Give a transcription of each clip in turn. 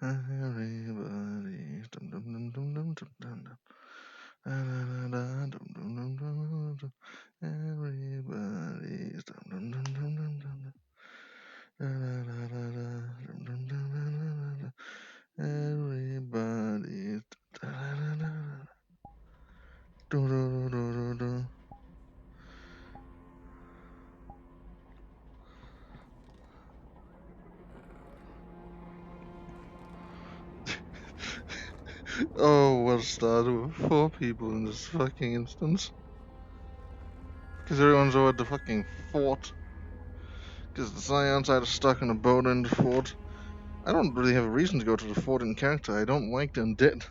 Everybody's dum dum dum dum dum dum dum dum. Everybody's dum dum dum dum dum dum. Everybody's Oh, we'll start with 4 people in this fucking instance. Because everyone's over at the fucking fort. Because the Scions are stuck in a boat in the fort. I don't really have a reason to go to the fort in character. I don't like the undead.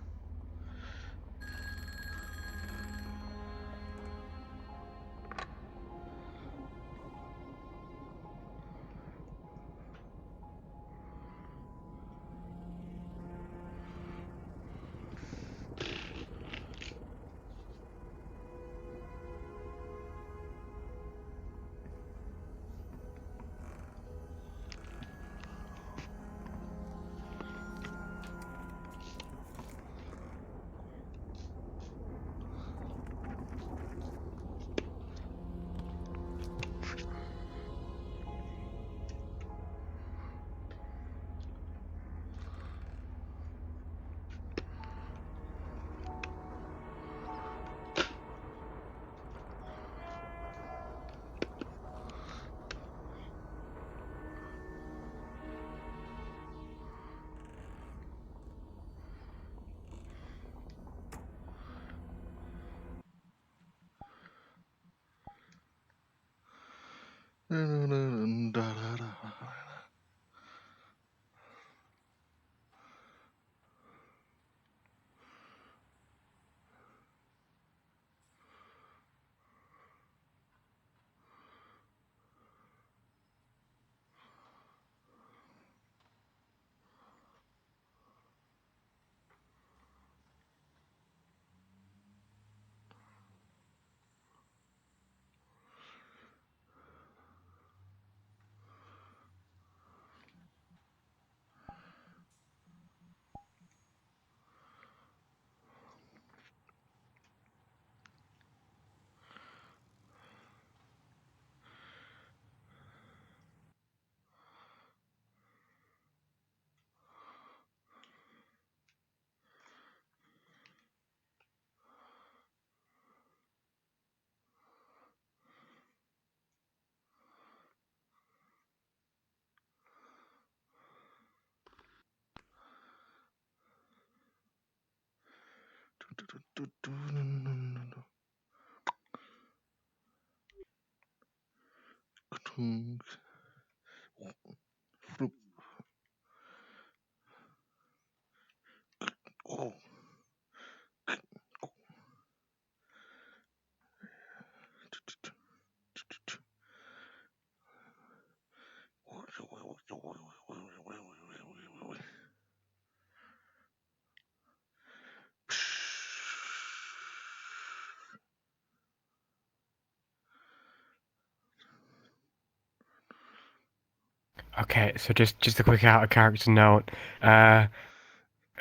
Okay, so just a quick out of character note.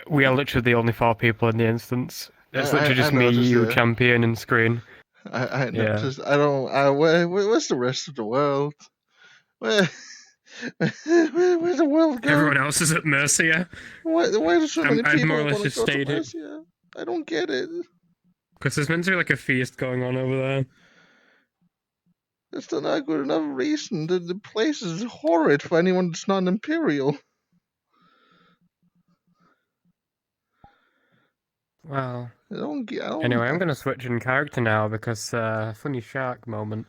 We are literally the only 4 people in the instance. It's literally I just me, noticed, you, yeah. champion, and screen. I Yeah. noticed. Where's the rest of the world? Where's the world go? Everyone else is at Mercia. Why do so many I'd more people or less want to just go to stayed it. Mercia? I don't get it. Because there's meant to be like a feast going on over there. That's still not good enough reason. The place is horrid for anyone that's not an Imperial. Well. I don't get. Anyway, I'm gonna switch in character now because funny shark moment.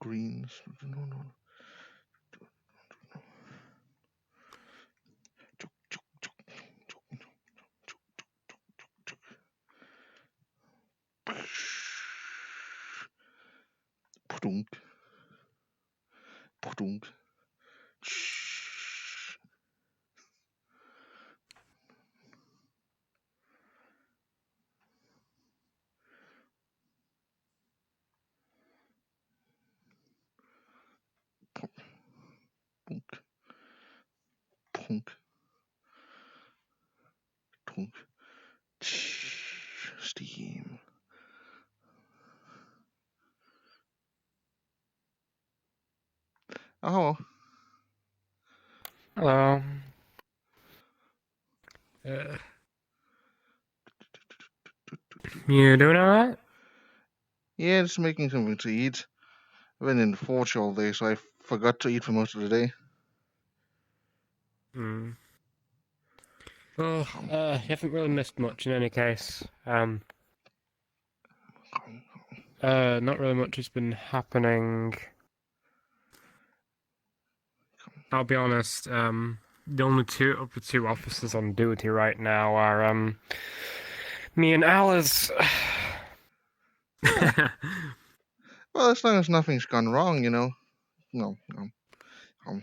Greens. No. Punk. Shh. Punk. Punk. Punk. Shh. Steam. Oh, Hello. Uh, you doing alright? yeah, just making something to eat. I've been in the forge all day, so I forgot to eat for most of the day. Hmm. Well, Hum, you haven't really missed much in any case. hum. Not really much has been happening. I'll be honest, the only two of the two officers on duty right now are, me and Alice. Yeah. Well, as long as nothing's gone wrong, you know. No, no. Um,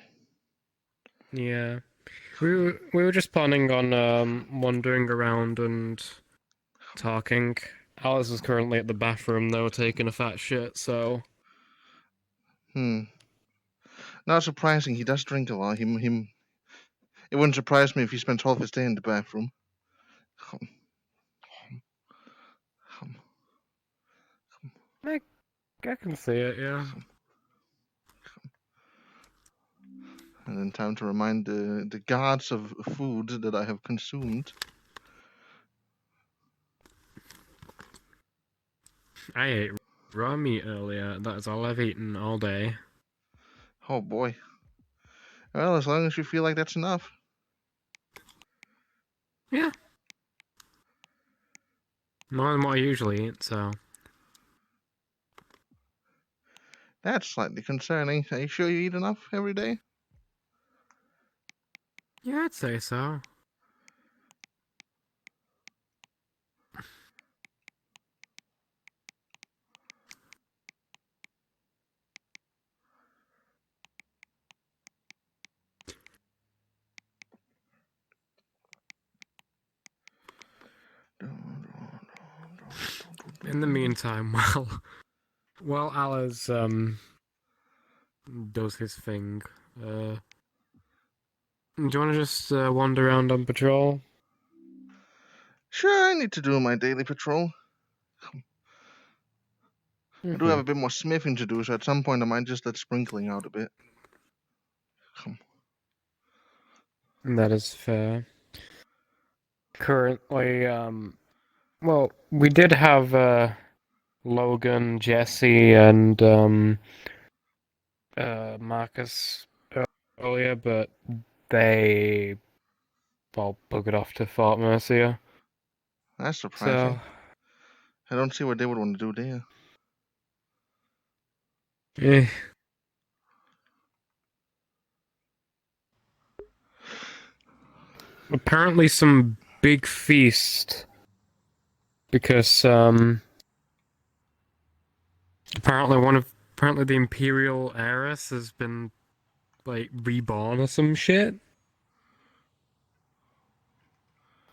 Yeah. We were just planning on, wandering around and talking. Alice is currently at the bathroom, though, taking a fat shit, so... hmm. Not surprising. He does drink a lot. Him. It wouldn't surprise me if he spent all of his day in the bathroom. Hum, hum, I can see it, yeah. hum. And then time to remind the gods of food that I have consumed. I ate raw meat earlier. That is all I've eaten all day. Oh boy. Well, as long as you feel like that's enough. Yeah. More than what I usually eat, so... That's slightly concerning. Are you sure you eat enough every day? Yeah, I'd say so. In the meantime, while Alice, does his thing, do you want to just, wander around on patrol? Sure, I need to do my daily patrol. I do have Mm-hmm. a bit more smithing to do, so at some point I might just let sprinkling out a bit. That is fair. Currently, well, we did have, Logan, Jesse, and, Marcus earlier, but they all buggered off to Fort Mercia. That's surprising. So, I don't see what they would want to do there. eh. Apparently some big feast because apparently the Imperial heiress has been like reborn or some shit.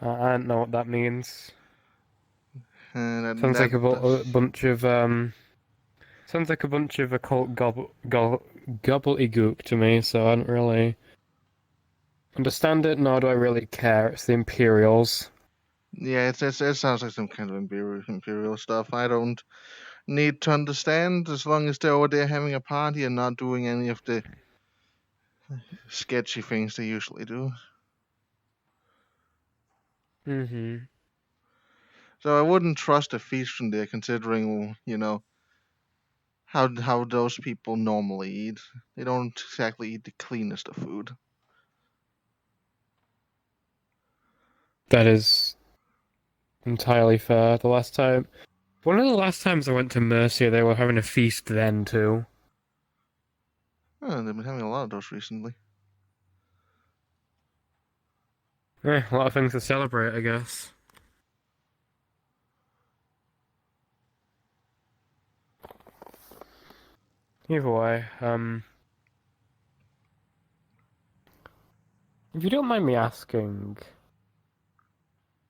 I don't know what that means. And Sounds like a that's bunch of sounds like a bunch of occult gobbledygook to me, so I don't really understand it, nor do I really care. It's the Imperials. yeah. It sounds like some kind of imperial stuff. I don't need to understand as long as they're over there having a party and not doing any of the sketchy things they usually do. Mm-hmm. So I wouldn't trust a feast from there, considering how those people normally eat. They don't exactly eat the cleanest of food. That is entirely fair. One of the last times I went to Mercia, they were having a feast then too. Oh, they've been having a lot of those recently. A lot of things to celebrate, I guess. Either way, If you don't mind me asking,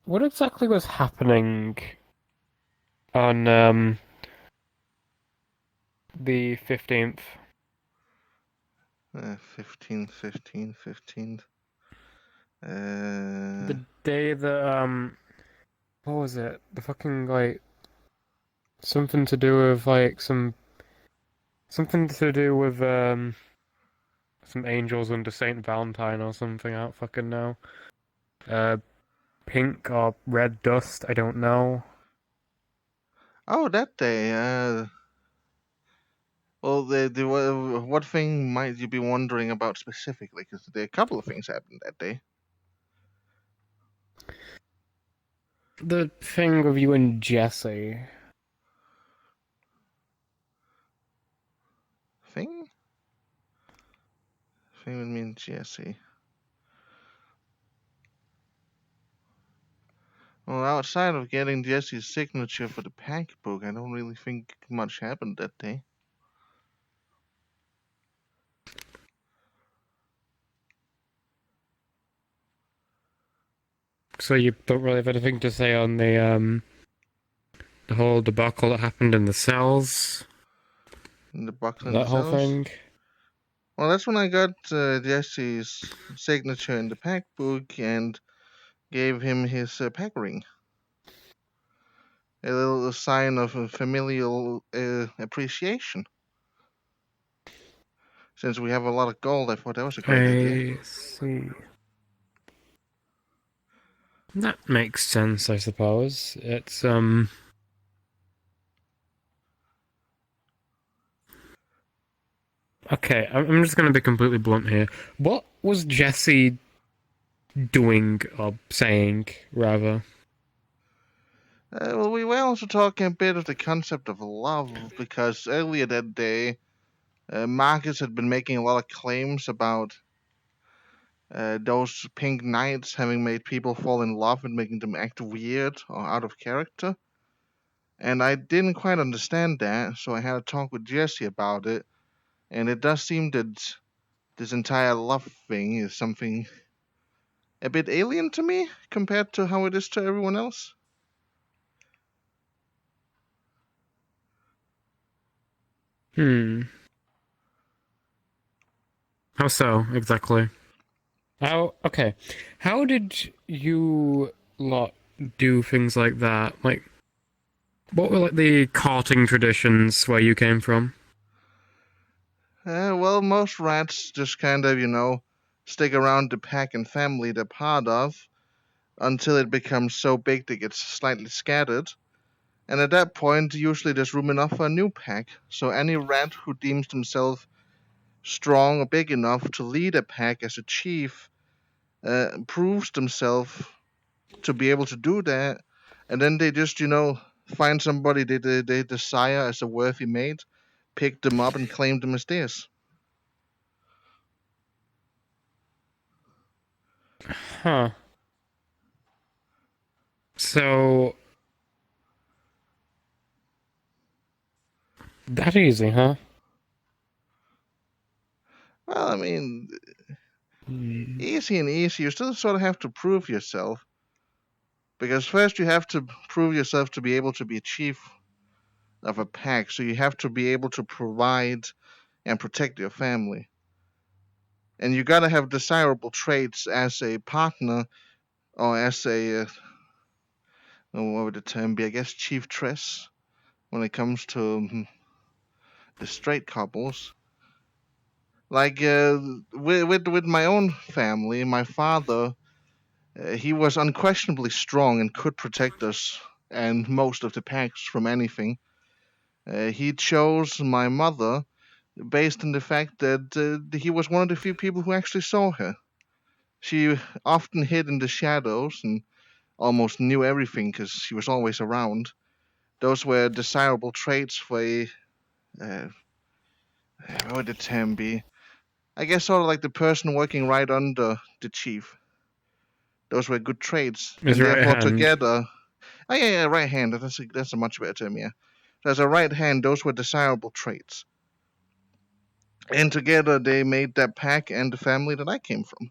what exactly was happening on the 15th? 15th, 15th, 15th. The day that what was it? The fucking like something to do with like something to do with some angels under Saint Valentine or something. I don't fucking know. Uh, pink or red dust. I don't know. Oh, that day. Well, what thing might you be wondering about specifically? Because there are a couple of things happened that day. The thing with you and Jesse. Thing? Thing with me and Jesse. Well, outside of getting Jesse's signature for the pack book, I don't really think much happened that day. So you don't really have anything to say on the whole debacle that happened in the cells, In the box and the that whole cells. thing. Well, that's when I got Jesse's signature in the pack book and gave him his pack ring. A little sign of familial appreciation. Since we have a lot of gold, I thought that was a great idea. I see. That makes sense, I suppose. It's okay, I'm just gonna be completely blunt here. What was Jesse doing or saying, rather? Well, we were also talking a bit of the concept of love because earlier that day, Marcus had been making a lot of claims about those pink knights having made people fall in love and making them act weird or out of character. And I didn't quite understand that, so I had a talk with Jesse about it. And it does seem that this entire love thing is something a bit alien to me compared to how it is to everyone else. Hmm. How so, exactly? How, okay. How did you lot do things like that? Like, what were like the courting traditions where you came from? Well, most rats just kind of, stick around the pack and family they're part of until it becomes so big that it gets slightly scattered. And at that point, usually there's room enough for a new pack. So any rat who deems themselves strong or big enough to lead a pack as a chief proves themselves to be able to do that. And then they just, find somebody they desire as a worthy mate, pick them up, and claim them as theirs. Huh. So, that easy, huh? Well, I mean, Hmm. easy and easy. You still sort of have to prove yourself. Because first you have to prove yourself to be able to be a chief of a pack. So you have to be able to provide and protect your family. And you gotta have desirable traits as a partner or as a, what would the term be? I guess chief tress when it comes to the straight couples. Like with my own family, my father, he was unquestionably strong and could protect us and most of the packs from anything. He chose my mother based on the fact that he was one of the few people who actually saw her. She often hid in the shadows and almost knew everything because she was always around. Those were desirable traits for a, uh, what would the term be? I guess sort of like the person working right under the chief. Those were good traits, His and right therefore hand. together, oh yeah, right hand. That's a much better term, yeah. So as a right hand, those were desirable traits, and together they made that pack and the family that I came from.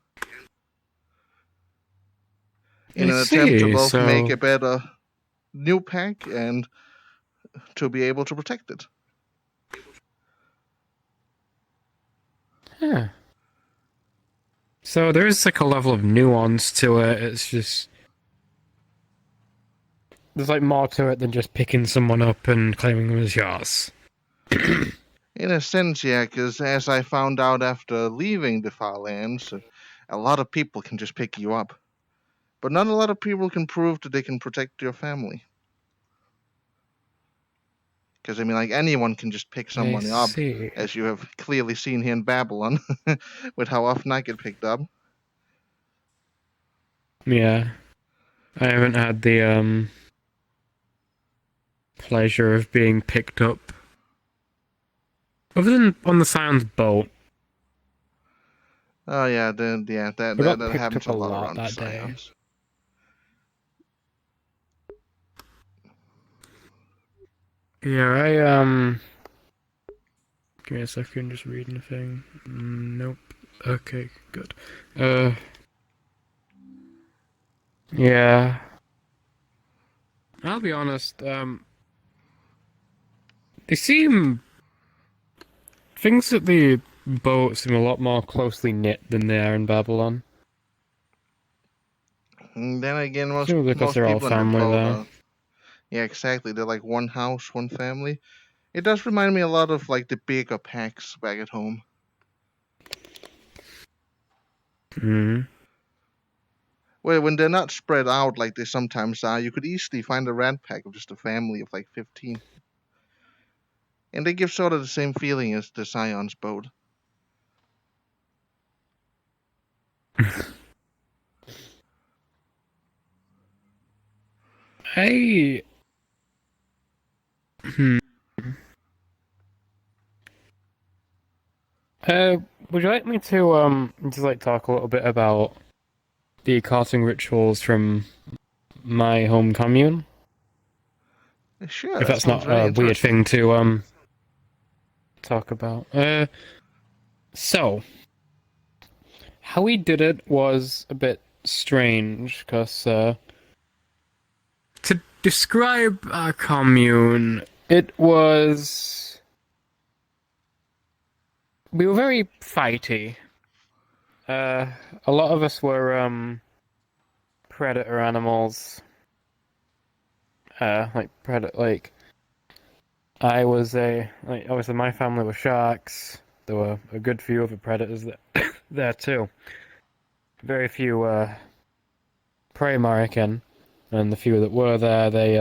in I an attempt to see. both make So, a better new pack and to be able to protect it. yeah. So there is like a level of nuance to it. It's just there's like more to it than just picking someone up and claiming them as yours. In a sense, yeah, because as I found out after leaving the Far Lands, a lot of people can just pick you up. But not a lot of people can prove that they can protect your family. Because, I mean, like, anyone can just pick I someone up, see. as you have clearly seen here in Babylon, with how often I get picked up. Yeah. I haven't had the pleasure of being picked up. Other than on the Scion's boat. Oh, yeah, I got that picked happens up a a lot lot around the that day. Scions. Yeah, give me a second, just reading a thing. Nope. Okay, good. Yeah. I'll be honest, they seem... Things at the boat seem a lot more closely knit than they are in Babylon. And then again, Presumably because most they're all people in the family boat there. are... Yeah, exactly. They're like one house, one family. It does remind me a lot of, like, the bigger packs back at home. Hmm. Well, when they're not spread out like they sometimes are, you could easily find a rat pack of just a family of like 15. And they give sort of the same feeling as the Scion's boat. I... Hmm. Uh, would you like me to, just like talk a little bit about the carting rituals from my home commune? Sure, If that that's sounds not very a weird interesting. thing to, talk about. So, how we did it was a bit strange, because, to describe our commune, it was... We were very fighty. A lot of us were, predator animals. Like, obviously my family were sharks. There were a good few other predators there too. Very few, prey, I reckon. And the few that were there, they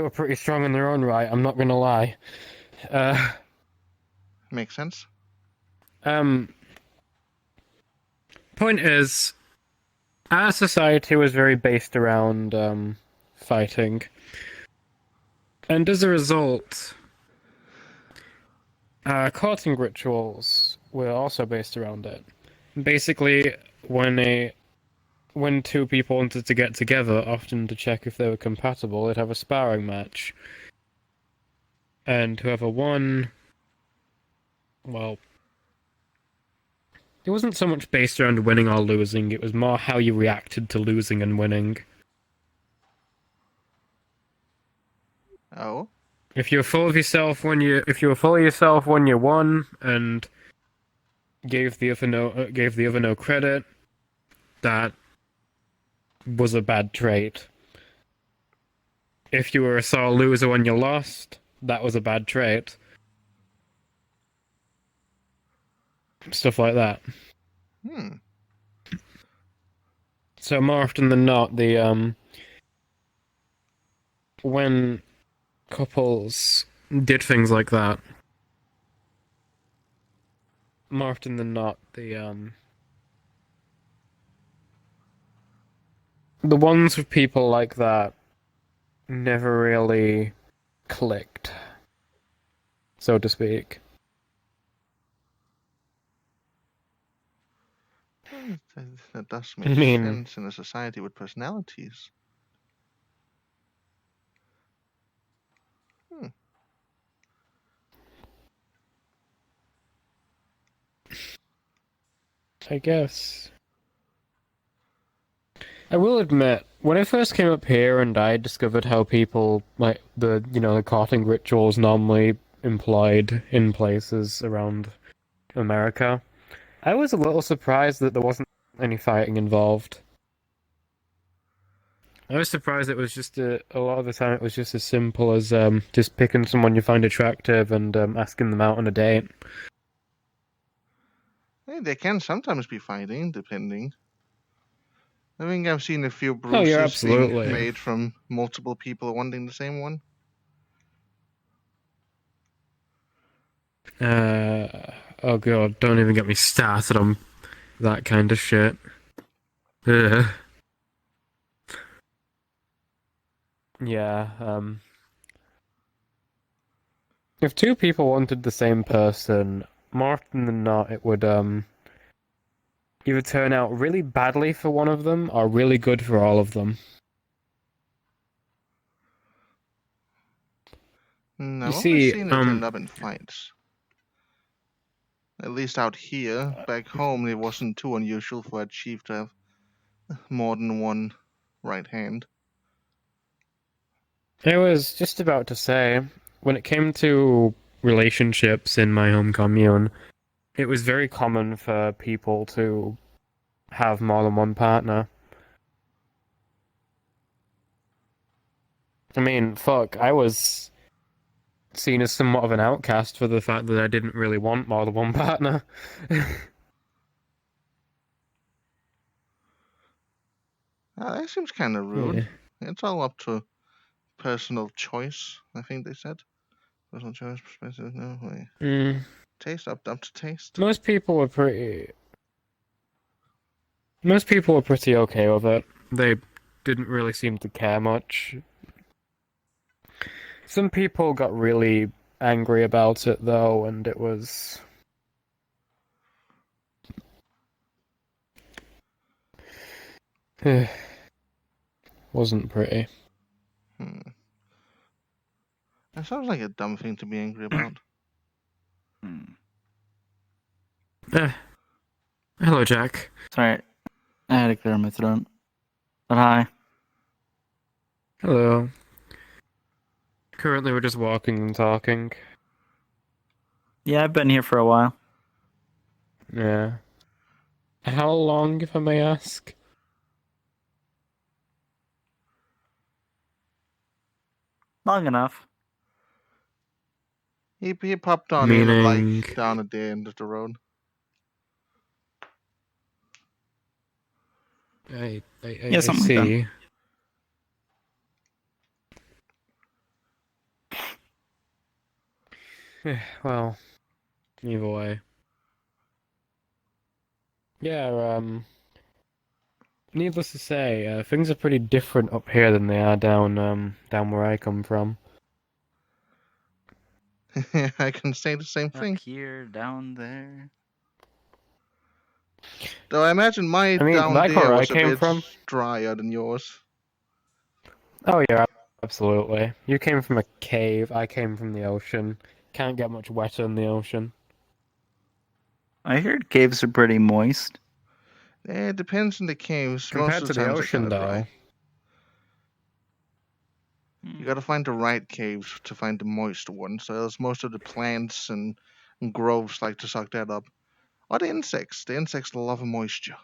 were pretty strong in their own right, I'm not gonna lie. Uh, Makes sense. um, Point is, our society was very based around, fighting. And as a result, our courting rituals were also based around it. Basically, when two people wanted to get together, often to check if they were compatible, they'd have a sparring match. And whoever won, well, it wasn't so much based around winning or losing, it was more how you reacted to losing and winning. Oh, If you were full of yourself when you won, and gave the other no credit, that was a bad trait. If you were a sore loser when you lost, that was a bad trait. Stuff like that. hmm. So more often than not, the when couples did things like that, more often than not, the ones with people like that never really clicked, so to speak. That does I make mean, sense in a society with personalities. Hmm. I guess. I will admit, when I first came up here and I discovered how people like the courting rituals normally employed in places around America, I was a little surprised that there wasn't any fighting involved. I was surprised it was just a lot of the time it was just as simple as just picking someone you find attractive and asking them out on a date. Hey, they can sometimes be fighting, depending. I think I've seen a few Oh, you're bruises being absolutely. made from multiple people wanting the same one. Oh god, don't even get me started on that kind of shit. Ugh. Yeah, if two people wanted the same person, more often than not, it would either turn out really badly for one of them or really good for all of them. You I've always see, seen it end up in fights. At least out here. Back home, it wasn't too unusual for a chief to have more than one right hand. I was just about to say, when it came to relationships in my home commune, it was very common for people to have more than one partner. I mean, fuck, I was seen as somewhat of an outcast for the fact that I didn't really want more than one partner. That seems kind of rude. Yeah. It's all up to personal choice, I think they said. Personal choice, perspective, no way. Mm. Taste, up to taste. Most people were pretty. Most people were pretty okay with it. They didn't really seem to care much. Some people got really angry about it though, and it was. Wasn't pretty. Hmm. That sounds like a dumb thing to be angry about. Eh. Hello, Jack. Sorry, I had to clear my throat. But hi. Hello. Currently, we're just walking and talking. Yeah, I've been here for a while. Yeah. How long, if I may ask? Long enough. He popped on in and Meaning. like down at the end of the road. Yeah, I something like that. see. Well, either way. Yeah, needless to say, things are pretty different up here than they are down where I come from. I can say the same Up thing. here, down there. Though I imagine my I mean, down back there where I was a came bit from. drier than yours. Oh yeah, absolutely. You came from a cave. I came from the ocean. Can't get much wetter than the ocean. I heard caves are pretty moist. It depends on the caves. Most Compared of to the the times they're kind ocean, of dry. though. You gotta find the right caves to find the moist ones. So else most of the plants and groves like to suck that up. Or the insects. The insects love moisture.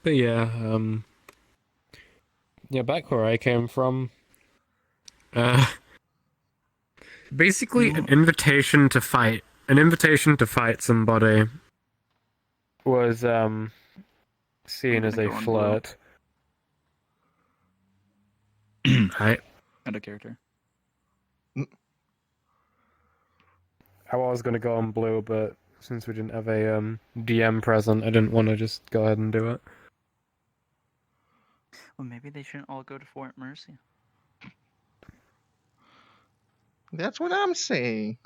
But yeah, yeah, back where I came from, uh, basically Mm. an invitation to fight somebody was, I'm seen as gonna a go on blue. flirt. I, Out of character. I was gonna go on blue, but since we didn't have a, DM present, I didn't want to just go ahead and do it. Well, maybe they shouldn't all go to Fort Mercy. That's what I'm saying.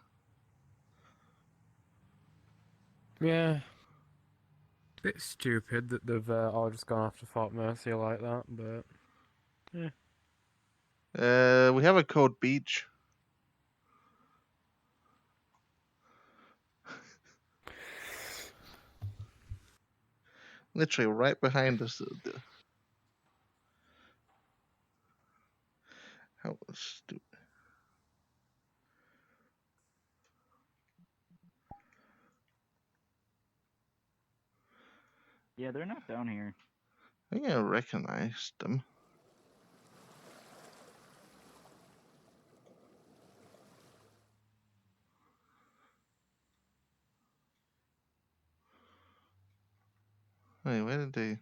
Yeah. Bit stupid that they've all just gone off to Fort Mercy like that, but We have a code beach. Literally right behind us. How stupid. Yeah, they're not down here. I think I recognized them. Wait, where did they?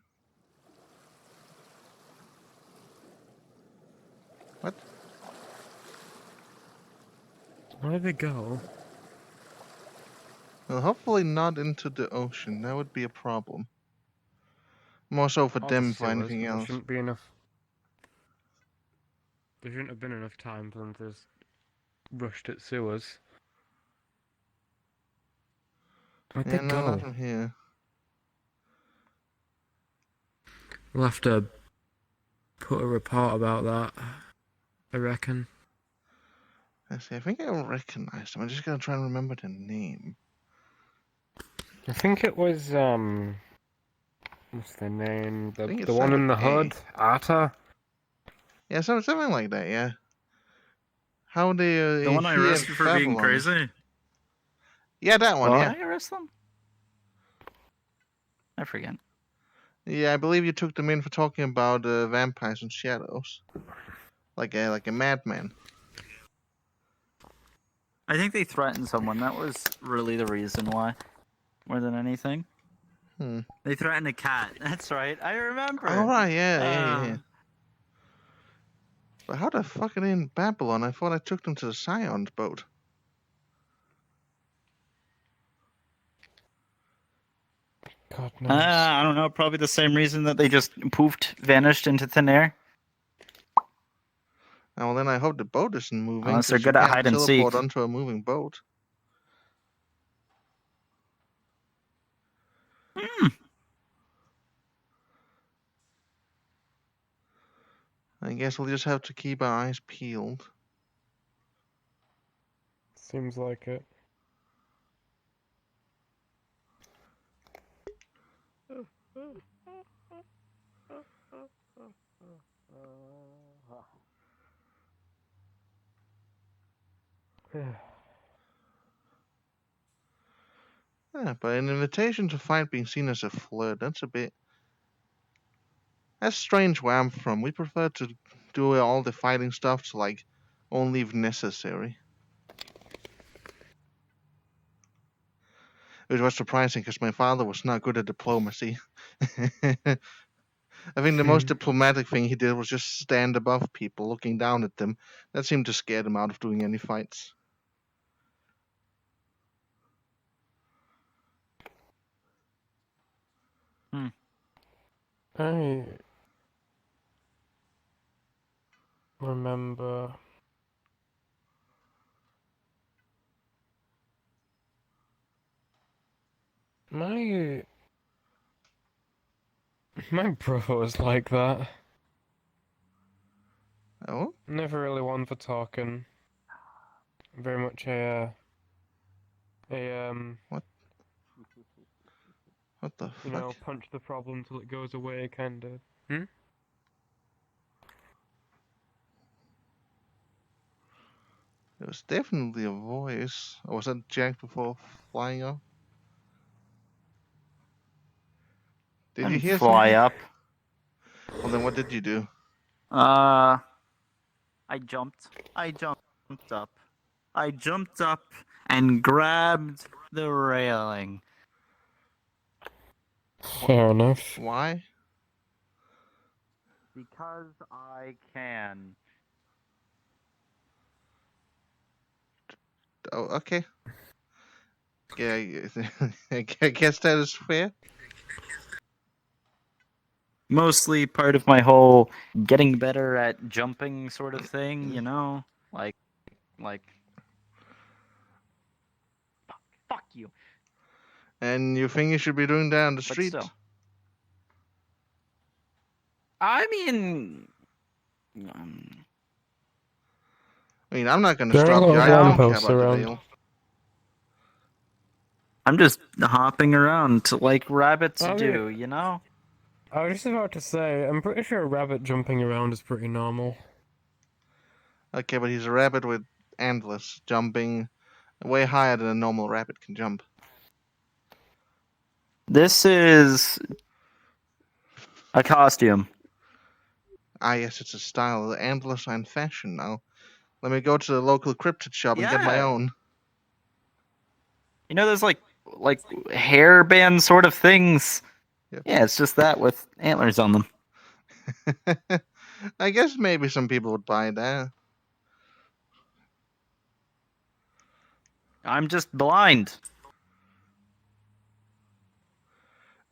What? Where did they go? Well, hopefully not into the ocean. That would be a problem. More so for Or the them for sewers, anything but there else. shouldn't be enough. There shouldn't have been enough time for them to just rushed at sewers. Where'd they Yeah, no, not go? from here. We'll have to put a report about that, I reckon. Let's see, I think I recognized them. I'm just gonna try and remember the name. I think it was, what's the name? I think it The one started in with the A. hood? Arta? Yeah, something like that, yeah. How they, The one I he and arrested for being Babylon. crazy? Yeah, that one, Well, yeah. I arrest them? I forget. Yeah, I believe you took them in for talking about vampires and shadows. Like a madman. I think they threatened someone. That was really the reason why, more than anything. Hmm. They threatened a cat. That's right. I remember. Oh, right, yeah. Ah. But how the fuck are they in Babylon? I thought I took them to the Scion's boat. God knows. I don't know. Probably the same reason that they just poofed, vanished into thin air. Oh, well, then I hope the boat isn't moving, Unless they're because you good at can't hide and teleport seek. onto a moving boat. I guess we'll just have to keep our eyes peeled. Seems like it. Yeah, but an invitation to fight being seen as a flirt, that's a bit... That's strange where I'm from. We prefer to do all the fighting stuff to, like, only if necessary. Which was surprising, because my father was not good at diplomacy. I think the most diplomatic thing he did was just stand above people, looking down at them. That seemed to scare them out of doing any fights. I remember my brother was like that. Oh? Never really one for talking. Very much What? What the you fuck? know, punch the problem till it goes away kind of. Hmm? It was definitely a voice. Or was that Jack before flying off? Did you And hear fly something? up. Well, then what did you do? I jumped. I jumped up. I jumped up and grabbed the railing. Fair enough. Why? Because I can. Oh, okay. Yeah, I guess that is fair. Mostly part of my whole getting better at jumping sort of thing, you know? Like, fuck you. And you think you should be doing that on the But street? still. I mean, I mean, I'm not gonna There are a stop lot you. of I don't care lampposts about the around. veil. I'm just hopping around like rabbits I do, mean, you know? I was just about to say, I'm pretty sure a rabbit jumping around is pretty normal. Okay, but he's a rabbit with antlers, jumping way higher than a normal rabbit can jump. This is a costume. Ah, yes, it's a style. The antlers are in fashion now. Let me go to the local cryptid shop and get my Yeah. own. You know those like hairband sort of things? Yep. Yeah, it's just that with antlers on them. I guess maybe some people would buy that. I'm just blind.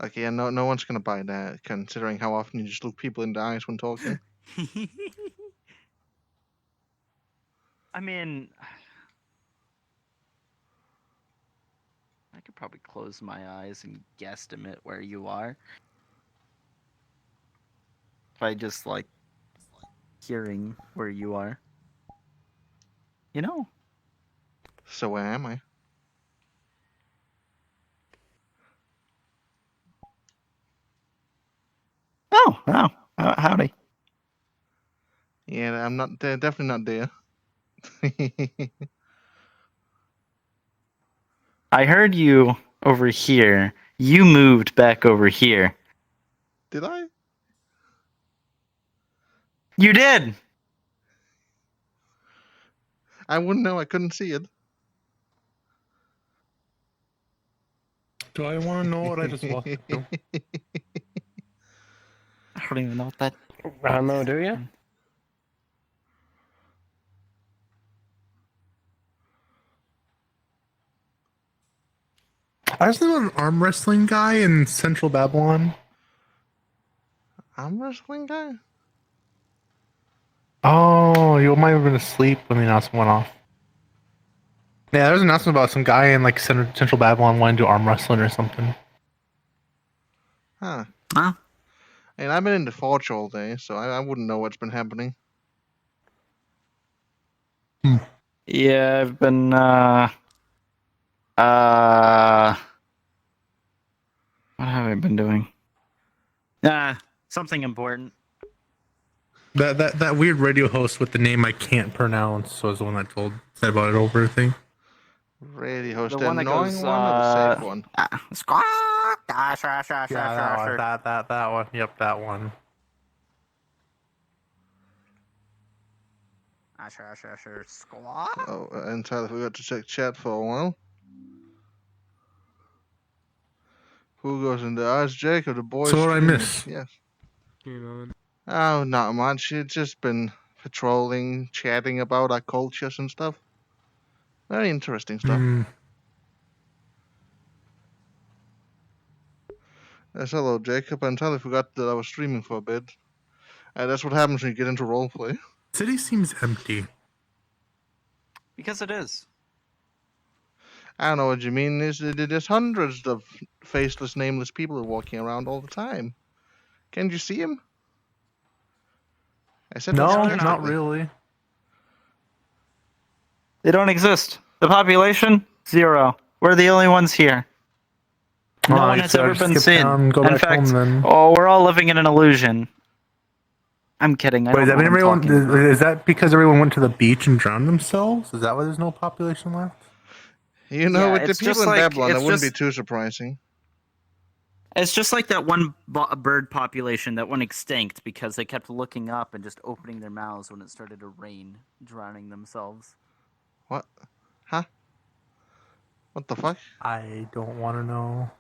Okay, yeah, no one's gonna buy that, considering how often you just look people in the eyes when talking. I mean, I could probably close my eyes and guesstimate where you are. By just like hearing where you are. You know? So where am I? Oh, howdy. Yeah, I'm not there. Definitely not there. I heard you over here. You moved back over here. Did I? You did! I wouldn't know. I couldn't see it. Do I want to know what I just walked through? I don't even know what that. I don't know, do you? I just know an arm wrestling guy in Central Babylon. I'm a wrestling guy. Oh, you might have been asleep when the announcement went off. Yeah, there was an announcement about some guy in like Central Babylon wanting to do arm wrestling or something. Huh. Huh? And I've been in the forge all day, so I wouldn't know what's been happening. Yeah, I've been what have I been doing? Something important. That weird radio host with the name I can't pronounce was the one that said about it over thing. Really, host The the one that annoying goes one or the safe one? squawk. Yeah, that one. Yep, that one. Squawk. Oh, and Tyler forgot to check chat for a while. Who goes in the eyes, Jake, or the boys? So what I streaming? miss? Yes. You know. Oh, not much. It's just been patrolling, chatting about our cultures and stuff. Very interesting stuff. Yes, hello, Jacob. I entirely forgot that I was streaming for a bit. That's what happens when you get into roleplay. City seems empty. Because it is. I don't know what you mean. There's hundreds of faceless, nameless people walking around all the time. Can't you see them? I said that No, they're not sarcastically. really. They don't exist. The population 0. We're the only ones here. No one Alright, has so I ever just been skip seen. down and go In back fact, home then. we're all living in an illusion. I'm kidding. I Wait, don't does know that what mean I'm everyone? talking about. Is that because everyone went to the beach and drowned themselves? Is that why there's no population left? You know, Yeah, with the it's people just in like Babylon, that wouldn't be too surprising. it's just like that one bird population that went extinct because they kept looking up and just opening their mouths when it started to rain, drowning themselves. What? Huh? What the fuck? I don't want to know.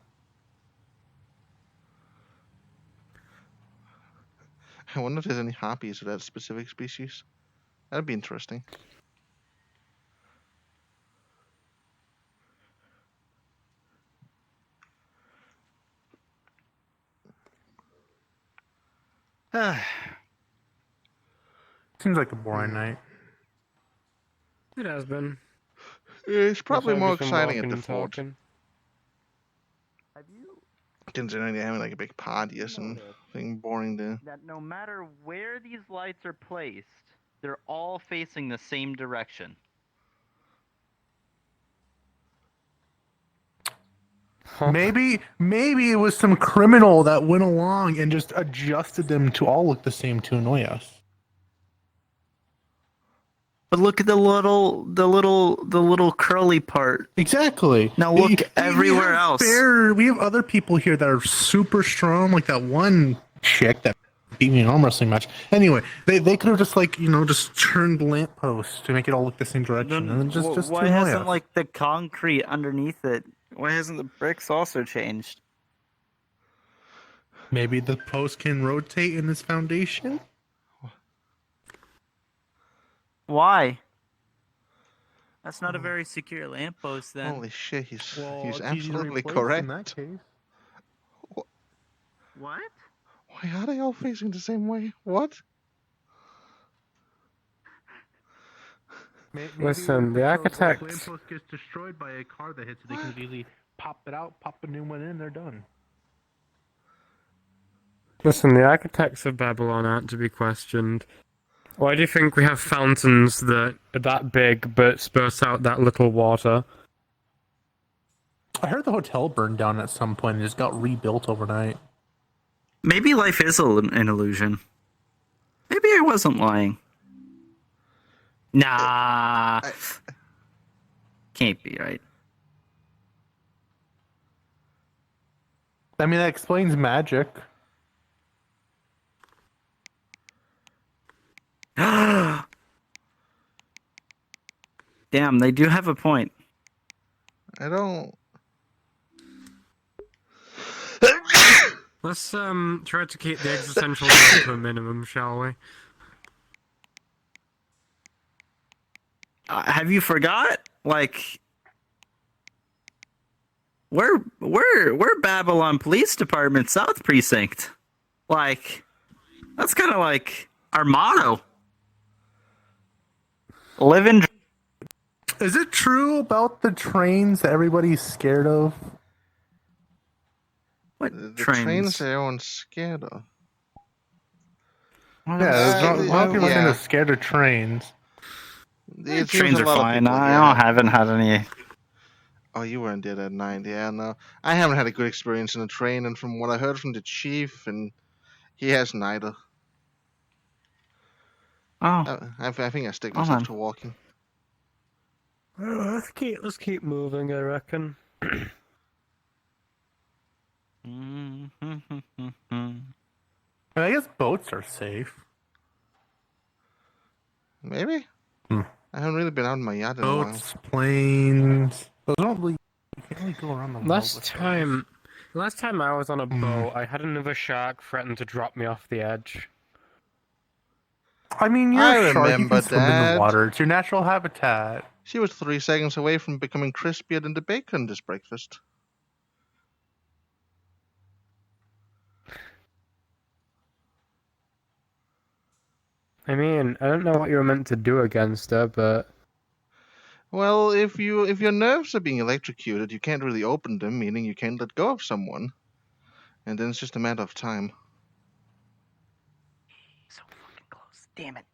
I wonder if there's any harpies of that specific species. That'd be interesting. Seems like a boring night. It has been. It's probably I've more just been exciting at walking the and fort, talking. Have you considering they're having like a big party or something. noticed Being boring there. that no matter where these lights are placed, they're all facing the same direction? Maybe it was some criminal that went along and just adjusted them to all look the same to annoy us. But look at the little curly part. Exactly. Now look everywhere else. We have other people here that are super strong, like that one chick that beat me in an arm wrestling match. Anyway, they could have just just turned the lamppost to make it all look the same direction, and then just why to annoy hasn't us. like the concrete underneath it? Why hasn't the bricks also changed? Maybe the post can rotate in its foundation. Why? That's not a very secure lamppost then. Holy shit, he's It's easy to absolutely replace correct. in that case. What? Why are they all facing the same way? What? Maybe Listen, the architect. lamppost gets destroyed by a car that hits it, they can easily pop it out, pop a new one in, they're done. Listen, the architects of Babylon aren't to be questioned. Why do you think we have fountains that are that big but spurt out that little water? I heard the hotel burned down at some point and just got rebuilt overnight. Maybe life is an illusion. Maybe I wasn't lying. Nah. Can't be, right? I mean, that explains magic. Damn, they do have a point. I don't. Let's try to keep the existential dread to a minimum, shall we? Have you forgot? Like, we're Babylon Police Department South Precinct. Like, that's kind of like our motto. Live in. Is it true about the trains that everybody's scared of? What The trains? trains everyone's scared of. What Yeah, else? there's a lot of people saying yeah. they're scared of trains. It seems Trains a are lot of fine. people, I yeah. haven't had any. Oh, you weren't there that night, yeah, no. I haven't had a good experience in a train, and from what I heard from the chief, and he has neither. Oh, I think I stick Oh, myself man. to walking. Let's keep moving, I reckon. I guess boats are safe. Maybe? Hmm. I haven't really been out in my yacht in a while. Boats, planes. Those don't really. You can't really go around the world Last with time I was on a Mm. boat, I had another shark threaten to drop me off the edge. those. I mean, you're I a shark. You remember can swim in that. the water. It's your natural habitat. She was 3 seconds away from becoming crispier than the bacon this breakfast. I mean, I don't know what you were meant to do against her, but Well, if your nerves are being electrocuted, you can't really open them, meaning you can't let go of someone. And then it's just a matter of time. so fucking close. Damn it.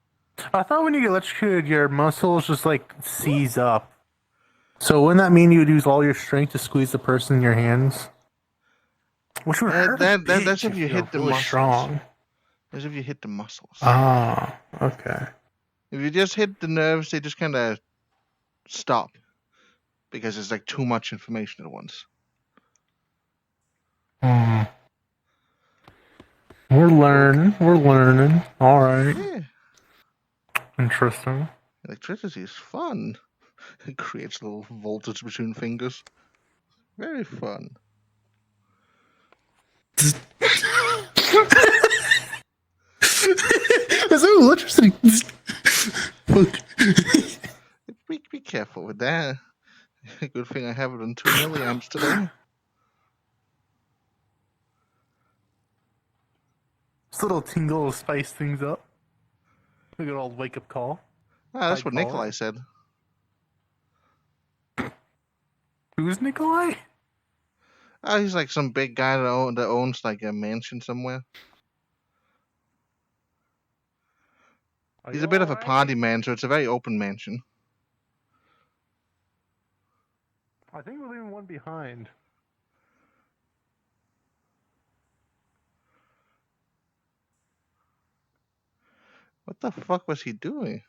I thought when you get electrocuted, your muscles just like seize up. So wouldn't that mean you would use all your strength to squeeze the person in your hands? Which would hurt a bit That's if you you're hit the really muscles. strong. As if you hit the muscles. Ah, okay. If you just hit the nerves, they just kind of stop. Because it's like too much information at once. Hmm. We're learning. All right. Yeah. Interesting. Electricity is fun. It creates a little voltage between fingers. Very fun. That's so interesting. Be careful with that. Good thing I have it on 2 milliamps today. This little tingle will spice things up. A good old wake up call. Ah, that's I'd what call Nikolai it. said. Who's Nikolai? He's like some big guy that owns like a mansion somewhere. He's a bit of a party man, so it's a very open mansion. I think we're leaving one behind. What the fuck was he doing?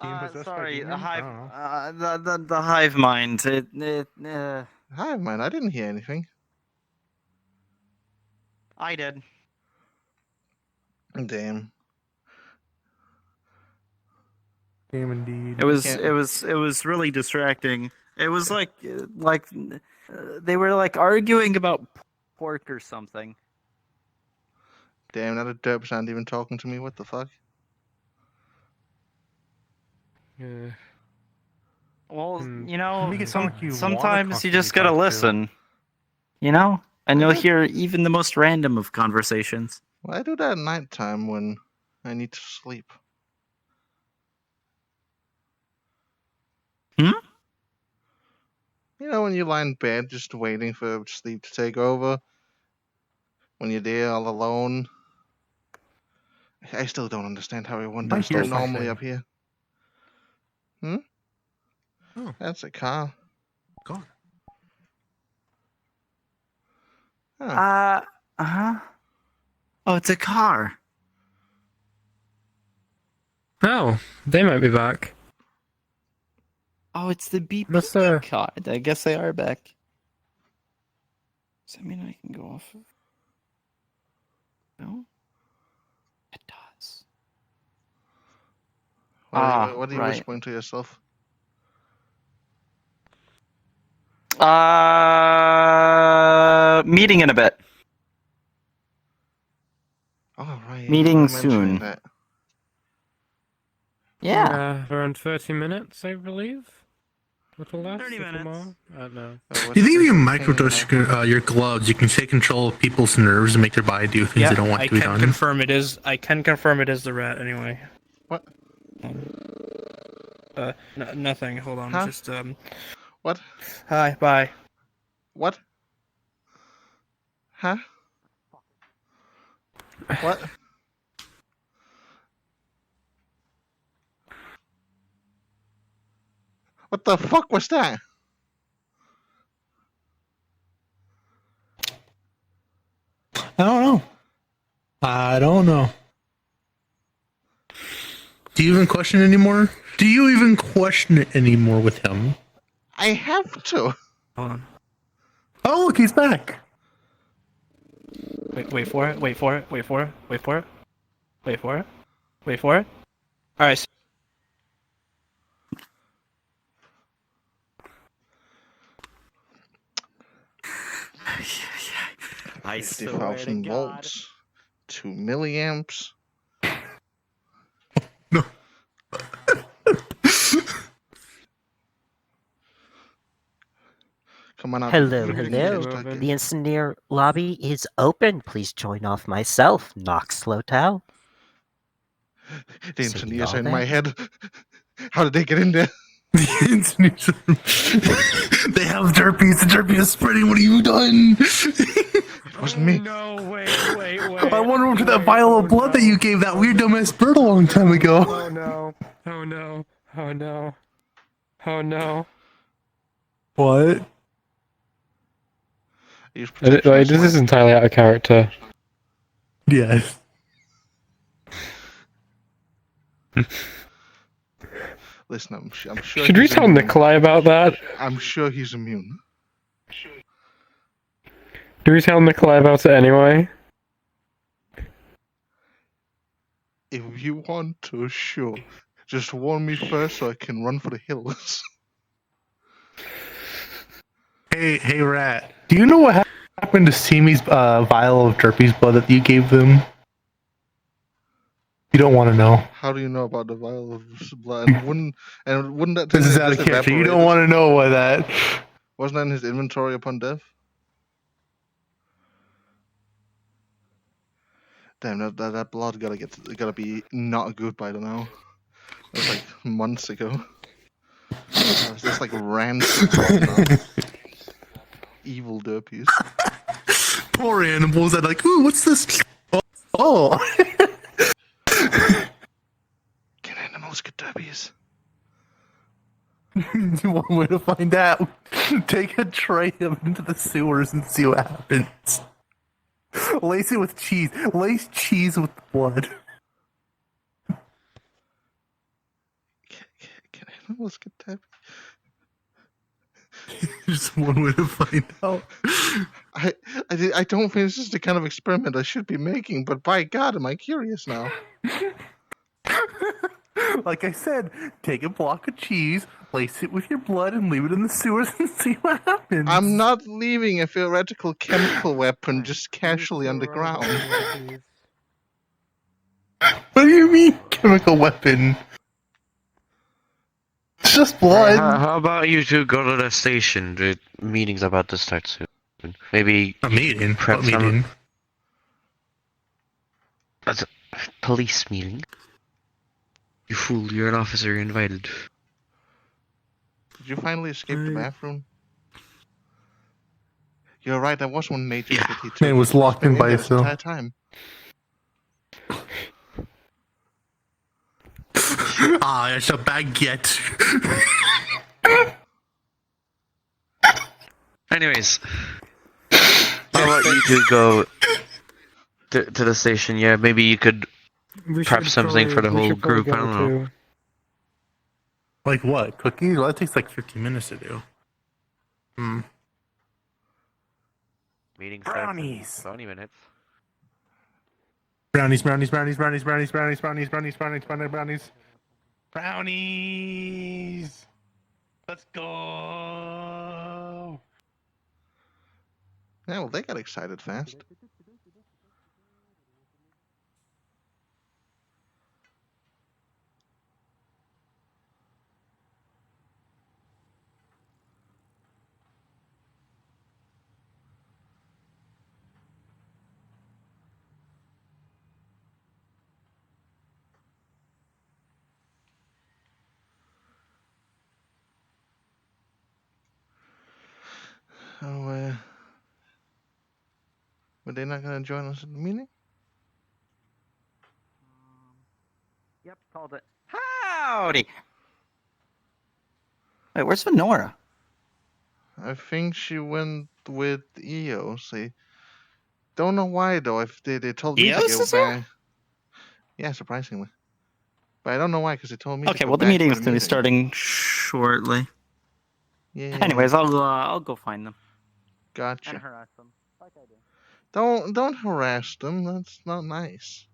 Being possessed by Sorry, demons? I don't know. the hive mind. Hi, man. I didn't hear anything. I did. Damn. Game indeed. It was can't- it was really distracting. It was like they were like arguing about pork or something. Damn, now the derps aren't even talking to me. What the fuck? Yeah. Well, Hmm. you know, Make it sound like you wanna sometimes you constantly just gotta talk to. listen. You know, and you'll Yeah. hear even the most random of conversations. Well, I do that at nighttime when I need to sleep. Hmm? You know, when you lie in bed just waiting for sleep to take over. When you're there all alone. I still don't understand how everyone I does hear that normally something. up here. Hmm? Oh. That's a car. God. Huh. Uh-huh. Oh, it's a car. Oh, they might be back. Oh, it's the BP What's the- car. I guess they are back. Does that mean I can go off of... No? It does. What are you right. whispering to yourself? Meeting in a bit. Oh, right. you Meeting were mentioning soon. That. Yeah. Around 30 minutes, I believe. Little less, 30 little minutes. more. I don't know. Oh, Do you think if you what's the microdose your gloves, you can take control of people's nerves and make their body do things they don't want I to be can done? confirm it is. I can confirm it is the rat. Anyway. What? Nothing. Hold on. Huh? Just What? Hi. Bye. What? Huh? What? What the fuck was that? I don't know. I don't know. Do you even question it anymore? Do you even question it anymore with him? I have to. Hold on. Oh, look, he's back. Wait for it. Wait for it. Wait for it. Wait for it. Wait for it. Wait for it. All right. I 50,000 volts. 2 milliamps. No. Come on out. Hello, we can hello. get stuck in. The engineer lobby is open. Please join off myself, Nox Slotow. The So engineers y'all are in my there? head. How did they get in there? they have derpies. The derpy is spreading. What have you done? It wasn't me. No, wait. I wonder to that vial of blood that you gave that weird dumbass bird a long time ago. Oh no. Oh no. Oh no. Oh no. What? Use protection Wait, as this well. is entirely out of character. Yes. Listen, I'm sure. Should we he's tell immune. Nikolai about that? I'm sure he's immune. Do we tell Nikolai about it anyway? If you want to, sure. Just warn me first so I can run for the hills. Hey, Rat. Do you know what happened to Simi's vial of derpy's blood that you gave them? You don't want to know. How do you know about the vial of blood? And wouldn't that This thing is have out of just character. You evaporated? don't want to know what that. Wasn't that in his inventory upon death? Damn, that blood gotta be not good by now. That was like months ago. It's just like rancid blood now. Evil derpies. Poor animals that like, ooh, what's this? Oh. Can animals get derpies? One way to find out. Take a tray of them into the sewers and see what happens. Lace it with cheese. Lace cheese with blood. Can animals get typing? Just one way to find out. I don't think this is the kind of experiment I should be making, but by God, am I curious now. Like I said, take a block of cheese, lace it with your blood, and leave it in the sewers and see what happens. I'm not leaving a theoretical chemical weapon just casually on the ground. What do you mean, chemical weapon? It's just blood. How about you two go to the station? The meeting's about to start soon. Maybe A meeting? prep What some- meeting? That's a police meeting. You fool, you're an officer, you're invited. Did you finally escape the bathroom? You're right, that was one major city too. Man was locked in by this himself. entire time. Ah, it's a baguette. Anyways, how about you two go to the station? Yeah, maybe you could prep something for the whole group. I don't know. Like what? Cookies? Well, that takes like 15 minutes to do. Meeting Brownies. starts in 20 minutes. Brownies, brownies, brownies, brownies, brownies, brownies, brownies, brownies, brownies, brownies, brownies. Brownies! Let's go! Yeah, well, they got excited fast. Oh, were they not going to join us at the meeting? Yep, called it. Howdy. Wait, where's Venora? I think she went with EOS. I don't know why though. If they told me EOS to go is here? back. Yeah, surprisingly. But I don't know why, because they told me to Okay, go well the back meeting for is the gonna be meeting. starting shortly. Yeah. Anyways, I'll go find them and Gotcha. harass them like I do. Don't harass them. That's not nice.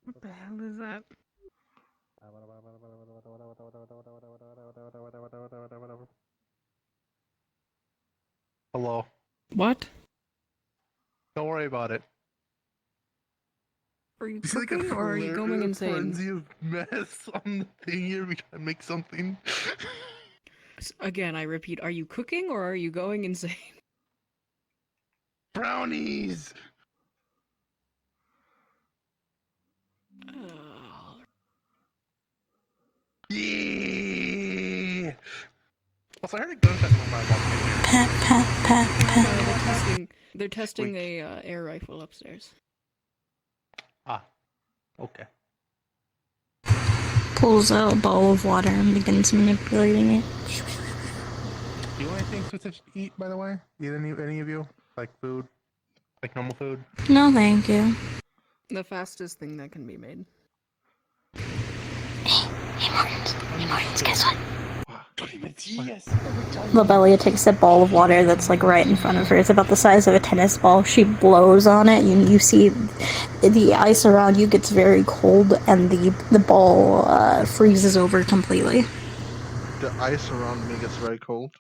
What the hell is that? Hello. What? Don't worry about it. Are you You see, like a cooking or are you going insane? frenzy of mess on the thing here. We try to make something. Again, I repeat, are you cooking or are you going insane? Brownies! Yeah! Also, I heard a gunshot from my walking in here. Pat, pat, pat, pat. They're testing a air rifle upstairs. Ah, okay. Pulls out a ball of water and begins manipulating it. Do you want anything specific to eat, by the way? Eat any of you? Like food? Like normal food? No, thank you. The fastest thing that can be made. Hey, Martins, guess what? 20 minutes, yes! Lobelia takes a ball of water that's like right in front of her. It's about the size of a tennis ball. She blows on it. You see the ice around you gets very cold, and the ball freezes over completely. The ice around me gets very cold.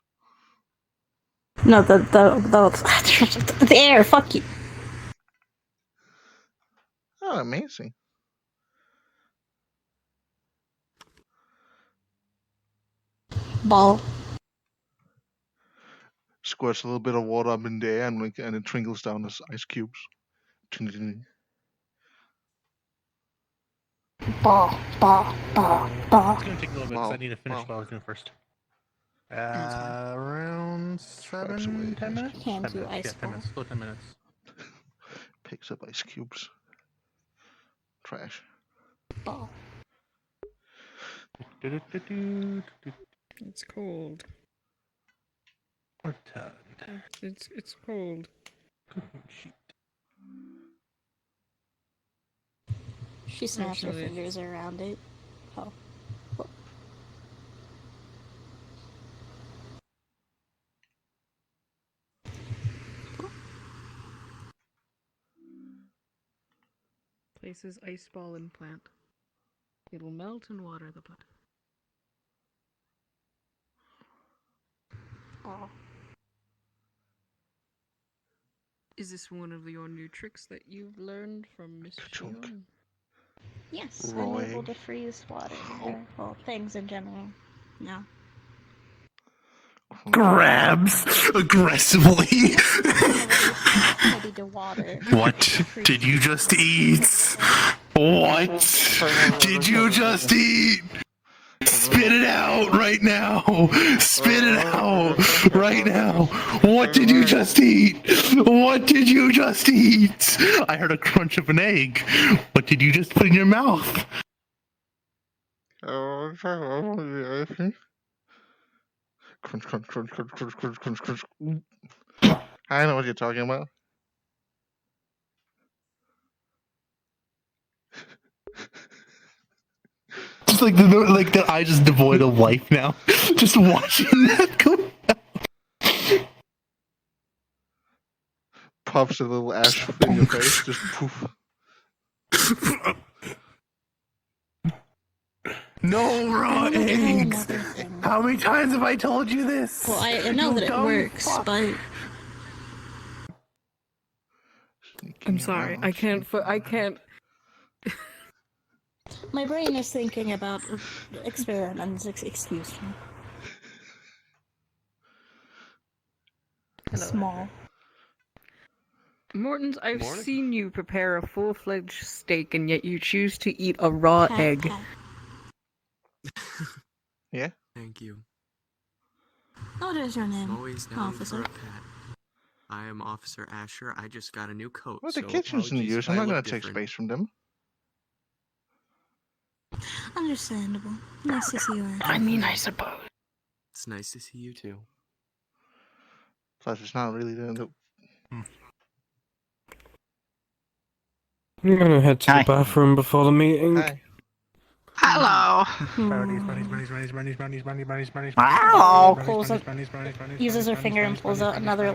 No, the air. Fuck you. Oh, amazing. Ball. Squirts a little bit of water up in the air and it trickles down as ice cubes. Ball, ball, ball, ball. It's gonna take a little bit because I Wow, need to finish wow. what I was doing first. Around Cracks away 10 ice minutes? cubes. Can't 10 do minutes. ice Yeah, 10 minutes. Still 10 minutes. Picks up ice cubes. Trash. Ball. It's cold. It's cold. She snaps her Actually- fingers around it. Oh. Places ice ball in plant. It'll melt and water the blood. Oh. Is this one of your new tricks that you've learned from Miss Ka-chunk. Shion? Yes, I'm able Roy. to freeze water. Or, well, things in general. No. Grabs aggressively. Ready to water. What did you just eat? What did you just eat? Spit it out right now! Spit it out right now! What did you just eat? What did you just eat? I heard a crunch of an egg. What did you just put in your mouth? Crunch, crunch, crunch, crunch, crunch, crunch, crunch, crunch. I know what you're talking about. Just like the eye just devoid of life now. Just watching that go. Pops a little ash in your face, just poof. No raw eggs! How many times have I told you this? Well, I know You that it dumb works, fuck. but I'm sorry. I can't. I can't. my brain is thinking about experiments. Excuse me. Small. Mortons, I've seen you prepare a full-fledged steak, and yet you choose to eat a raw egg. Yeah? Thank you. What is your name, Always down officer? for a pat. I am Officer Asher. I just got a new coat. Well, the so kitchen's in apologies use. if I'm I not look gonna take different. space from them. Understandable. Nice to see you. I mean, I suppose. It's nice to see you too. Plus, it's not really the I'm gonna head to Hi. the bathroom before the meeting. Hi. Hello. Uses her finger and pulls out another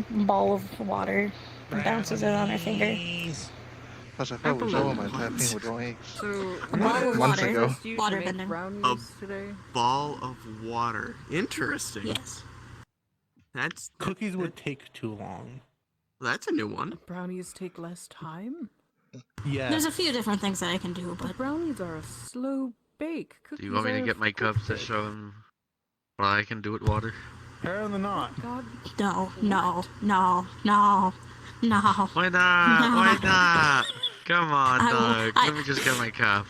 ball of water and bounces it on her finger. Plus, I thought we was over my tapping with raw eggs. So, A bottle of Months water. ago. Water bending. brownies today. Ball of water. Interesting. Yes. That's Cookies would take too long. that's a new one. Brownies take less time. Yeah. There's a few different things that I can do, But but brownies are a slow bake. Do you want me to get my cups to show him what I can do with water? Apparently not. God, no, no, no, no, no. Why not? Why not? Come on, I will- dog. Let me just get my cup.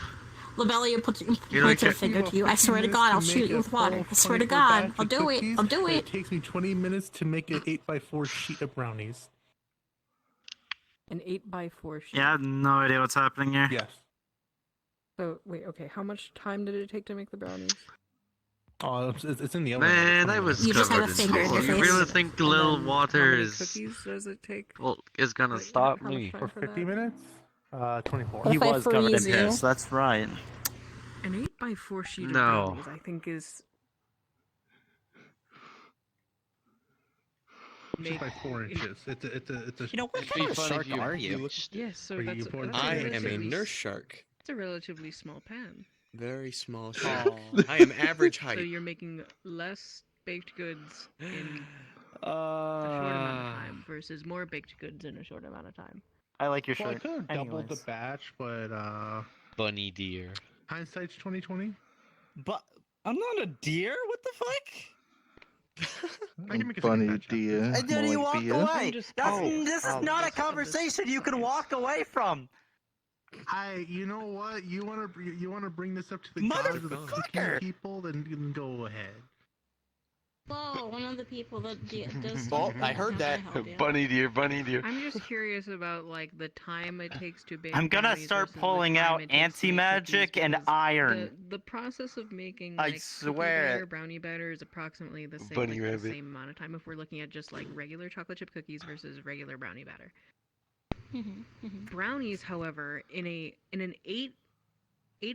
Lobelia puts You don't her get- finger to you. I swear to God, I'll shoot you with water. I swear to God, I'll do it. I'll do It it. takes me 20 minutes to make an 8x4 sheet of brownies. an 8x4 sheet. Yeah, I have no idea what's happening here. Yes. So, wait, okay, how much time did it take to make the brownies? Oh, it's in the oven. Man, I was You just have covered a in finger in salt. your You face. really think a And little then water how many is cookies does it take? is gonna Like, stop how much me? time For for 50 that? minutes? 24. What He if I was covered in freeze you? piss. That's right. An 8x4 sheet No. of brownies, I think, is Just by 4 inches. It's a. You know, what It'd be kind of funny shark if you are you? reached- yes. So Are that's, you that's born a I am a relatively nurse shark. It's a relatively small pan. Very small shark. I am average height. So you're making less baked goods in a short amount of time versus more baked goods in a short amount of time. I like your Well, I shirt. could have doubled the Anyways. batch, but Bunny deer. hindsight's 2020. But I'm not a deer. What the fuck? I can make a second Bunny batch after deer. this. And then more you like walk beer. away. I'm just- That's oh, this is oh, not a this- conversation you can this- walk away from. You know what? You wanna bring this up to the gods of the cooking people? Then you can go ahead. Whoa, one of the people that does. Well, I heard that. Bunny deer, bunny deer. I'm just curious about like the time it takes to bake. I'm gonna brownies start versus the pulling time out it takes to make anti-magic cookies, and because iron. The process of making I like cookie swear batter, it. brownie batter is approximately the same, Bunny like, the rabbit. same amount of time if we're looking at just like regular chocolate chip cookies versus regular brownie batter. Brownies, however, in an 8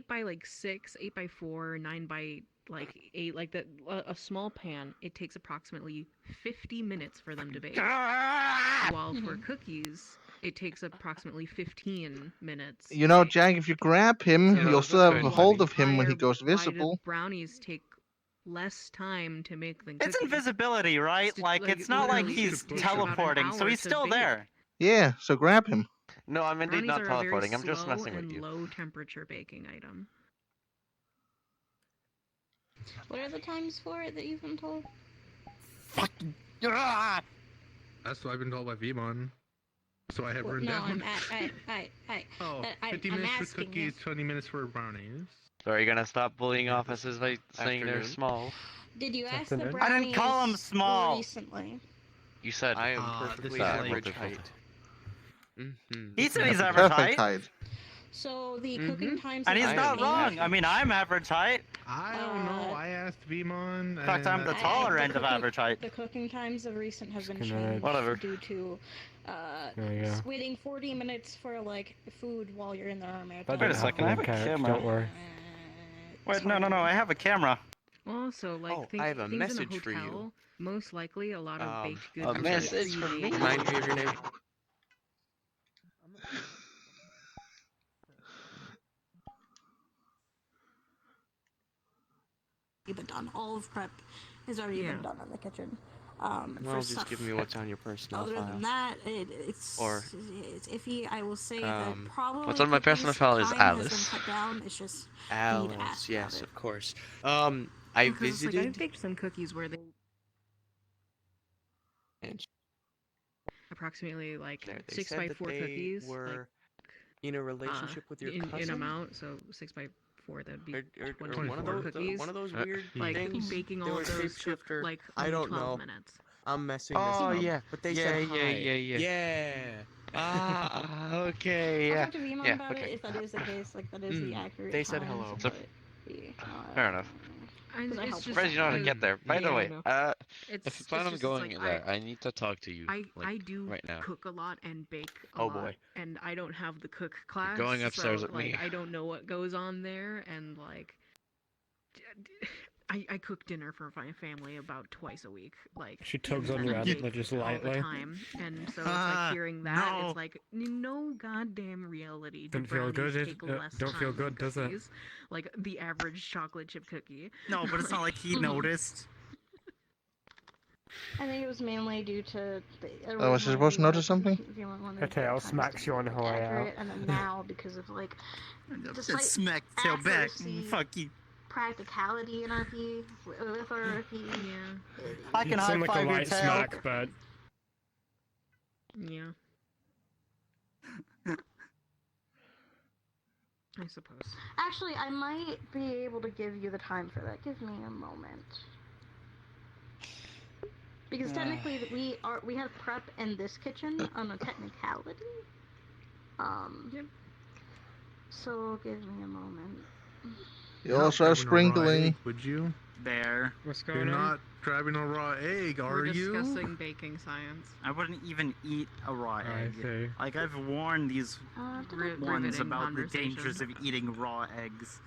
by like 6, 8 by 4, 9 by like 8, like that, a small pan, it takes approximately 50 minutes for them to bake. While for cookies, it takes approximately 15 minutes. You know, Jack, if you grab him, So you'll still have a hold of him when he goes why do visible. brownies take less time to make than It's cookies? invisibility, right? Like, it's not like literally, he's it takes about an teleporting, so hour he's to still bake. there. Yeah, so grab him. No, I'm indeed Brownies not are a very teleporting. I'm just slow messing with and you. low temperature baking item. What are the times for it that you've been told? Fucking. That's what I've been told by Vmon. So I have written No, down. Oh, 50 minutes for cookies, 20 minutes for brownies. So are you gonna stop bullying officers by saying they're Afternoon. small? Did you ask the Afternoon. brownies I didn't call him small. recently? You said I am this perfectly is average like- height. Mm-hmm. He said he's That's average perfect height. height. So the cooking times. And that he's you've not been wrong. made- I mean, I'm average height. I don't know. I asked Vmon. In fact, I'm the taller end of average height. The cooking times of recent have been Skin changed Whatever. due to yeah. waiting 40 minutes for like food while you're in the army. That Wait a didn't second, I have happen a in character, camera. don't worry. Wait, no, I have a camera. Also, like Oh, I have a things message in a for you. hotel, most likely a lot of baked goods. a are message from me. pre-made. Remind me of your name. Been done. All of prep has already been done in the kitchen. Well, for just stuff. give me what's on your personal Other file. than that, it's Or- it's iffy. I will say that probably What's on my personal file is time Alice. has been cut down. It's just you need to Alice, ask yes, about of course. I Because it's like visited. I've baked some cookies where they approximately like They 6 said by that 4 they cookies, were like in a relationship with your in cousin. amount, so 6 by 4 that'd be Or 24 one of those cookies. one of those weird like things. baking They all were of those took shapeshifter. like I only don't 12 know. minutes. I'm messing Oh this up. yeah, But they yeah, said yeah, hi. yeah. Yeah. Ah, okay, I'll yeah, talk to Vimon yeah, about okay. it if that is the case. Like that is the accurate. They said times, hello. but Fair enough. Because I It's helped just Surprised you know how to because- get there. By the yeah, way, no. if you It's plan on just, going it's like, there, I need to talk to you. I do right now. cook a lot and bake a Oh, lot, boy. and I don't have the cook class. going upstairs so, with like, me. I don't know what goes on there, and like, I cook dinner for my family about twice a week. Like She tugs and on your I antler bake just all the lightly. time, and so it's like hearing that, it's like no goddamn reality. Don't feel good, Take less don't feel time good, than does it? cookies. Like the average chocolate chip cookie. No, but it's not like he noticed. I think it was mainly due to. Oh, was she supposed to notice something? Her tail smacks you on the way out. accurate, and then now because of like Just smack tail back. accuracy, Fuck you. practicality in RP with RP. Yeah. I can It's high like a five your light tail. smack, but Yeah. I suppose. Actually, I might be able to give you the time for that. Give me a moment. Because technically, we have prep in this kitchen on a technicality. Yep. So give me a moment. You also have sprinkling. Would you? There. What's You're going on? not grabbing a raw egg, are We're you? discussing baking science. I wouldn't even eat a raw I egg. see. Like, I've warned these ones Riveting about the conversation. dangers of eating raw eggs.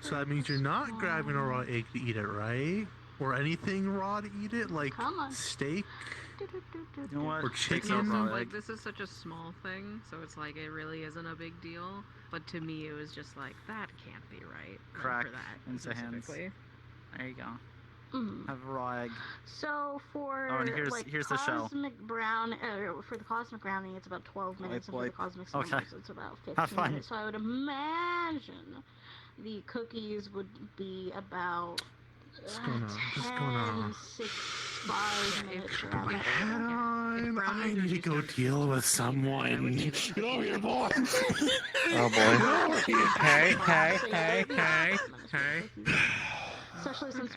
So that means you're not grabbing a raw egg to eat it, right? Or anything raw to eat it, like steak You know what? or Steak's chicken. not raw egg. Like, this is such a small thing, so it's like, it really isn't a big deal. But to me, it was just like, that can't be right. Crack for that into hands. specifically. There you go. Mm. Have a raw egg. So for Oh, and here's the shell. cosmic for the cosmic brownie, it's about 12 minutes, and for the cosmic Okay. s'mores, it's about 15 Have fun. minutes. So I would imagine the cookies would be about What's going on? What's going on? 5 minutes around If, that. fine. brown I notes are need to just go dark deal with circles. I someone. would say that's Get over here, boy. Oh boy. Hey, hey, So yeah, hey, there'd be a lot of hey, administrative hey. issues. Especially since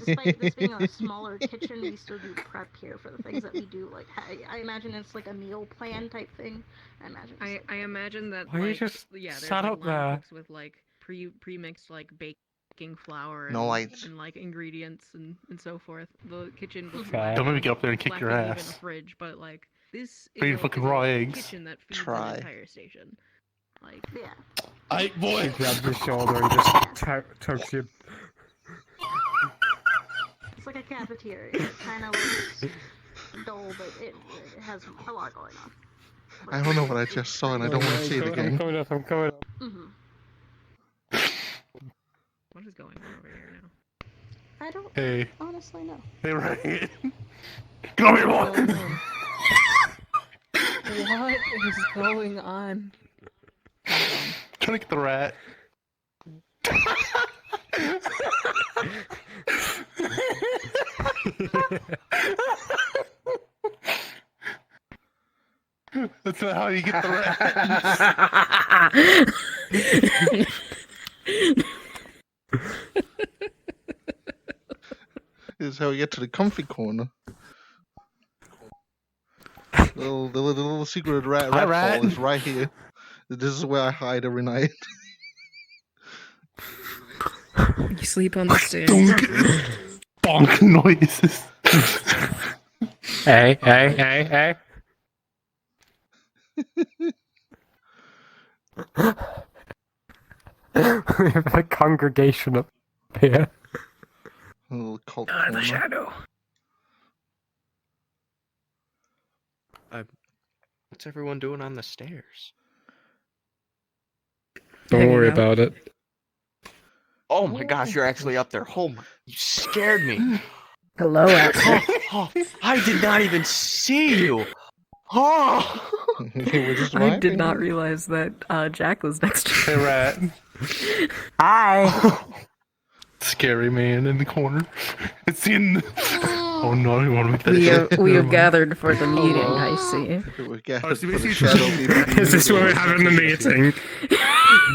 despite this being a smaller kitchen, we still do prep here for the things that we do. Like, I imagine it's like a meal plan type thing. I imagine. I imagine that Why you like just yeah, there's sat like up line there? cooks with like pre-mixed like baking flour No and, lights. and like ingredients and so forth. The kitchen was Okay. Don't make me get up there and kick your lacking even a ass. fridge, but like this Or your is fucking a raw eggs. kitchen that feeds Try. an entire station. Like Yeah. I He boy. grabs your shoulder and just tugs you. It's like a cafeteria. It kind of looks dull, but it has a lot going on. I don't know what I just saw, and I don't want to see it I'm again. coming up, I'm coming up. what is going on over here now? I don't Hey. honestly know. Hey, right. Get over here, boy. What is going on? Trying to get the rat. That's not how you get the rat. This is how we get to the comfy corner. The little secret rat hole is right here. This is where I hide every night. You sleep on the stairs. Bonk noises. Hey, hey, hey, hey. We have a congregation up here. A little cult Out of the corner. shadow. What's everyone doing on the stairs? Don't worry about it. Oh my gosh, you're actually up there. Oh my, you scared me. Hello, Oh, I did not even see you. Oh. We're just I did vibing. not realize that Jack was next to Hey, rat. Hi. Scary man in the corner. It's in. Oh no, you want to make that shit? we Never have mind. gathered for the meeting, Hello. I see. We're gathered Oh, so for the basically shadow it's- BBB Is this where we're meeting. having the meeting?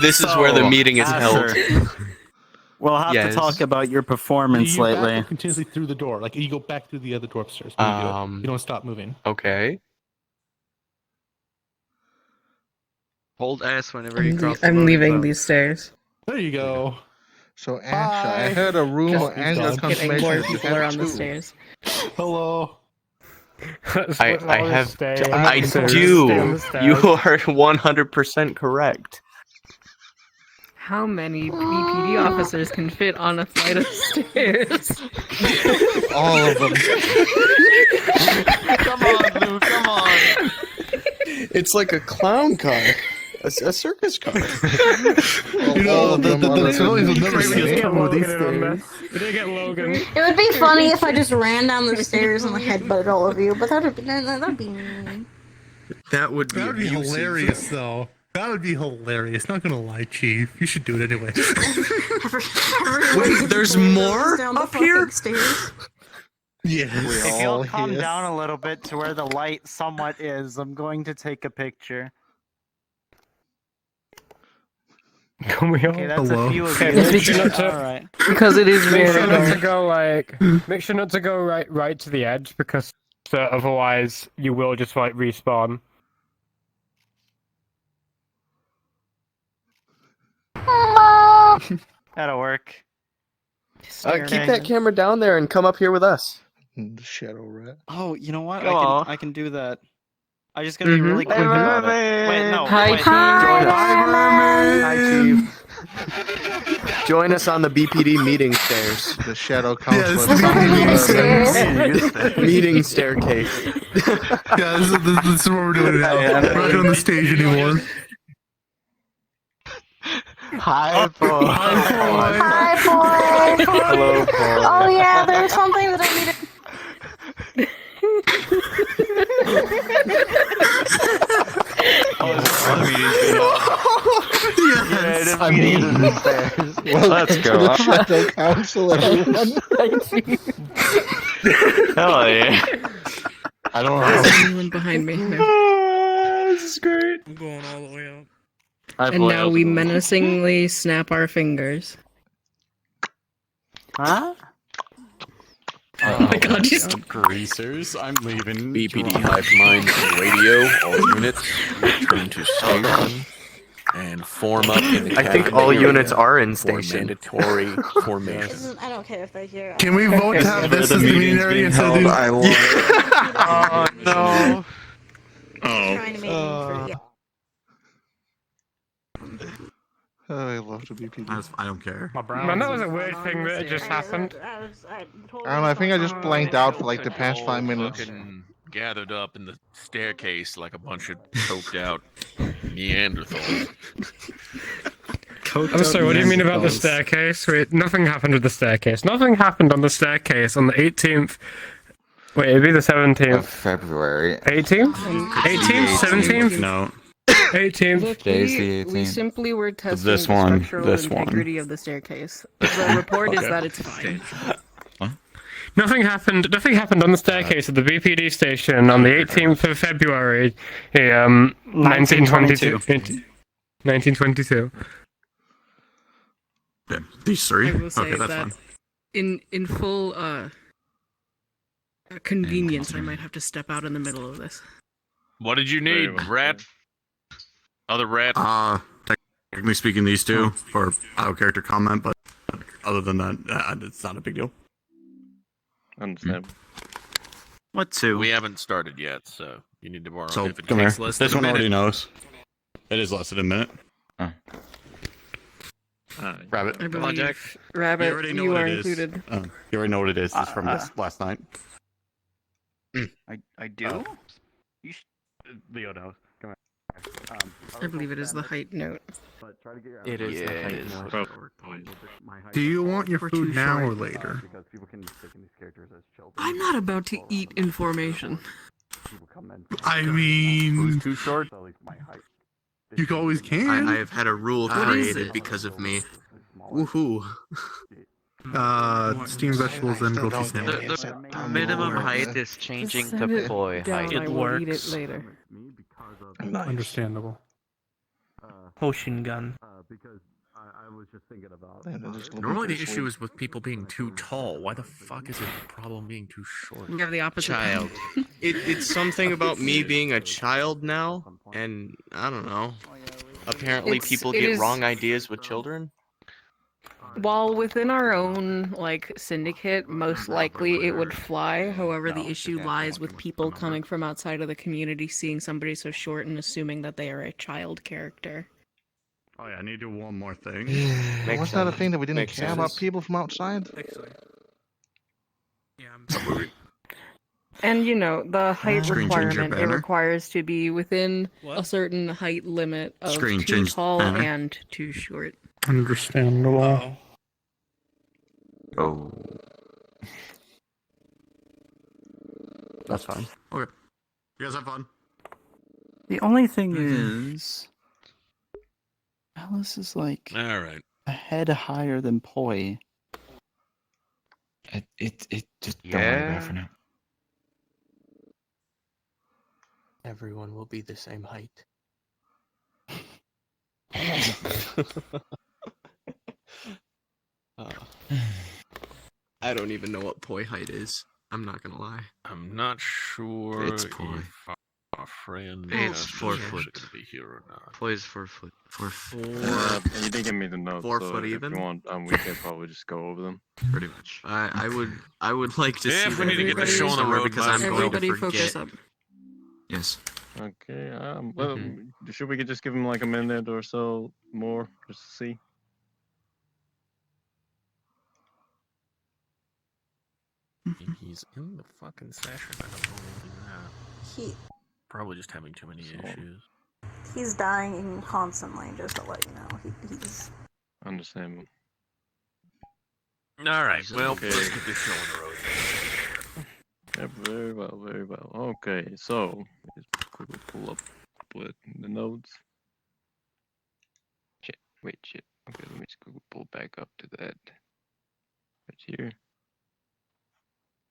This is where the meeting is held. We'll have Yes. to talk about your performance You back lately. up continuously through the door. Like you go back through the other door upstairs. When you do it. You don't stop moving. Okay. Hold S whenever you cross the I'm loading leaving zone. these stairs. There you go. So, Asha, I Hi. heard a rumor Just and your done. Kidding, confirmation more that you people are have on the two. stairs. Hello. I have. I Stay on do. the stairs. You are 100% correct. How many BPD officers can fit on a flight of stairs? All of them. Come on, Lou. Come on. It's like a clown car. A circus car. All of them the other civilians will than never me. see us come with these Logan stairs. We did get Logan. It would be funny if I just ran down the stairs and headbutted all of you, but that'd be mean. That would be That would be abusive. hilarious, though. That would be hilarious. Not gonna lie, Chief. You should do it anyway. Wait, there's more Down the up here? fucking stairs. Yes. We're If all you'll come here. down a little bit to where the light somewhat is, I'm going to take a picture. Can we all? Okay, that's Hello. a few of Okay, you. make sure not to- Alright. Because it is Make very sure not to dark. go make sure not to go right to the edge because otherwise you will just like respawn. That'll work. Keep that camera down there and come up here with us. The shadow rat. Oh, you know what? Go on. I can do that. I'm just gonna be really quick Hey, about it. mermaid. Wait, no. Hi, wait. Chief. Join us. Hi, Chief. Join us on the BPD meeting stairs. The shadow Yes. counselor. Meeting staircase. Yeah, this is what we're doing now. We're not doing the stage anymore. Hi, boy. Hi, boy. Hello, boy. Oh yeah, there's something that I need to. Yes, I mean, let's To go. the shadow council, everyone. Hell yeah. I don't know. Is anyone behind me? No. This is great. I'm going all the way up. And now we menacingly snap our fingers. Huh? Oh my god, just Greasers, I'm leaving. BPD Hive Mind Radio, all units return to station and form up in the I think cabin all area units are in for station. mandatory formation. I don't care if they're here. Can we vote to have this as the meeting area instead of these? I want it. Oh no. Trying to make it for Oh, I love the BPD. I don't care. Man, that was a weird thing that just happened. I don't know, I think I just blanked out for like the past 5 minutes. Fucking gathered up in the staircase like a bunch of coked out Neanderthals. I'm sorry, what do you mean about the staircase? Wait, nothing happened with the staircase. Nothing happened on the staircase on the 18th. Wait, it'd be the 17th. Of February. 18th? 18th? 17th? No. 18th. Look, Today's the we 18th. simply were testing This the one, structural this one. integrity of the staircase. The report is that it's fine. Nothing happened on the staircase at the BPD station on the 18th of February, 1922. 1922. Yeah, these three. I will say Okay, that's that fine. in full convenience, I might have to step out in the middle of this. What did you need, rat? Other rat? Technically speaking, these two for out of character comment, but other than that, it's not a big deal. Understand. What two? We haven't started yet, so you need to borrow. So if it come here. takes less This than one a already minute. knows. It is less than a minute. Rabbit. I believe You Rabbit, already know you what are it is. included. You already know what it is. It's from this last night. I do? Leo knows. Come here. I believe it is the height note. It is the height note. Do you want your We're food too now short. or later? Because people can stick in these characters as children. I'm not about to eat information. I mean, Too short. At least my height. you always can. I have had a rule What is created it? because of me. Woohoo! Steamed vegetables and grilled cheese sandwich. The minimum height is changing Send to it boy down, height. I It will eat it works. later. Understandable. Potion gun. Because I was just thinking about. Normally the issue is with people being too tall. Why the fuck is it a problem being too short? We have the opposite. Child. It's something about me being a child now, and I don't know. Apparently, people it get is- wrong ideas with children. While within our own syndicate, most likely it would fly. However, the issue lies with people coming from outside of the community, seeing somebody so short and assuming that they are a child character. Oh yeah, I need to do one more thing. What's that a thing that we didn't Makes care about sense. people from outside? And the height Screen changer requirement, it banner. requires to be within a certain height limit of Screen too change tall banner. and too short. Understandable. Oh. That's fine. Okay. You guys have fun. The only thing is, Alice is like All right. a head higher than Poi. It just don't worry about it for Yeah. now. Everyone will be the same height. I don't even know what poi height is. I'm not gonna lie. I'm not sure It's boy. if our friend It's is 4 actually foot. gonna be here or not. Boy's 4 foot. 4 foot. You didn't give me the notes. 4 so foot if even? you want, we can probably just go over them. Pretty much. I would like to Yeah, see if we need to get the the show on the road, because I'm going to Everybody forget. focus up. Yes. Okay. Well, should we just give him like a minute or so more just to see? He's in the fucking session. I don't know anything now. Probably just having too many issues. He's dying constantly, just to let you know. He's Understandable. All right. Well, Okay. let's get this show on the road. Yeah, very well, very well. Okay, so let's quickly pull up the notes. Shit, wait, shit. Okay, let me just quickly pull back up to that. Right here.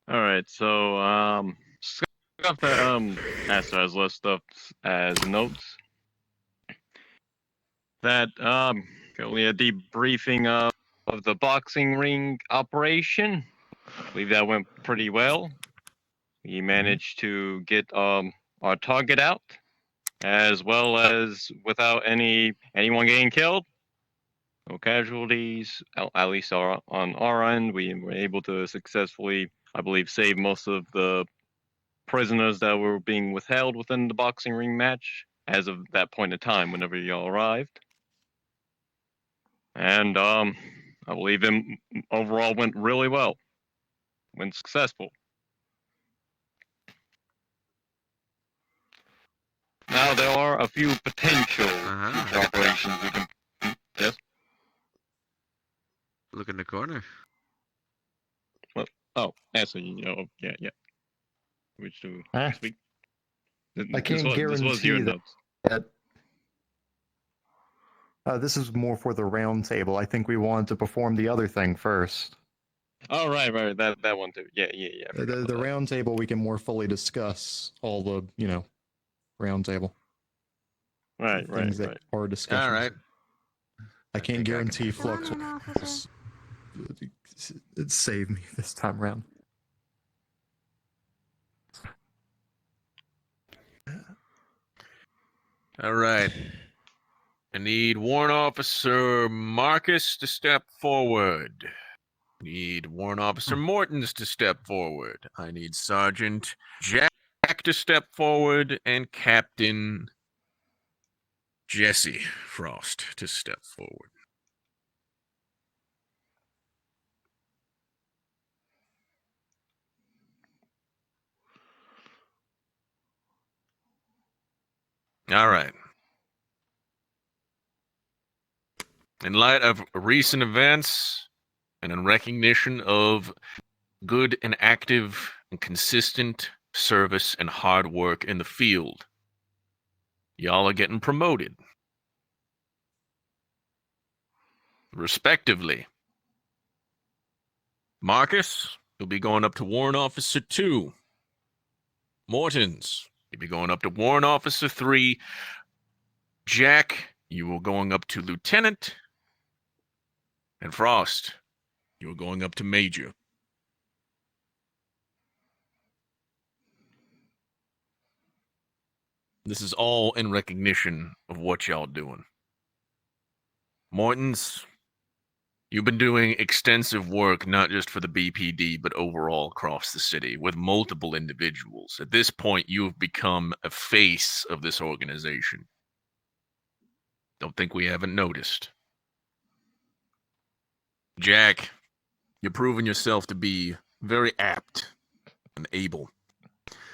All right, so got the Master has list up as notes that only a debriefing of the boxing ring operation. I believe that went pretty well. We managed to get our target out, as well as without anyone getting killed. No casualties, at least on our end. We were able to successfully, I believe, save most of the prisoners that were being withheld within the boxing ring match as of that point in time, whenever y'all arrived. And I believe it overall went really well, went successful. Now there are a few potential operations we can. Yes. Look in the corner. Well, oh, actually, yeah. Which to speak. I can't This was your guarantee notes. that. This is more for the round table. I think we wanted to perform the other thing first. Oh, right, that one too. Yeah. The round table we can more fully discuss all the round table. Right. Things that are discussions. All right. I can't guarantee Flux will save me this time around. All right. I need Warrant Officer Marcus to step forward. Need Warrant Officer Mortons to step forward. I need Sergeant Jack to step forward and Captain Jesse Frost to step forward. All right. In light of recent events and in recognition of good and active and consistent service and hard work in the field, y'all are getting promoted. Respectively. Marcus, you'll be going up to Warrant Officer 2. Mortons, you'll be going up to Warrant Officer 3. Jack, you are going up to Lieutenant. And Frost, you're going up to Major. This is all in recognition of what y'all doing. Mortons, you've been doing extensive work, not just for the BPD, but overall across the city with multiple individuals. At this point, you have become a face of this organization. Don't think we haven't noticed. Jack, you're proving yourself to be very apt and able.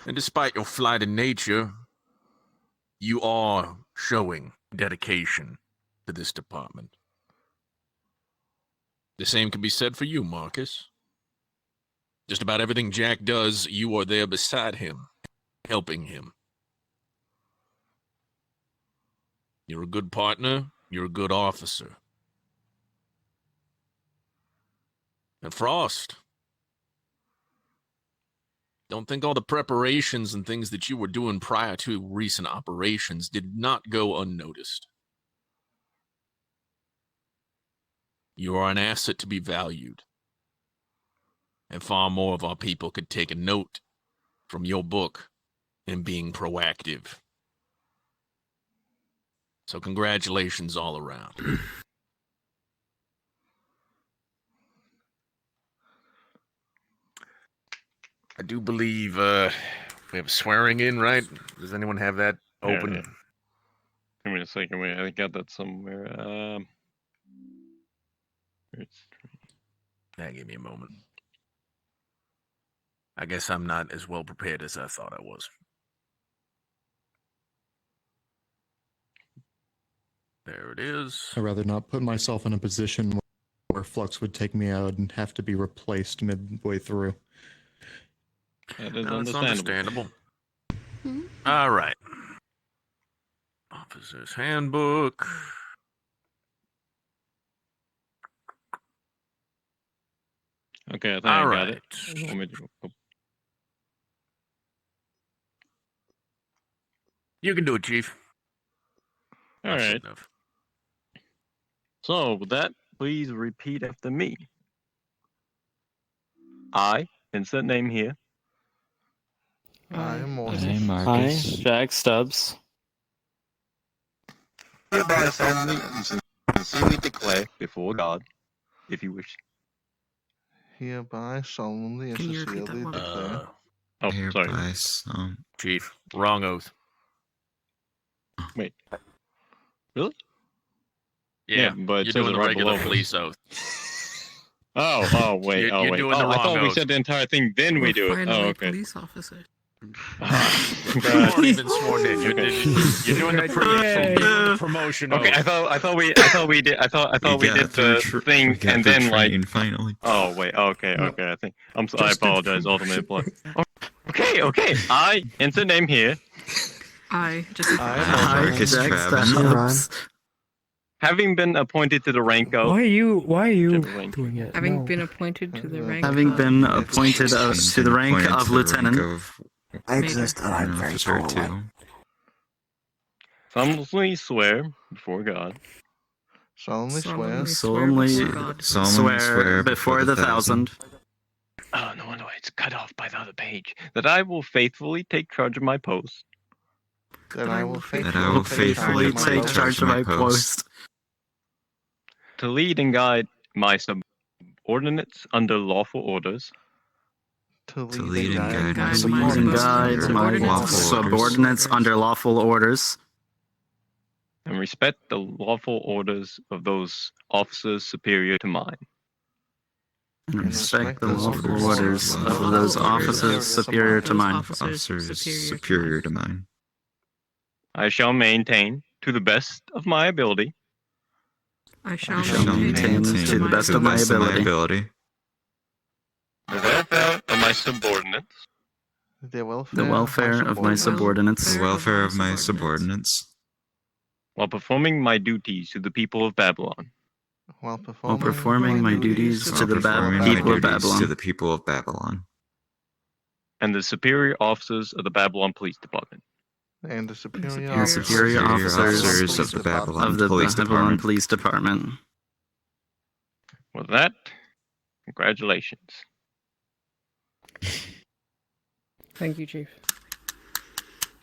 And despite your flighted nature, you are showing dedication to this department. The same can be said for you, Marcus. Just about everything Jack does, you are there beside him, helping him. You're a good partner, you're a good officer. And Frost, don't think all the preparations and things that you were doing prior to recent operations did not go unnoticed. You are an asset to be valued. And far more of our people could take a note from your book in being proactive. So congratulations all around. I do believe we have swearing in, right? Does anyone have that open? Yeah. Give me a second. Wait, I got that somewhere. Give me a moment. I guess I'm not as well prepared as I thought I was. There it is. I'd rather not put myself in a position where Flux would take me out and have to be replaced midway through. That is No, it's understandable. Hmm? All right. Officer's Handbook. Okay, I think All I got right. it. You want me to- You can do it, Chief. All right. So, with that, please repeat after me. I, insert name here. I am Hey, Morgan. Marcus. Jack Stubbs. Hereby solemnly and sincerely declare before God, if you wish. Hereby solemnly and Can you repeat that sincerely one? declare. Oh, sorry. Hereby, Chief, wrong oath. Wait. Really? Yeah, but it you're says doing it the right regular below. police oath. Wait. You're Wait. doing the I wrong thought we oath. said the entire thing, then we do it. Finally, Okay. police officer. You've already been sworn in. You're doing the promotion Okay, oath. I thought we did. I thought we got did through the thing, we got and through then training, finally. Oh wait. Okay. I think I apologize. Ultimate blood. Okay. I insert name here. I just. Marcus Jack Travis. Stubbs. Having been appointed to the rank of. Why are you whichever rank. doing it? Having No. been appointed to the rank Having of. been appointed to the rank Appointed of to the lieutenant. rank of I exist and I'm an very officer far away. too. Solemnly swear before God. Solemnly swear. Solemnly swear before the thousand. Oh no, it's cut off by the other page. That I will faithfully take charge of my post. That I will faithfully take charge of my post. To lead and guide my subordinates under lawful orders. To lead and guide my subordinates under lawful orders. And respect the lawful orders of those officers superior to mine. And respect the lawful orders of those officers superior to mine. Officers superior to mine. I shall maintain, to the best of my ability. I shall maintain to the best of my ability. The welfare of my subordinates. The welfare of my subordinates. The welfare of my subordinates. While performing my duties to the people of Babylon. While performing my duties to the people of Babylon. And the superior officers of the Babylon Police Department. And the superior officers of the Babylon Police Department. With that, congratulations. Thank you, Chief.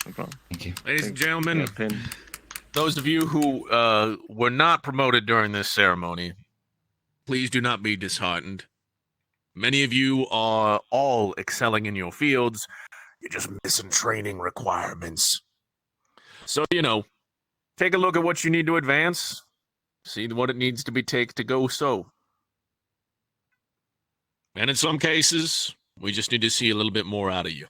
No problem. Thank you. Ladies and gentlemen, those of you who were not promoted during this ceremony, please do not be disheartened. Many of you are all excelling in your fields. You're just missing training requirements. So, take a look at what you need to advance. See what it needs to be take to go so. And in some cases, we just need to see a little bit more out of you.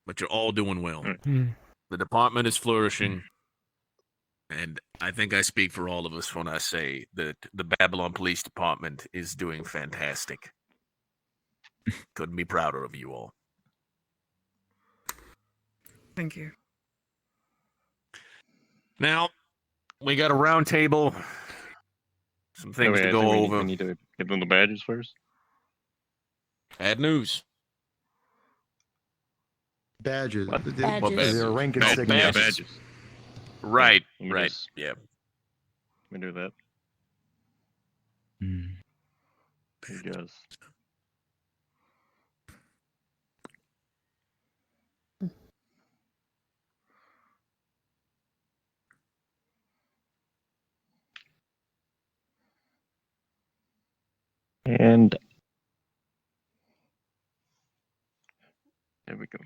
But you're all doing well. The department is flourishing. And I think I speak for all of us when I say that the Babylon Police Department is doing fantastic. Couldn't be prouder of you all. Thank you. Now, we got a round table. Some things to go over. We need to give them the badges first. Bad news. Badges. What badges? Their rank insignia. Badges. Right, Let me right, just- yeah. Let me do that. Yes. And there we go.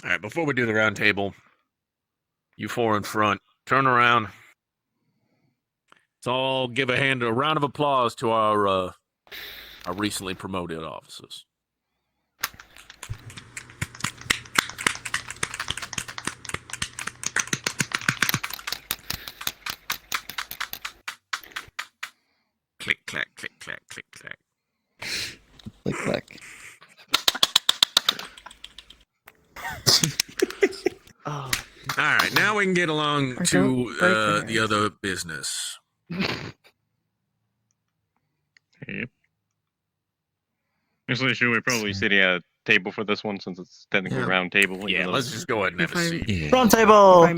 All right, before we do the round table, you four in front, turn around. Let's all give a round of applause to our recently promoted officers. Click, clack, click, clack, click, clack. Click, clack. All right, now we can get along to the other business. Yep. Actually, should we probably sit at a table for this one since it's technically a round table? Yeah, let's just go ahead and have If a I, seat. Round table! If I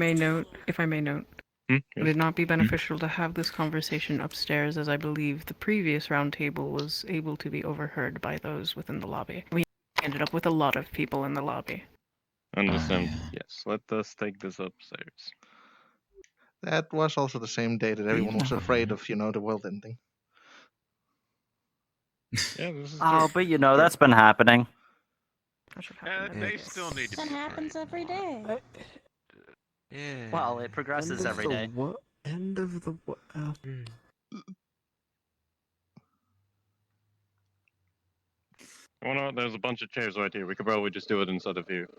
may note, would it not be beneficial to have this conversation upstairs, as I believe the previous round table was able to be overheard by those within the lobby? We ended up with a lot of people in the lobby. Understand. Yes, let us take this upstairs. That was also the same day that everyone was afraid of, the world ending. Yeah, this is Oh, but that's been happening. They still need to That be happens every day. Yeah. Well, it progresses every day. End of the what? Oh no, there's a bunch of chairs right here. We could probably just do it instead of here.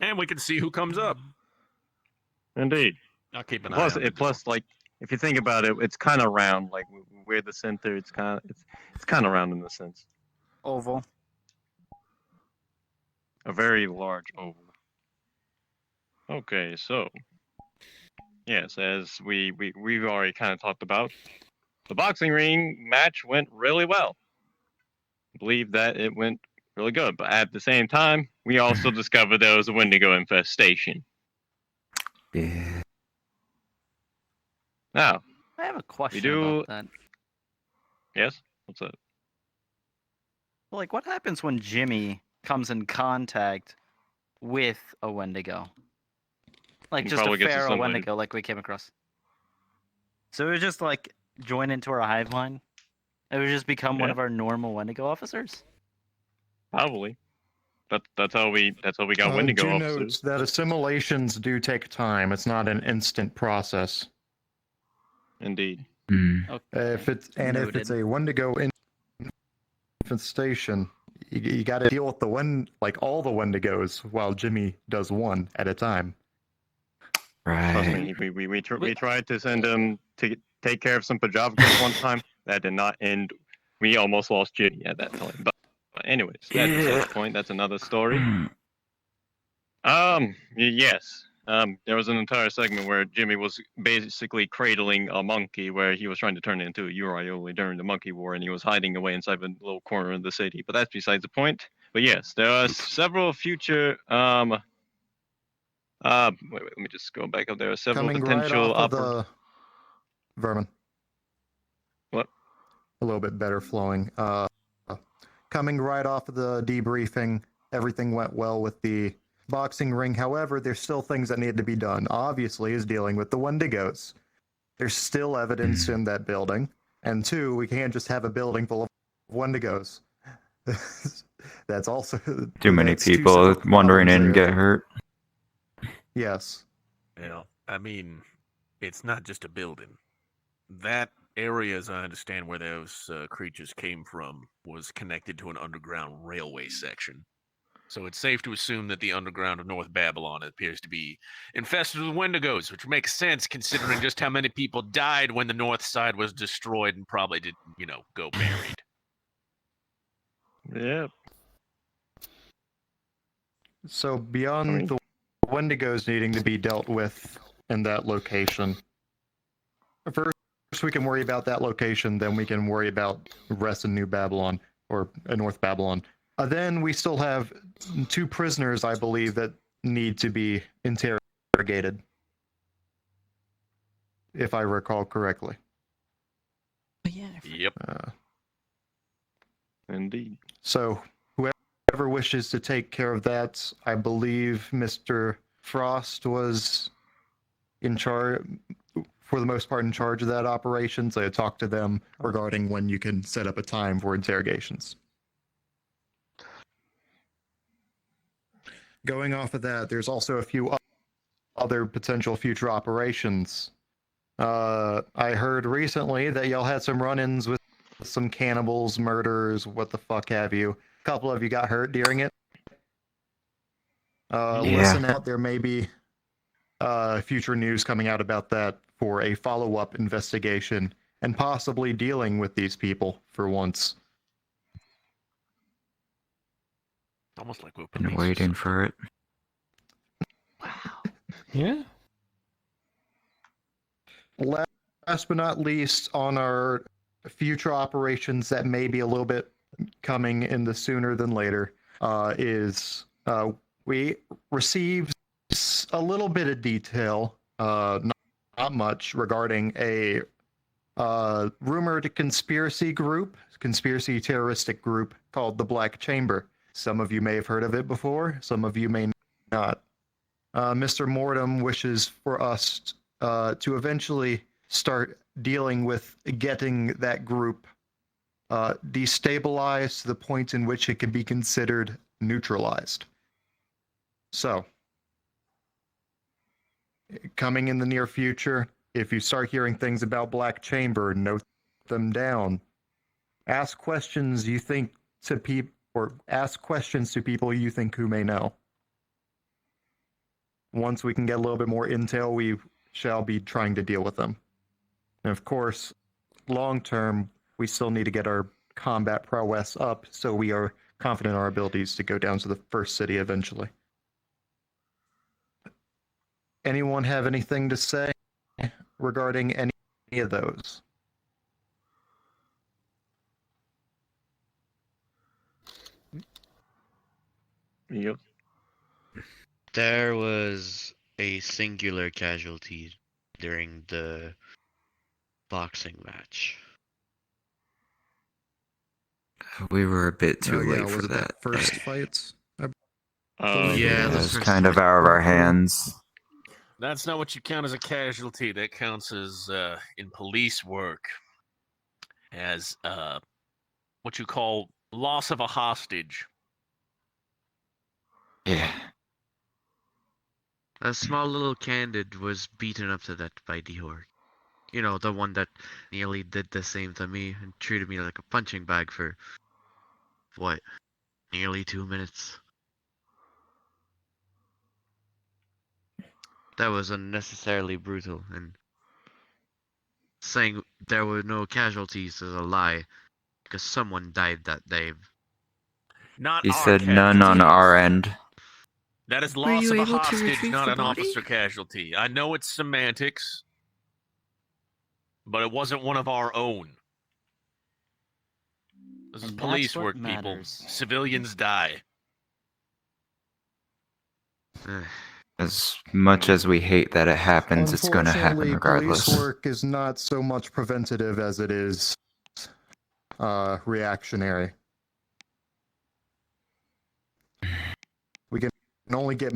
And we can see who comes up. Indeed. I'll keep an eye Plus, on the door. like, if you think about it, it's kind of round. Like we're the center. It's kind of round in the sense. Oval. A very large oval. Okay, so yes, as we've already kind of talked about, the boxing ring match went really well. I believe that it went really good, but at the same time, we also discovered there was a Wendigo infestation. Yeah. Now, I have a question we do. about that. Yes, what's that? Like, what happens when Jimmy comes in contact with a Wendigo? Like, He just a probably gets feral assimilated. Wendigo, like we came across. So it would just like join into our hive mind. It would just become one Yeah. of our normal Wendigo officers. Probably. That's how we got Wendigo do officers. note that assimilations do take time. It's not an instant process. Indeed. If it's a Wendigo infestation, you got to deal with all the Wendigos while Jimmy does one at a time. Trust me, we tried to send him to take care of some Pajavkas one time. That did not end. We almost lost Jimmy at that time. But anyways, that's beside the point. That's another story. Yes. There was an entire segment where Jimmy was basically cradling a monkey, where he was trying to turn it into a Urioli during the Monkey War, and he was hiding away inside a little corner of the city. But that's besides the point. But yes, there are several future wait, let me just go back up. There are several Coming potential right off of the Vermin. What? A little bit better flowing. Coming right off of the debriefing, everything went well with the boxing ring. However, there's still things that need to be done. Obviously, is dealing with the Wendigos. There's still evidence in that building. And two, we can't just have a building full of Wendigos. That's also Too many that's two people separate wandering in problems get there. hurt. Yes. Well, I mean, it's not just a building. That area, as I understand where those creatures came from, was connected to an underground railway section. So it's safe to assume that the underground of North Babylon appears to be infested with Wendigos, which makes sense considering just how many people died when the north side was destroyed and probably didn't, go buried. Yeah. So beyond the Wendigos needing to be dealt with in that location, first we can worry about that location, then we can worry about the rest of New Babylon, or North Babylon. Then we still have 2 prisoners, I believe, that need to be interrogated, if I recall correctly. Yep. Indeed. So whoever wishes to take care of that, I believe Mr. Frost was in charge, for the most part, in charge of that operation. So I talked to them regarding when you can set up a time for interrogations. Going off of that, there's also a few other potential future operations. I heard recently that y'all had some run-ins with some cannibals, murderers, what the fuck have you. A couple of you got hurt during it. Listen out, there may be future news coming out about that for a follow-up investigation and possibly dealing with these people for once. Almost like we're Been waiting for it. Yeah. Last but not least, on our future operations that may be a little bit coming in the sooner than later is we received a little bit of detail, not much, regarding a rumored conspiracy terroristic group called the Black Chamber. Some of you may have heard of it before, some of you may not. Mr. Mortem wishes for us to eventually start dealing with getting that group destabilized to the point in which it can be considered neutralized. So, coming in the near future, if you start hearing things about Black Chamber, note them down. Ask questions you think to people, or ask questions to people you think who may know. Once we can get a little bit more intel, we shall be trying to deal with them. And of course, long term, we still need to get our combat prowess up so we are confident in our abilities to go down to the first city eventually. Anyone have anything to say regarding any of those? Yep. There was a singular casualty during the boxing match. We were a bit too yeah, late for was it that. first fights? Yeah, it was kind of out of our hands. That's not what you count as a casualty. That counts as, in police work, as what you call loss of a hostage. Yeah. A small little candid was beaten up to death by Dihor. You know, the one that nearly did the same to me and treated me like a punching bag for, what, nearly 2 minutes. That was unnecessarily brutal, and saying there were no casualties is a lie, because someone died that day. Not He our said none on casualties. our end. That is Were loss you of a able to hostage, retrieve not the an body? officer casualty. I know it's semantics, but it wasn't one of our own. This is And police that's what work, people. matters. Civilians die. As much as we hate that it happens, it's going to happen Unfortunately, regardless. police work is not so much preventative as it is reactionary. We can only get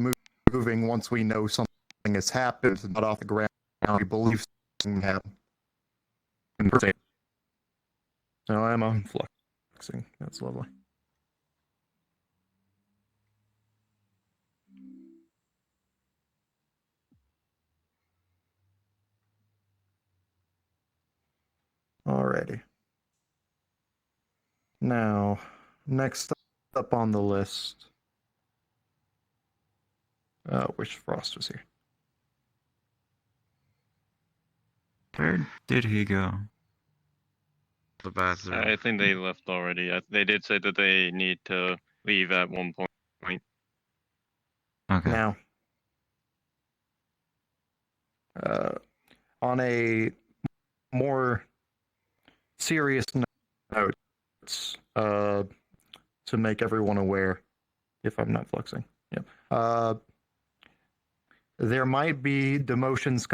moving once we know something has happened, not off the ground. We believe something happened. So I'm on fluxing. That's lovely. Alrighty. Now, next up on the list. Wish Frost was here. Where did he go? The bathroom. I think they left already. They did say that they need to leave at one point. Okay. Now, on a more serious note, to make everyone aware, if I'm not fluxing, there might be demotions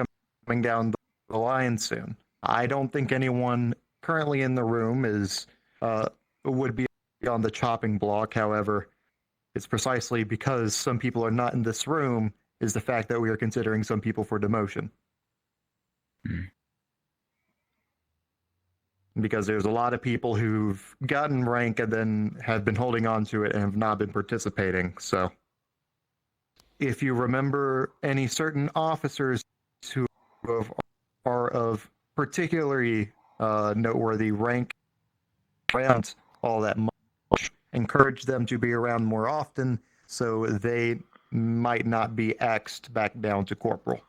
coming down the line soon. I don't think anyone currently in the room would be on the chopping block. However, it's precisely because some people are not in this room is the fact that we are considering some people for demotion. Because there's a lot of people who've gotten rank and then have been holding on to it and have not been participating. So if you remember any certain officers who are of particularly noteworthy rank around all that much, encourage them to be around more often so they might not be axed back down to corporal.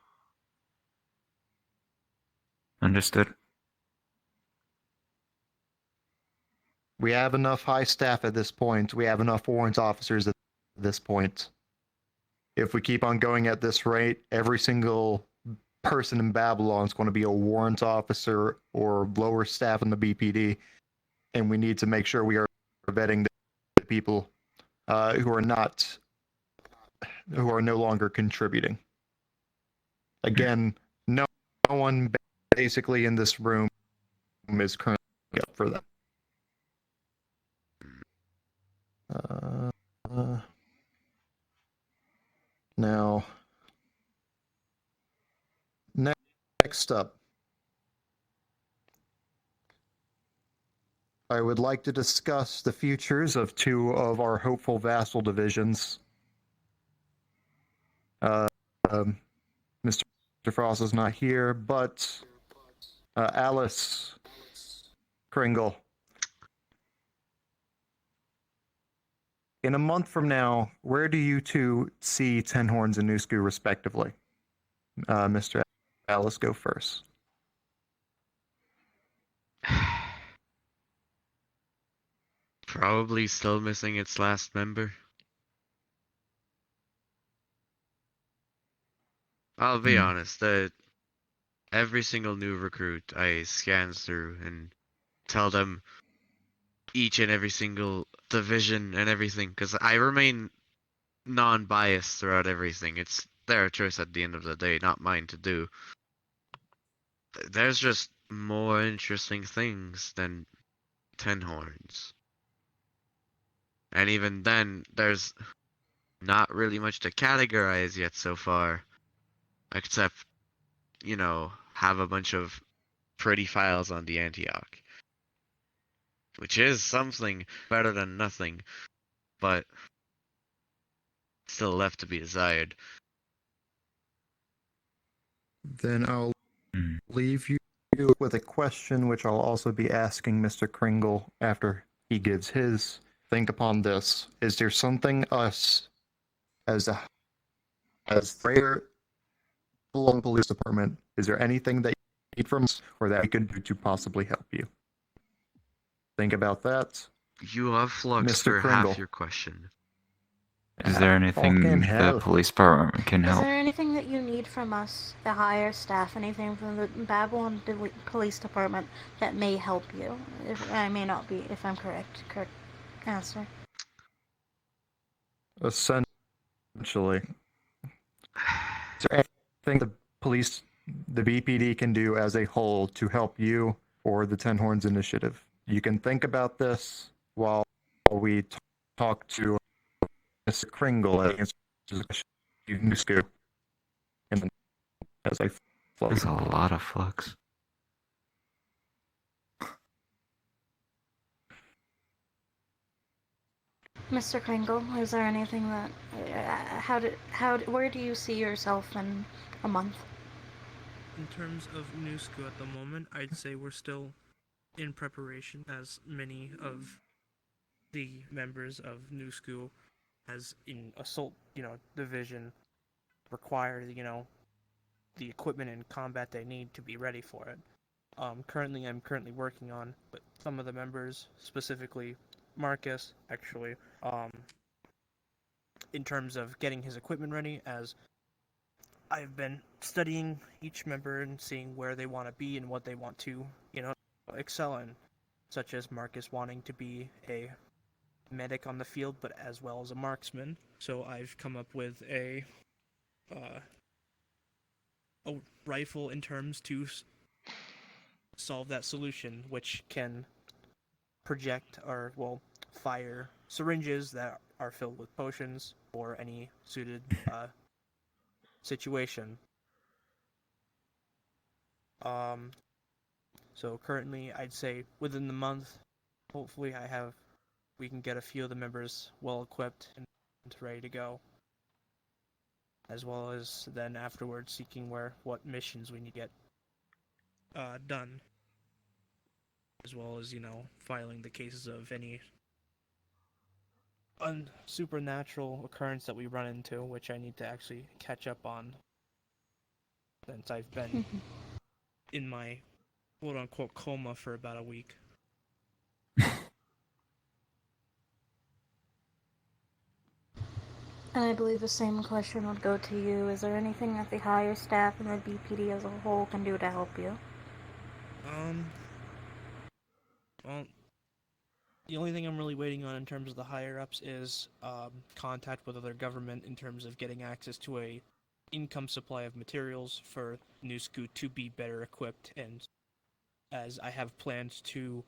Understood. We have enough high staff at this point. We have enough warrant officers at this point. If we keep on going at this rate, every single person in Babylon is going to be a warrant officer or lower staff in the BPD, and we need to make sure we are vetting the people who are no longer contributing. Again, no one basically in this room is currently up for that. Now, next up, I would like to discuss the futures of two of our hopeful vassal divisions. Mr. Frost is not here, but Alice Kringle. In a month from now, where do you two see Ten Horns and Nusku respectively? Mr. Alice, go first. Probably still missing its last member. I'll be honest, every single new recruit I scan through and tell them each and every single division and everything, because I remain non-biased throughout everything. It's their choice at the end of the day, not mine to do. There's just more interesting things than Ten Horns. And even then, there's not really much to categorize yet so far. Except, you know, have a bunch of pretty files on the Antioch. Which is something better than nothing, but still left to be desired. Then I'll leave you with a question which I'll also be asking Mr. Kringle after he gives his. Think upon this. Is there something us as Prayer Police Department, is there anything that you need from us or that we could do to possibly help you? Think about that. You have flux Mr. for Kringle. half your question. Is there anything Fucking the hell. police department can Is help? there anything that you need from us, the higher staff, anything from the Babylon Police Department that may help you? If I may not be, if I'm correct answer. Essentially. Is there anything the BPD can do as a whole to help you or the Ten Horns Initiative? You can think about this while we talk to Mr. Kringle and answer the question you can scoop. And then as I flow. There's a lot of flux. Mr. Kringle, is there anything that where do you see yourself in a month? In terms of new school at the moment, I'd say we're still in preparation, as many of the members of new school, as in assault, division, require, the equipment and combat they need to be ready for it. I'm currently working on, but some of the members, specifically Marcus, actually, in terms of getting his equipment ready, as I've been studying each member and seeing where they want to be and what they want to, excel in, such as Marcus wanting to be a medic on the field, but as well as a marksman. So I've come up with a rifle in terms to solve that solution, which can project or, fire syringes that are filled with potions for any suited situation. So currently, I'd say within the month, hopefully we can get a few of the members well equipped and ready to go. As well as then afterwards seeking what missions we need to get done. As well as, filing the cases of any supernatural occurrence that we run into, which I need to actually catch up on, since I've been in my quote-unquote coma for about a week. And I believe the same question would go to you. Is there anything that the higher staff and the BPD as a whole can do to help you? Well, the only thing I'm really waiting on in terms of the higher ups is contact with other government in terms of getting access to a income supply of materials for New Scoot to be better equipped, and as I have plans to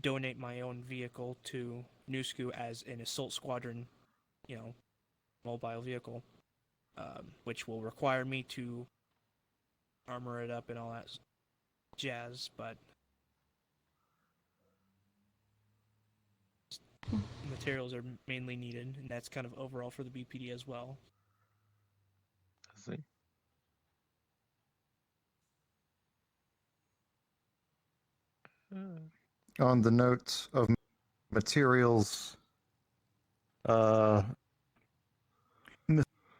donate my own vehicle to New Scoot as an assault squadron, mobile vehicle, which will require me to armor it up and all that jazz, but materials are mainly needed, and that's kind of overall for the BPD as well. I see. On the note of materials,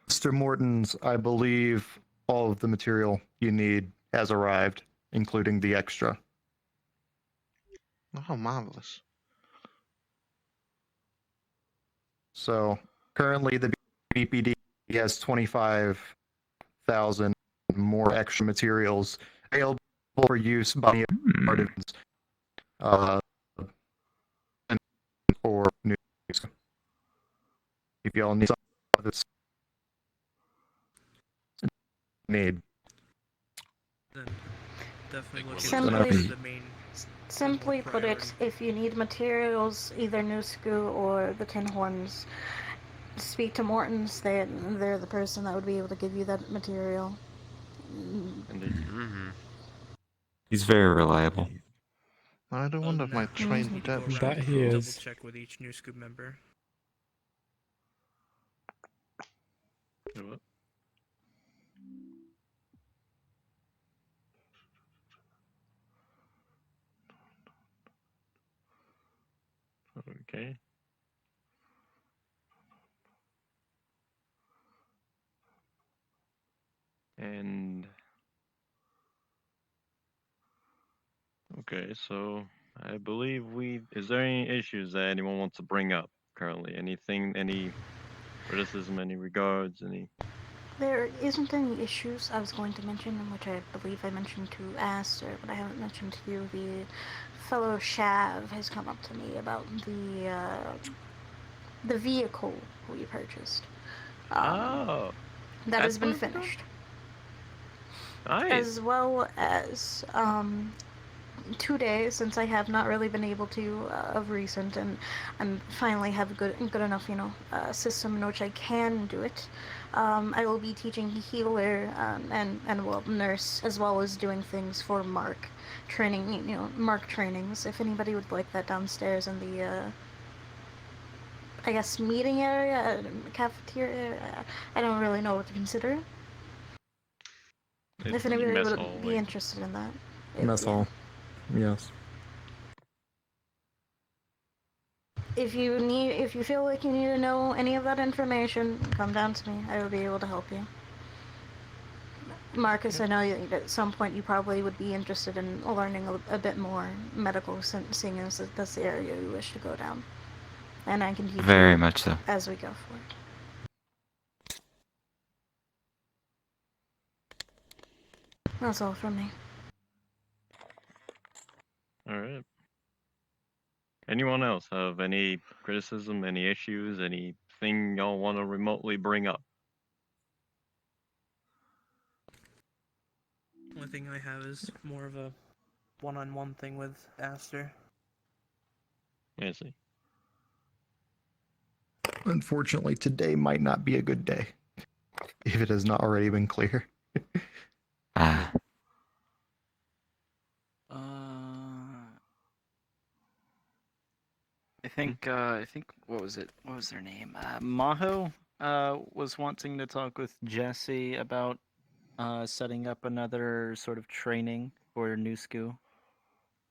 Mr. Morton's, I believe all of the material you need has arrived, including the extra. Oh, marvelous. So currently the BPD has 25,000 more extra materials available for use by participants or news. If y'all need something that's need. Then definitely look Simply, into the main. simply put it, priority. if you need materials, either Nusku or the Tin Horns, speak to Morton's. They're the person that would be able to give you that material. Indeed. He's very reliable. I do wonder if my trained Need to go devs around could and prove. double check with each New Scoop member. Okay. And okay, so I believe is there any issues that anyone wants to bring up currently? Anything, any criticism, any regards, any? There isn't any issues I was going to mention, which I believe I mentioned to Aster, but I haven't mentioned to you. The fellow Shav has come up to me about the vehicle we purchased. Oh, that has that's been what it's done? finished. Nice. As well as 2 days, since I have not really been able to of recent, and I'm finally have a good enough system in which I can do it. I will be teaching healer and well nurse, as well as doing things for Mark training, Mark trainings. If anybody would like that downstairs in the I guess meeting area, cafeteria. I don't really know what to consider. If anybody mess would hall, be like- interested in that. Mess hall. Yes. If you feel like you need to know any of that information, come down to me. I will be able to help you. Marcus, I know that at some point you probably would be interested in learning a bit more medical, seeing as that's the area you wish to go down. And I can teach Very you much so. as we go forward. That's all from me. All right. Anyone else have any criticism, any issues, anything y'all want to remotely bring up? Only thing I have is more of a one-on-one thing with Aster. I see. Unfortunately, today might not be a good day, if it has not already been clear. Ah. I think what was it? What was their name? Maho was wanting to talk with Jesse about setting up another sort of training for Nusku.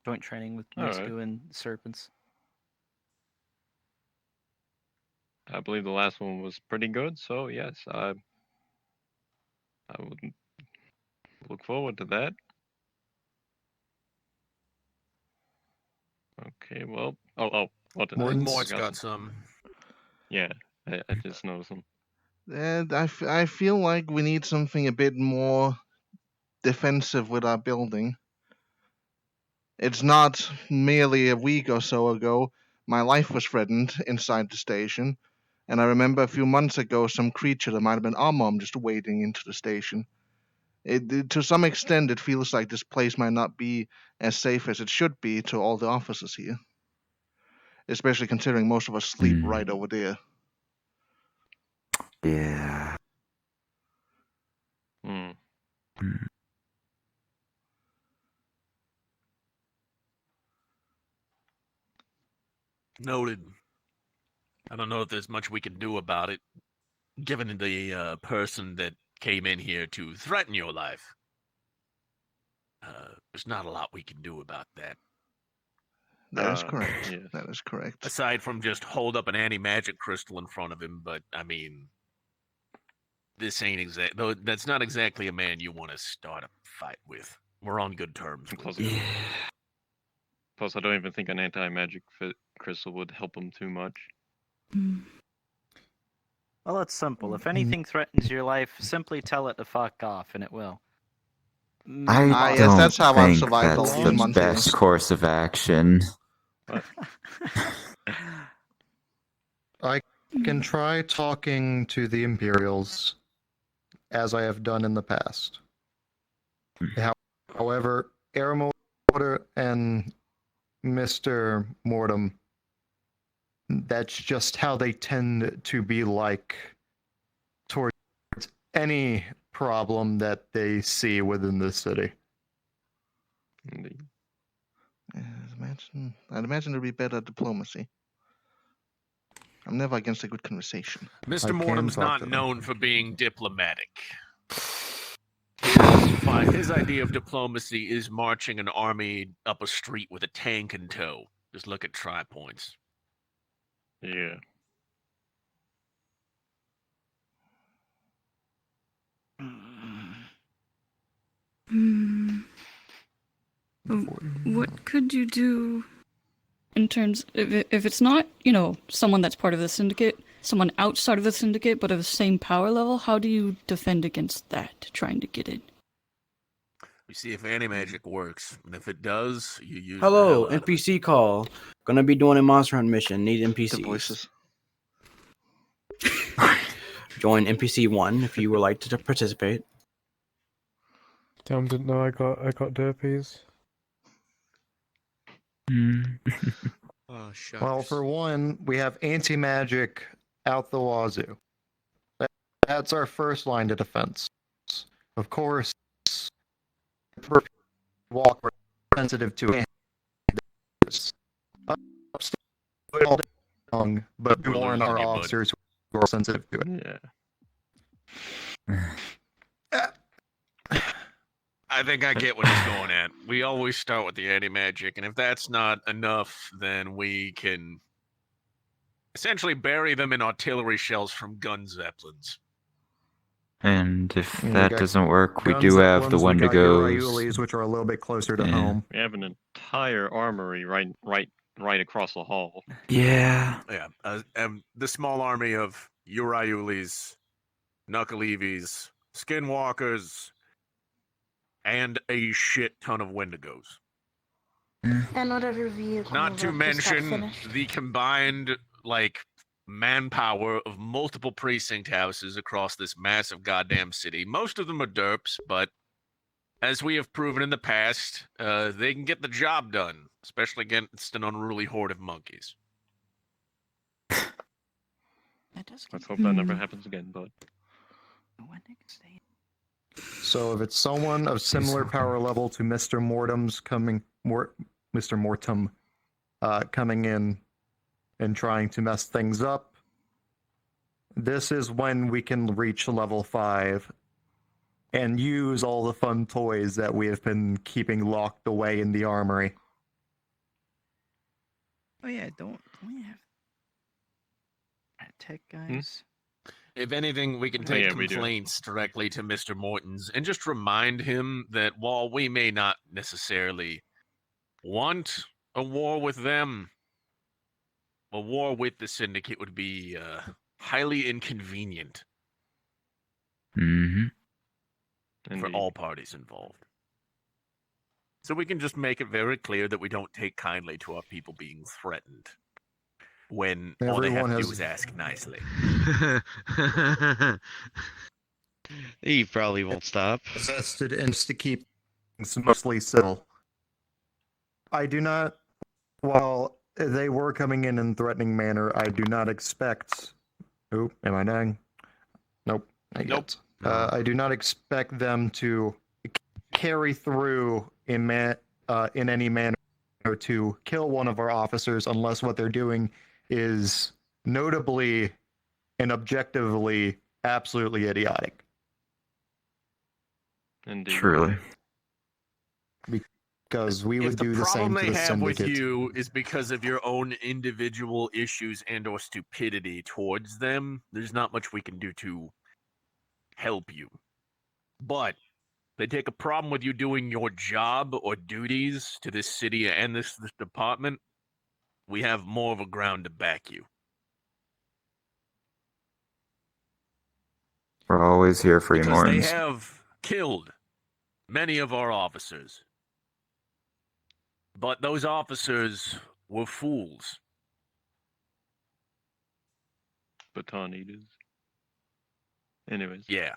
Joint training with All Nusku right. and Serpents. I believe the last one was pretty good, so yes, I would look forward to that. Okay, well, what did Morton's I got some? Yeah, I just noticed them. And I feel like we need something a bit more defensive with our building. It's not merely a week or so ago my life was threatened inside the station, and I remember a few months ago some creature that might have been our mom just wading into the station. To some extent, it feels like this place might not be as safe as it should be to all the officers here, especially considering most of us sleep right over there. Yeah. Hmm. Noted. I don't know if there's much we can do about it, given the person that came in here to threaten your life. There's not a lot we can do about that. That is correct. Yes. That is correct. Aside from just hold up an anti-magic crystal in front of him, but I mean, this ain't exact. Though that's not exactly a man you want to start a fight with. We're on good terms. Plus, plus, I don't even think an anti-magic crystal would help him too much. Well, it's simple. If anything threatens your life, simply tell it to fuck off, and it will. I yes, don't that's how I've think survived all that's these the months. best course of action. I can try talking to the Imperials, as I have done in the past. However, Aramorder and Mr. Mortem, that's just how they tend to be like towards any problem that they see within the city. Indeed. I'd imagine it'd be better diplomacy. I'm never against a good conversation. Mr. I can Mortem's talk not to them. known for being diplomatic. His idea of diplomacy is marching an army up a street with a tank in tow. Just look at tri-points. Yeah. What could you do in terms if it's not, someone that's part of the syndicate, someone outside of the syndicate but of the same power level, how do you defend against that, trying to get in? We see if anti-magic works, and if it does, you use Hello, the hell out of it. NPC call. Gonna be doing a monster hunt mission. Need NPCs. The voices. Join NPC 1 if you would like to participate. Tom didn't know I got derpies. Oh, shucks. Well, for one, we have anti-magic out the wazoo. That's our first line of defense. Of course, walk sensitive to it. All day long, but we warn our officers who are sensitive to it. I think I get what he's going at. We always start with the anti-magic, and if that's not enough, then we can essentially bury them in artillery shells from gun zeppelins. And if We that got doesn't work, we gun do have the zeppelins, we got Wendigos. Uriulis, which are a little bit closer to Yeah. home. We have an entire armory right across the hall. Yeah. Yeah. The small army of Uriulis, Knuckleavies, Skinwalkers, and a shit ton of Wendigos. And whatever vehicle. Not to that just got mention finished. the combined, manpower of multiple precinct houses across this massive goddamn city. Most of them are derps, but as we have proven in the past, they can get the job done, especially against an unruly horde of monkeys. Let's hope that never happens again, bud. So if it's someone of similar power level to Mr. Mortem's Mr. Mortem coming in and trying to mess things up, this is when we can reach level 5 and use all the fun toys that we have been keeping locked away in the armory. Oh yeah, don't we have tech guys? If anything, we can Oh, take yeah, we do. complaints directly to Mr. Morton's and just remind him that while we may not necessarily want a war with them, a war with the Syndicate would be highly inconvenient Mm-hmm. for all parties involved. So we can just make it very clear that we don't take kindly to our people being threatened when all they have Everyone to do has- is ask nicely. He probably won't stop. Vested interest to keep things mostly civil. I do not, while they were coming in threatening manner, I do not expect. Oop, am I dying? Nope. Not Nope. yet. I do not expect them to carry through in any manner to kill one of our officers unless what they're doing is notably and objectively absolutely idiotic. Indeed. Truly. Because we would If the do the same problem to they the have with syndicate. you is because of your own individual issues and or stupidity towards them, there's not much we can do to help you. But they take a problem with you doing your job or duties to this city and this department, we have more of a ground to back you. We're always here for you, Because they Mortons. have killed many of our officers. But those officers were fools. Baton eaters. Anyways. Yeah.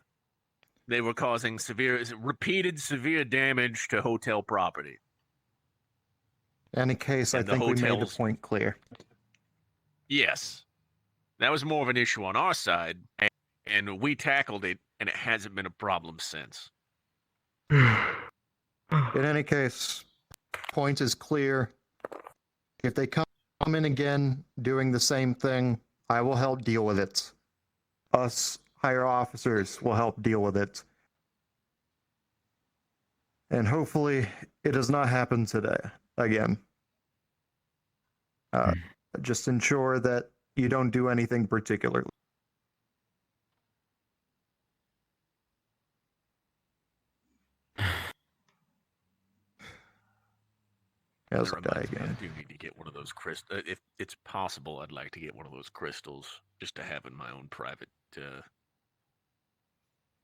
They were causing repeated severe damage to hotel property. Any case, I And the think we made the hotels- point clear. Yes. That was more of an issue on our side, and we tackled it, and it hasn't been a problem since. In any case, point is clear. If they come in again doing the same thing, I will help deal with it. Us higher officers will help deal with it. And hopefully it does not happen today again. Just ensure that you don't do anything particularly. Yes, That die reminds me, again. I do need to get one of those crystals. If it's possible, I'd like to get one of those crystals just to have in my own private.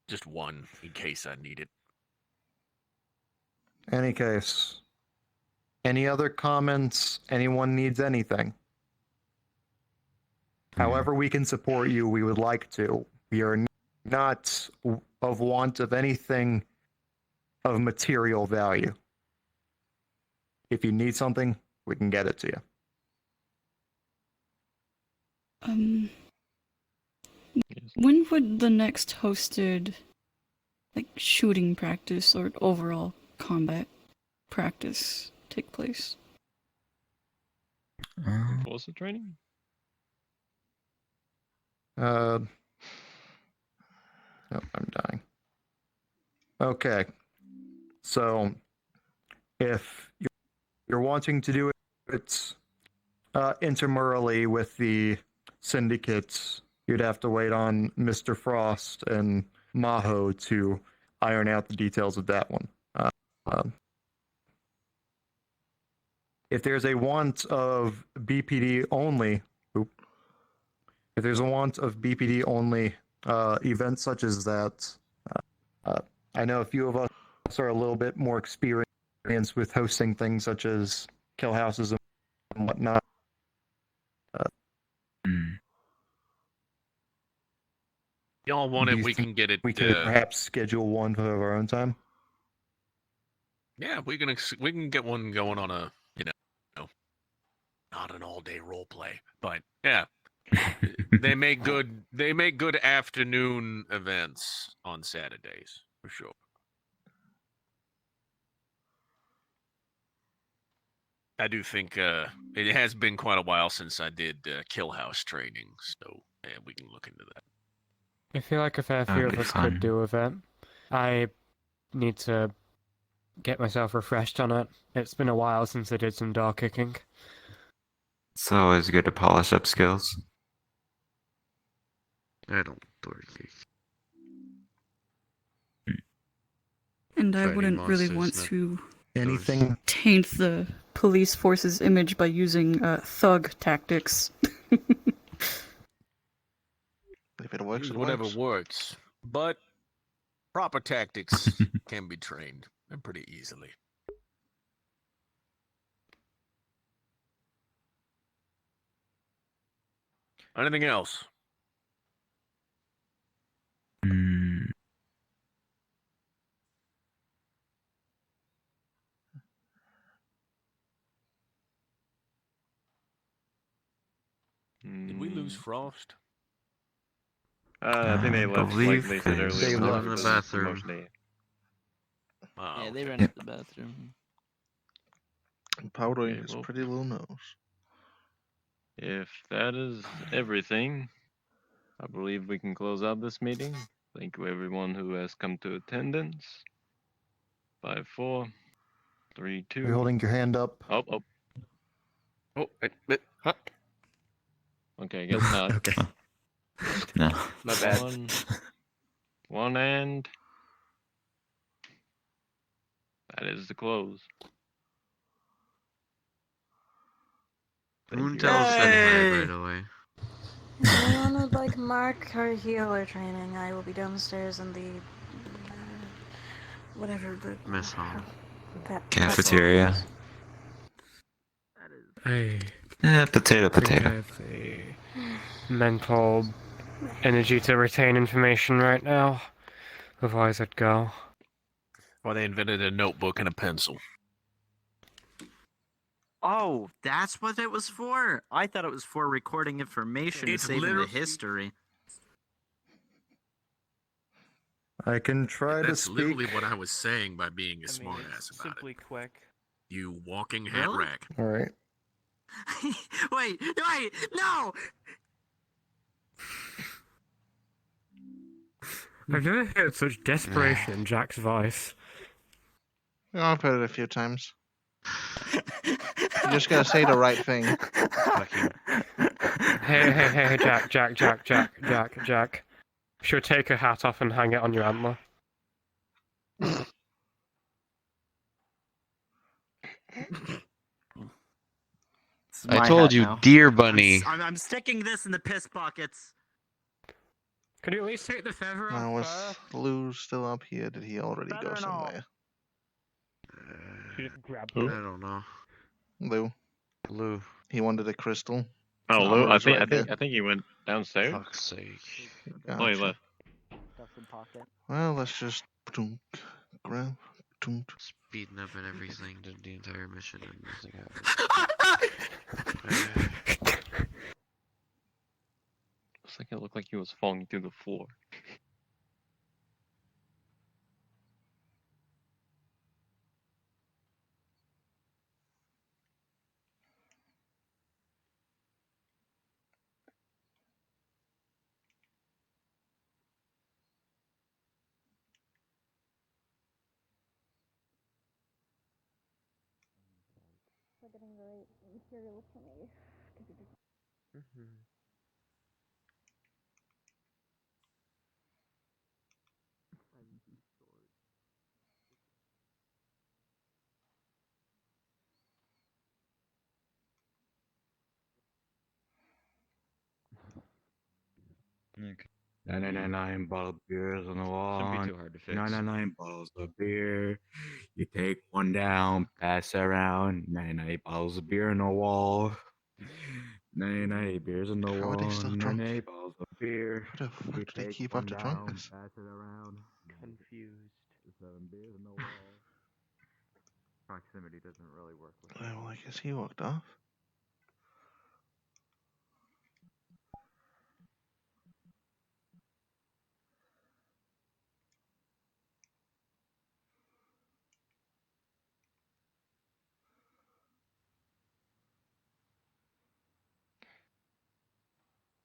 Just one in case I need it. Any case, any other comments? Anyone needs anything? However we can support you, we would like to. We are not of want of anything of material value. If you need something, we can get it to you. When would the next hosted, like, shooting practice or overall combat practice take place? What's the training? Oh, I'm dying. Okay. So, if you're wanting to do it intramurally with the syndicates, you'd have to wait on Mr. Frost and Maho to iron out the details of that one. If there's a want of BPD only, if there's a want of BPD only events such as that, I know a few of us are a little bit more experienced with hosting things such as kill houses and whatnot. Y'all want Do it, you we think can get it. We could perhaps schedule one of our own time. Yeah, we can get one going on a not an all day role play, but yeah, they make good afternoon events on Saturdays for sure. I do think it has been quite a while since I did kill house training, so yeah, we can look into that. I feel like a fair few That'd of be us fun. could do with it. I need to get myself refreshed on it. It's been a while since I did some door kicking. It's always good to polish up skills. I don't door kick. And I Fighting wouldn't really monsters, want not to Anything taint the police force's image by using thug tactics. If it works, Use it whatever works. works. But proper tactics can be trained, and pretty easily. Anything else? Did we lose Frost? I think they left, like they said earlier, They whenever left in the the bathroom. promotion. Ah, Yeah, they okay. ran to the bathroom. Powdering Okay, his well, pretty little nose. if that is everything, I believe we can close out this meeting. Thank you everyone who has come to attendance. 5, 4, 3, 2. You're holding your hand up. Oh. Huh? Okay, I guess not. Okay. No. My bad. One and that is the close. Moontel said hi, by the way. If anyone would like mark or healer training, I will be downstairs in the whatever the Mess hall. Cafeteria. Hey. Potato, I think potato. I have the mental energy to retain information right now. Otherwise, I'd go. Well, they invented a notebook and a pencil. Oh, that's what it was for? I thought it was for recording information and It's saving the literally- history. I can try to That's speak. literally what I was saying by being a smartass about Simply quick. it. You walking hat Really? rack. All right. wait, no! I've never heard such desperation in Jack's voice. I've heard it a few times. You just gotta say the right thing. Hey, Jack. Should take her hat off and hang it on your antler. I told you, deer bunny. I'm sticking this in the piss buckets. Can you at least take the feather Now, off? was Lou still up here? Did he already go somewhere? She just grabbed Who? it. I don't know. Lou. He wanted a crystal. Oh, His Lou, armor I is think right I think he went downstairs. Fuck's sake. there. Oh, he Gotcha. left. Well, let's just grab. Speeding up and everything, did the entire mission and nothing happened. Looks like it looked like he was falling through the floor. We're getting the right materials for me. Okay. 999 bottle of beers on the wall. Shouldn't be too hard to fix. 999 bottles of beer. You take one down, pass it around. 99 bottles of beer on the wall. 99 beers on the How wall. are they still drunk? 99 bottles of beer. How the fuck You do they take keep one up the down, drunkenness? pass it around. Confused. 7 beers on the wall. Proximity doesn't really work with Well, I guess he walked off.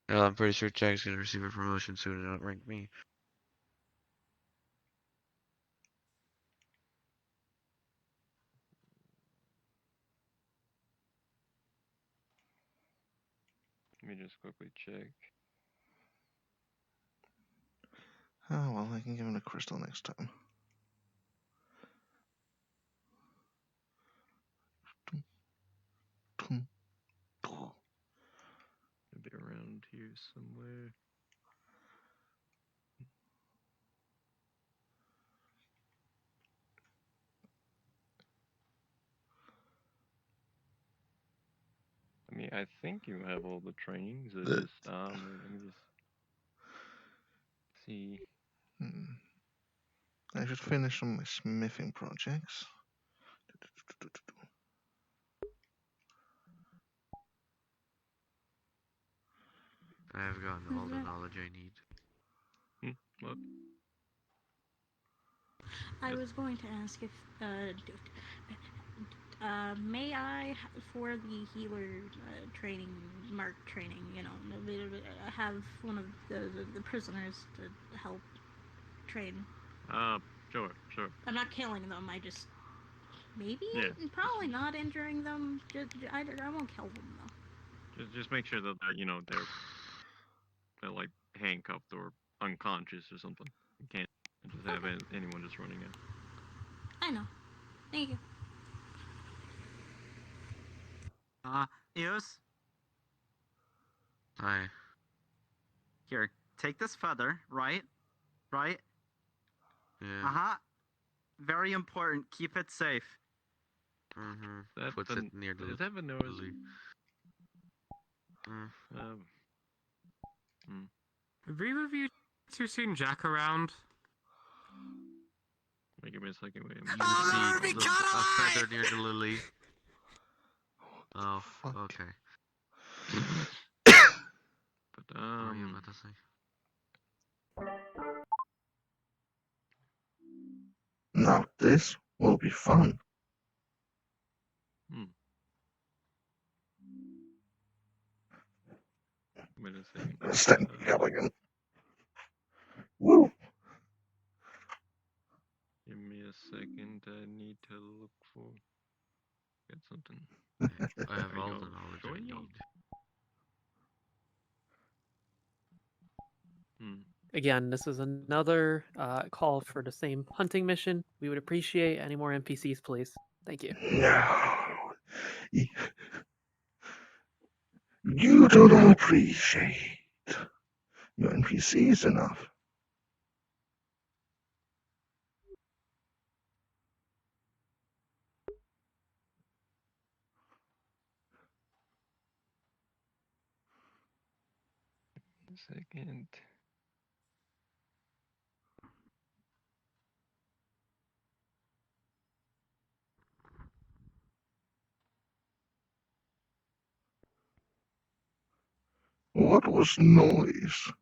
Well, I'm pretty sure Jack's gonna receive a promotion soon and outrank me. Let me just quickly check. Oh, well, I can give him a crystal next time. Maybe around here somewhere. I think you have all the trainings. It's But- just let me just see. I should finish some of my smithing projects. I have gotten all the knowledge I need. What? I was going to ask if, may I, for the healer training, mark training, have one of the prisoners to help train? Sure. I'm not killing them. I just maybe, Yeah. probably not injuring them. I won't kill them though. Just make sure that they're like handcuffed or unconscious or something. You can't just have anyone just running in. I know. Thank you. Eos, Hi. here, take this feather, right? Yeah. Uh-huh. Very important. Keep it safe. Mm-hmm. Puts it near the Is that Venora's? Have either of you two seen Jack around? Wait, give me a second. Wait, You see a feather near the lily. Oh, okay. But What were you about to say? Now this will be fun. Wait a second. Stand elegant. Woo! Give me a second. I need to look for get something. I have There you all go. the knowledge Sure I you need. Again, this is another call for the same hunting mission. We would appreciate any more NPCs, please. Thank you. You don't appreciate your NPCs enough. A second. What was noise?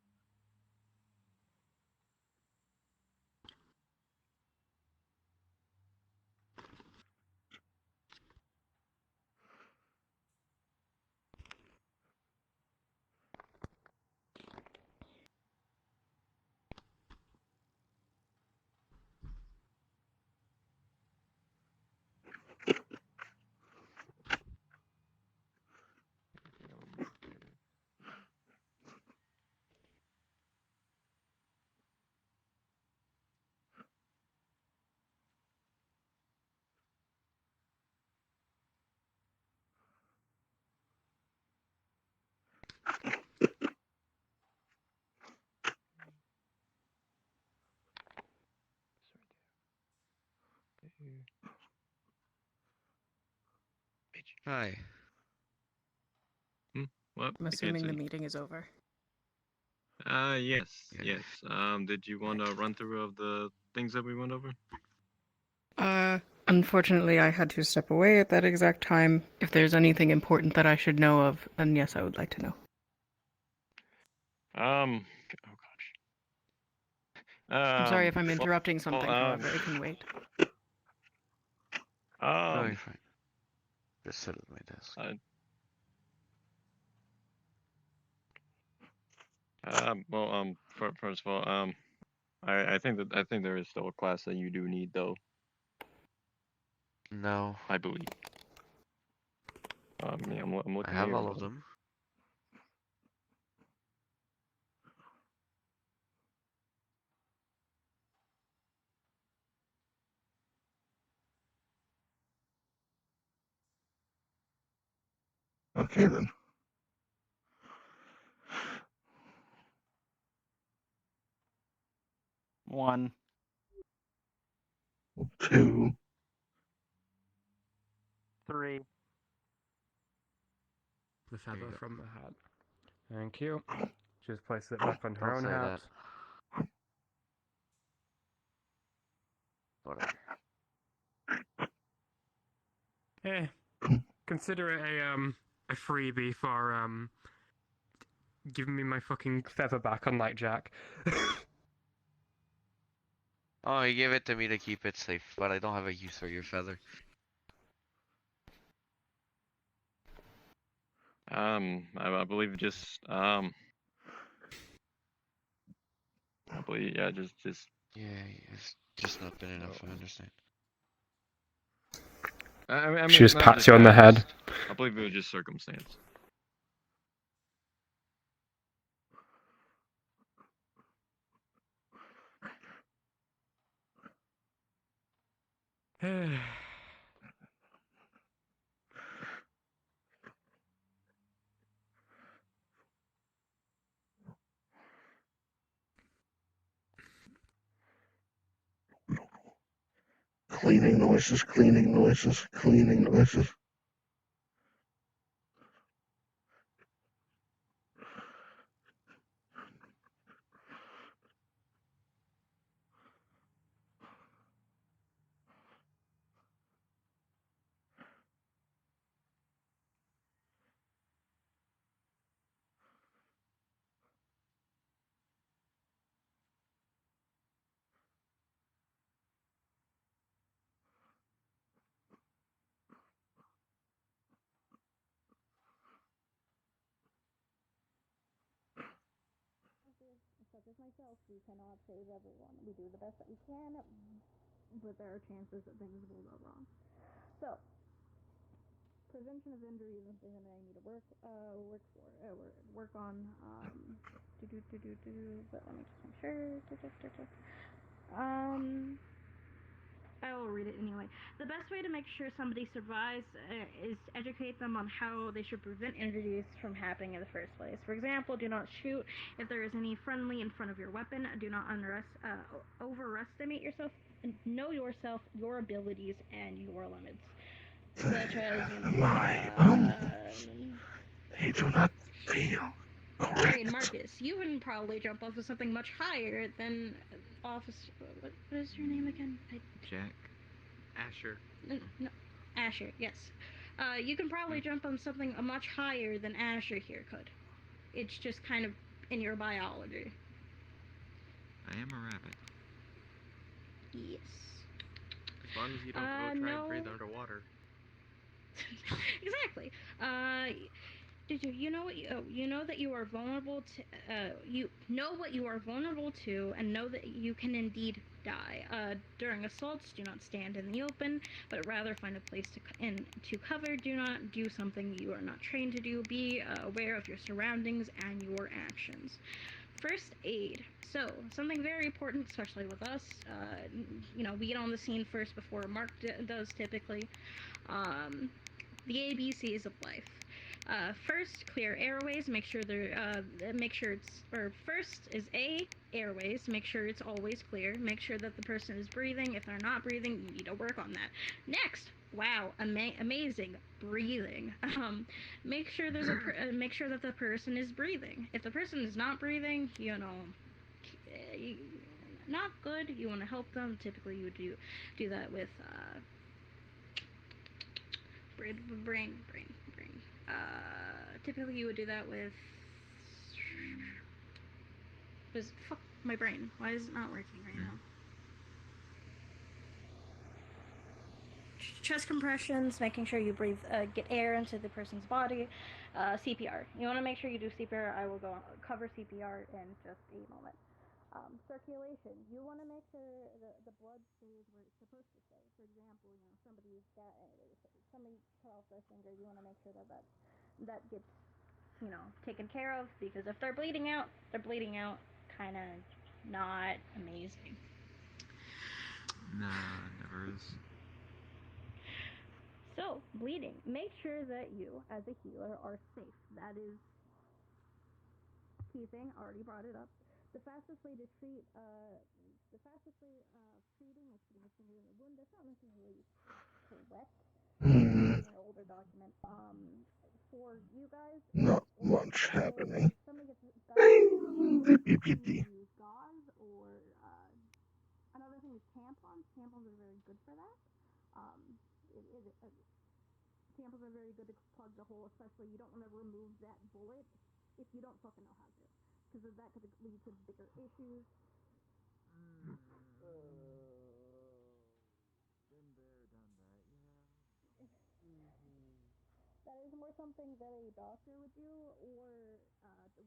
Hi. What? I'm I can't assuming the see. meeting is over. Yes. Did you want to run through of the things that we went over? Unfortunately, I had to step away at that exact time. If there's anything important that I should know of, then yes, I would like to know. Oh gosh. I'm sorry if I'm interrupting something, well, however, it can wait. No, you're fine. Just sit at my desk. First of all, I think there is still a class that you do need though. No. I believe. Yeah, I'm looking. I have here. all of them. Okay then. One. 2. 3. the There you feather go. from the hat. Thank you. Just place it back on her Don't own say hat. that. Whatever. Eh, consider it a freebie for giving me my fucking feather back on Night Jack. Oh, you gave it to me to keep it safe, but I don't have a use for your feather. I believe I believe, yeah, just. Yeah, it's just not been enough. I understand. I She mean, just not pats just you on that, the head. I believe it was just circumstance. Cleaning noises, cleaning noises, cleaning noises. Such as myself, we cannot save everyone. We do the best that we can, but there are chances that things will go wrong. So, prevention of injury is something that I need to work on. But let me just make sure. I will read it anyway. The best way to make sure somebody survives is to educate them on how they should prevent injuries from happening in the first place. For example, do not shoot if there is any friendly in front of your weapon. Do not overestimate yourself. Know yourself, your abilities, and your limits. Such as, They do not feel. Alright, Marcus, you wouldn't probably jump off of something much higher than Officer. What is your name again? Jack. Asher. No, Asher, yes. You can probably jump on something much higher than Asher here could. It's just kind of in your biology. I am a rabbit. Yes. As long as you don't go try and breathe underwater. Exactly. Did you know what you know that you are vulnerable to you know what you are vulnerable to and know that you can indeed die. During assaults, do not stand in the open, but rather find a place to cover. Do not do something you are not trained to do. Be aware of your surroundings and your actions. First aid. So, something very important, especially with us. We get on the scene first before Mark does typically. The ABCs of life. First, clear airways. Make sure first is A, airways. Make sure it's always clear. Make sure that the person is breathing. If they're not breathing, you need to work on that. Next, wow, amazing, breathing. Make sure make sure that the person is breathing. If the person is not breathing, not good. You want to help them. Typically, you would do that with brain. Typically you would do that with. Fuck my brain. Why is it not working right now? Chest compressions, making sure you breathe, get air into the person's body. CPR. You want to make sure you do CPR. I will cover CPR in just a moment. Circulation. You want to make sure the blood stays where it's supposed to stay. For example, somebody cut off their finger. You want to make sure that gets taken care of, because if they're bleeding out, kind of not amazing. Nah, never is. So, bleeding. Make sure that you, as a healer, are safe. That is key thing. Already brought it up. The fastest way to treat, treating is putting a finger in the wound. That's not necessarily correct. In an older document. Not much happening. Another thing is tampons. Tampons are very good for that. Tampons are very good to plug the hole, especially you don't want to remove that bullet if you don't fucking know how to, because that could lead to bigger issues. That is more something that a doctor would do, or the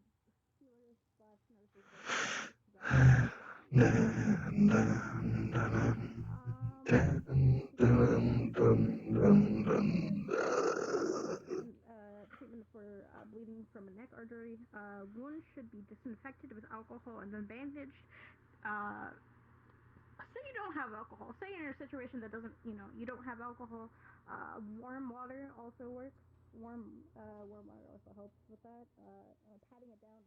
healers / nurses treatment for bleeding from a neck artery. Wounds should be disinfected with alcohol and then bandaged. Say you don't have alcohol. Say you're in a situation that doesn't, you don't have alcohol. Warm water also works. Warm water also helps with that. Patting it down.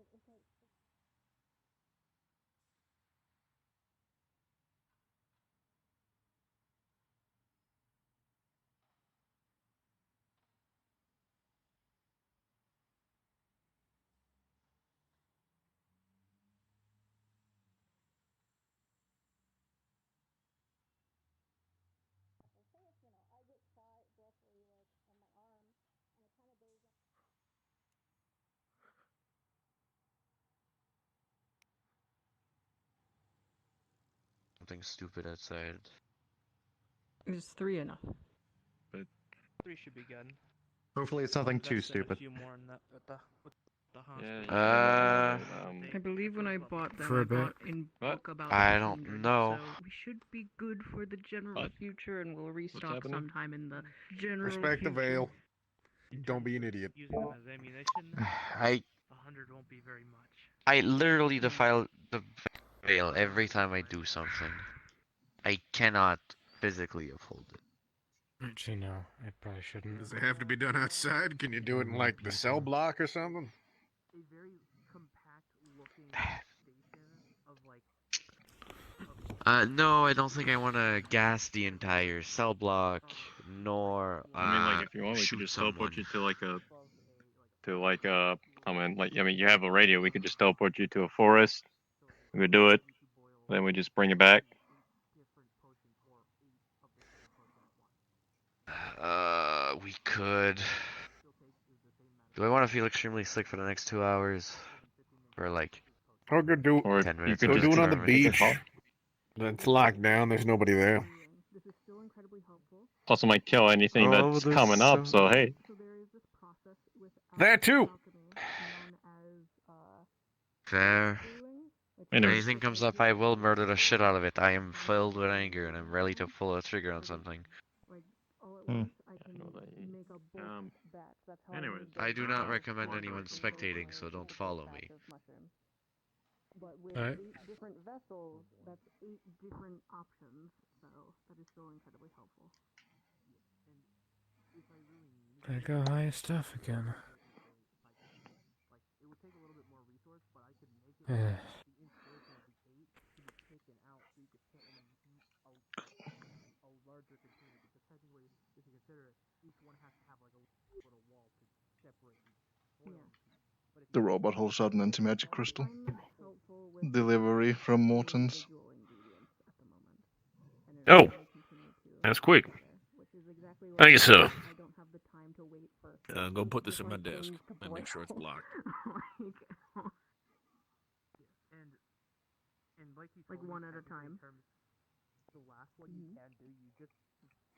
Something stupid outside. Is 3 enough? But 3 should be good. Hopefully it's nothing too Invested stupid. A few more in that with the hospital. I believe when I bought them, For a I bought bit. in bulk about I 100. don't know. So we should be good for the general What? future, and we'll restock happening? sometime in the general Respect the future. veil. Don't be an idiot. Using them as ammunition, I 100 won't be very much. I literally defile the veil every time I do something. I cannot physically uphold it. Actually, no, I probably shouldn't. Does it have to be done outside? Can you do it in like the cell block or something? A very compact looking station of like. No, I don't think I want to gas the entire cell block, nor I mean, like if you want, we could shoot just someone. teleport you I mean, you have a radio. We could just teleport you to a forest. We could do it. Then we just bring it back. We could. Do I want to feel extremely sick for the next 2 hours? Or like Or go do, Or 10 you minutes? could go of do it just on the experiment? beach. It's locked down. There's nobody there. Also might kill anything Oh, that's there's coming up, so hey. That too. Fair. Anyways. Anything comes up, I will murder the shit out of it. I am filled with anger and I'm ready to pull a trigger on something. Anyways. I do not recommend anyone spectating, so don't follow me. But with Alright. 8 different vessels, that's 8 different options. So that is still incredibly helpful. I go high stuff again. The robot holds out an anti-magic crystal. Delivery from Morton's. Oh, that's quick. Thank you, sir. Go put this in my desk and make sure it's blocked. Like one at a time. The last one you can do,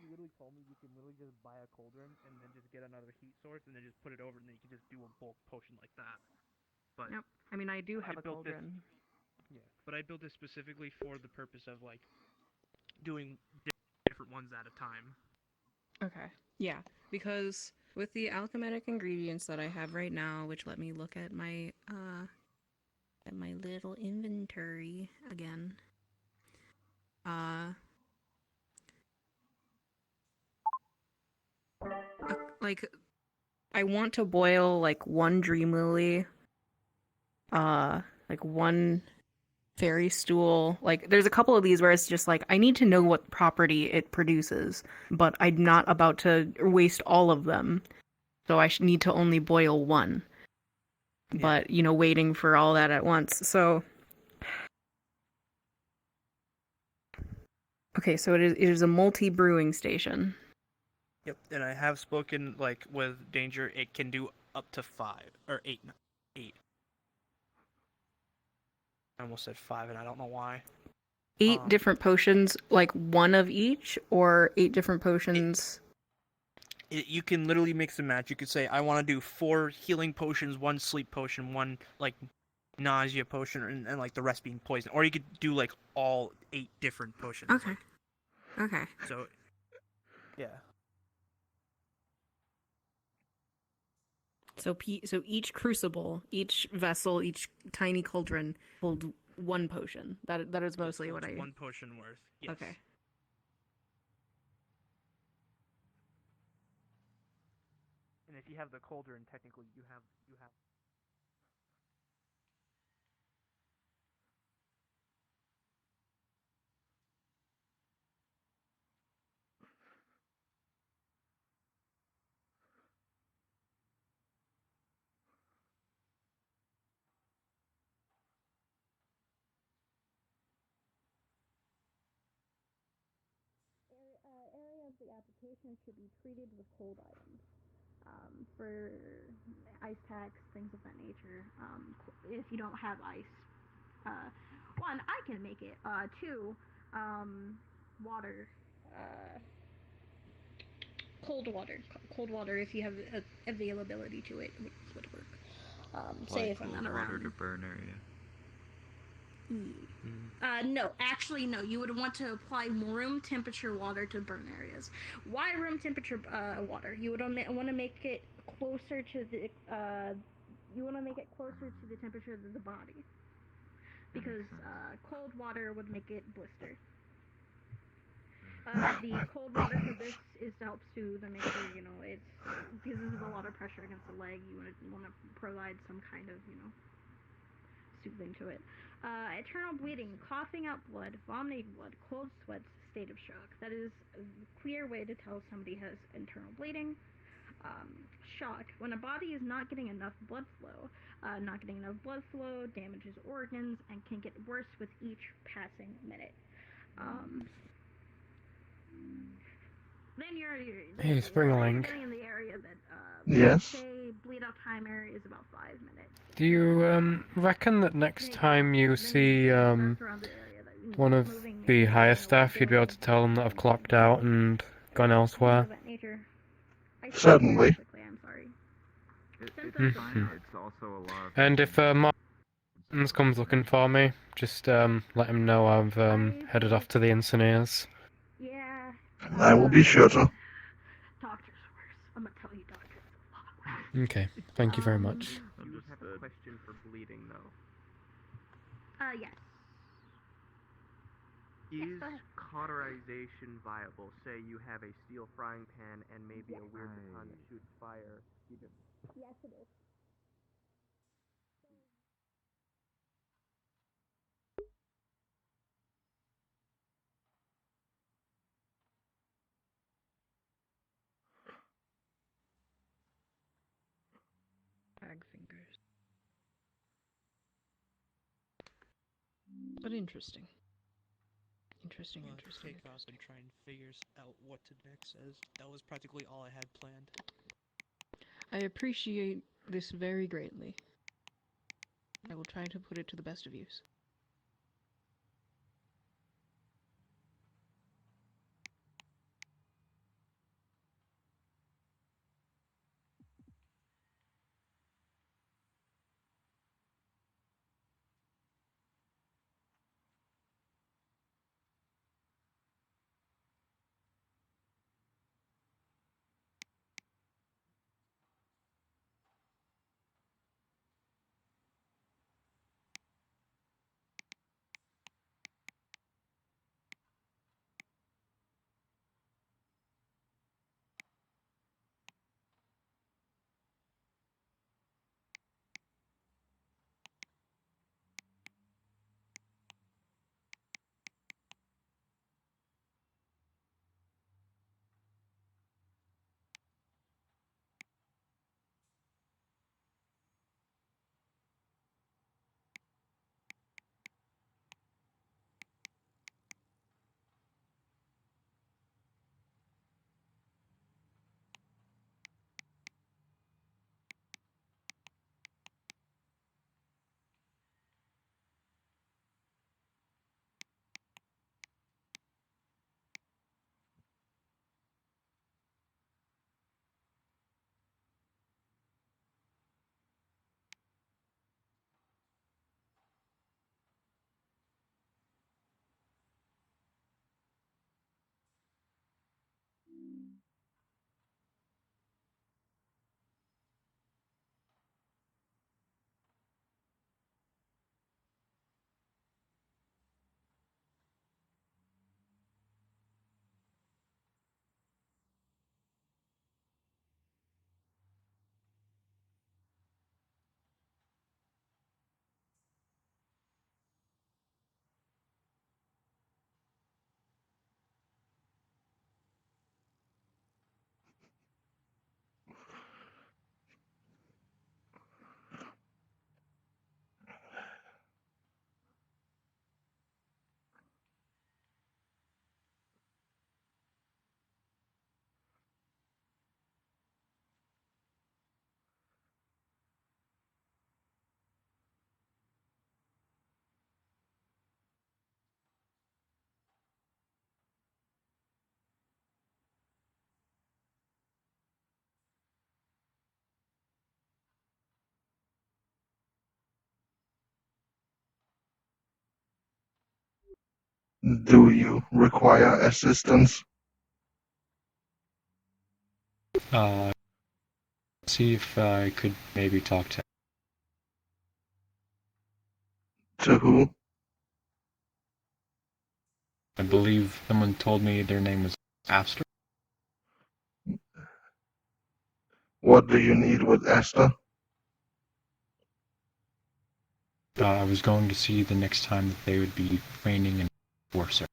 you literally told me you can literally just buy a cauldron and then just get another heat source and then just put it over and then you can just do a bulk potion like that. But Yep. I mean, I do have a built this- cauldron. Yeah, but I built this specifically for the purpose of like doing different ones at a time. Okay. Yeah, because with the alchemic ingredients that I have right now, which let me look at my little inventory again. Like I want to boil like 1 dream lily, like 1 fairy stool. Like there's a couple of these where it's just like I need to know what property it produces, but I'm not about to waste all of them. so I need to only boil one. But you know, waiting for all that at once. So okay, so it is a multi-brewing station. Yep, and I have spoken like with Danger. It can do up to 5 or 8. 8. I almost said 5, and I don't know why. 8 different potions, like one of each, or 8 different potions. You can literally mix and match. You could say, I want to do 4 healing potions, 1 sleep potion, 1 like nausea potion, and like the rest being poison. Or you could do like all 8 different potions. Okay. Okay. So, yeah. So each crucible, each vessel, each tiny cauldron hold 1 potion. That is mostly what I. 1 potion worth. Yes. Okay. And if you have the cauldron, technically you have. Area of the application should be treated with cold items. For ice packs, things of that nature. If you don't have ice, one, I can make it. Two, water. Cold water. Cold water, if you have availability to it, would work. Say if I'm not around. Water to burn area. No, actually, no. You would want to apply room temperature water to burn areas. Why room temperature water? You would want to make it closer to the. You want to make it closer to the temperature of the body, because cold water would make it blister. The cold water for this is to help soothe and make sure it's because this is a lot of pressure against the leg. You want to provide some kind of soothing to it. Eternal bleeding, coughing out blood, vomiting blood, cold sweats, state of shock. That is a clear way to tell somebody has internal bleeding. Shock, when a body is not getting enough blood flow. Damages organs and can get worse with each passing minute. Then you're Hey, Springling. getting in the area that Yes. say bleed out timer is about 5 minutes. Do you reckon that next time you see one of the higher staff, you'd be able to tell them that I've clocked out and gone elsewhere? Certainly. Mhm. It's also a lot of. And if Martins comes looking for me, just let him know I've headed off to the engineers. Yeah. I will be sure to. Doctor's worse. I'm gonna tell you, doctor's a lot worse. Okay, thank you very much. You have a question for bleeding, though. Yes. Is go ahead. cauterization viable? Say you have a steel frying pan and maybe a weird baton that shoots fire. Yes, it is. Bag fingers. But interesting. Interesting. Take off and try and figure out what to next says. That was practically all I had planned. I appreciate this very greatly. I will try to put it to the best of use. Do you require assistance? See if I could maybe talk to. To who? I believe someone told me their name was Aster. What do you need with Asta? I was going to see the next time that they would be training in Forcer.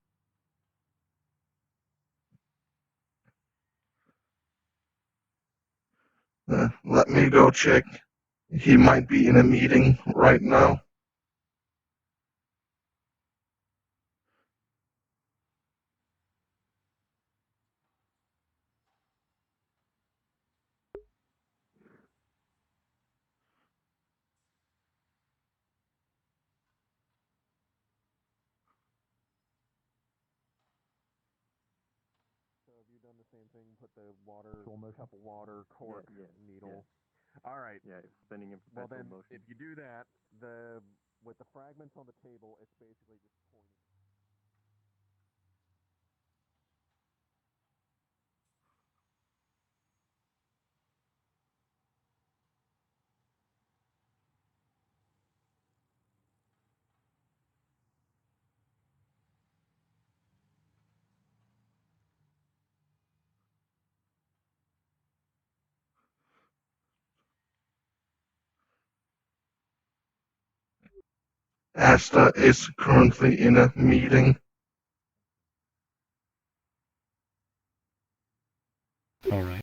Let me go check. He might be in a meeting right now. Have you done the same thing? Put the water, cup of water, cork, needle. All right. Yeah, spinning in Well perpetual then, motion. if you do that, with the fragments on the table, it's basically just pointing. Asta is currently in a meeting. All right.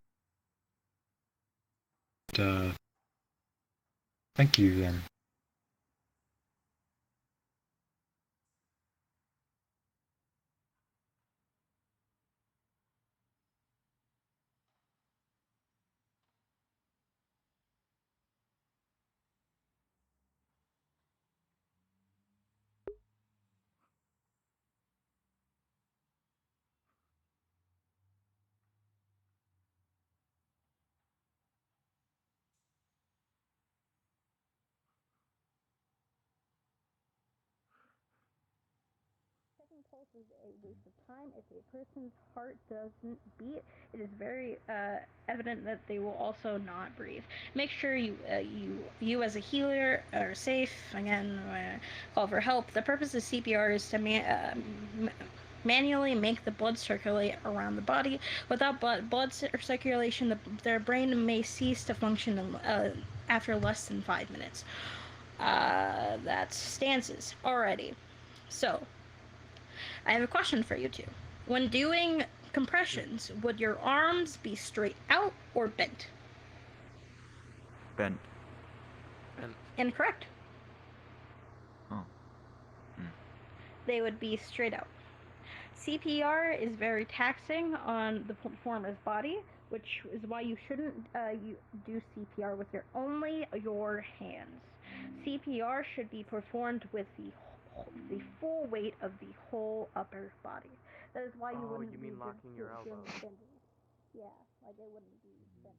Thank you then. Checking pulse is a waste of time. If a person's heart doesn't beat, it is very evident that they will also not breathe. Make sure you as a healer are safe. Again, call for help. The purpose of CPR is to manually make the blood circulate around the body. Without blood circulation, their brain may cease to function after less than 5 minutes. That's stances. Alrighty. So, I have a question for you two. When doing compressions, would your arms be straight out or bent? Bent. Incorrect. Oh. They would be straight out. CPR is very taxing on the performer's body, which is why you shouldn't you do CPR with only your hands. CPR should be performed with the full weight of the whole upper body. That is why you wouldn't you mean be locking your elbow. bending. Yeah, like it wouldn't be bent.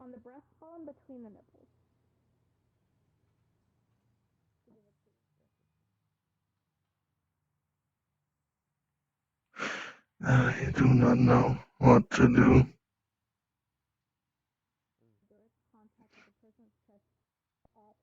On the breastbone between the nipples. I do not know what to do. Contact with the person's chest at all.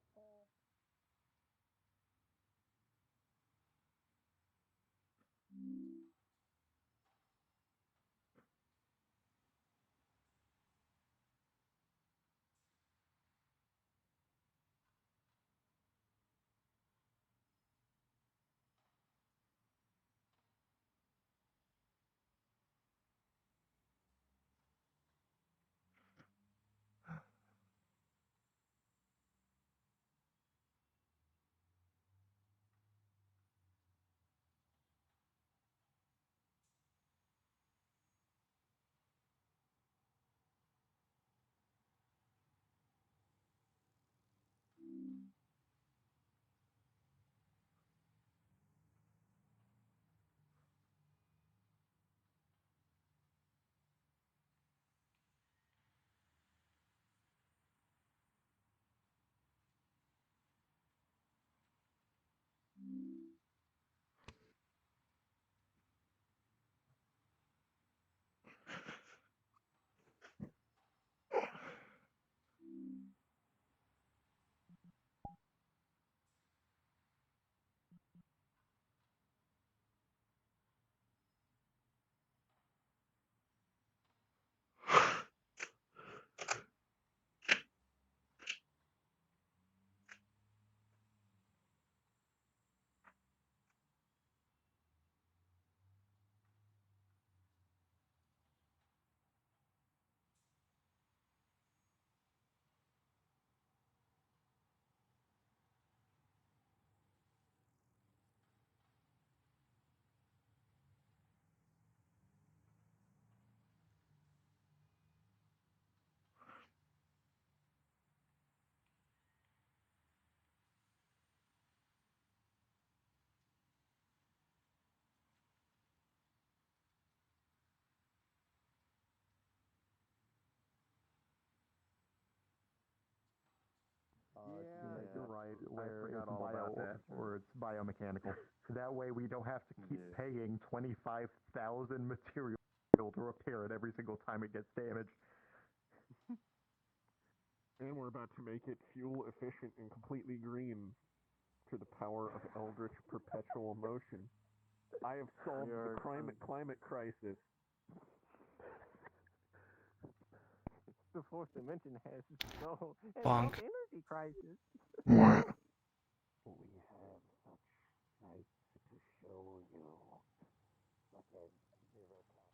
where it's bio or it's biomechanical. That way we don't have to keep paying 25,000 material to repair it every single time it gets damaged. And we're about to make it fuel efficient and completely green through the power of Eldritch Perpetual Motion. I have solved the climate crisis. The fourth dimension has no Bonk. energy crisis. What? We have such sights to show you. Look at zero time.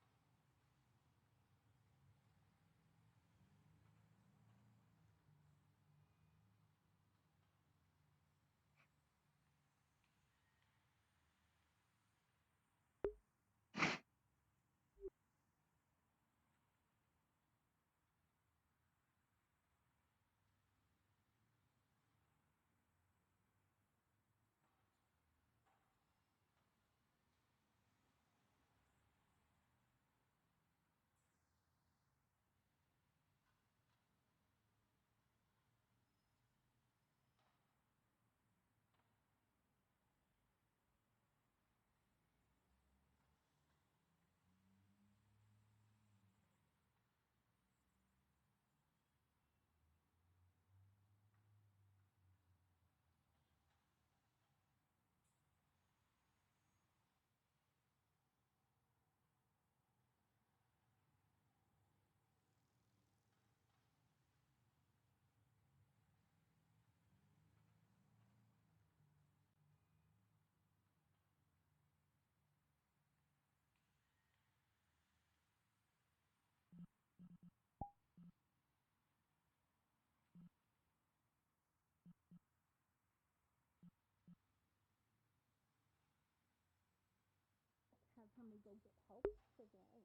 Have somebody go get help figure out.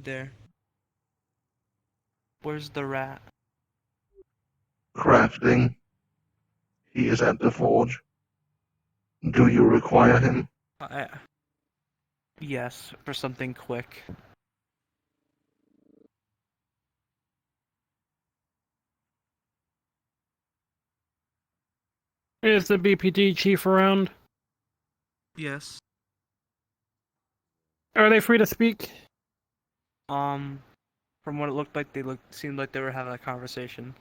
There. Where's the rat? Crafting. He is at the forge. Do you require him? Yes, for something quick. Is the BPD chief around? Yes. Are they free to speak? From what it looked like, seemed like they were having a conversation.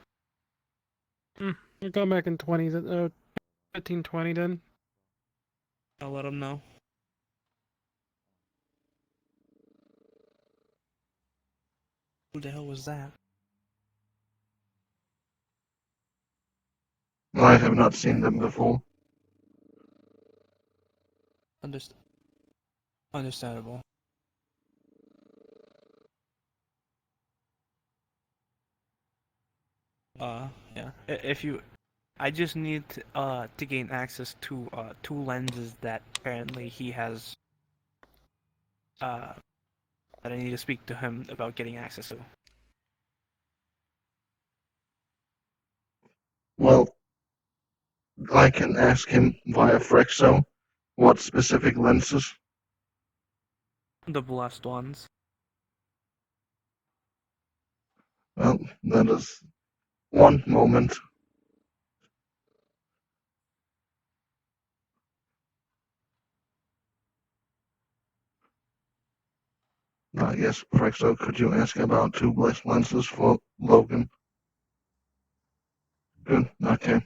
We'll go back in 20s, 1520 then. I'll let them know. Who the hell was that? I have not seen them before. Understandable. Yeah. I just need to gain access to two lenses that apparently he has. That I need to speak to him about getting access to. Well, I can ask him via Frexo what specific lenses. The blessed ones. Well, that is one moment. Yes, Frexo, could you ask about two blessed lenses for Logan? Good, okay.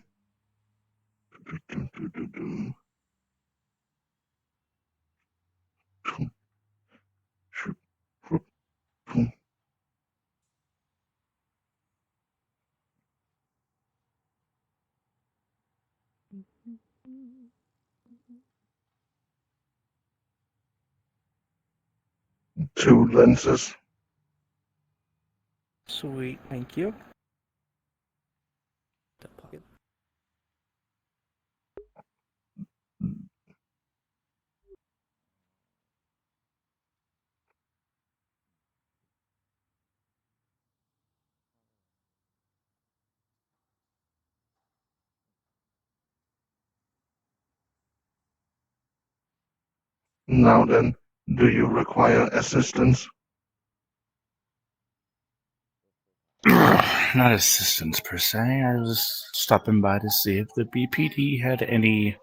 Two lenses. Sweet, thank you. Now then, do you require assistance? Not assistance per se. I was stopping by to see if the BPD had any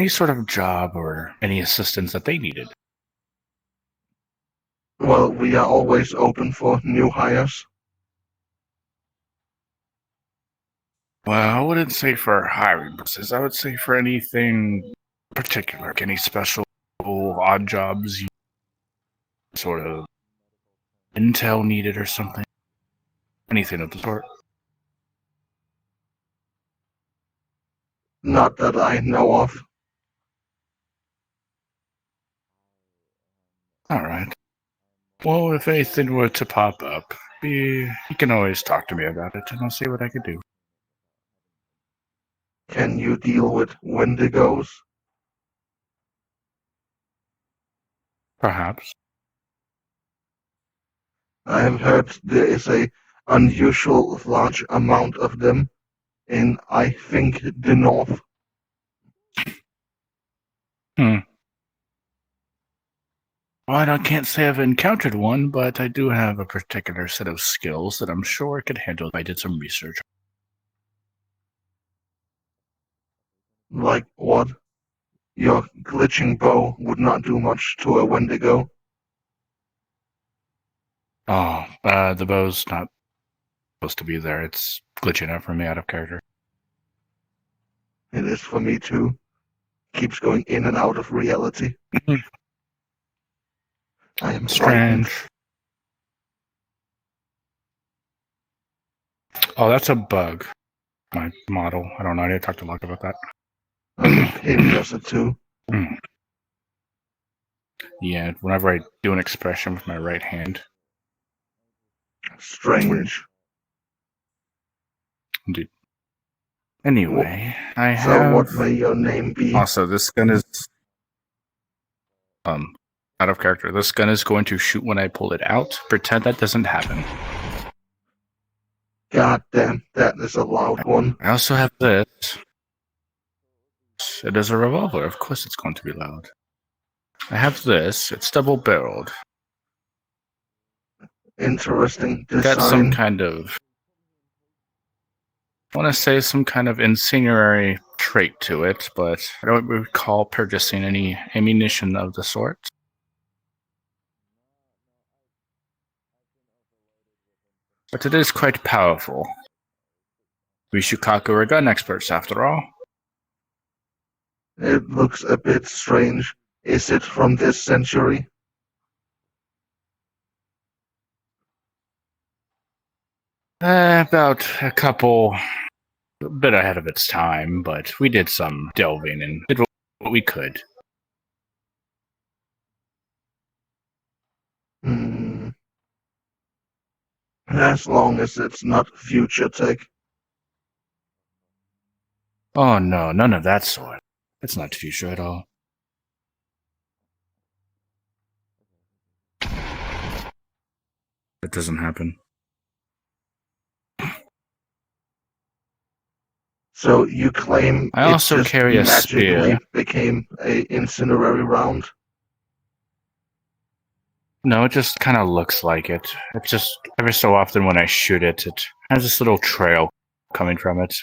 sort of job or any assistance that they needed. Well, we are always open for new hires. Well, I wouldn't say for hiring purposes. I would say for anything particular, any special odd jobs, sort of intel needed or something. Anything of the sort. Not that I know of. Alright. Well, if anything were to pop up, you can always talk to me about it, and I'll see what I can do. Can you deal with Wendigos? Perhaps. I have heard there is a unusual large amount of them in, I think, the north. Well, I can't say I've encountered one, but I do have a particular set of skills that I'm sure I could handle if I did some research. Like what? Your glitching bow would not do much to a Wendigo. Oh, the bow's not supposed to be there. It's glitching out for me out of character. It is for me too. Keeps going in and out of reality. I am Strange. Oh, that's a bug. My model. I don't know. I need to talk to Locke about that. Him does it too. Yeah, whenever I do an expression with my right hand. Strange. Indeed. Anyway, I So have... what may your name be? Also, this gun is... out of character. This gun is going to shoot when I pull it out. Pretend that doesn't happen. God damn, that is a loud one. I also have this. It is a revolver. Of course it's going to be loud. I have this. It's double-barreled. Interesting design. Got some kind of... I want to say some kind of incendiary trait to it, but I don't recall purchasing any ammunition of the sort. But it is quite powerful. We Shukaku are gun experts, after all. It looks a bit strange. Is it from this century? About a bit ahead of its time, but we did some delving and did what we could. As long as it's not future tech. Oh no, none of that sort. It's not future at all. That doesn't happen. So you claim I also it just carry a magically spear. became a incendiary round? No, it just kind of looks like it. It's just every so often when I shoot it, it has this little trail coming from it.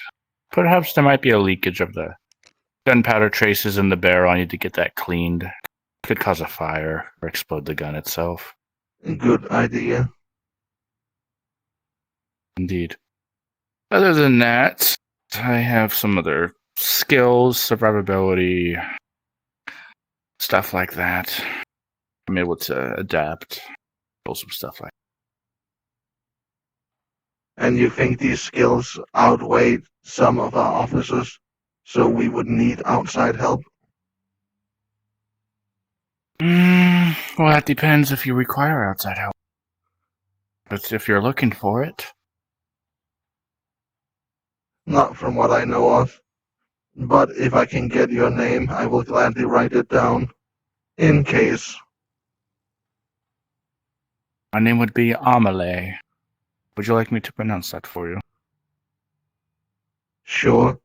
Perhaps there might be a leakage of the gunpowder traces in the barrel. I need to get that cleaned. Could cause a fire or explode the gun itself. Good idea. Indeed. Other than that, I have some other skills, survivability, stuff like that. I'm able to adapt, build some stuff like that. And you think these skills outweigh some of our officers, so we would need outside help? Well, that depends if you require outside help. But if you're looking for it, Not from what I know of. But if I can get your name, I will gladly write it down. In case. my name would be Amelie. Would you like me to pronounce that for you? Sure.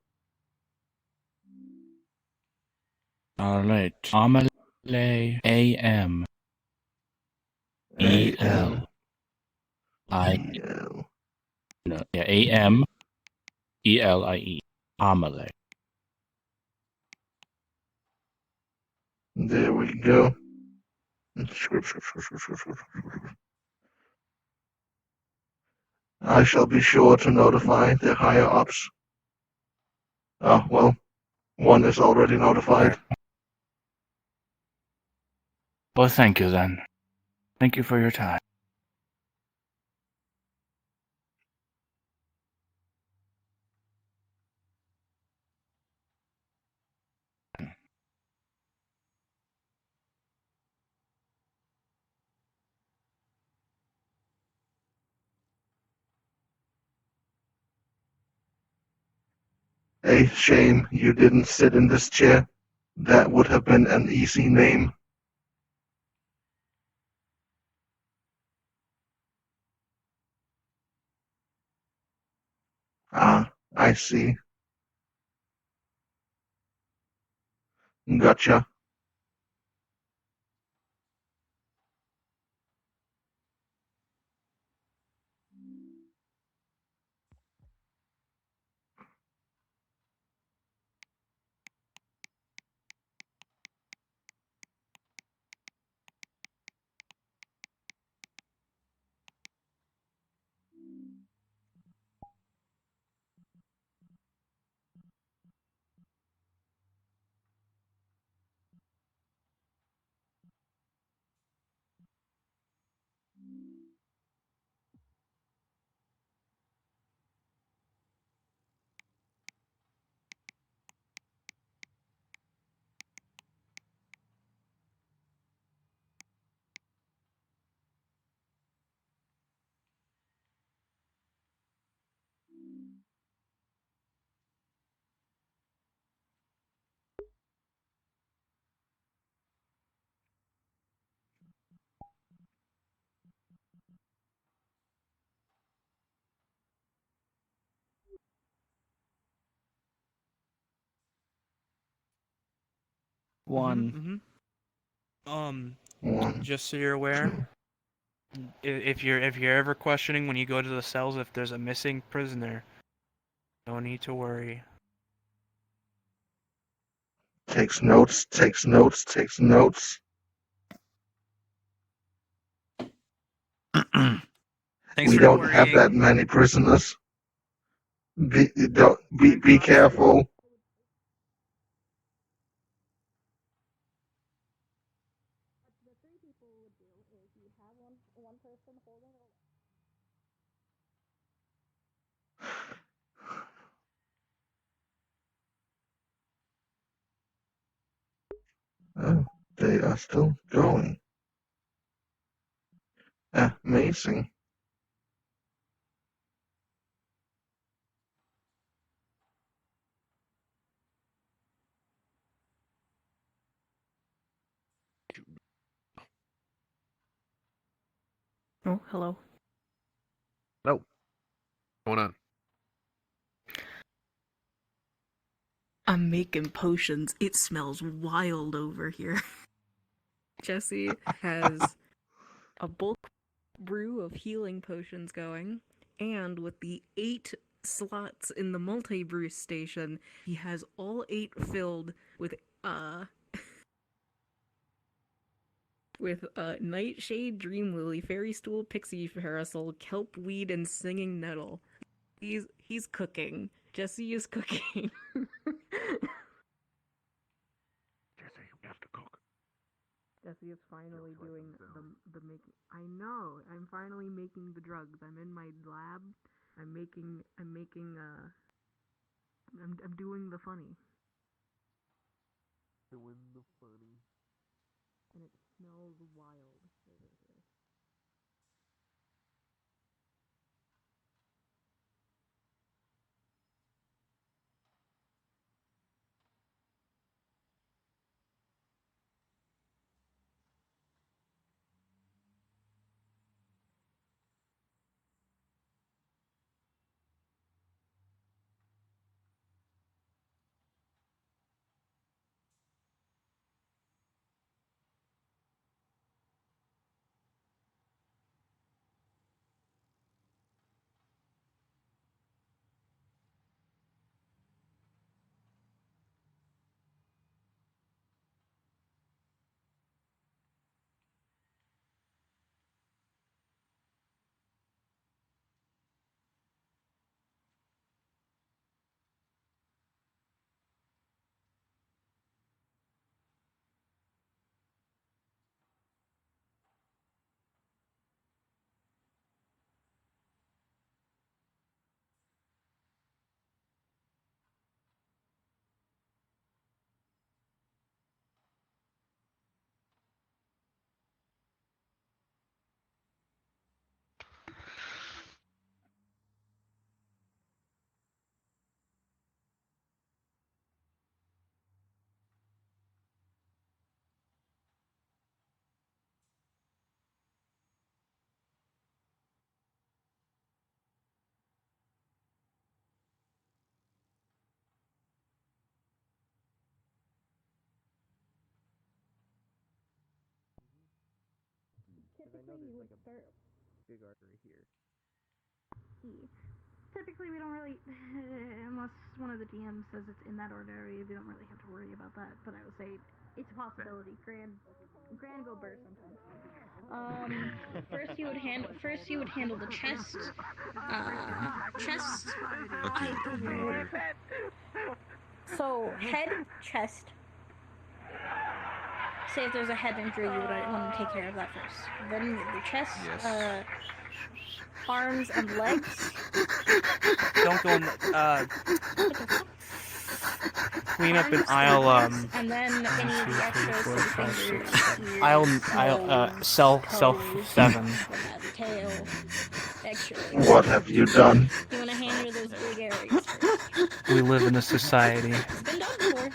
All right. Amelie. A-M. E-L. I. No, yeah, A-M. E-L-I-E. Amelie. There we go. I shall be sure to notify the higher ups. Oh, well, one is already notified. Well, thank you then. Thank you for your time. A shame you didn't sit in this chair. That would have been an easy name. Ah, I see. Gotcha. One. Just so you're aware, if you're ever questioning when you go to the cells if there's a missing prisoner, no need to worry. Takes notes, takes notes, takes notes. Thanks We for don't have that worrying. many prisoners. Be careful. Oh, they are still going. Amazing. Oh, hello. Hello. What's going on? I'm making potions. It smells wild over here. Jesse has a bulk brew of healing potions going, and with the 8 slots in the multi-brew station, he has all 8 filled with Nightshade, Dream Lily, Fairy Stool, Pixie Parasol, Kelp Weed, and Singing Nettle. He's cooking. Jesse is cooking. Jesse is finally doing the making. I know. I'm finally making the drugs. I'm in my lab. I'm doing the funny. Doing the funny. And it smells wild over here. Typically, we don't really, unless one of the DMs says it's in that order area, we don't really have to worry about that. But I would say it's a possibility. Grand go burst sometimes. First you would handle the chest. Chest. So head, chest. Say if there's a head injury, you would want to take care of that first. Then the chest. Yes. Arms and legs. Don't go in. Clean up an aisle. And then any of the extras, so fingers, Aisle. Cell 7. Tail, extra. What have you done? You want to handle those big areas first. We live in a society. It's been done before.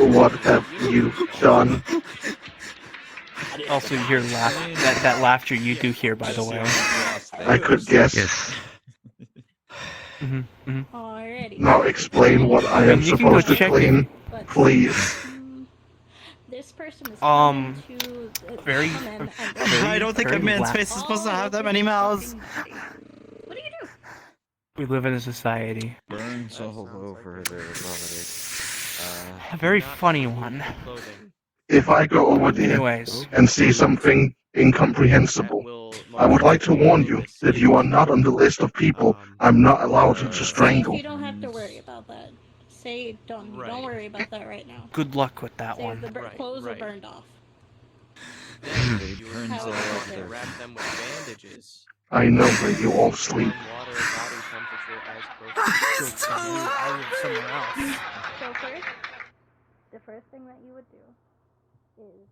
What have you done? Also, your laugh. That laughter you do hear, by the way. I could guess. Yes. Alrighty. Now explain what I am supposed to clean, please. This person is very. I don't think a man's face is supposed to have that many mouths. What do you do? We live in a society. Burns all over their body. A very funny one. If I go over there Anyways. and see something incomprehensible, I would like to warn you that you are not on the list of people I'm not allowed to strangle. You don't have to worry about that. Say don't worry about that right now. Good luck with that Say one. the clothes are burned off. They burns all over their Wrap them with bandages. I know where you all sleep. Water, body temperature as close to I live somewhere else. So first, the first thing that you would do is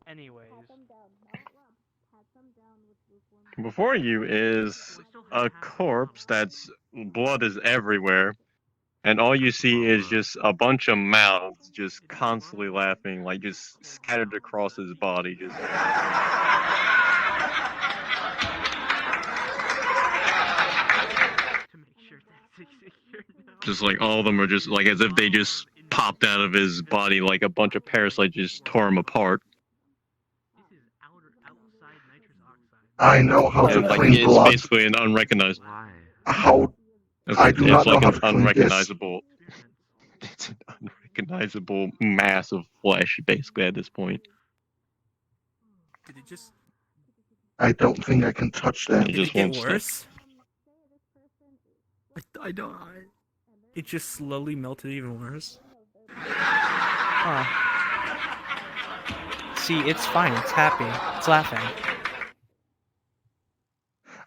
Anyways. pat them down, not lump, pat them down with lukewarm. Before you is a corpse that's blood is everywhere, and all you see is just a bunch of mouths just constantly laughing, like just scattered across his body. Just like all of them are just like as if they just popped out of his body, like a bunch of parasites just tore him apart. I know how to Like, clean it's blood. basically an unrecognized. How? I do not know like how an to clean this. unrecognizable. It's an unrecognizable mass of flesh, basically at this point. Did it just? I don't think I can touch that. It just won't stick. Worse? I don't. It just slowly melted even worse. Huh. See, it's fine. It's happy. It's laughing.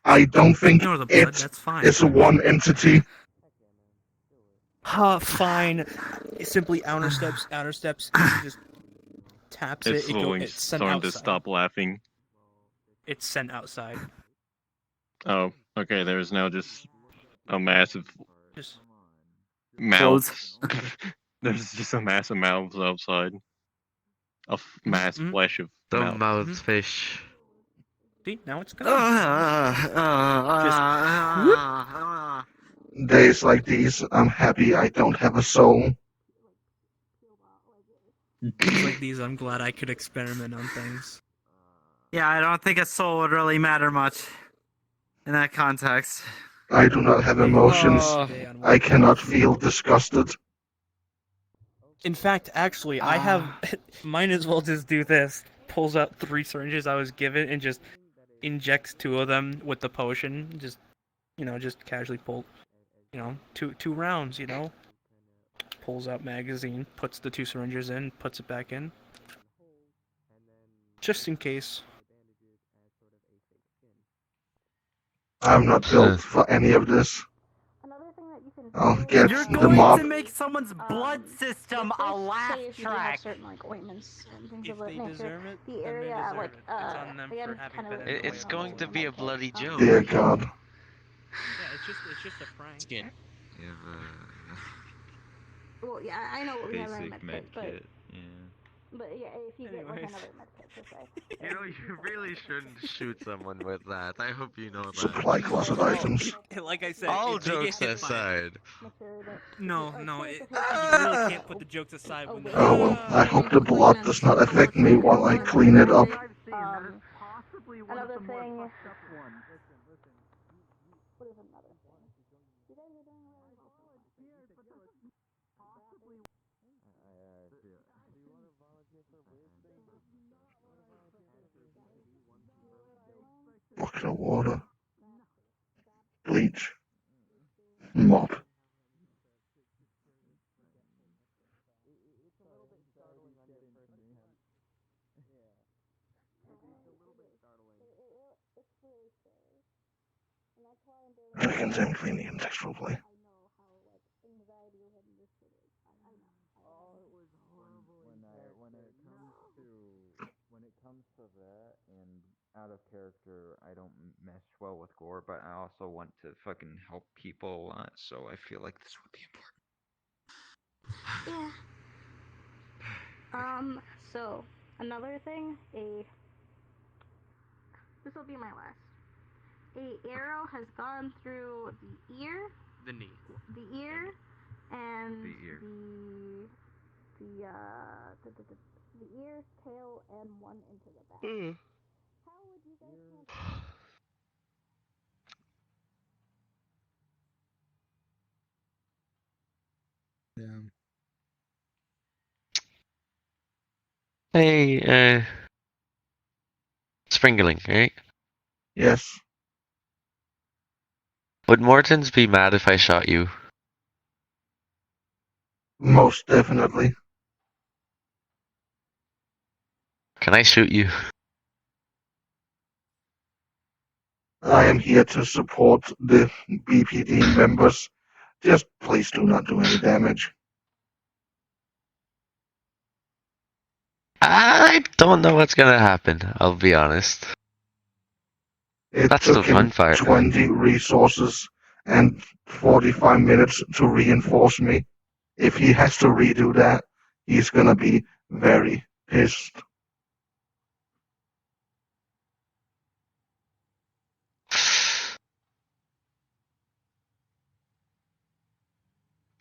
I don't think Ignore the blood, it's that's fine. it's a one entity. Fine. It's simply outer steps. It just taps It's it. slowly It's sent starting to outside. stop laughing. It's sent outside. Oh, okay. There's now just a massive Just mouths. There's just a massive mouths outside. A mass flesh of The mouths. mouth fish. See, now it's gone. Days like these, I'm happy I don't have a soul. Days like these, I'm glad I could experiment on things. Yeah, I don't think a soul would really matter much in that context. I do not have emotions. I cannot feel disgusted. In fact, actually, I have. Might as well just do this. Pulls out 3 syringes I was given and just injects 2 of them with the potion. Just, just casually pull, 2 rounds. Pulls out magazine, puts the 2 syringes in, puts it back in, just in case. I'm not built for any of this. I'll get You're the going mop. to make someone's blood system a laugh Say if you do have track. certain like ointments and things If of that they nature. deserve it, The then they area deserve like it. It's on them again, for having kind been of. in the It's going to be a bloody joke. Dear God. Yeah, it's just a prank. Skin. Well, yeah, I know what we have in Basic medkit, med but kit. Yeah. yeah, if you get like Anyways. another medkit to say. You really shouldn't shoot someone with that. I hope you know that. Supply closet items. Like I said, All if they get jokes hit by- aside. No, you really can't put the jokes aside when Oh well, I hope the blood does not affect me while I clean it up. that is possibly one of Another the thing. more fucked up ones. What is another thing? You guys are doing really well. Bucket of water, bleach, mop. I can send cleaning and text play. When it comes to that and out of character, I don't mesh well with gore, but I also want to fucking help people a lot, so I feel like this would be important. Yeah. So another thing, this will be my last. A arrow has gone through the ear, The knee. the ear, and The ear. the ear, tail, and one into the back. How would you guys handle Damn. Hey, Springling, right? Yes. Would Mortons be mad if I shot you? Most definitely. Can I shoot you? I am here to support the BPD members. Just please do not do any damage. I don't know what's gonna happen, I'll be honest. It That's the took fun him part. 20 resources and 45 minutes to reinforce me. If he has to redo that, he's gonna be very pissed.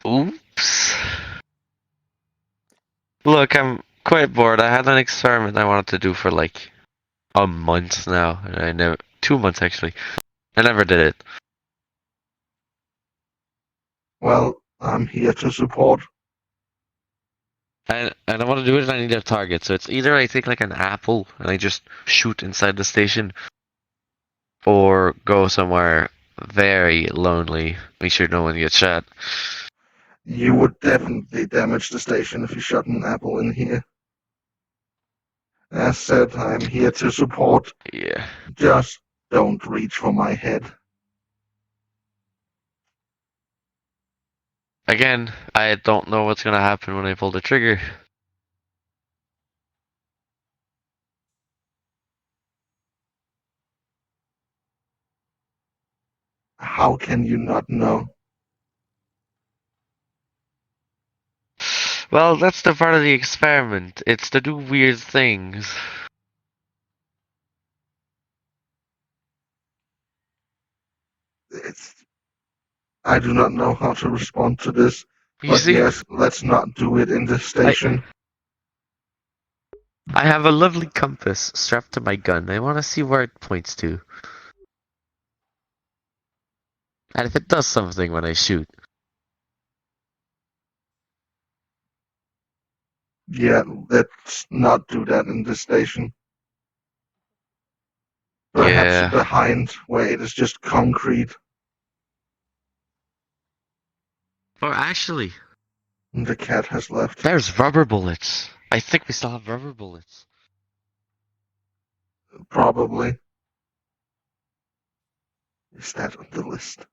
Oops. Look, I'm quite bored. I had an experiment I wanted to do for like a month now, and I never 2 months actually. I never did it. Well, I'm here to support. And I want to do it and I need a target. So it's either I take like an apple and I just shoot inside the station, or go somewhere very lonely, make sure no one gets shot. You would definitely damage the station if you shot an apple in here. As said, I'm here to support. Yeah. Just don't reach for my head. Again, I don't know what's gonna happen when I pull the trigger. How can you not know? Well, that's the part of the experiment. It's to do weird things. I do not know how to respond to this, You but see, yes, let's not do it in this station. I have a lovely compass strapped to my gun. I want to see where it points to. And if it does something when I shoot. Yeah, let's not do that in this station. Perhaps Yeah. behind, where it is just concrete. Or actually, The cat has left. There's rubber bullets. I think we still have rubber bullets. Probably. Is that on the list?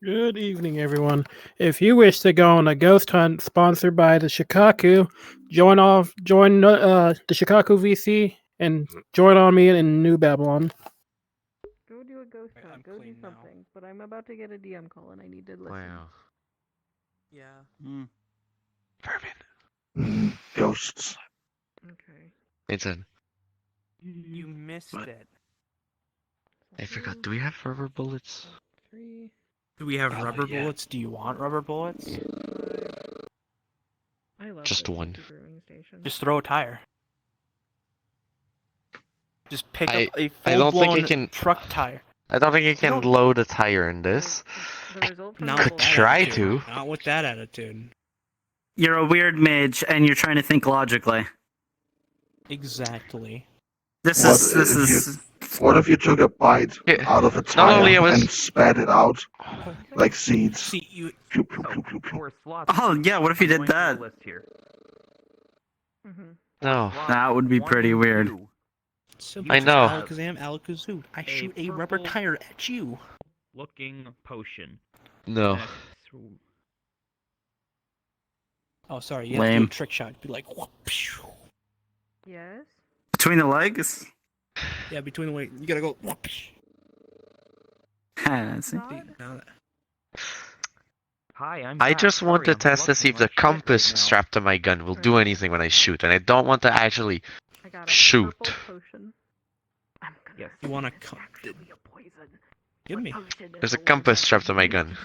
Good evening, everyone. If you wish to go on a ghost hunt sponsored by the Shikaku, join the Shikaku VC and join on me in New Babylon. Go do a ghost hunt. Go do something. But I'm about to get a DM call and I need to listen. Wow. Yeah. Ghosts. Okay. It's a. You missed it. I forgot. Do we have rubber bullets? 3. Do we have rubber bullets? Do you want rubber bullets? I love Just this one. brewing station. Just throw a tire. Just pick I up a I don't think I full-blown can. truck tire. I don't think I can load a tire in this. The result from Not the with Could that try attitude. to. Not with that attitude. You're a weird mage, and you're trying to think logically. Exactly. This What is. What if you took a bite out of a tire only I was- and spat it out like seeds? See, you. Pew, pew, pew, pew, pew. Oh yeah, what if you did that? No. That would be pretty weird. Simple, I just know. Alakazam, Alakazoo. I shoot a rubber tire at you. Looking potion. No. Oh, sorry. You have to Lame. do a trick shot. Be like, whoop, phew. Yes? Between the legs? Yeah, between the weight. You gotta go. Whoop, phew. See? Hi, I'm I back. just want Sorry, to I'm test to see if the collecting my shit compass right now. strapped to my gun will do anything when I shoot, and I don't want to actually shoot. Yes. You wanna give me? There's a compass strapped to my gun.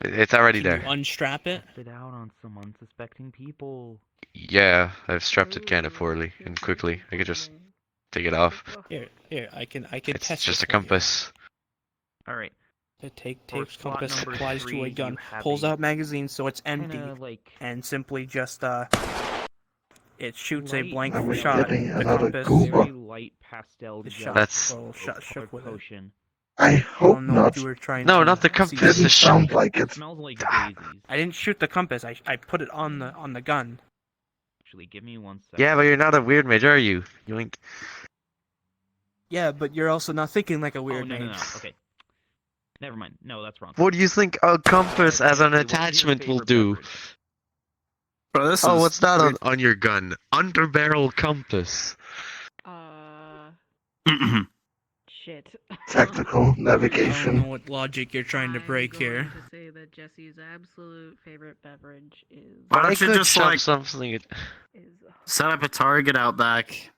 It's already Can you there. unstrap it? It out on some unsuspecting people. Yeah, I've strapped it kind of poorly and quickly. I could just take it off. Here, I can It's test just it a for you. compass. All right. It For takes slot compass, number applies to 3, a gun, you have pulls a out magazine so it's empty, kinda like and simply just it shoots a light blank Are we shot. getting The another compass. Goober? very light pastel The gel shot. That's- Well, shot shook with it. potion. I I hope don't know not. if you were trying No, to not the see compass. Didn't The sound like It it. smells like daisies. I didn't shoot the compass. I put it on the gun. Actually, give me 1 second. Yeah, but you're not a weird mage, are you? You ain't. Yeah, but you're also not thinking like a Oh, weird no, mage. no. Okay. Never mind. No, that's wrong. What do you think a compass as an What is your attachment will favorite do? beverage? Bro, this Oh, is what's that weird. on your gun? Underbarrel compass. Shit. Tactical I don't know navigation. what logic you're trying to break here. I'm going to say that Jesse's absolute favorite beverage is Why I don't you could just shove like something. set up a target out back,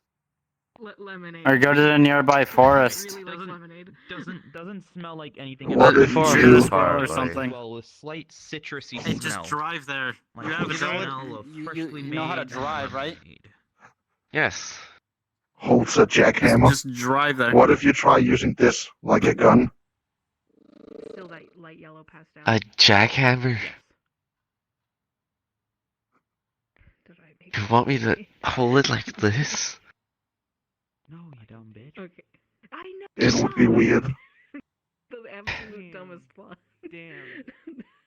lemonade. or go to the nearby forest? Really like lemonade. Doesn't smell like anything. What else. if you or something? Well, a slight citrusy Hey, smell. just drive there. Like You have the a smell of freshly you know how to made drive, right? lemonade. Yes. holds a jackhammer? Just drive there. What if you try using this like a gun? Still that light yellow pastel. A jackhammer? Did I make You want me to hold it like this? No, you dumb bitch. Okay. I know. It would be weird. The absolute dumbest plot. Damn.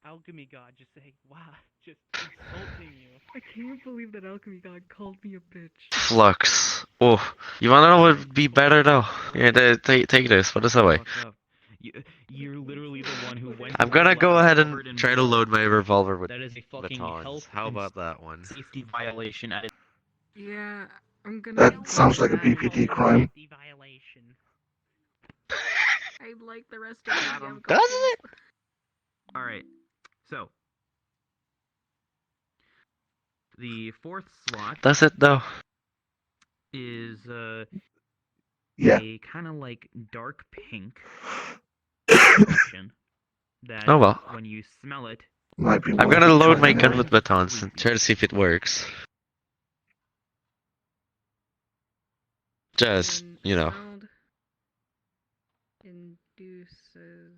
Alchemy God, just saying, wow, just insulting you. I can't believe that alchemy god called me a bitch. Flux. Oh, you wanna know what would be better though? Yeah, take this. Put this away. Fuck up. You're literally the one who went. I'm to the gonna go lab ahead covered in and try to blood. load my revolver with That is a fucking batons. health How and about that one? safety violation at its Yeah, I'm gonna. That sounds like a BPD crime. I like the rest of the damn Does it? All right. So the fourth slot Does it though? is Yeah. a kind of like dark pink potion that Oh well. when you smell it, Might be I'm worth gonna it load my trying gun out. with batons and try to see if it works. Just, you know. Sound induces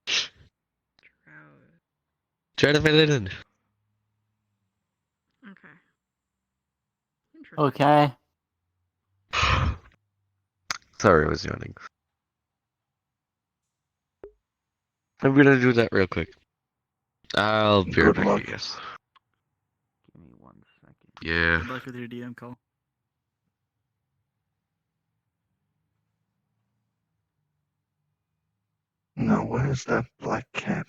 drowse. Try to fit it in. Okay. Okay. Sorry, I was yawning. I'm gonna do that real quick. I'll be right Good back, luck. I guess. give me 1 second. Yeah. Good luck with your DM call. Now where's that black cat?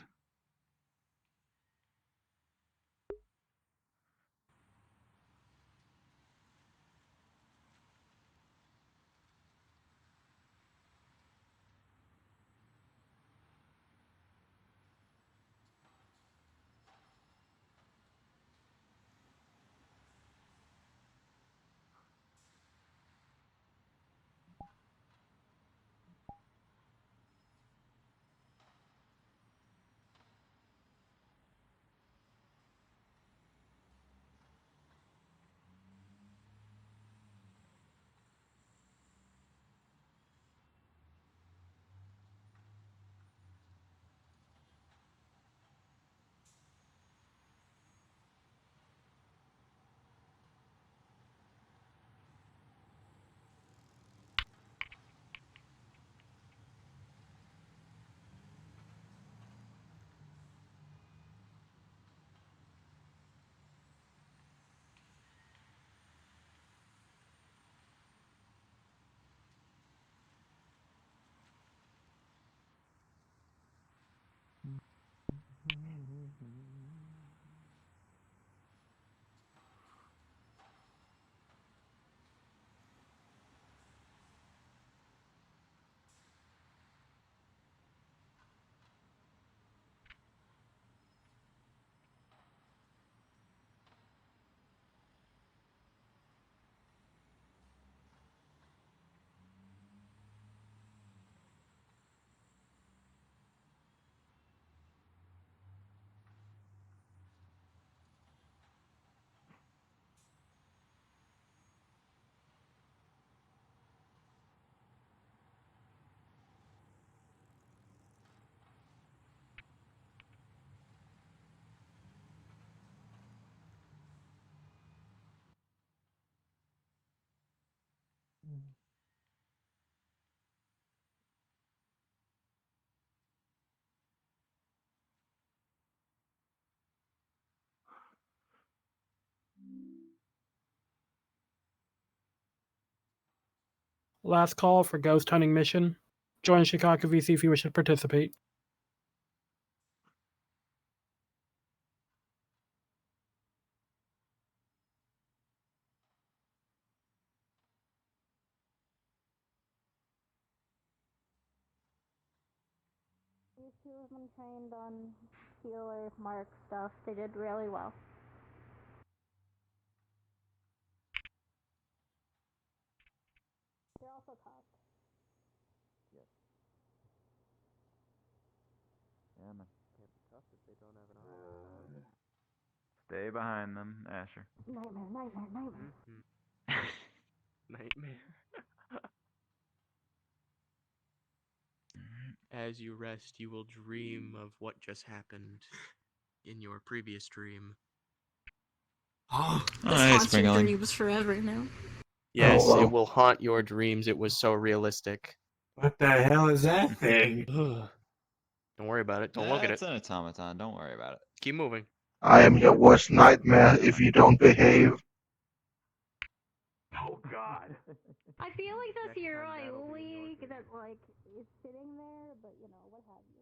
Last call for ghost hunting mission. Join Chicago VC if you wish to participate. These two of them trained on healer mark stuff. They did really well. They're also tough. Yeah, man. Can't be tough if they don't have an arm. Stay behind them, Asher. Nightmare, nightmare, nightmare. Nightmare. As you rest, you will dream of what just happened in your previous dream. Oh, This haunts your dreams forever now. Yes, Oh, it will haunt your dreams. It was so realistic. what the hell is that thing? Don't worry about it. Don't look at it. It's an automaton. Don't worry about it. Keep moving. I am your worst nightmare if you don't behave. Oh God. I feel like that's your Iuli that like is sitting there, but you know, what have you.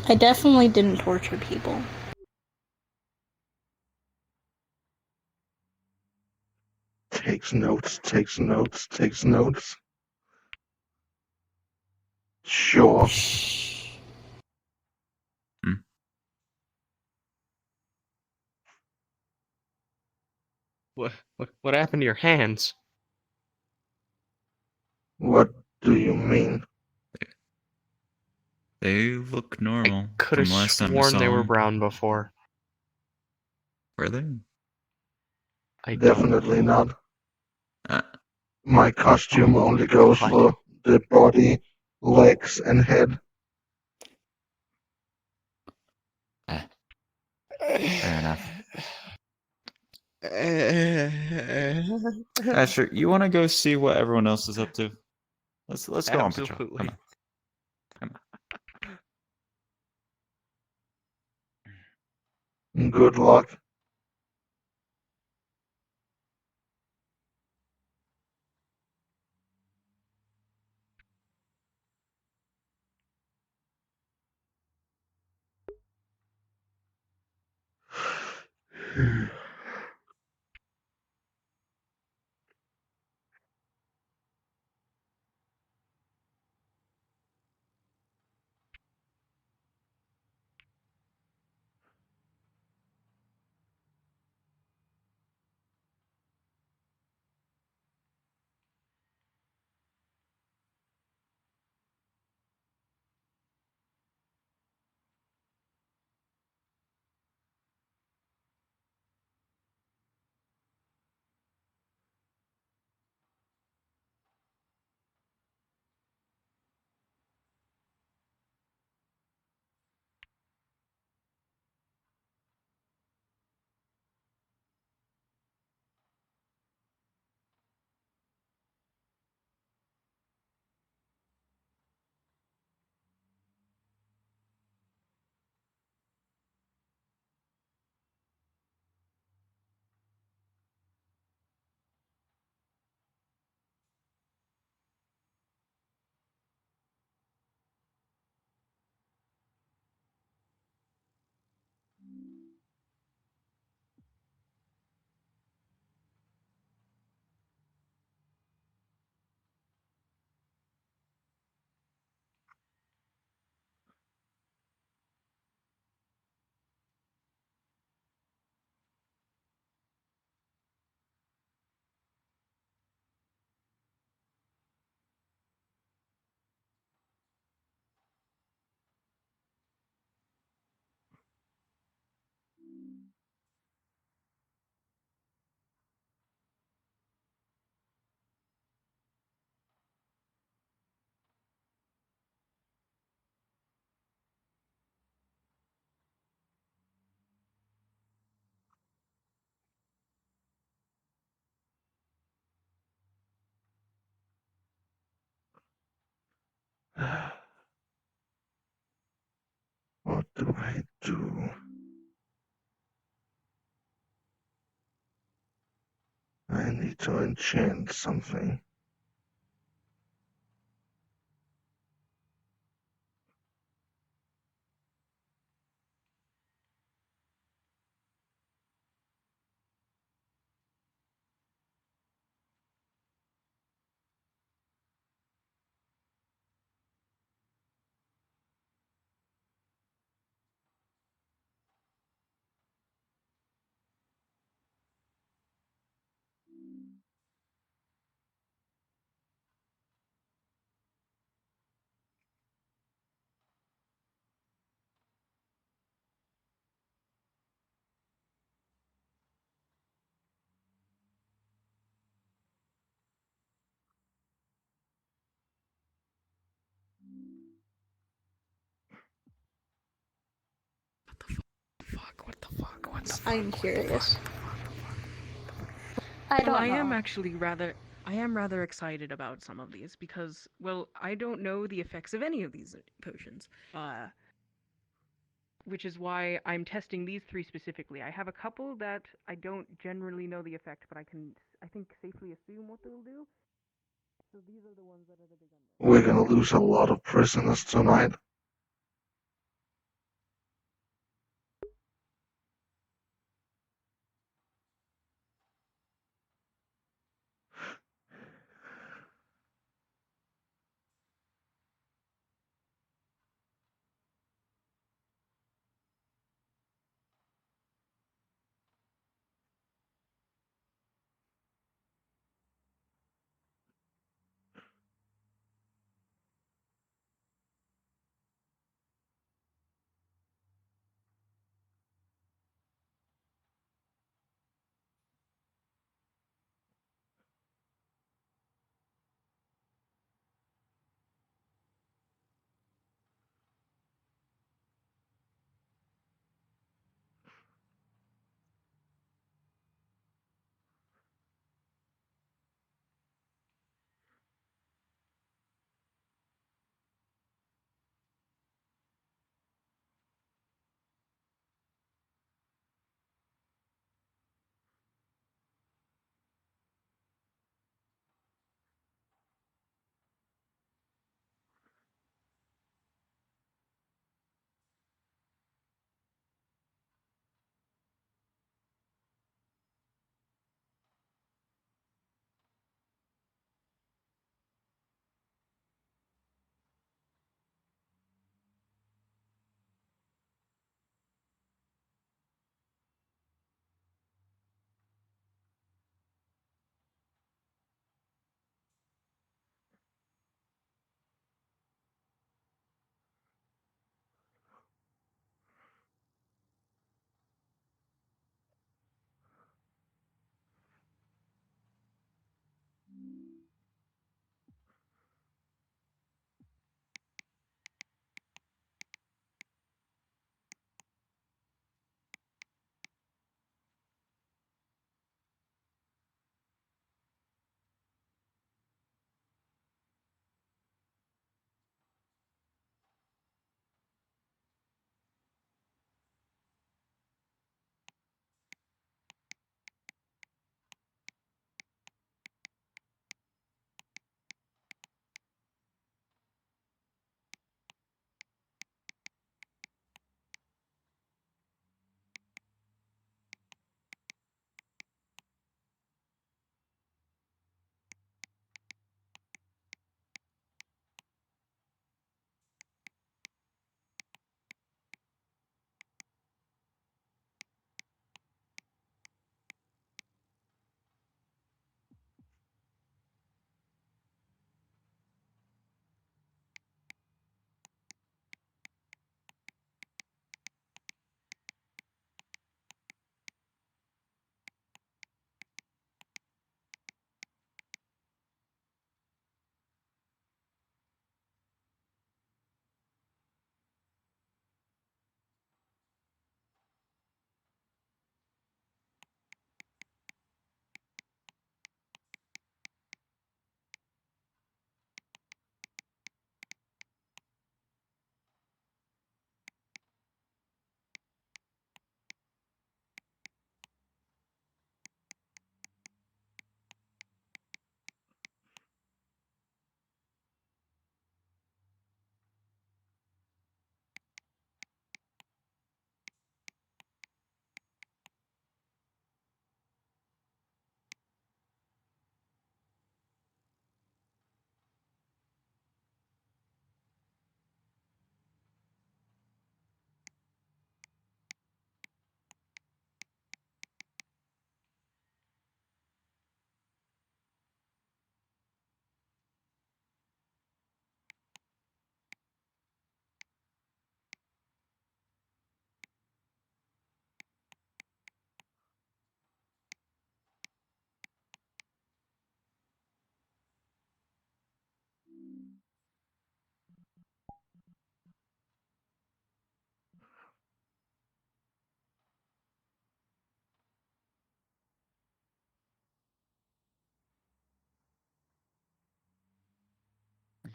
I definitely didn't torture people. Takes notes, takes notes, takes notes. Sure. What happened to your hands? What do you mean? They look normal Could have from last time I sworn saw they were them. brown before. Were they? I Definitely don't know. not. My costume only goes God. for the body, legs, and head. Fair enough. Asher, you want to go see what everyone else is up to? Let's go on patrol. Absolutely. Come on. Good luck. What do I do? I need to enchant something. I'm curious. I Well, don't I am know. actually rather excited about some of these because, well, I don't know the effects of any of these potions. Which is why I'm testing these three specifically. I have a couple that I don't generally know the effect, but I think, safely assume what they'll do. So these are the ones that are the big unknowns. We're gonna lose a lot of prisoners tonight.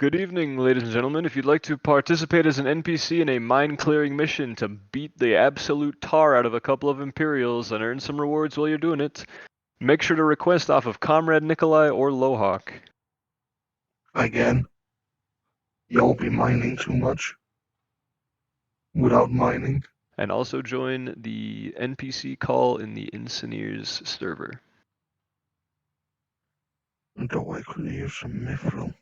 Good evening, ladies and gentlemen. If you'd like to participate as an NPC in a mine-clearing mission to beat the absolute tar out of a couple of Imperials and earn some rewards while you're doing it, make sure to request off of Comrade Nikolai or Lohawk. Again, y'all be mining too much without mining. And also join the NPC call in the Engineers server. Though I could use some mithril.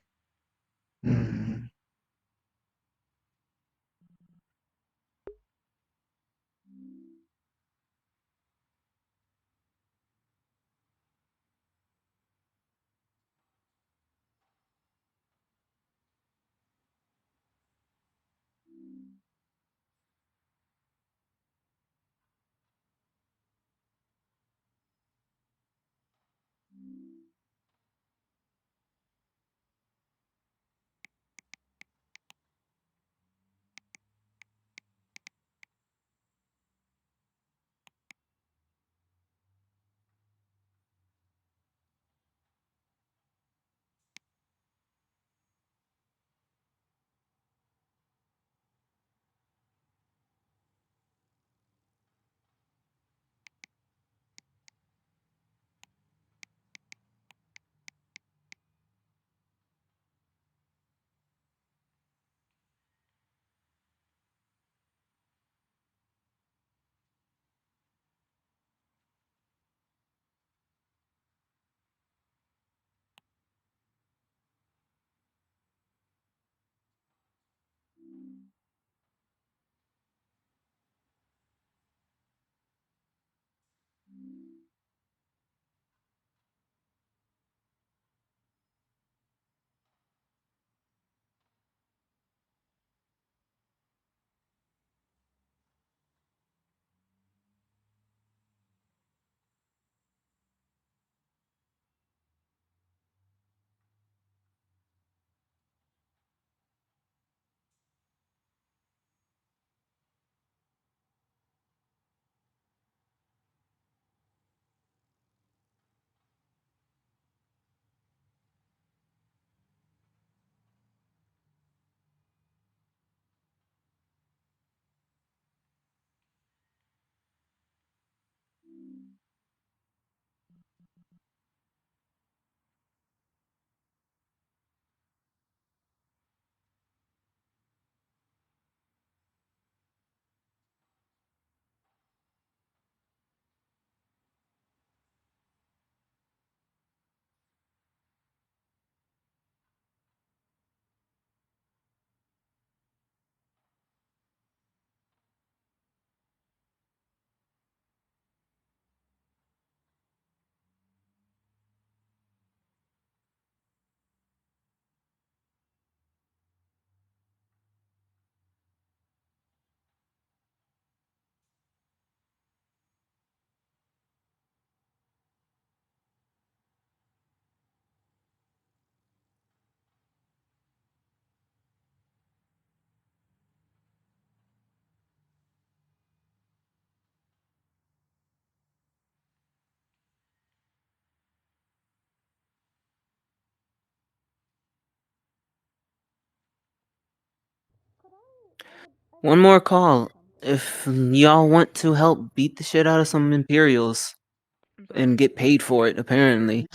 One more call. If y'all want to help beat the shit out of some Imperials and get paid for it, apparently,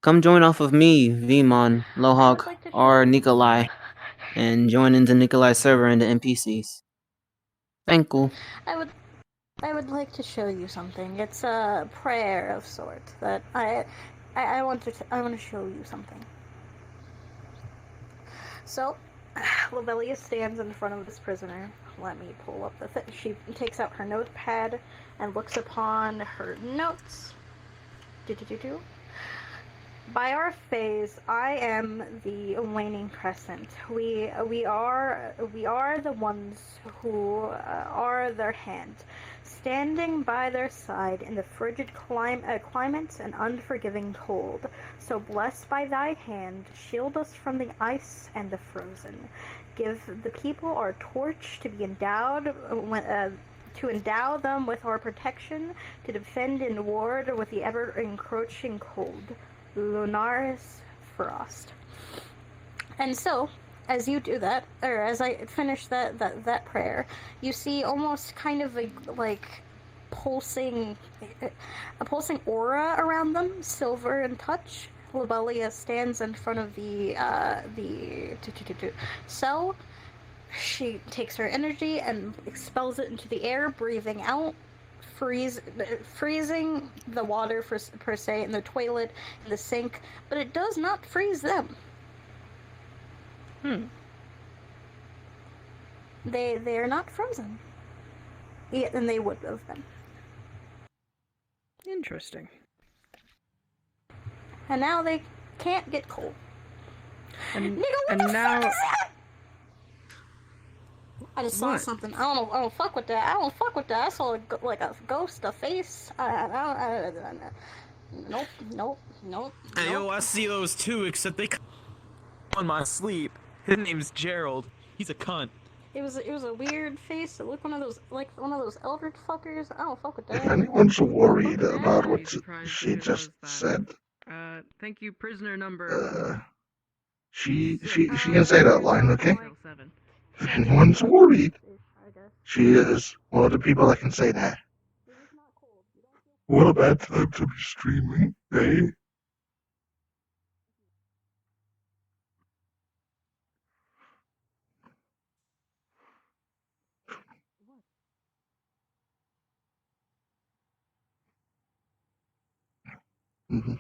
come join off of me, Vmon, Lohawk, or Nikolai, and join into Nikolai's server into NPCs. Thank you. I would like to show you something. It's a prayer of sorts that I want to show you something. So, Lobelia stands in front of this prisoner. Let me pull up the she takes out her notepad and looks upon her notes. By our phase, I am the waning crescent. We are the ones who are their hand, standing by their side in the frigid climate and unforgiving cold. So blessed by thy hand, shield us from the ice and the frozen. Give the people our torch to be endowed to endow them with our protection, to defend and ward with the ever-encroaching cold. Lunaris Frost. And so, as you do that, or as I finish that prayer, you see almost kind of like pulsing, a pulsing aura around them, silver in touch. Lobelia stands in front of the cell. She takes her energy and expels it into the air, breathing out, freezing the water per se in the toilet, in the sink, but it does not freeze them. They are not frozen. Yeah, and they would have been. Interesting. And now they can't get cold. And, Nigga, what and the now, fuck is that? I just saw What? something. I don't fuck with that. I don't fuck with that. I saw like a ghost, a face. Nope. Hey, yo, I see those too, except they come on my sleep. His name's Gerald. He's a cunt. It was a weird face. It looked one of those eldritch fuckers. I don't fuck with If that. anyone's worried about I'd what be surprised she if it just was that. said, Thank you, prisoner number. she can say that line, okay? 7. If anyone's worried, she is one of the people that can say that. What a bad time to be streaming, eh? Mhm.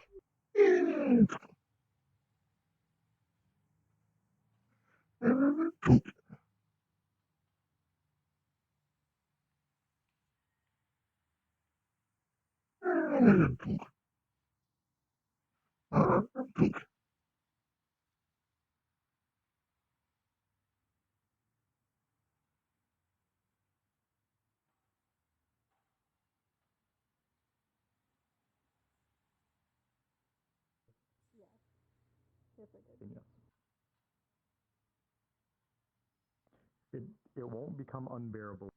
It won't become unbearable.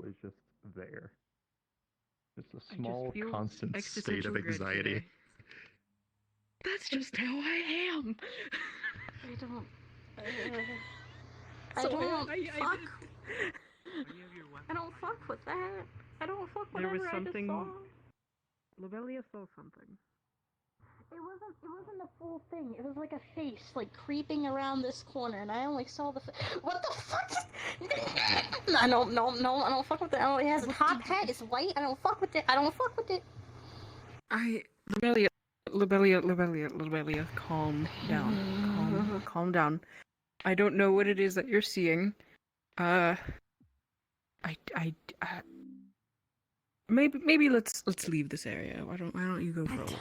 It's just there. It's a I just small, feel constant state existential of dread anxiety. today. That's just how I am. I don't. So fuck. I don't fuck with that. I don't fuck There was whatever I just saw. something. Lobelia saw something. It wasn't a full thing. It was like a face, like creeping around this corner, and I only saw the. What the fuck? No, I don't fuck with it. It has a top hat. It's white. I don't fuck with it. Lobelia, calm down. Calm down. I don't know what it is that you're seeing. Maybe let's leave this area. Why don't you go for a walk?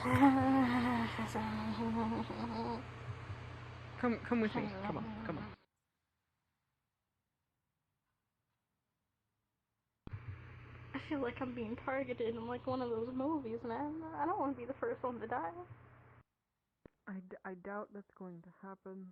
Come with me. Come on. I feel like I'm being targeted in like one of those movies, man. I don't want to be the first one to die. I doubt that's going to happen.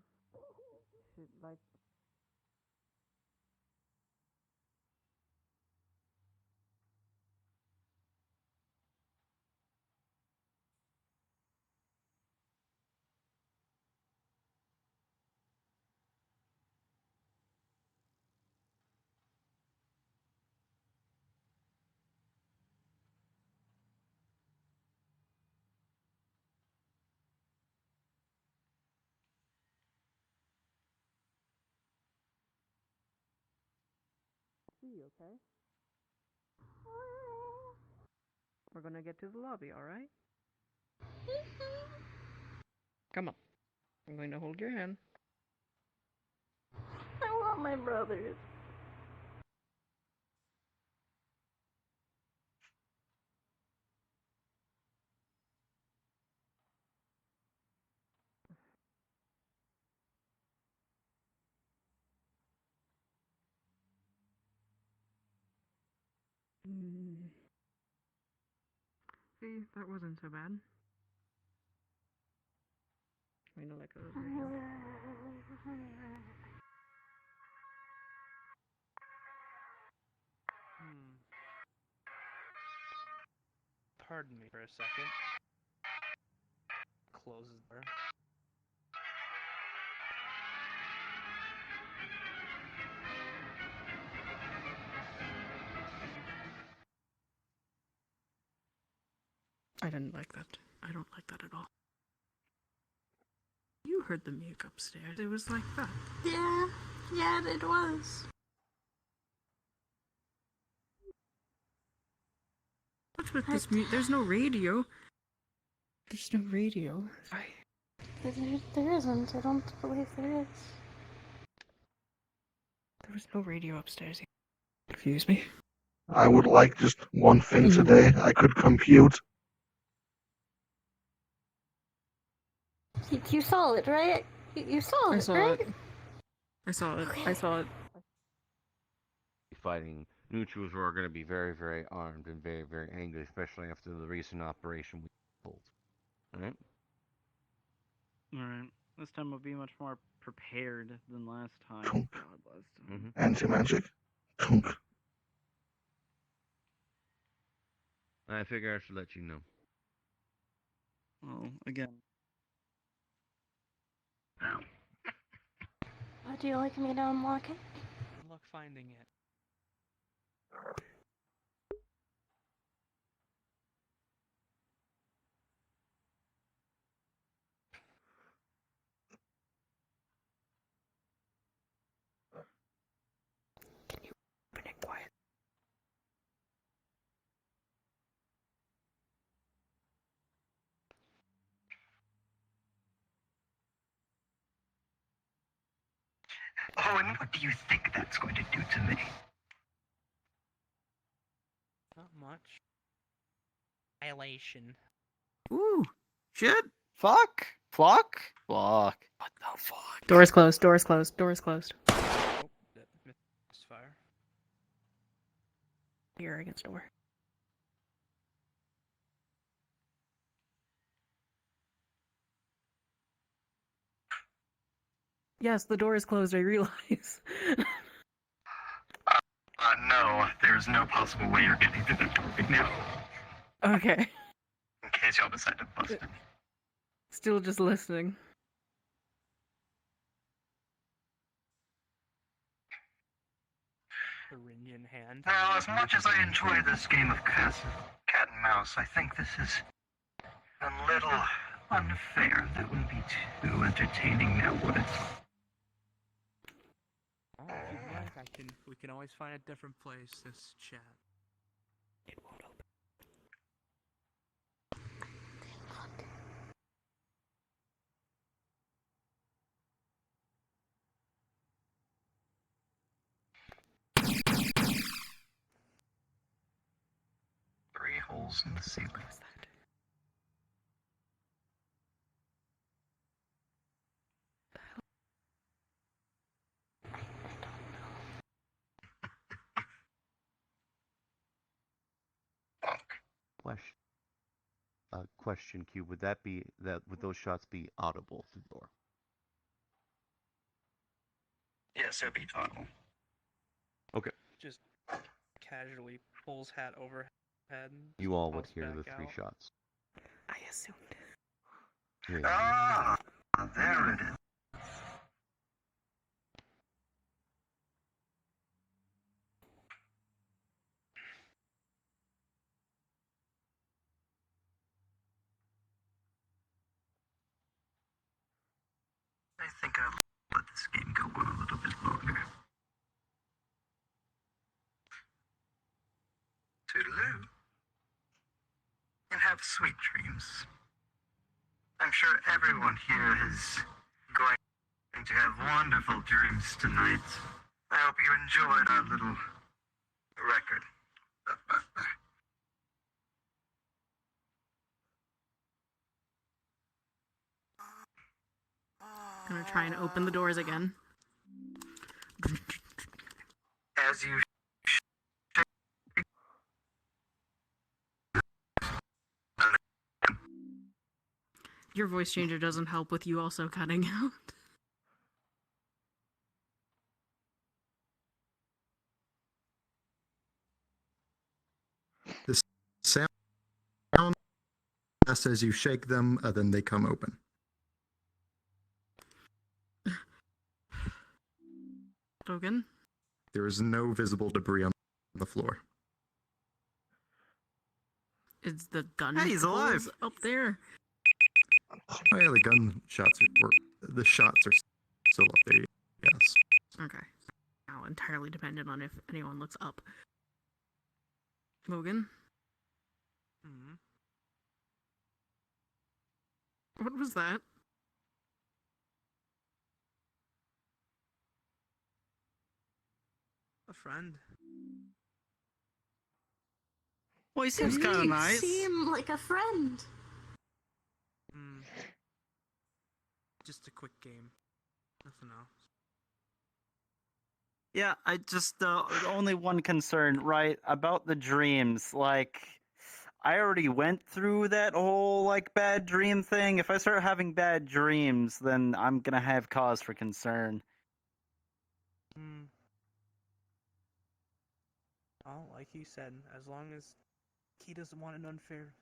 Okay. We're gonna get to the lobby, alright? Come on. I'm going to hold your hand. I want my brothers. See, that wasn't so bad. I'm gonna let go of your hand. Pardon me for a second. Close the door. I didn't like that. I don't like that at all. You heard the music upstairs. It was like that. Yeah, it was. What's with this mute? There's no radio. There's no radio. There isn't. I don't believe there is. There was no radio upstairs. Excuse me. I would like just one thing today. I could compute. You saw it, right? You saw I it, saw right? it. I saw it. I saw it. Fighting neutrals who are going to be very, very armed and very, very angry, especially after the recent operation we pulled. Alright? Alright. This time we'll be much more prepared than last time. God bless them. Anti-magic. I figure I should let you know. Oh, again. Would you like me to unlock it? Good luck finding it. Open it quiet. Oh, and what do you think that's going to do to me? Not much. Violation. Ooh. Shit. Fuck. Fuck. Fuck. What the fuck? Doors closed. Doors closed. Doors closed. Oh, that misfire. Here against door. Yes, the door is closed. I realize. No, there's no possible way you're getting through that door right now. Okay. In case y'all decide to bust it. Still just listening. Syringe in hand. Now, as much as I enjoy this game of cat and mouse, I think this is a little unfair. That wouldn't be too entertaining now, would it? Oh, if you'd like, we can always find a different place. This chat. It won't open. Three holes in the ceiling. Question, Q. Would those shots be audible through the door? Yes, it'd be audible. Okay. Just casually pulls hat over head. And You all would pops hear the back three out. shots. I assumed. Yeah. Ah, there it is. I think I'll let this game go on a little bit longer. Toodaloo. And have sweet dreams. I'm sure everyone here is going to have wonderful dreams tonight. I hope you enjoyed our little record. Gonna try and open the doors again. As you Your voice changer doesn't help with you also cutting out. The sound just as you shake them, then they come open. Logan? There is no visible debris on the floor. Is the gun Hey, he's alive. holes up there? Oh yeah, the gun shots the shots are still up there. Yes. Okay. Now entirely dependent on if anyone looks up. Logan? Hmm. What was that? A friend. Well, he seems kind of You nice. seem like a friend. Hmm. Just a quick game. Nothing else. Yeah, I just only one concern, right, about the dreams. Like, I already went through that whole like bad dream thing. If I start having bad dreams, then I'm gonna have cause for concern. Hmm. Oh, like he said, as long as he doesn't want an unfair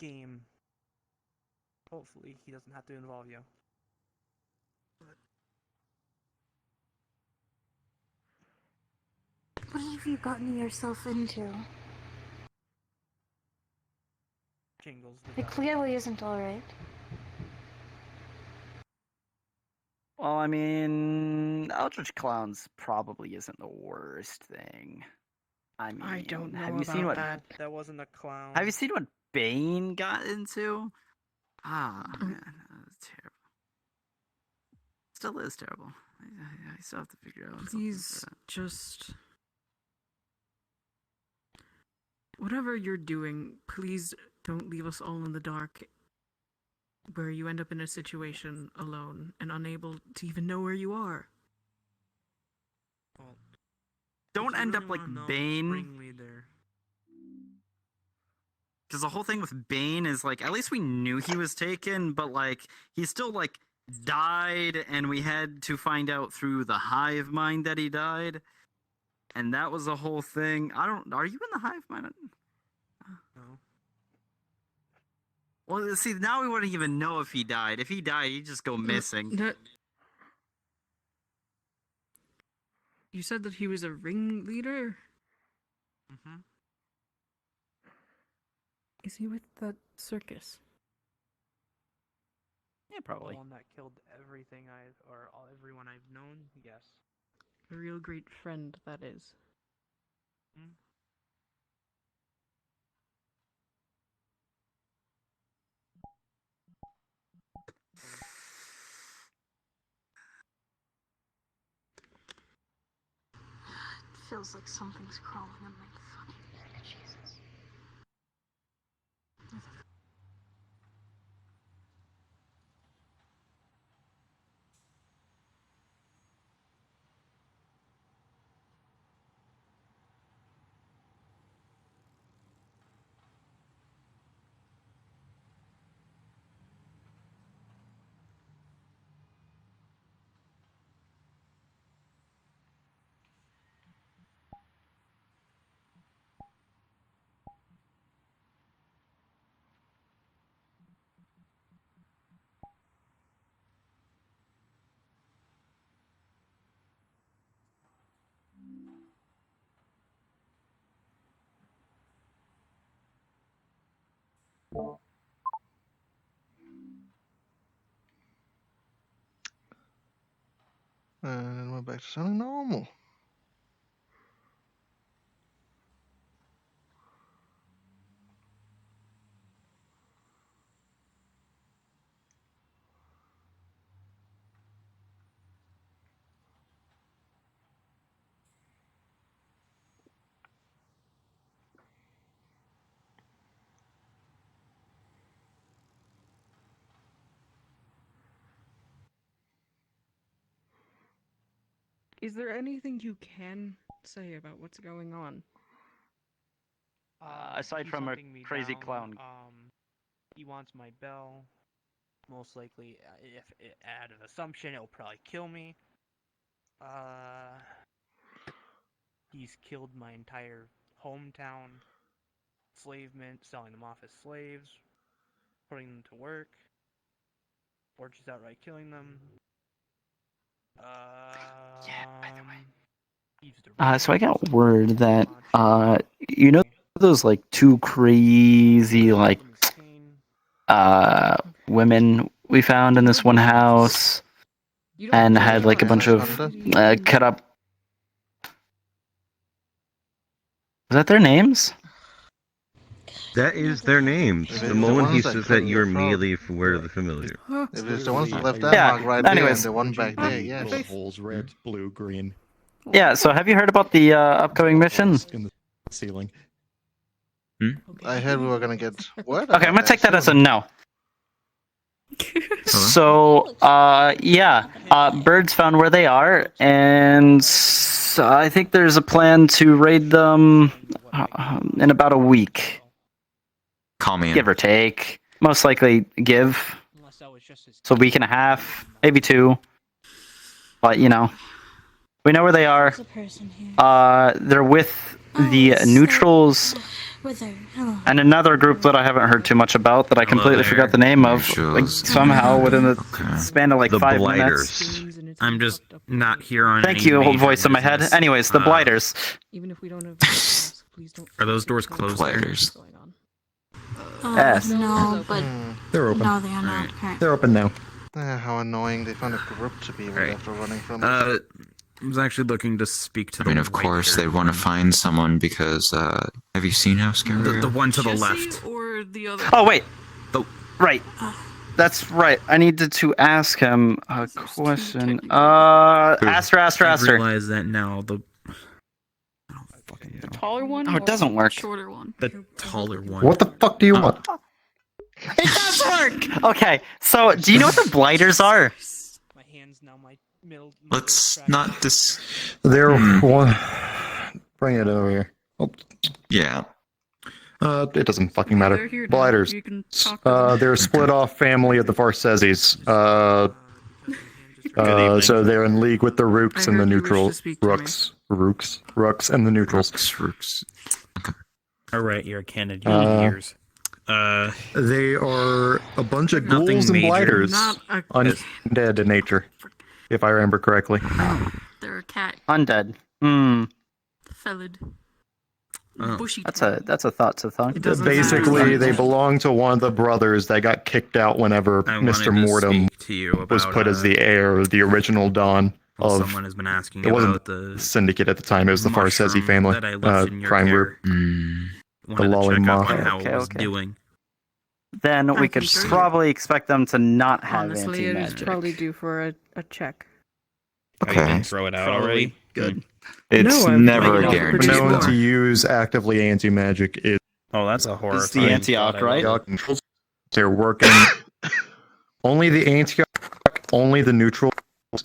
game, hopefully he doesn't have to involve you. What have you gotten yourself into? Jingles the It bell. clearly isn't alright. Well, I mean, Eldritch Clowns probably isn't the worst thing. I mean, I don't know have you seen about what that. That wasn't a clown. Have you seen what Bane got into? Ah, man, that's terrible. Still is terrible. I still have to figure out something Please for that. just. Whatever you're doing, please don't leave us all in the dark where you end up in a situation alone and unable to even know where you are. Well, Don't if you end really up like wanna know, Bane. ringleader. Because the whole thing with Bane is like, at least we knew he was taken, but like, he still like died, and we had to find out through the hive mind that he died. And that was the whole thing. Are you in the hive mind? No. Well, see, now we wouldn't even know if he died. If he died, he'd just go missing. You said that he was a ringleader? Mm-hmm. Is he with the circus? Yeah, The probably. one that killed everything everyone I've known. Yes. A real great friend, that is. Hmm? It feels like something's crawling on my foot. Jesus. And then we're back to sounding normal. Is there anything you can say about what's going on? Aside He's from a hunting me crazy down. clown. He wants my bell. Most likely, if out of assumption, it'll probably kill me. He's killed my entire hometown. Enslavement, selling them off as slaves, putting them to work, or just outright killing them. Yeah, by the way. He's the So I got ringleader, word that launching you know those like two crazy like women we found in this one house, and had like a bunch of cut up. Is that their names? That is their names. If The it's moment he ones that says cut that, in you're the front. immediately aware of the familiar. If it's the ones that left that Yeah, mark right there anyways. and the one back there, yes. Little holes, red, blue, green. Yeah. So have you heard about the upcoming mission? In the ceiling. I heard we were gonna get what? Okay, I'm gonna take that as a no. So, birds found where they are, and I think there's a plan to raid them in about a week. Call me in. Give or take. Most likely give. So a week and a half, maybe 2. But, we know where they are. They're with the neutrals and another group that I haven't heard too much about that I completely forgot the name of. Like, somehow within the span of like The 5 Blighters. minutes. I'm just not here on. Thank any you, old major voice in my head. business. Anyways, the Blighters. Even if we don't have please don't. Are those doors closed? Blighters. Yes. No, but They're open. no, they are not. Currently. They're open now. How annoying. They found a group to be with after running from us. I was actually looking to speak to I mean, of course, they want to find someone because, have you seen how scary they are? the one to the left. Or the other. Oh, wait. Right. That's right. I needed to ask him a question. Aster. I realize that now. The taller one. Oh, it doesn't work. Shorter one. The taller one. What the fuck do you want? It does work! Okay, so do you know what the Blighters are? My hands now. My middle. Let's not dis. They're one. Bring it over here. Oh. Yeah. It doesn't fucking matter. They're here now. Blighters. You can talk They're a split off family of the Farseses. So they're in league with the Rooks and the Neutrals. Rooks and the Neutrals. Rooks. All right, you're a candidate. You need ears. They are a bunch of Nothing ghouls and major. blighters, Not a- undead in nature, if I remember correctly. They're a cat. Undead. Feathered. Oh. Bushy. That's a thought to think. Basically, they belong to one of the brothers that got kicked out whenever I wanted Mr. to Mortem speak to you about, was put as the heir, the original Don of. Someone has been asking It wasn't about the Syndicate at the time; it was the Farsesi mushroom family that I left in your crime care. group. The Wanted to Lolly check up Moth. on how Okay, it was okay. doing. Then we I could think so. probably expect them to not have Honestly, it is anti-magic. probably due for a check. Oh, you Okay. didn't throw it out already. Good. It's No, I've never played a it guarantee. pretty Known well. to use actively anti-magic is Oh, that's a horror. It's the Antioch, right? Antioch. They're working only the Antioch, only the neutrals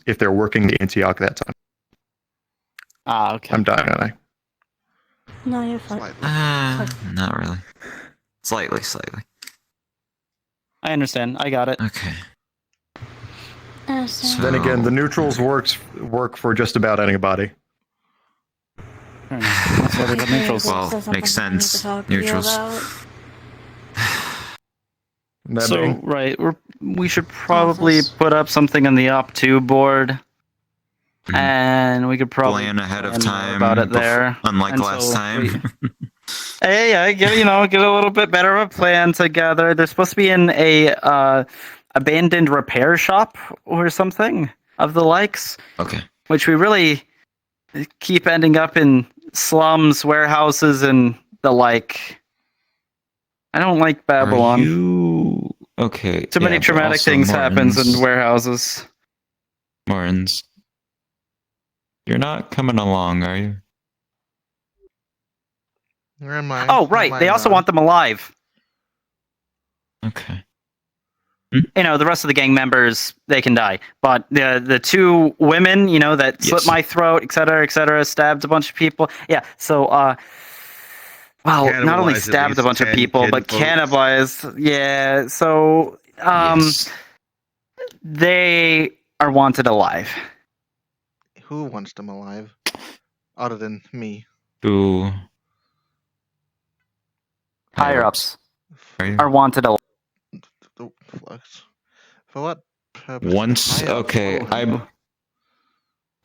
if they're working the Antioch that time. Ah, okay. I'm dying, aren't I? No, you're fine. Not really. Slightly. I understand. I got it. Okay. Then again, the neutrals work for just about anybody. That's why they're the neutrals. Well, makes sense. Neutrals. That So being- right, we should probably put up something on the Op2 board, and we could probably Plan ahead of plan more time about it bef- there. unlike until last time. Hey, get a little bit better of a plan together. There's supposed to be in a abandoned repair shop or something of the likes. Okay. Which we really keep ending up in slums, warehouses, and the like. I don't like Babylon. Okay. Too many yeah, but traumatic also things happens Morton's- in warehouses. Morton's. You're not coming along, are you? Where am I? Oh, right. They also want them alive. Okay. You know, the rest of the gang members, they can die. But the 2 women, that slit my throat, etc., stabbed a bunch of people. Yeah, so, well, not only Cannibalized at stabbed a least bunch of 10 people, but kinfolks. cannibalized. Yeah, so, they are wanted alive. Who wants them alive? Other than me. Who? Higher ups Are you? are wanted alive. Oh, flux. For what purpose? Once, I okay, have-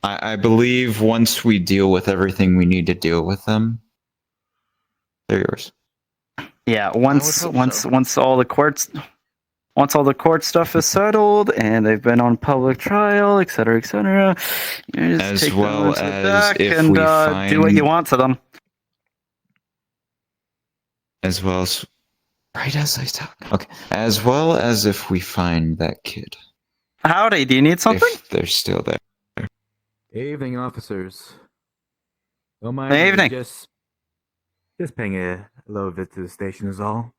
I believe once we deal with everything we need to deal with them, They're yours. Yeah, once once all the court stuff is settled and they've been on public trial, etc., etc., you just As take well them into the as back if and we do what you find- want to them. As well as right as I talk. Okay. As well as if we find that kid. Howdy, do you need something? If they're still there. Evening, officers. Don't mind Good me, evening. Just paying a little visit to the station is all.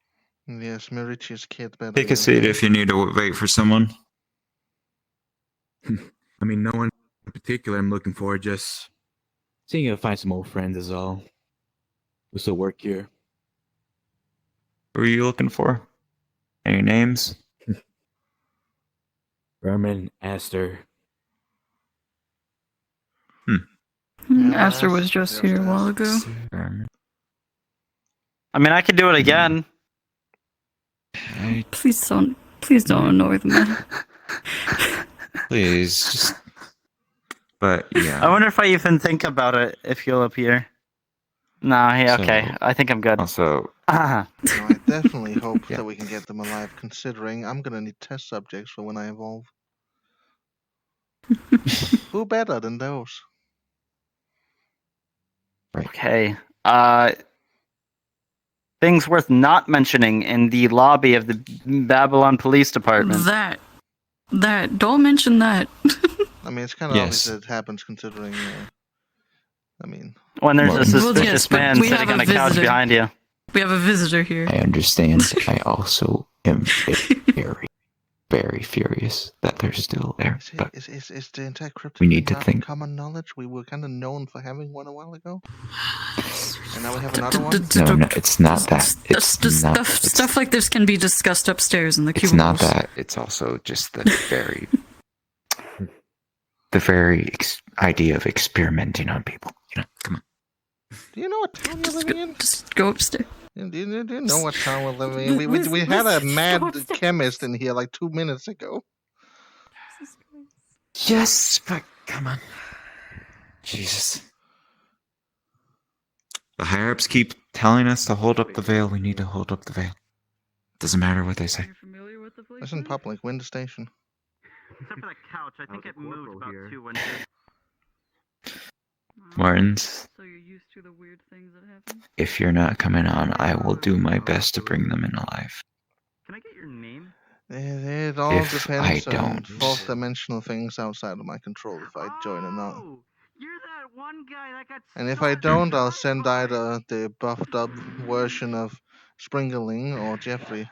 Yes, Mirichi's kid better. Take a seat if you need to wait for someone. I mean, no one in particular I'm looking for, just seeing if I find some old friends is all. Who still work here. Who are you looking for? Any names? Berman, Aster. Aster was just here a while ago. I mean, I could do it again. Please don't annoy the man. Please, just. But yeah. I wonder if I even think about it if you'll appear. No, yeah, So- okay. I think I'm good. Also, No, I definitely hope that we can get them alive, considering I'm gonna need test subjects for when I evolve. Who better than those? Okay. Things worth not mentioning in the lobby of the Babylon Police Department. That. Don't mention that. I mean, it's kind of obvious that it happens, considering. I mean, When there's a Well, suspicious yes, but man we sitting have on a a couch visitor. behind you. We have a visitor here. I understand. I also am very, very furious that they're still there. But is the entire cryptid we need to not think. common knowledge? We were kind of known for having one a while ago, and now we have another one. No, it's not that. It's not. Stuff like this can be discussed upstairs in the It's cubicles. not that. It's also just the very, idea of experimenting on people. You know, come on. Do you know what town you're living in? Just go upstairs. Do you know what town we're living in? We had a mad chemist in here like 2 minutes ago. Yes, but come on. Jesus. The higher ups keep telling us to hold up the veil. We need to hold up the veil. Doesn't matter what they say. It's in public. We're in the station. Except for the couch, I think it moved about 2 inches. Martins, So you're used to the weird things that happen? if you're not coming on, I will do my best to bring them in alive. Can I get your name? It all If depends I on don't. fourth dimensional things outside of my control if I join or not. You're that one guy that got And if I don't, I'll send either the buffed up version of Springerling or Jeffrey.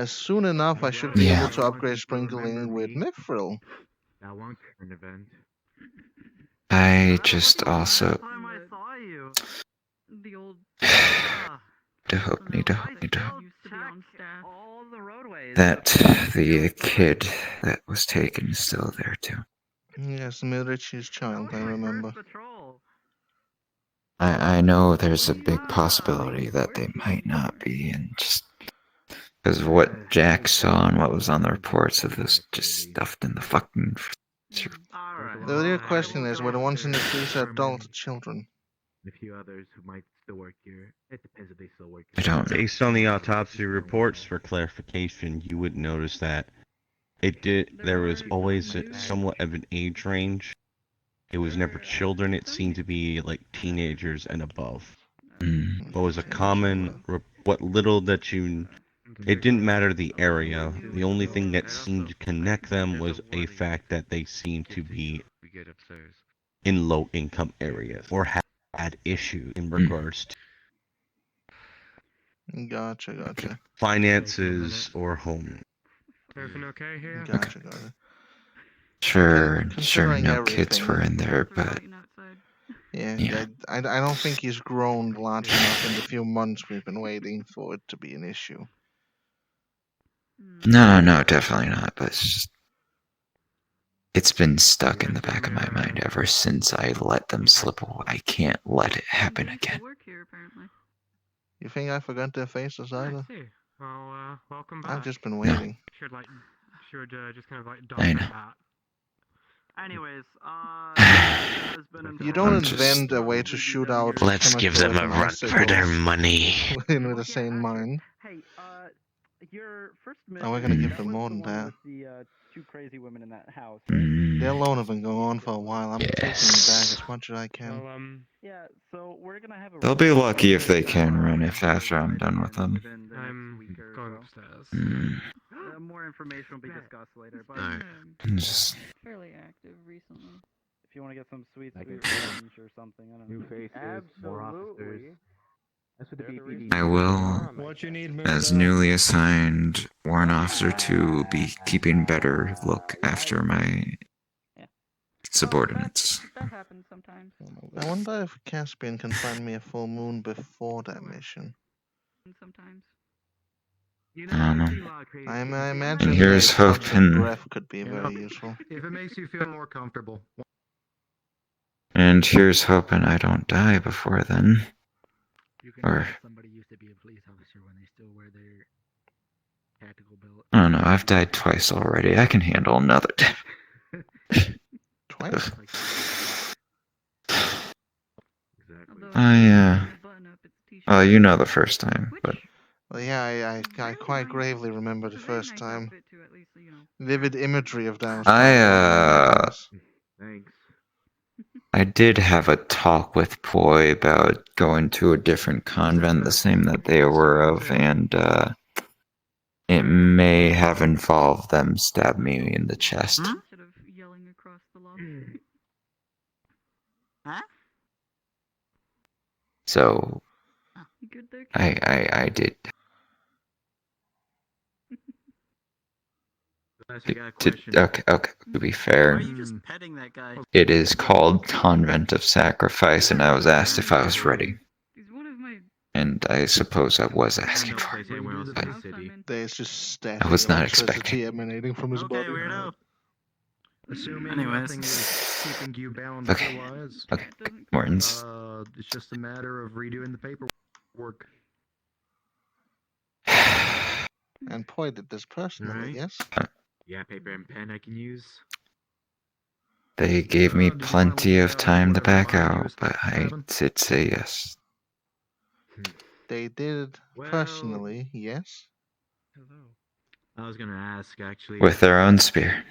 Soon enough, I should be able to upgrade Springerling with Mithril. That one current event. I just also The old need to hope used to be on staff. that the kid that was taken is still there too. Yes, Mirichi's child, I remember. I know there's a big possibility that they might not be, and just because of what Jack saw and what was on the reports of this just stuffed in the fucking. The real question is, were the ones in the freezer adult children? A few others who might still work here. It depends if they still work I here. don't know. Based on the autopsy reports, for clarification, you would notice that there was always somewhat of an age range. It was never children, it seemed to be like teenagers and above. What was a common, what little that it didn't matter the area, the only thing that seemed to connect them was a fact that they seemed to be in low income areas, or had issues in regards to Gotcha. finances or home. Everything okay here? Gotcha. Sure, Considering no kids were in there, but yeah. I don't think he's grown large enough in the few months we've been waiting for it to be an issue. no, definitely not. But it's been stuck in the back of my mind ever since I let them slip away. I can't let it happen again. You think I forgot their faces either? Well, welcome back. I've just been waiting. Should just kind of like I dodge know. that. Anyways, You don't I'm just- invent a way to shoot out Let's give chemical them a run weapon for their icicles money. with a sane mind. Hey, your first Oh, we're mission. gonna give that them was more the than one that. with the two crazy women in that house. Their loan have been going on for a while. I'm taking back as much as I can. Yeah, so we're gonna have a. They'll be lucky if they can run if after I'm done with them. I'm going upstairs. More information will be discussed later, but Just- fairly active recently. if you want to get some sweet I can lunch or something, I don't know. New faces, more officers. That's what the BPD. I will, as newly assigned warrant officer, to be keeping better look after my subordinates. That happens sometimes. I wonder if Caspian can find me a full moon before that mission. Sometimes. I don't know. I imagine Here's a touch of hoping. breath could be very useful. If it makes you feel more comfortable. And here's hoping I don't die before then. Or, Somebody used to be a police officer when they still wear their tactical belt. I don't know, I've died twice already. I can handle another day. Twice? Oh, you know the first time, but Well, yeah, I quite gravely remember the first time. Vivid imagery of that. Thanks. I did have a talk with Poi about going to a different convent, the same that they were of, and it may have involved them stab me in the chest. Instead of yelling across the lobby. Huh? So You good there? I did. Okay, to be Why fair, are you just petting that guy? it is called Convent of Sacrifice, and I was asked if I was ready. And I suppose I was asking for it. But There's just static I was not electricity expecting. emanating from his body. Weirdo. Assuming nothing is keeping you bound Okay. otherwise. Okay, Mortons. It's just a matter of redoing the paperwork. And Poi did this personally, Right. yes? Yeah, paper and pen I can use. They gave me plenty of time to back out, but I did say yes. They did personally, yes? I was gonna ask actually. With their own spear.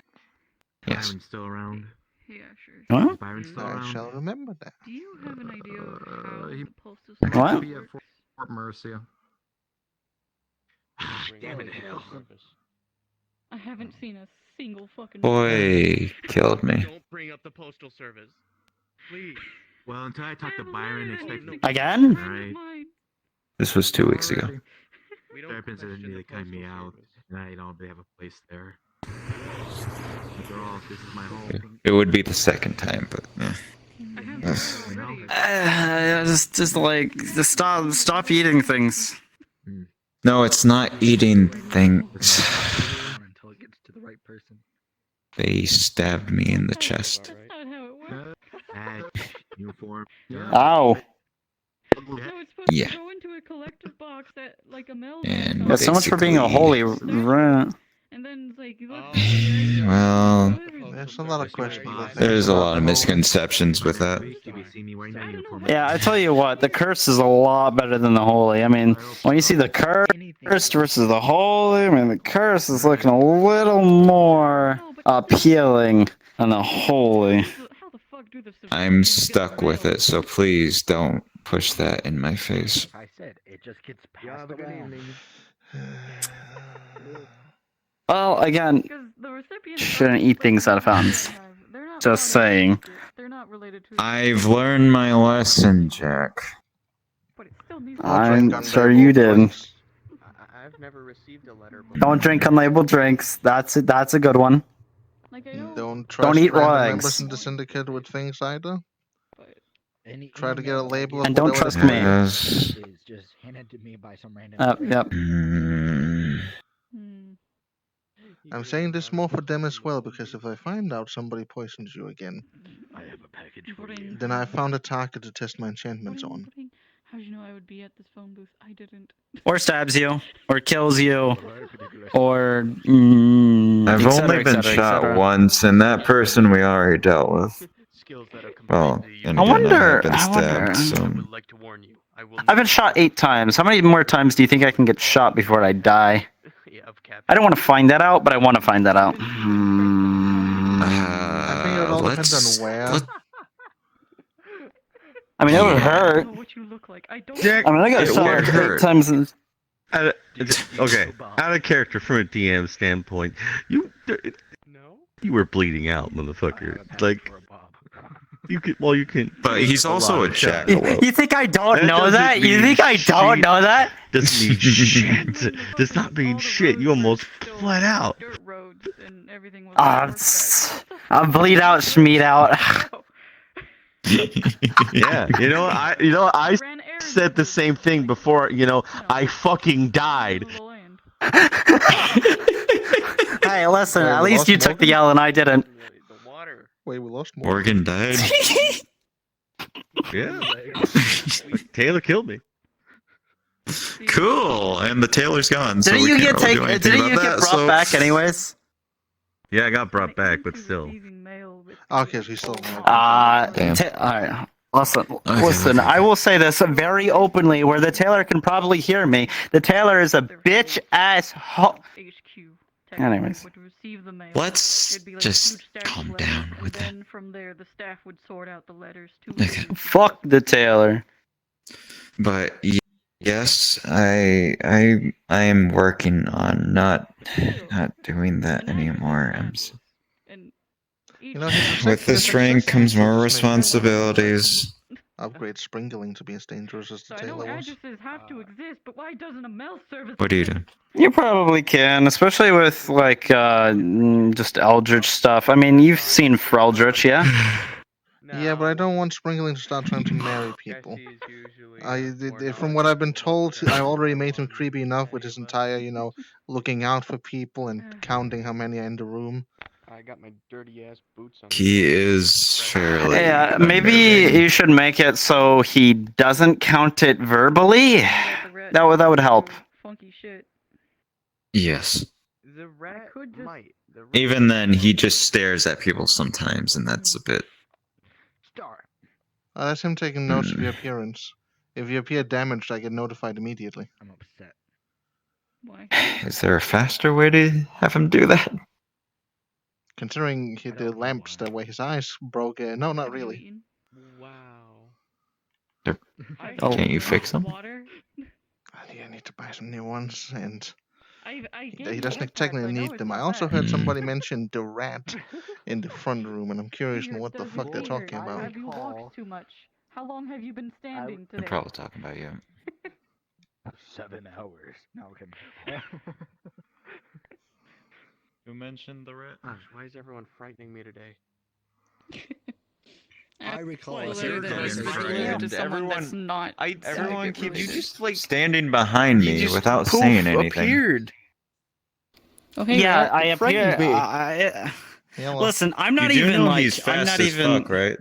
Yes. Byron's still around. Yeah, sure. Huh? Is Byron still I around? shall remember that. Do you have an idea of how he the postal What? service Be at works? Fort Mercia. Damn it, hell. I haven't seen a single fucking. Boy killed me. Don't bring up the postal service. Please. Well, until I talk to Byron, expect Again? Right. This was 2 weeks ago. Therapist didn't really cut me out, and I don't really have a place there. After all, this is my home. It would be the second time, but yeah. Just stop eating things. No, it's not eating things. Until it gets to the right person. They stabbed me in the chest. That's not how it works. Badge, uniform. Ow. No, it's supposed Yeah. to go into a collective box at like a mail. And Yeah, so much for being a holy. And then it's like you look. Well, There's a lot of questionable things. there's a about lot the of whole- misconceptions with that. Yeah, I tell you what, the curse is a lot better than the holy. I mean, when you see the cursed versus the holy, I mean, the curse is looking a little more appealing than the holy. I'm stuck with it, so please don't push that in my face. I said it just gets passed around. Well, again, shouldn't eat things out of fountains. Just saying. I've learned my lesson, Jack. I'm sure you did. I've never received a letter before. Don't drink unlabeled drinks. That's a good one. Don't trust eat random raw members eggs. in the syndicate with things either. Try to get a label of And don't whatever trust the me. case Yes. Is just handed to me by some random. Yep. I'm saying this more for them as well, because if I find out somebody poisons you again, I have a package for you. then I found a target to test my enchantments on. How'd you know I would be at this phone booth? I didn't. Or stabs you, or kills you, or I've et cetera, only et been cetera, et shot cetera. once, and that person we already dealt with. Well, and I again, I have wonder. been I wonder. stabbed, so. I've been shot 8 times. How many more times do you think I can get shot before I die? I don't want to find that out, but I want to find that out. I think it all depends on where. I mean, it would hurt. What you look like. I don't. I mean, I got shot like 8 times. Okay, out of character from a DM standpoint, you were bleeding out, motherfucker. Like, you can. But he's also a jackalope. You think I don't know doesn't that? You mean think I don't shit. know that? Doesn't mean shit. Does not mean shit. You almost bled out. I'll bleed out, schmeed out. Yeah, I said the same thing before. I fucking died. Hey, listen. Wait, At we least lost you took the L and I didn't. Wait, we lost more. Morgan died. Yeah. Taylor killed me. Cool, and the Taylor's gone. So Didn't we you can't get really do anything about get that, brought so- back anyways? Yeah, I got brought back, but still. Okay, so he's still there. Alright. Listen, I will say this very openly where the Taylor can probably hear me. The Taylor is a bitch ass Anyways. Let's just calm down with that. Then from there, the staff would sort out the letters to. Okay. Fuck the Taylor. But yes, I am working on not doing that anymore. With this rank comes more responsibilities. Upgrade Springling to be as dangerous as the Taylor was. Addresses have to exist, but why doesn't a mail service? What do you do? You probably can, especially with like just Eldritch stuff. I mean, you've seen Freldritch, yeah? Yeah, but I don't want Springling to start trying to marry people. From what I've been told, I already made him creepy enough with his entire, looking out for people and counting how many are in the room. I got my dirty ass boots on. He is fairly. Yeah, maybe you should make it so he doesn't count it verbally. That would help. Funky shit. Yes. The rat might. Even then, he just stares at people sometimes, and that's a bit. That's him taking notes of your appearance. If you appear damaged, I get notified immediately. I'm upset. Why? Is there a faster way to have him do that? Considering the lamps the way his eyes broke, no, not really. Wow. Can't you fix them? I need to buy some new ones, and I he doesn't technically need them. I also heard somebody mention the rat in the front room, and I'm curious on what the fuck they're talking about. Have you walked too much? How long have you been standing I'm today? probably talking about you. 7 hours. No, I'm kidding. Who mentioned the rat? Gosh, why is everyone frightening me today? I recall well, a they're serial just killer related to and someone that's not. Everyone keeps You just like standing behind me without saying anything. Appeared. Okay, Yeah, I frightened appear. me. Listen, I'm not You do even know like. he's I'm fast not as even. fuck, right?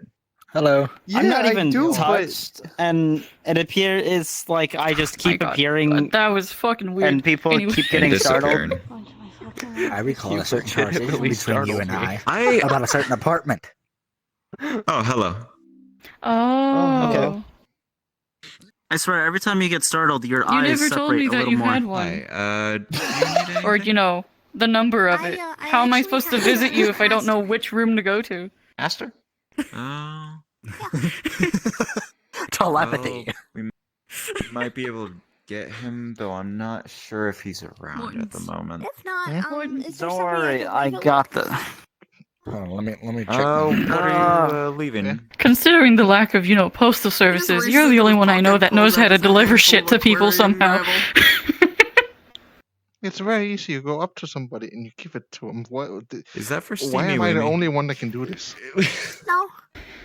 Hello. I'm not Yeah, I even do, but- touched, and it it's like I just keep appearing, That was fucking weird. and people Anyway. keep getting startled. I recall a certain conversation legitimately between you startled and me. I about a certain apartment. Oh, hello. Oh. Okay. I swear, every time you get startled, your You eyes never separate told me a that little you more. had one. Hi, do you need anything? Or, the number of it. How am I supposed to visit you if I don't know which room to go to? Aster? Oh. Telepathy. Well, we might be able to get him, though I'm not sure if he's around at the moment. If not, is there Don't somebody worry, I I can got the. Hold on, let me check. Oh, what are you leaving? Considering the lack of, postal services, you're the only one I know that knows how to deliver shit to people somehow. It's very easy. You go up to somebody and you give it to them. Is that for Why Steamy am I the Weemy? only one that can do this? No.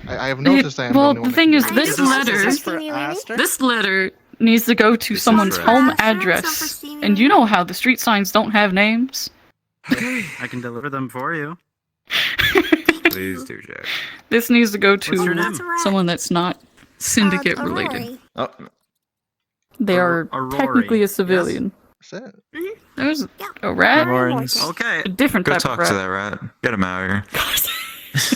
I have noticed I am Well, the only the one thing that is, can do this this. letter, this letter needs to go to someone's for home Aster, address. so for And you know how the street signs don't have names. I can deliver them for you. Please do, Jack. This needs to go What's your to name? someone that's not syndicate related. Rory. Oh, They are technically a civilian. What's that? There's a rat. Okay. A different Go type talk of rat. to that rat. Get him out of here.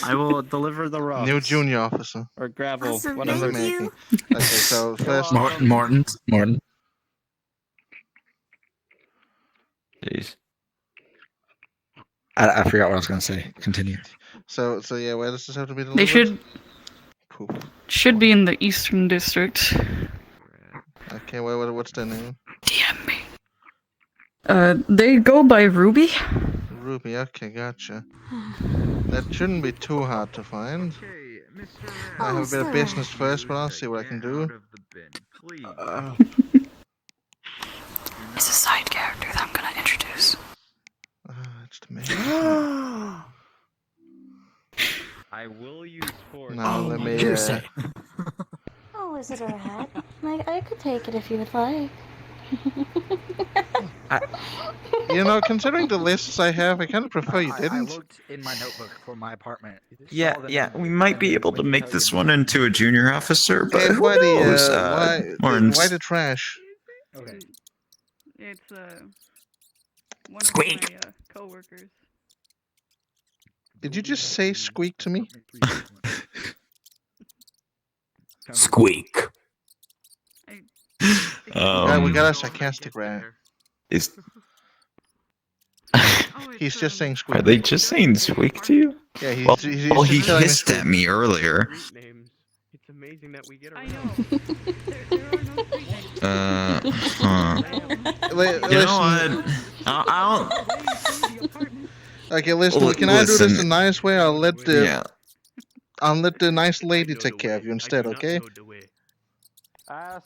I will deliver the rocks. New junior officer. Or gravel, Awesome, whatever. thank you. Okay, so first. Morton. Jeez. I forgot what I was going to say. Continue. So yeah, where does this have to be delivered? They should be in the Eastern District. Okay, what's their name? DM me. They go by Ruby. Ruby, okay, gotcha. That shouldn't be too hard to find. I have a bit of business first, but I'll see what I can do. It's a side character that I'm gonna introduce. It's the main. I will use force. Now let me. Oh, is it a rat? I could take it if you would like. You know, considering the lists I have, I kind of prefer you I didn't. looked in my notebook for my apartment. Yeah, we might be able to make this one into a junior officer, but Hey, who buddy, knows? Morton's- why the trash? Okay. It's one Squeak. of my coworkers. Did you just say squeak to me? Squeak. We got a sarcastic rat. He's just saying squeak. Are they just saying squeak to you? Yeah, he's well, just he telling me hissed squeak. at me earlier. It's amazing that we get I around. You know what? Okay, listen. Can I do this Listen. a nice way? I'll let the nice lady take care of you instead. Okay?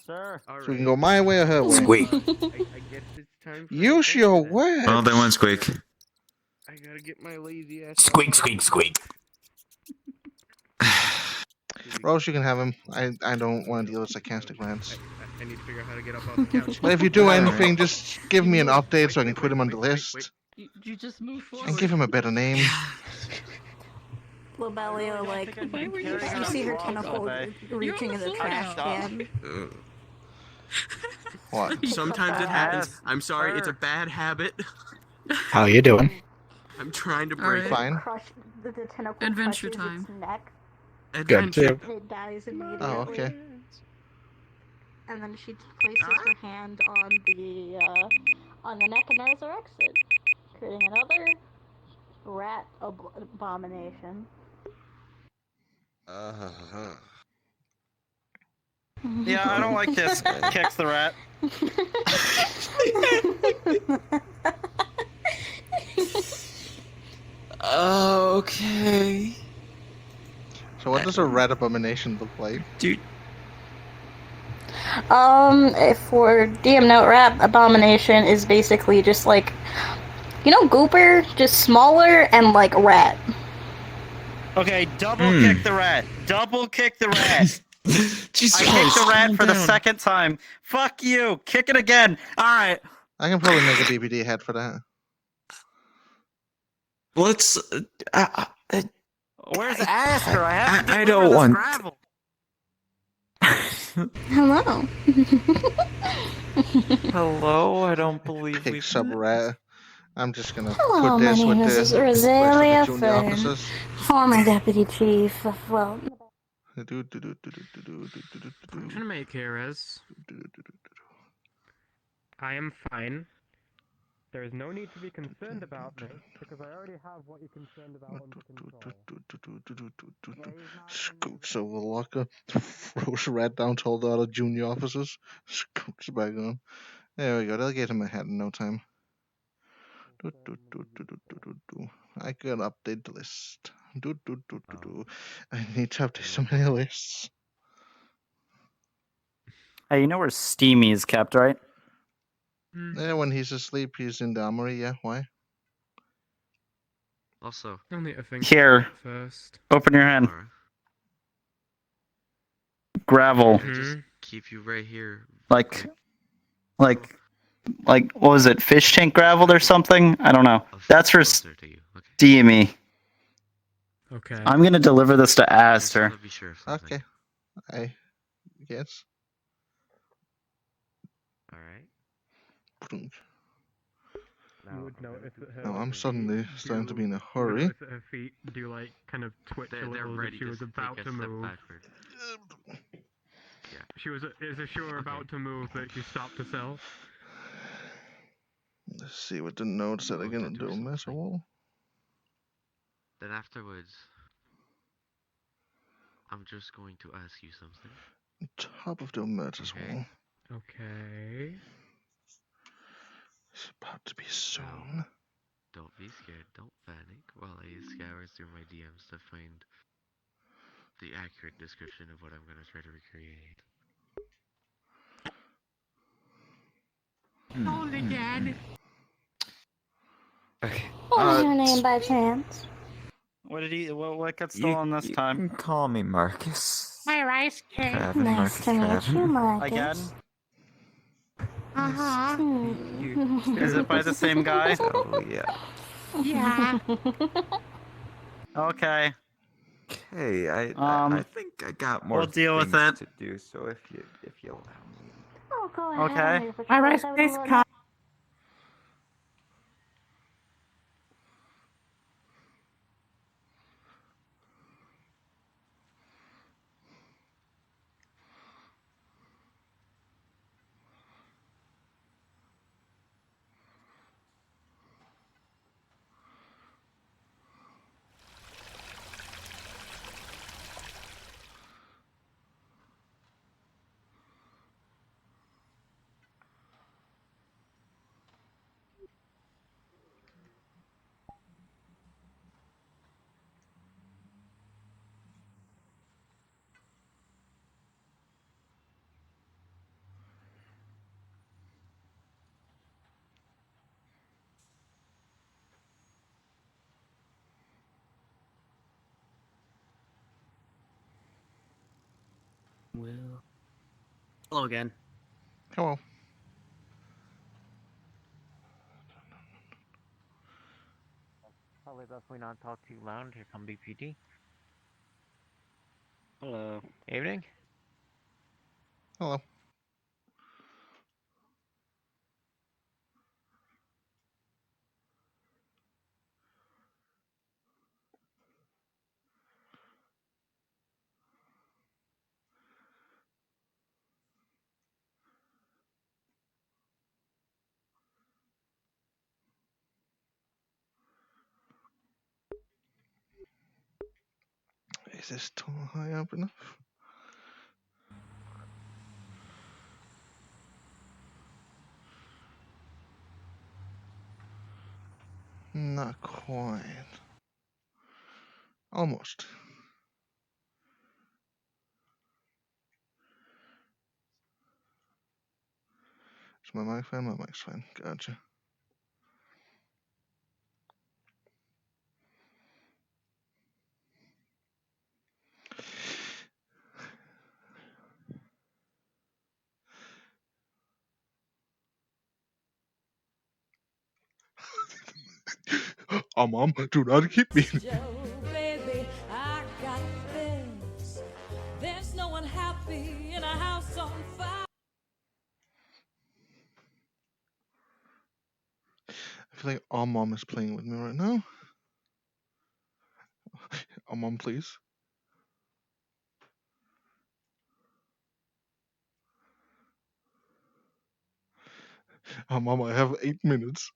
Sir. So we can go my way or her way. Squeak. I guess it's time for Use your words. Well, they went squeak. I gotta get my lazy ass. Squeak, squeak, squeak. Rose, you can have him. I don't want to deal with sarcastic rants. I need to figure out how to get up off the couch. But if you do anything, just give me an update so I can put him on the list. You just move forward. And give him a better name. Lobelia, like, you see her tentacle reaching in the trash can. What? Sometimes it happens. I'm sorry, it's a bad habit. How you doing? I'm trying to break it. Fine. Crush the tentacle Adventure crushes time. its neck. Adventure. It dies immediately. Oh, okay. And then she places her hand on the neck and resurrects it, creating another rat abomination. Yeah, I don't like this. Kicks the rat. Okay. So what does a rat abomination look like? Dude. For DM Note, rat abomination is basically just like, you know, Gooper, just smaller and like rat. Okay, double kick the rat. Double kick the rat. Jesus I kicked the rat for the down. second time. Fuck you. Kick it again. All right. I can probably make a BBD head for that. Let's. Where's Aster? I have to I deliver don't this want- gravel. Hello. Hello, I don't believe Pig sub rat. I'm just gonna Hello, put this my with name the is rest of Rosalia the junior Fern, officers. former deputy chief of, well... I'm trying to make Keres. I am fine. There is no need to be concerned about me, because I already have what you're concerned about under control. Scoots over the locker, throws rat down to all the other junior officers, scoots back on. There we go, they'll get him a hat in no time. I can update the list. I need to update so many lists. Hey, you know where Steamy is kept, right? Yeah, when he's asleep, he's in the armory, yeah, why? Also, I need to think Here. about it first. Open your hand. Gravel. I just keep you right here. Like, what was it? Fish tank gravel or something? I don't know. That's for Steamy. Okay. I'm gonna deliver this to Aster. Okay, I guess. You would notice that her. Now like, I'm suddenly feet starting to do- be in a you hurry. notice that her feet do like kind of twitch a little as if she was about to move. Yeah. She was as if she were about to move, but she stopped herself. Let's see what the note said again. to do Don't mess a wall. Then afterwards, I'm just going to ask you something. Top of the mattress wall. Okay. It's about to be soon. Don't be scared, don't panic, while I scour through my DMs to find the accurate description of what I'm gonna try to recreate. Hold again. Okay. What was your name by chance? What did he? What got stolen this time? You can call me Marcus. My rice cake. Travis, Nice Marcus, to meet Travis. you, Marcus. Again? Uh-huh. Is it by the same guy? Oh yeah. Yeah. Okay. Okay, I think I got more we'll deal with things it. to do. So if you allow me. Oh, go ahead. Okay. I'm here for My rice trouble. cake Everyone cut. Will. Hello again. Hello. Probably best we not talk too loud. Here come BPD. Hello. Evening. Hello. Is this too high up enough? Not quite. Almost. Is my mic fine? My mic's fine. Gotcha. Oh, Mom, do not keep me. Baby, I got this. There's no one happy in a house on fire. I feel like our mom is playing with me right now. Oh, Mom, please. Oh, Mom, I have 8 minutes.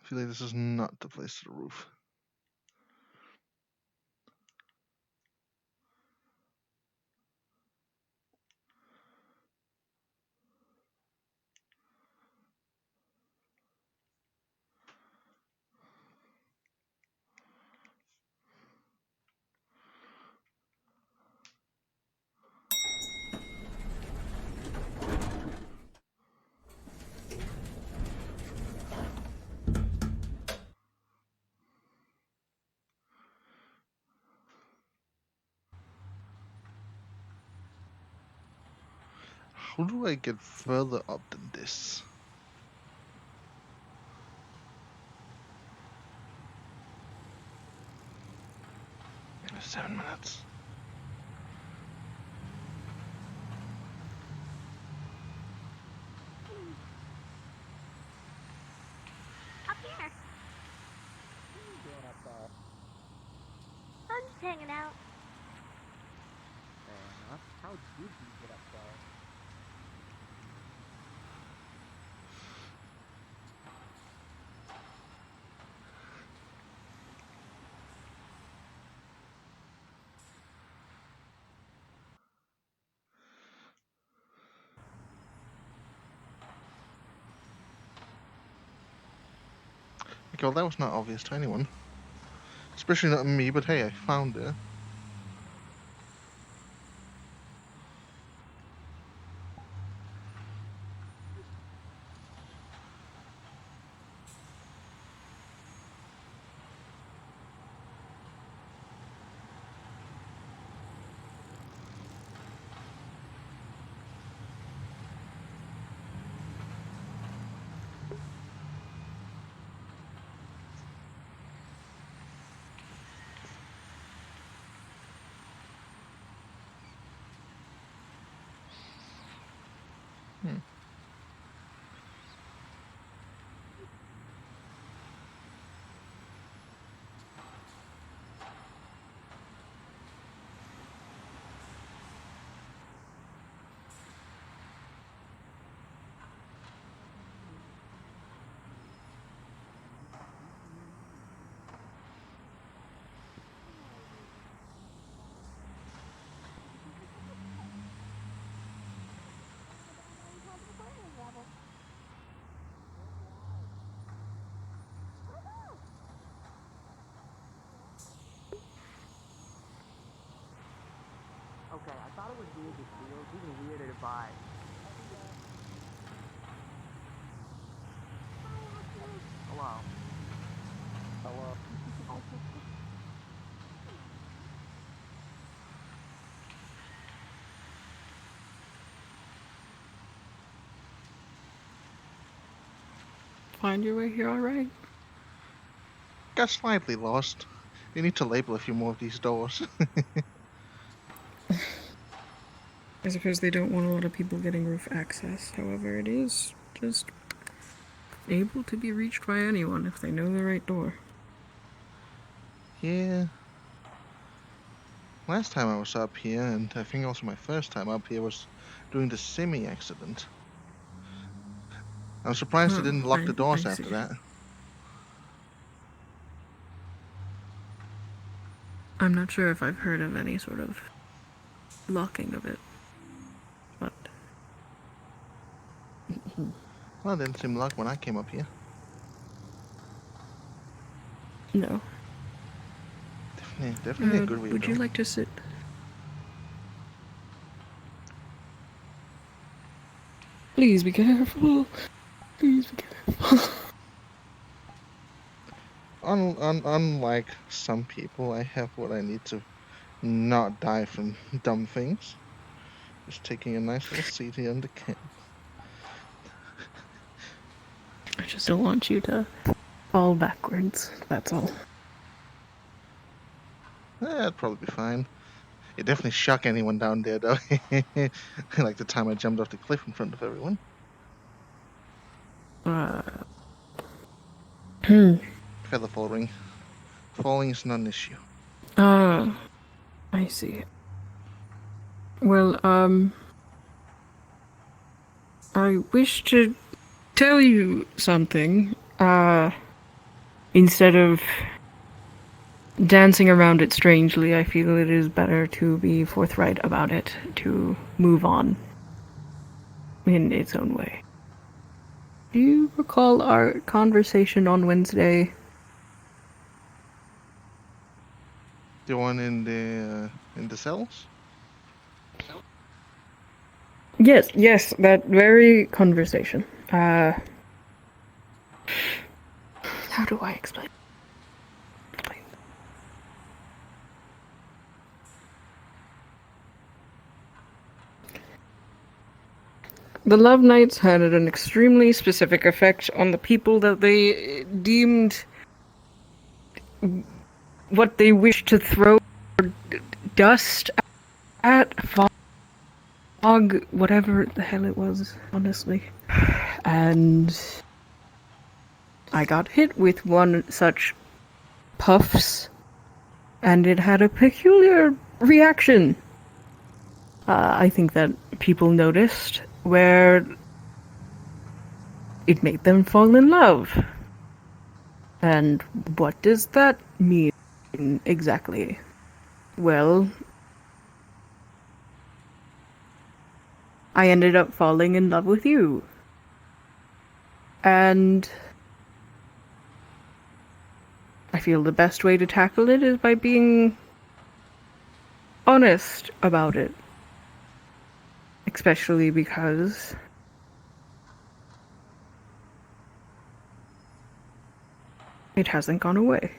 I feel like this is not the place to the roof. Who do I get further up than this? In 7 minutes. Up here. What are you doing up there? I'm just hanging out. Fair enough. How did you get up there? Okay, well, that was not obvious to anyone. Especially not me, but hey, I found it. Okay, I thought it was weird to steal. It's even weirder to buy. Hello. Hello. Find your way here, alright? Got slightly lost. You need to label a few more of these doors. I suppose they don't want a lot of people getting roof access. However, it is just able to be reached by anyone if they know the right door. Yeah. Last time I was up here, and I think also my first time up here, was during the semi accident. I'm surprised they didn't lock the doors I after see. that. I'm not sure if I've heard of any sort of locking of it, but Well, it didn't seem locked when I came up here. no. Definitely a good way to Would go. you like to sit? Please be careful. Please be careful. Unlike some people, I have what I need to not die from dumb things. Just taking a nice little seat here in the camp. I just don't want you to fall backwards, that's all. That'd probably be fine. It definitely shock anyone down there, though. Like the time I jumped off the cliff in front of everyone. Feather falling. Falling is not an issue. I see. Well, I wish to tell you something, instead of dancing around it strangely, I feel it is better to be forthright about it, to move on in its own way. Do you recall our conversation on Wednesday? The one in the cells? Yes, that very conversation. How do I explain? The Love Knights had an extremely specific effect on the people that they deemed what they wished to throw dust at, fog, whatever the hell it was, honestly. And I got hit with one such puffs, and it had a peculiar reaction. I think that people noticed where it made them fall in love. And what does that mean exactly? Well, I ended up falling in love with you. And I feel the best way to tackle it is by being honest about it. Especially because it hasn't gone away.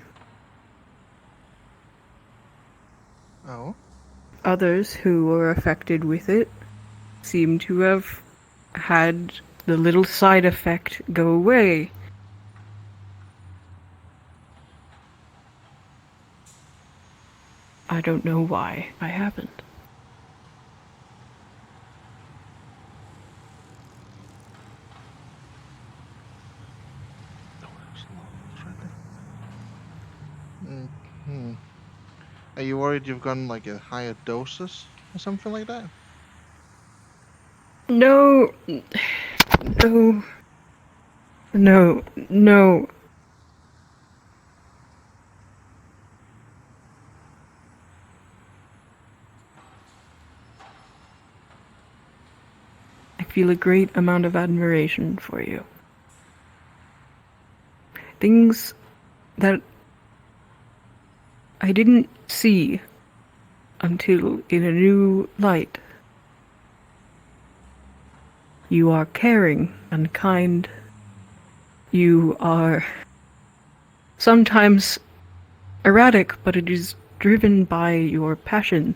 Oh? Others who were affected with it seem to have had the little side effect go away. I don't know why I haven't. Mm-hmm. Are you worried you've gotten like a higher doses or something like that? No. No. No. No. I feel a great amount of admiration for you. Things that I didn't see until in a new light. You are caring and kind. You are sometimes erratic, but it is driven by your passion.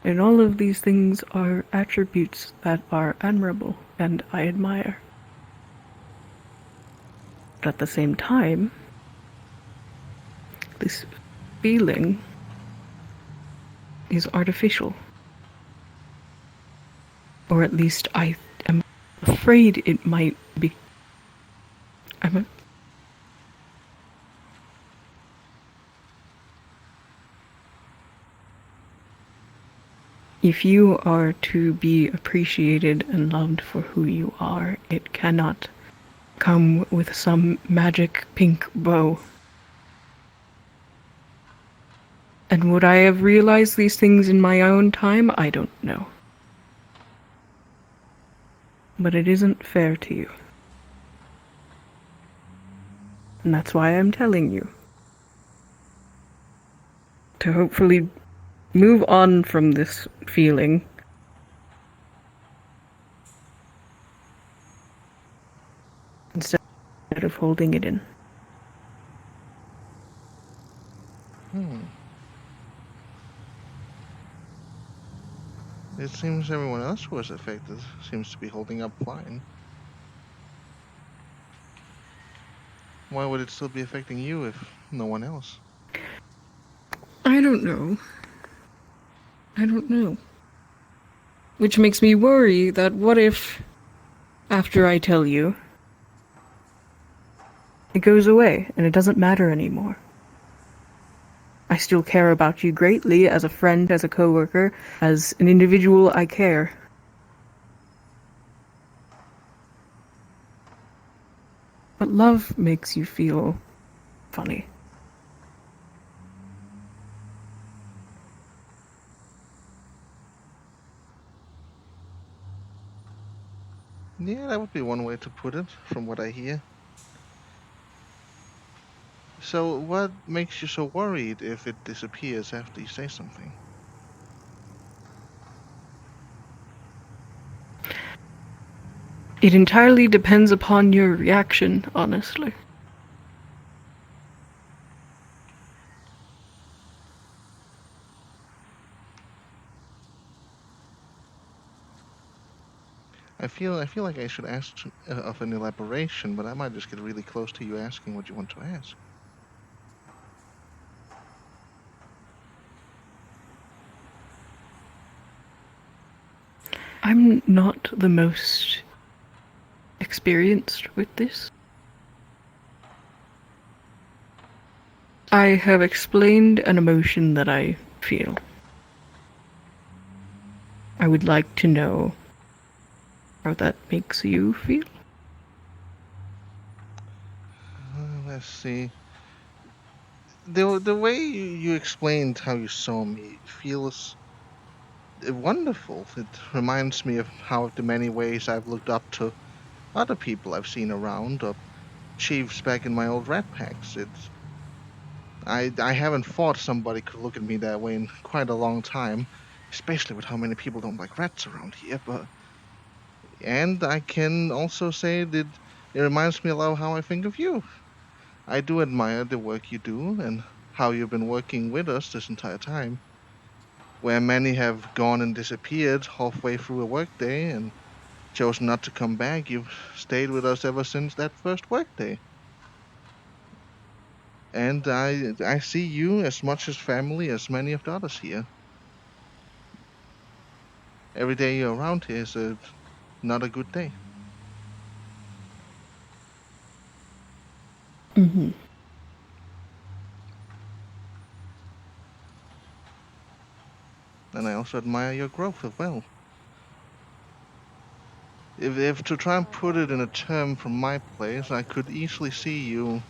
And all of these things are attributes that are admirable and I admire. But at the same time, this feeling is artificial. Or at least I am afraid it might be. If you are to be appreciated and loved for who you are, it cannot come with some magic pink bow. And would I have realized these things in my own time? I don't know. But it isn't fair to you. And that's why I'm telling you. To hopefully move on from this feeling. Instead of holding it in. It seems everyone else who was affected seems to be holding up fine. Why would it still be affecting you if no one else? I don't know. I don't know. Which makes me worry that what if, after I tell you, it goes away and it doesn't matter anymore? I still care about you greatly as a friend, as a coworker, as an individual. I care. But love makes you feel funny. Yeah, that would be one way to put it, from what I hear. So, what makes you so worried if it disappears after you say something? It entirely depends upon your reaction, honestly. I feel like I should ask of an elaboration, but I might just get really close to you asking what you want to ask. I'm not the most experienced with this. I have explained an emotion that I feel. I would like to know how that makes you feel. Let's see. The way you explained how you saw me feels wonderful. It reminds me of how the many ways I've looked up to other people I've seen around, or chiefs back in my old rat packs. I haven't thought somebody could look at me that way in quite a long time, especially with how many people don't like rats around here. And I can also say that it reminds me a lot of how I think of you. I do admire the work you do and how you've been working with us this entire time. Where many have gone and disappeared halfway through a workday and chosen not to come back, you've stayed with us ever since that first workday. And I see you as much as family as many of the others here. Every day you're around here is not a good day. Mm-hmm. And I also admire your growth as well. If to try and put it in a term from my place, I could easily see you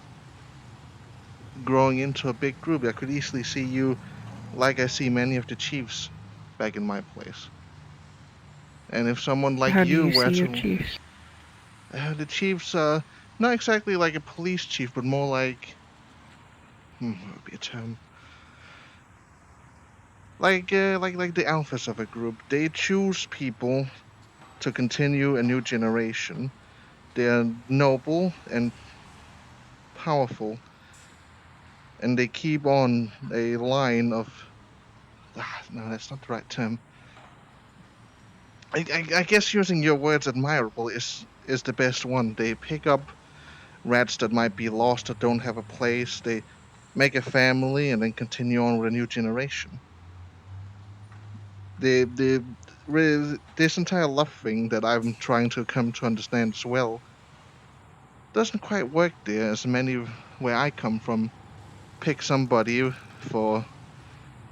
growing into a big group. I could easily see you like I see many of the chiefs back in my place. And if someone like How do you you were see your to chiefs? the chiefs, not exactly like a police chief, but more like what would be a term? Like the alphas of a group. They choose people to continue a new generation. They're noble and powerful, and they keep on a line of. No, that's not the right term. I guess using your words, admirable is the best one. They pick up rats that might be lost or don't have a place. They make a family and then continue on with a new generation. This entire love thing that I'm trying to come to understand as well doesn't quite work there, as many where I come from pick somebody for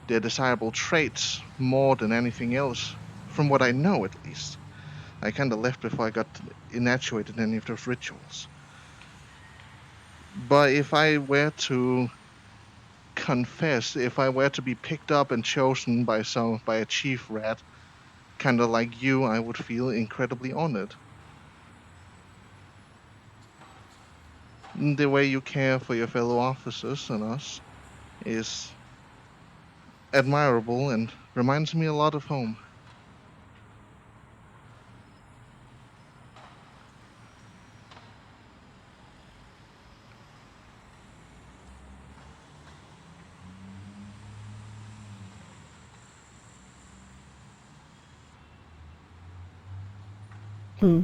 their desirable traits more than anything else, from what I know at least. I kind of left before I got initiated in any of those rituals. But if I were to confess, if I were to be picked up and chosen by a chief rat, kind of like you, I would feel incredibly honored. The way you care for your fellow officers and us is admirable and reminds me a lot of home. Hmm.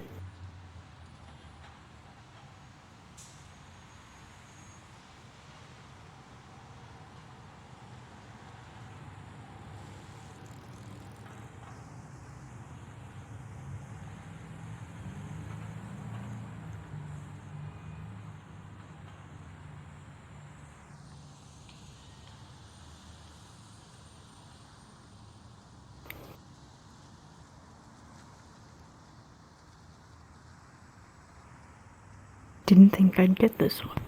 Didn't think I'd get this one.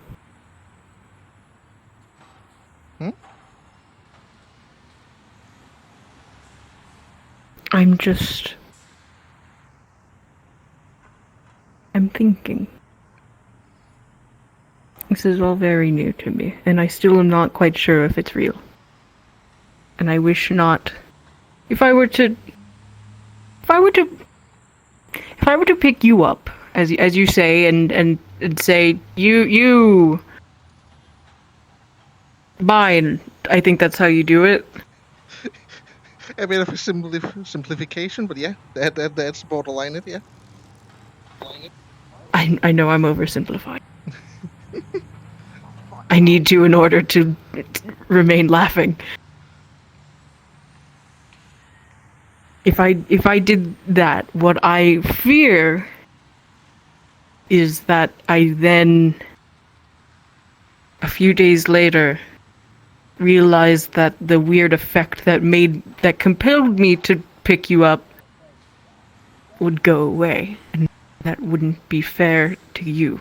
I'm thinking. This is all very new to me, and I still am not quite sure if it's real. And I wish not. If I were to pick you up, as you say, and say you mine, I think that's how you do it. A bit of a simplification, but yeah, that's borderline it, yeah. I know I'm oversimplifying. I need to in order to remain laughing. If I did that, what I fear is that I then, a few days later, realized that the weird effect that compelled me to pick you up would go away, and that wouldn't be fair to you.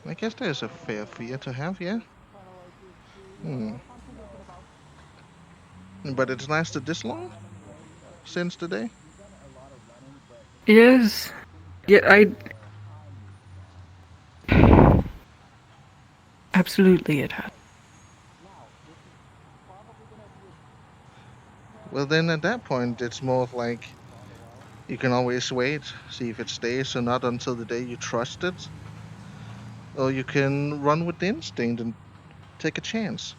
I guess there's a fair fear to have, yeah? But it's lasted this long? Since the day? Yes. Yeah, absolutely it has. Well, then at that point, it's more of like you can always wait, see if it stays or not until the day you trust it. Or you can run with the instinct and take a chance.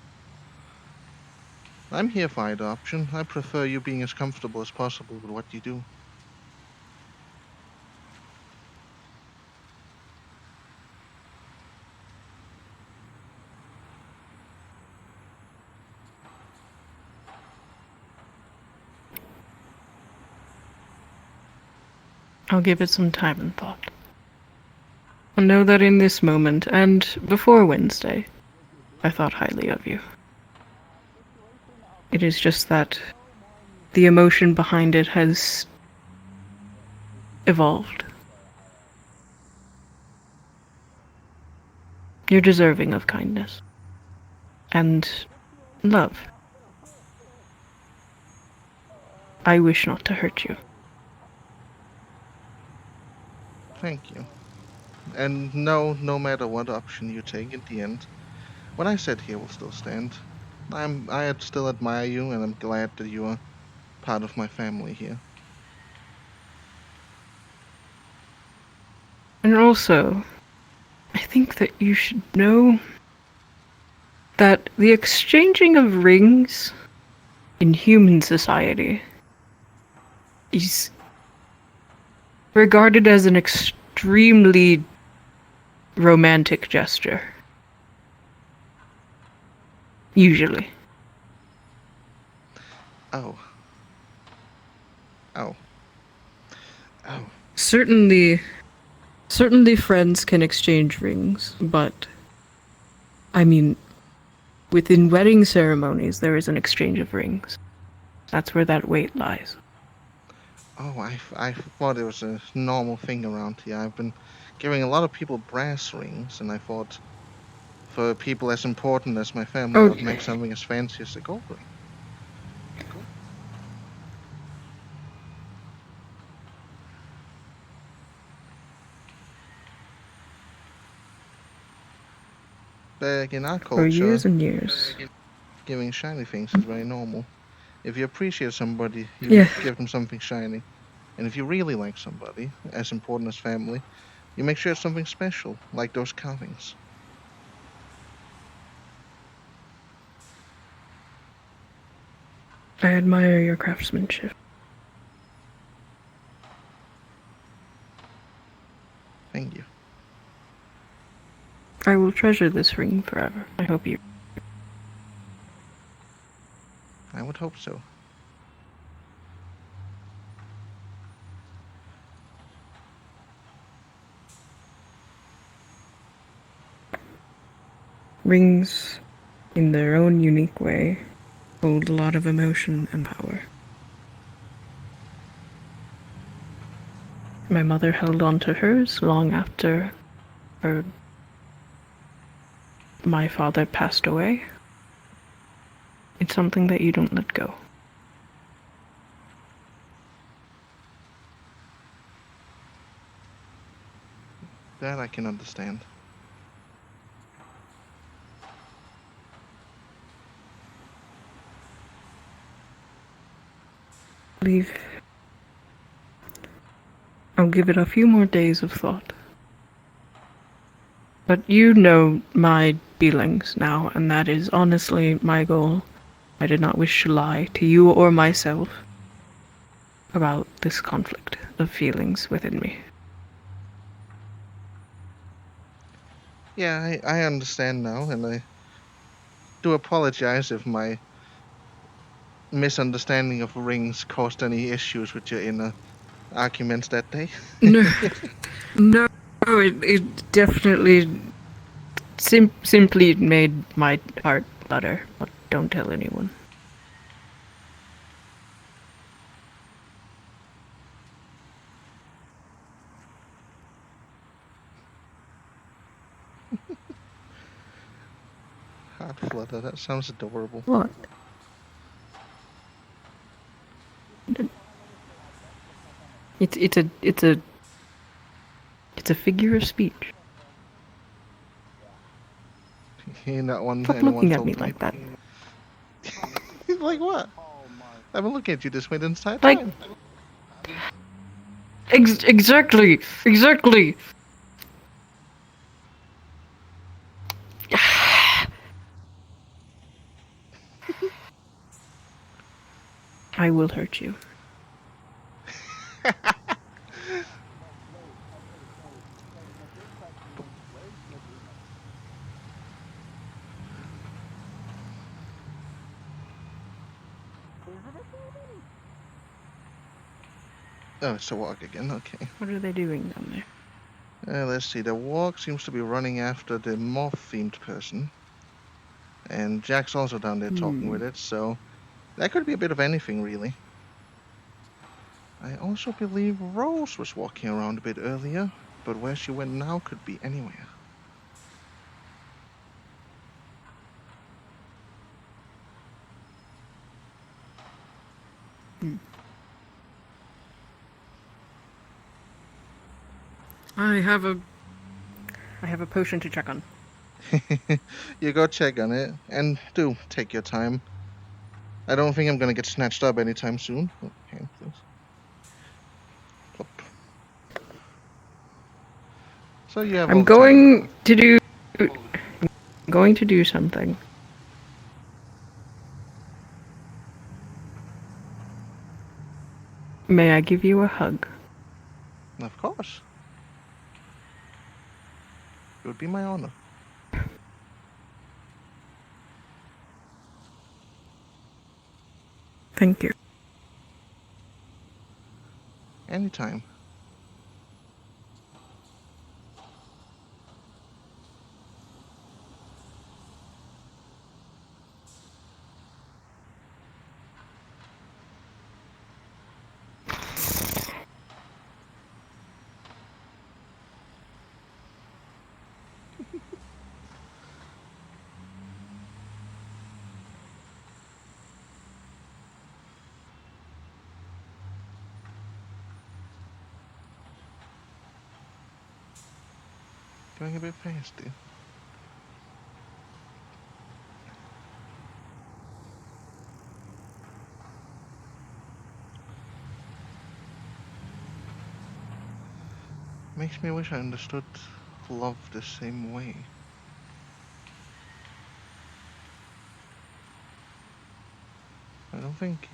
I'm here for either option. I prefer you being as comfortable as possible with what you do. I'll give it some time and thought. I know that in this moment, and before Wednesday, I thought highly of you. It is just that the emotion behind it has evolved. You're deserving of kindness. And love. I wish not to hurt you. Thank you. And no matter what option you take in the end, what I said here will still stand. I still admire you, and I'm glad that you are part of my family here. And also, I think that you should know that the exchanging of rings in human society is regarded as an extremely romantic gesture. Usually. Oh. Certainly friends can exchange rings, but I mean, within wedding ceremonies, there is an exchange of rings. That's where that weight lies. Oh, I thought it was a normal thing around here. I've been giving a lot of people brass rings, and I thought for people as important as my family, I would make something as fancy as a gold ring. Back in our culture, For years and years. Giving shiny things is very normal. If you appreciate somebody, you give them something shiny. And if you really like somebody, as important as family, you make sure it's something special, like those carvings. I admire your craftsmanship. Thank you. I will treasure this ring forever. I hope you. I would hope so. Rings, in their own unique way, hold a lot of emotion and power. My mother held on to hers long after my father passed away. It's something that you don't let go. That I can understand. I'll give it a few more days of thought. But you know my feelings now, and that is honestly my goal. I did not wish to lie to you or myself about this conflict of feelings within me. Yeah, I understand now, and I do apologize if my misunderstanding of rings caused any issues with your inner arguments that day. No, no, it definitely simply made my heart flutter, but don't tell anyone. Heart flutter, that sounds adorable. What? It's a figure of speech. You're not one Stop anyone looking at told me type. like that. Like what? I've been looking at you this way the entire Like- time. Exactly. I will hurt you. Oh, it's a walk again, okay. What are they doing down there? Let's see, the walk seems to be running after the moth-themed person. And Jack's also down there talking with it, so that could be a bit of anything, really. I also believe Rose was walking around a bit earlier, but where she went now could be anywhere. I have a potion to check on. You go check on it, and do take your time. I don't think I'm gonna get snatched up anytime soon. Oh, hand, please. Plop. So you have all I'm the time in the going to do something. May I give you a hug? Of course. It would be my honor. Thank you. Anytime. Going a bit fasty. Makes me wish I understood love the same way. I don't think...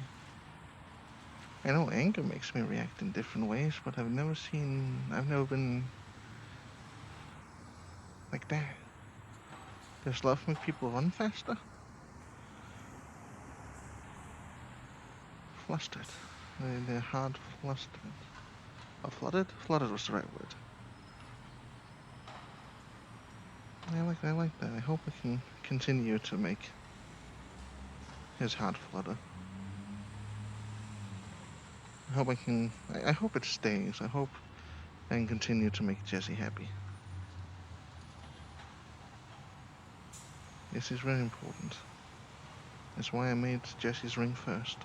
I know anger makes me react in different ways, but I've never been like that. Does love make people run faster? Flustered. Their heart flustered. Oh, flooded? Flooded was the right word. I like that. I hope I can continue to make his heart flutter. I hope it stays. I hope I can continue to make Jesse happy. This is very important. That's why I made Jesse's ring first.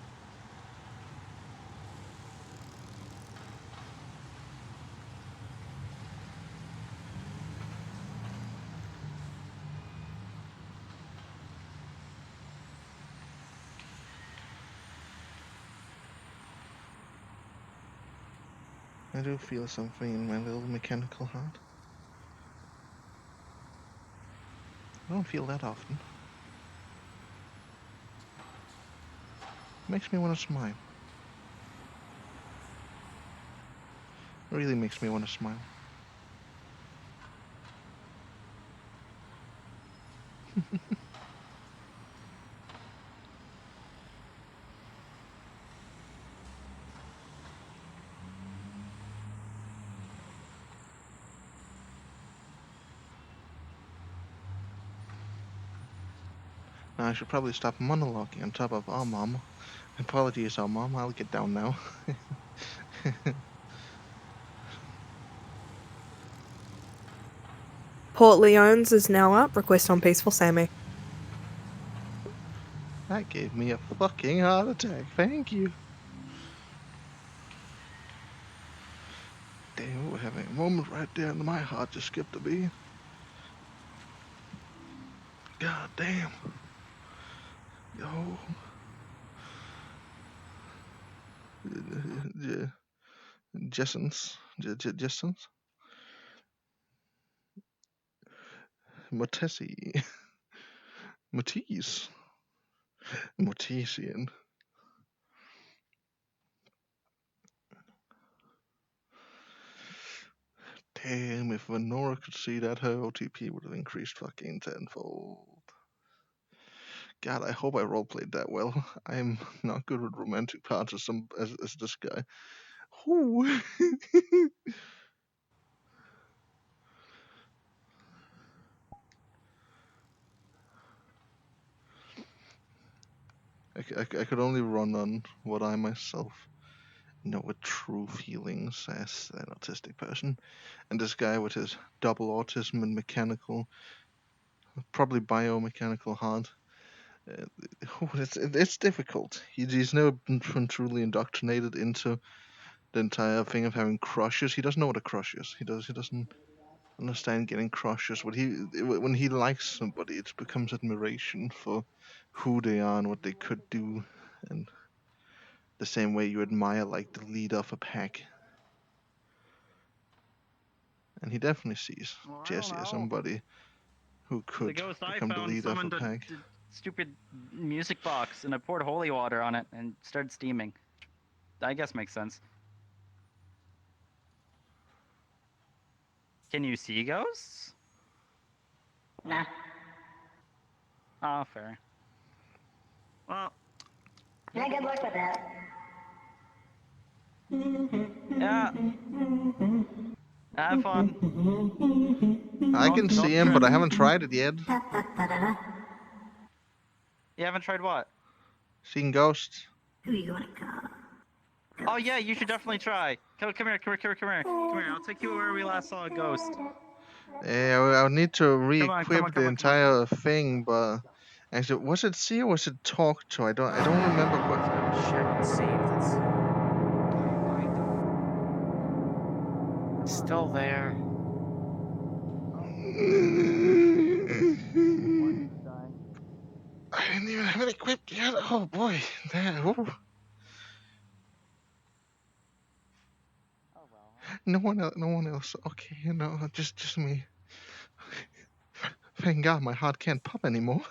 I do feel something in my little mechanical heart. I don't feel that often. Makes me want to smile. Really makes me want to smile. Now I should probably stop monologuing on top of "Oh, Mom." Apologies, "Oh, Mom." I'll get down now. Port Leones is now up. Request on Peaceful Sammy. That gave me a fucking heart attack. Thank you. Damn, we're having a moment right there, and my heart just skipped a beat. God damn. Yo. Jessens. Jessens. Matessi. Matisse. Mortesian. Damn, if Venora could see that, her OTP would have increased fucking tenfold. God, I hope I roleplayed that well. I'm not good with romantic parts as this guy. Ooh. I could only run on what I myself know with true feelings as an autistic person. And this guy with his double autism and mechanical, probably biomechanical heart, it's difficult. He's never been truly indoctrinated into the entire thing of having crushes. He doesn't know what a crush is. He doesn't understand getting crushes. When he likes somebody, it becomes admiration for who they are and what they could do, and the same way you admire like the leader of a pack. And he definitely sees Jesse as somebody who could The ghost I become the found leader of a summoned a pack. stupid music box, and I poured holy water on it and started steaming. I guess makes sense. Can you see ghosts? Nah. Oh, fair. Well. Yeah, good luck with that. Yeah. Have fun. I can see him, but I haven't tried it yet. You haven't tried what? Seeing ghosts. Who are you gonna call? Oh yeah, you should definitely try. Come here. Come here. I'll take you where we last saw a ghost. Yeah, I would need to Come re-equip on, the entire thing, but actually, was it see or was it talk to? I don't remember what. Check and save. That's still there. I didn't even have it equipped yet. Oh boy, ooh. No one else. Okay, just me. Thank God my heart can't pop anymore.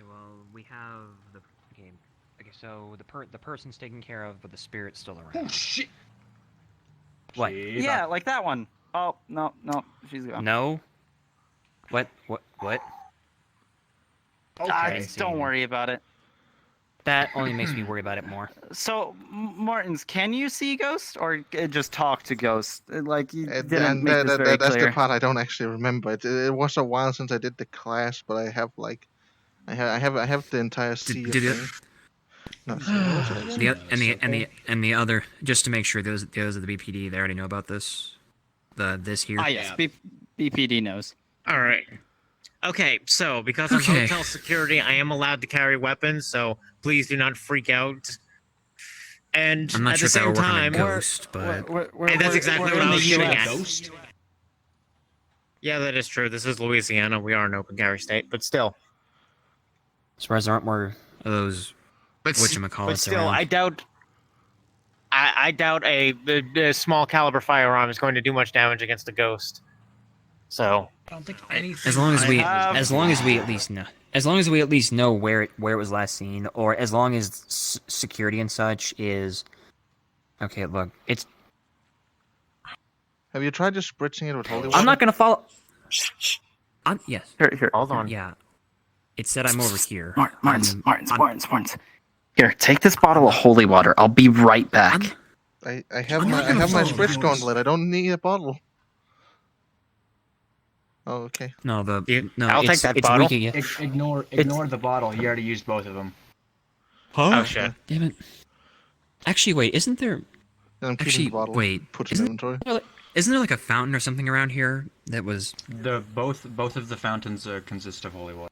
Well, we have the game. Okay, so the person's taken care of, but the spirit's still around. Oh shit! What? Yeah, like that one. Oh no, she's gone. No. What? Okay. Don't worry about it. That only makes me worry about it more. So, Martins, can you see ghosts or just talk to ghosts? Like you didn't And make this very that's clear. the part I don't actually remember. It was a while since I did the class, but I have like, I have the entire sea of thing. No, see, what was it again? And the other, just to make sure those are the BPD. They already know about this. This here. Ah yes, BPD knows. All right. Okay, so because I'm hotel security, I am allowed to carry weapons, so please do not freak out. And I'm not at sure the if that same were working time, on Ghost, but and that's exactly what I was getting at. Ghost? Yeah, that is true. This is Louisiana. We are an open carry state, but still. Surprised there aren't more of those whatchamacallits But still, around. I doubt a small caliber firearm is going to do much damage against a ghost. So I don't think as long as I we, have- as long as we at least know, as long as we at least know where it was last seen, or as long as security and such is. Okay, look, it's. Have you tried just spritzing it with holy water? I'm not gonna follow. Yes. Here. Hold on. Yeah. It said I'm over here. Martins. Here, take this bottle of holy water. I'll be right back. I have my spritz gauntlet. I don't need a bottle. Oh, okay. No, I'll take that bottle. Ignore the bottle. You already used both of them. Huh? Oh shit. Damn it. Actually, wait, isn't there... Then I'm keeping Actually, the bottle. wait. Put it in inventory. Isn't there like a fountain or something around here that was... Both of the fountains consist of holy water.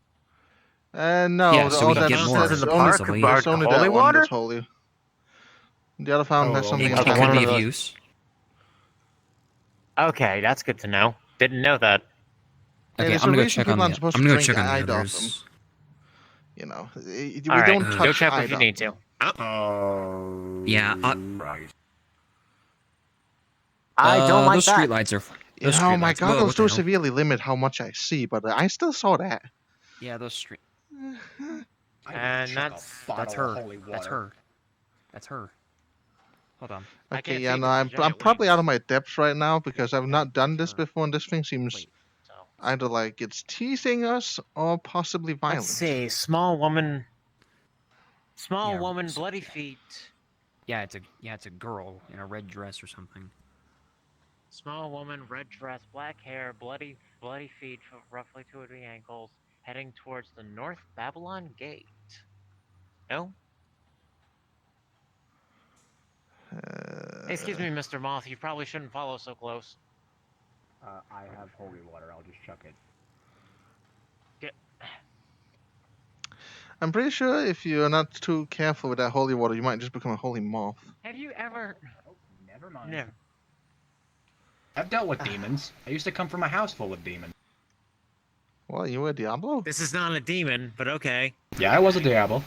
No. Yeah, so we can that's, get more. that's in the only, park, that's only holy that one water? that's holy. The other fountain has something It in could be it. of use. Okay, that's good to know. Didn't know that. Yeah, Okay, there's I'm a gonna go reason check on people aren't the... supposed I'm to gonna go drink check on the Eye Dot others. them. You know, we All right, don't touch go check Eye if you Dot need them. to. Yeah, I don't like those that. streetlights are... You Those know, my streetlights. goggles what do the hell? severely limit how much I see, but I still saw that. Yeah, those street... And that's her. That's her. That's her. Hold on. I Okay, can't yeah, see no, because I'm of probably giant out of my depths right now because I've not done this before, and this thing seems either like it's teasing us or possibly violent. Let's see. Small woman, bloody feet. Yeah, it's a girl in a red dress or something. Small woman, red dress, black hair, bloody feet, roughly to the ankles, heading towards the North Babylon Gate. No? Excuse me, Mr. Moth. You probably shouldn't follow so close. I have holy water. I'll just chuck it. I'm pretty sure if you're not too careful with that holy water, you might just become a holy moth. Have you ever? Never mind. Never. I've dealt with demons. I used to come from a house full of demons. Well, you were a Diablo? This is not a demon, but okay. Yeah, I was a Diablo.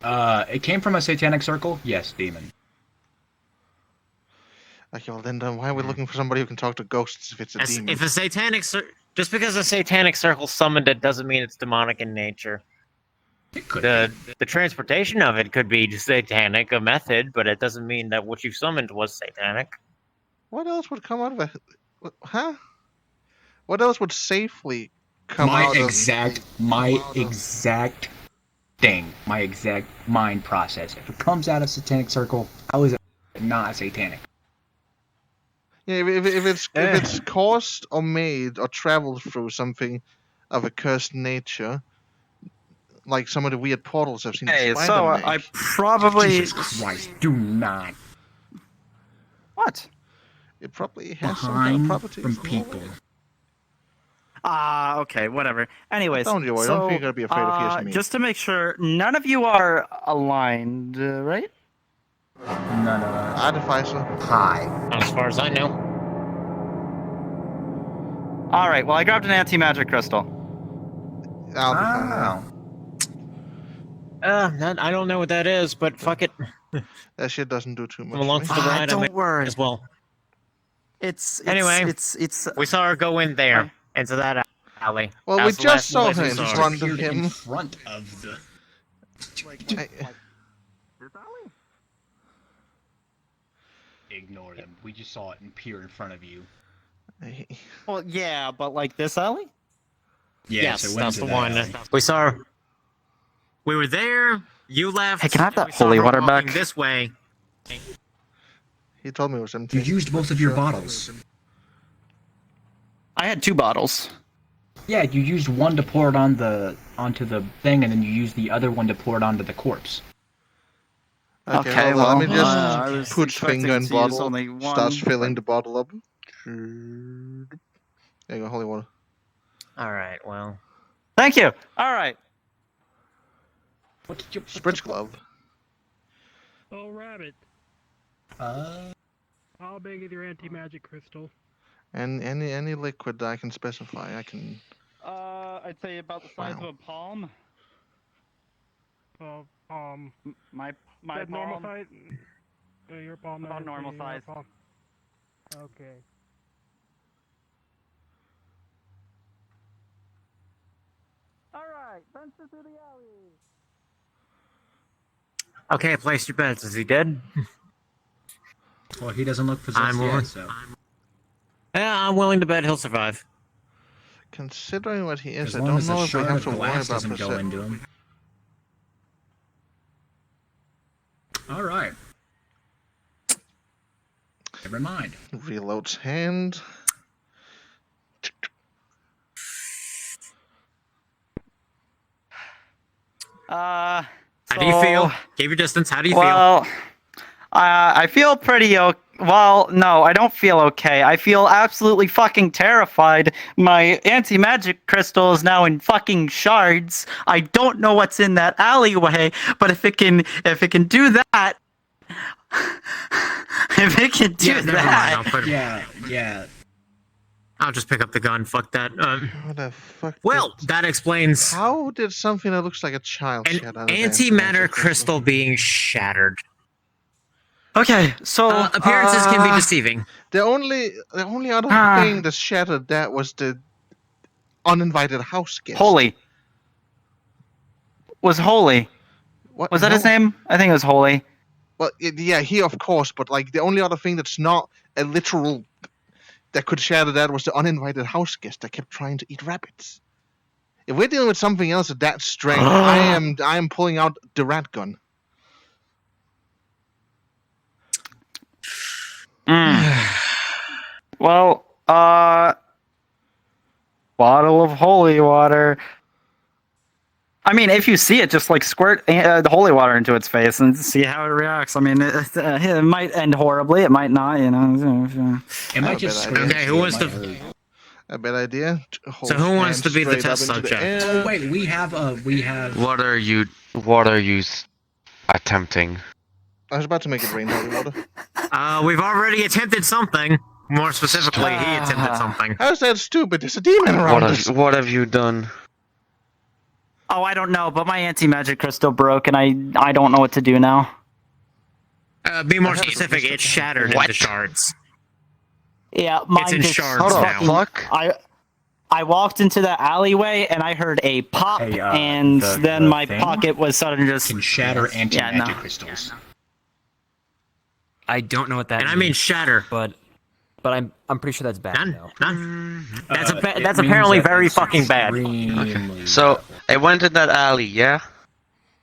It came from a satanic circle? Yes, demon. Okay, well then why are we looking for somebody who can talk to ghosts if it's a demon? If a satanic just because a satanic circle summoned it doesn't mean it's demonic in nature. It could the transportation of it could be satanic, a method, but it doesn't mean that what you summoned was satanic. What else would come out of a... Huh? What else would safely come out of... My exact thing. My exact mind process. If it comes out of satanic circle, how is it not satanic? Yeah, if it's caused or made or traveled through something of a cursed nature, like some of the weird portals I've seen. Hey, Spider so make. I probably... Jesus Christ, do not. What? It probably has some kind of Behind properties. from people. Okay, whatever. Anyways, Don't you worry, so, don't think you're gonna be afraid of hearing me. just to make sure, none of you are aligned, right? None of us. Artificer. Hi. As far as I know. Alright, well I grabbed an anti-magic crystal. I'll be fine. I don't know what that is, but fuck it. That shit doesn't do too much. I'm along for the ride. Don't worry. As well. Anyway, we saw her go in there, into that alley. Well, That we was the just last saw place her we in saw front of In him. front of the... Ignore them. We just saw it appear in front of you. Well, yeah, but like this alley? Yes, so it went that's into the that one. alley. We saw her. We were there. You left. Hey, can I have that we saw holy her water walking back? This way. He told me it was empty. You used both of your bottles. I had 2 bottles. Yeah, you used one to pour it onto the thing, and then you used the other one to pour it onto the corpse. Okay, Okay, hold on, let me well, I was just put expecting finger in to use bottle, only one, starts filling but- the bottle up. There you go, holy water. All right. Well. Thank you. Alright. What did you... Spritz glove. Oh, rabbit. How big is your anti-magic crystal? And any liquid that I can specify, I can... I'd say about the size Wow. of a palm. My that normal palm. size? Your palm. About normal size. Okay. Venture through the alley. Okay, place your bets. Is he dead? Well, he doesn't look possessed I'm willing. yet, so. Yeah, I'm willing to bet he'll survive. Considering what he is, As I long don't as the know if we shard have of to worry glass about doesn't go into him. All right. Never mind. Reloads hand. How do you feel? Keep your distance. How do you well, I feel pretty well, no, I don't feel okay. I feel absolutely fucking terrified. My anti-magic crystal is now in fucking shards. I don't know what's in that alleyway, but if it can do that, if it can do Yeah, never mind, that, I'll put- Yeah. I'll just pick up the gun. Fuck that. What the fuck? Well, that explains How did something that looks like a child shed out of antimatter crystal being shattered. Okay, so appearances can be deceiving. The only other thing that shattered that was the uninvited house guest. Holy. Was Holy. What? Was that his No. name? I think it was Holy. Well, yeah, he of course, but like the only other thing that's not a literal that could shatter that was the uninvited house guest that kept trying to eat rabbits. If we're dealing with something else of that strength, I am pulling out the rat gun. Well, bottle of holy water. I mean, if you see it, just like squirt the holy water into its face and see how it reacts. I mean, it might end horribly. It might not. You know. It might just. Okay, who wants to? A bad idea. So who wants to be the test subject? Oh wait, we have. What are you attempting? I was about to make it rain holy water. We've already attempted something. More specifically, he attempted something. How's that stupid? There's a demon around us. What have you done? Oh, I don't know, but my anti-magic crystal broke, and I don't know what to do now. Be more specific. It's shattered into shards. Yeah, mine It's in just shards now. Fuck. I walked into the alleyway and I heard a pop, and then my pocket was suddenly just can shatter anti-magic crystals. I don't know what that. And means, I mean shatter. But I'm pretty sure that's bad. Though. That's apparently very fucking bad. Okay. So I went in that alley, yeah?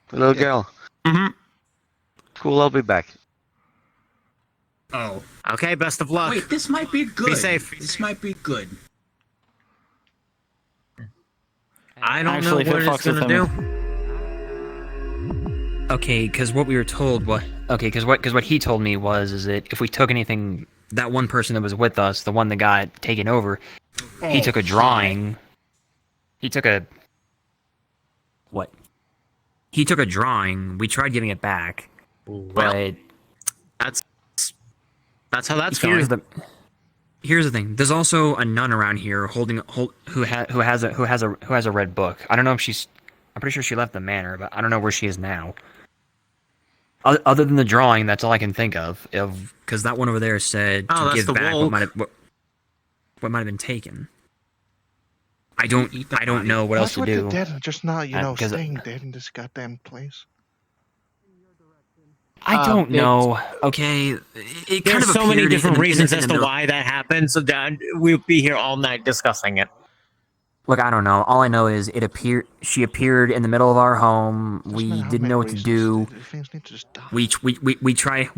The little girl. Mm-hmm. Cool, I'll be back. Oh. Okay, best of luck. Wait, this might be good. Be safe. This might be good. I don't Actually, know what if it it's fucks gonna with do. Okay, because what we were told was because what he told me is that if we took anything, that one person that was with us, the one that got taken over, he took a drawing. He took a what? He took a drawing. We tried giving it back, but that's how that's going. Here's the thing. There's also a nun around here who has a red book. I don't know if I'm pretty sure she left the manor, but I don't know where she is now. Other than the drawing, that's all I can think of because that one over there said to give back what might have been taken. I don't know what else to do. What's with the dead and just not, staying dead in this goddamn place? I don't know. Okay, There's so many different reasons as to why that happened, so that we'll be here all night discussing it. Look, I don't know. All I know is she appeared in the middle of our home. We didn't know what to do. We tried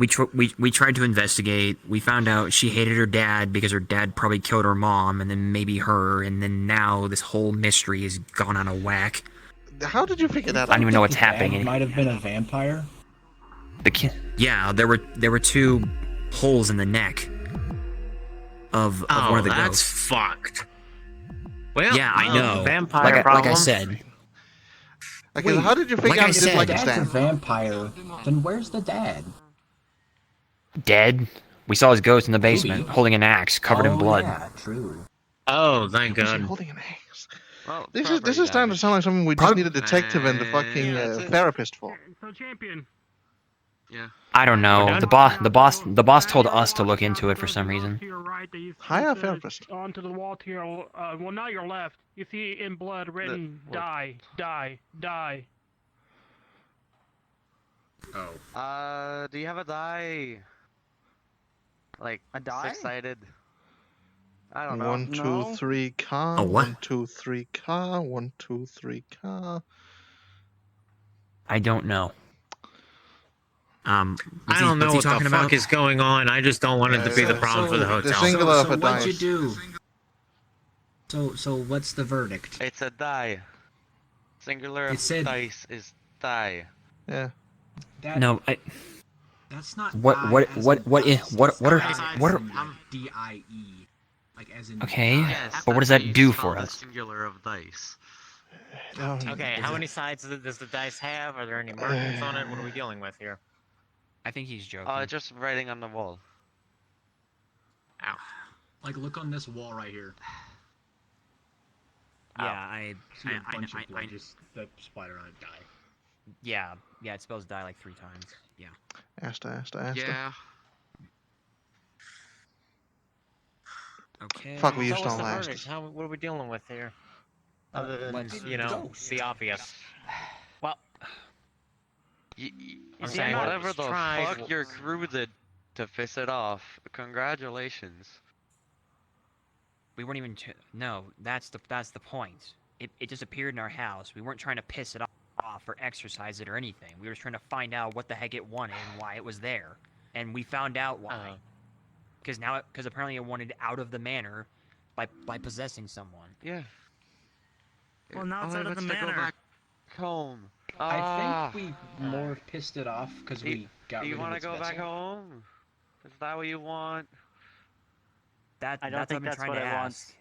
to investigate. We found out she hated her dad because her dad probably killed her mom, and then maybe her, and then now this whole mystery has gone on a whack. How did you figure that out? I don't even know what's happening. It might have been a vampire. Yeah, there were two holes in the neck of one of the that's ghosts. fucked. Well, yeah, I know. Vampire like I said. Okay, so how did you figure out you didn't like his Dad's a dad? vampire. Then where's the dad? Dead. We saw his ghost in the basement, holding an axe covered in blood. Yeah, true. Oh, thank Was he God. holding an axe? Well, This is starting to sound like something we just need a detective and a fucking therapist for. So, champion. Yeah. I don't know. done? The boss told us to look into it for some reason. To your right, you Higher says, therapist. onto the wall to your well, not your left. You see in blood written what? "die, die, die." Oh. Do you have a die? Like a die? Six-sided. I don't know. 1, 2, 3 car. A what? 1, 2, 3 car. 1, 2, 3 car. I don't know. I don't know what the fuck is going on. I just don't want it to be the problem for the hotel. The singular of a what'd you dice. do? So what's the verdict? It's a die. Singular It of said- dice is die. Yeah. No, That's not What die what as what in what dice. is what It's what are die what as are in, like, D-I-E. Like as in okay? Yes, But what does that's how that you do spell for the us? singular of dice. Okay, how many sides does the dice have? Are there any markings on it? What are we dealing with here? I think he's joking. Just writing on the wall. Ow. Like look on this wall right here. Yeah, See a bunch of blood just the spider on it die. yeah, it spells die like 3 times. Yeah. Asta. Yeah. Okay. Fuck, we So used what's on the last. verdict? What are we dealing with here? Other than, let's the obvious. Well, I'm see, saying I'm not whatever the tried- fuck your crew did to piss it off. Congratulations. We weren't even no, that's the point. It just appeared in our house. We weren't trying to piss it off or exercise it or anything. We were trying to find out what the heck it wanted and why it was there. And we found out why. Because apparently it wanted out of the manor by possessing someone. Yeah. Well, now it's out of the wants to go manor. back home. I think we more pissed it off because we got Do you rid of want to its go back vessel. home? Is that what you want? I don't that's think what I've that's been what trying to I ask.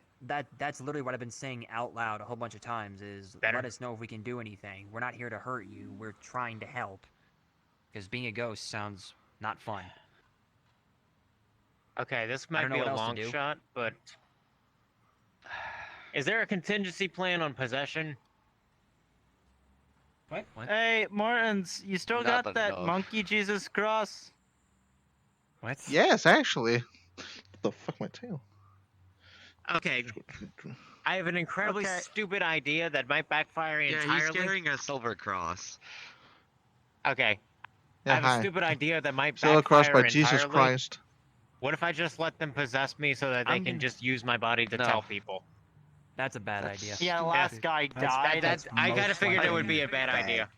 That's literally what I've been saying out loud a whole bunch of times is let us know if we can do anything. We're not here to hurt you. We're trying to help. Because being a ghost sounds not fun. Okay, this I might don't know be what a else to long do. shot, but is there a contingency plan on possession? What? Hey, Martins, you still Not got that enough. monkey Jesus cross? What? Yes, actually. What the fuck, my tail? Okay, I have an incredibly stupid idea that might backfire Yeah, entirely. he's carrying a silver cross. Okay, Yeah, I have hi. a stupid idea that might Silver cross backfire by Jesus entirely. Christ. What if I just let them possess me so that they can just use my body to tell people? That's a bad idea. Yeah, the last guy died. I kind of figured it would be a bad idea.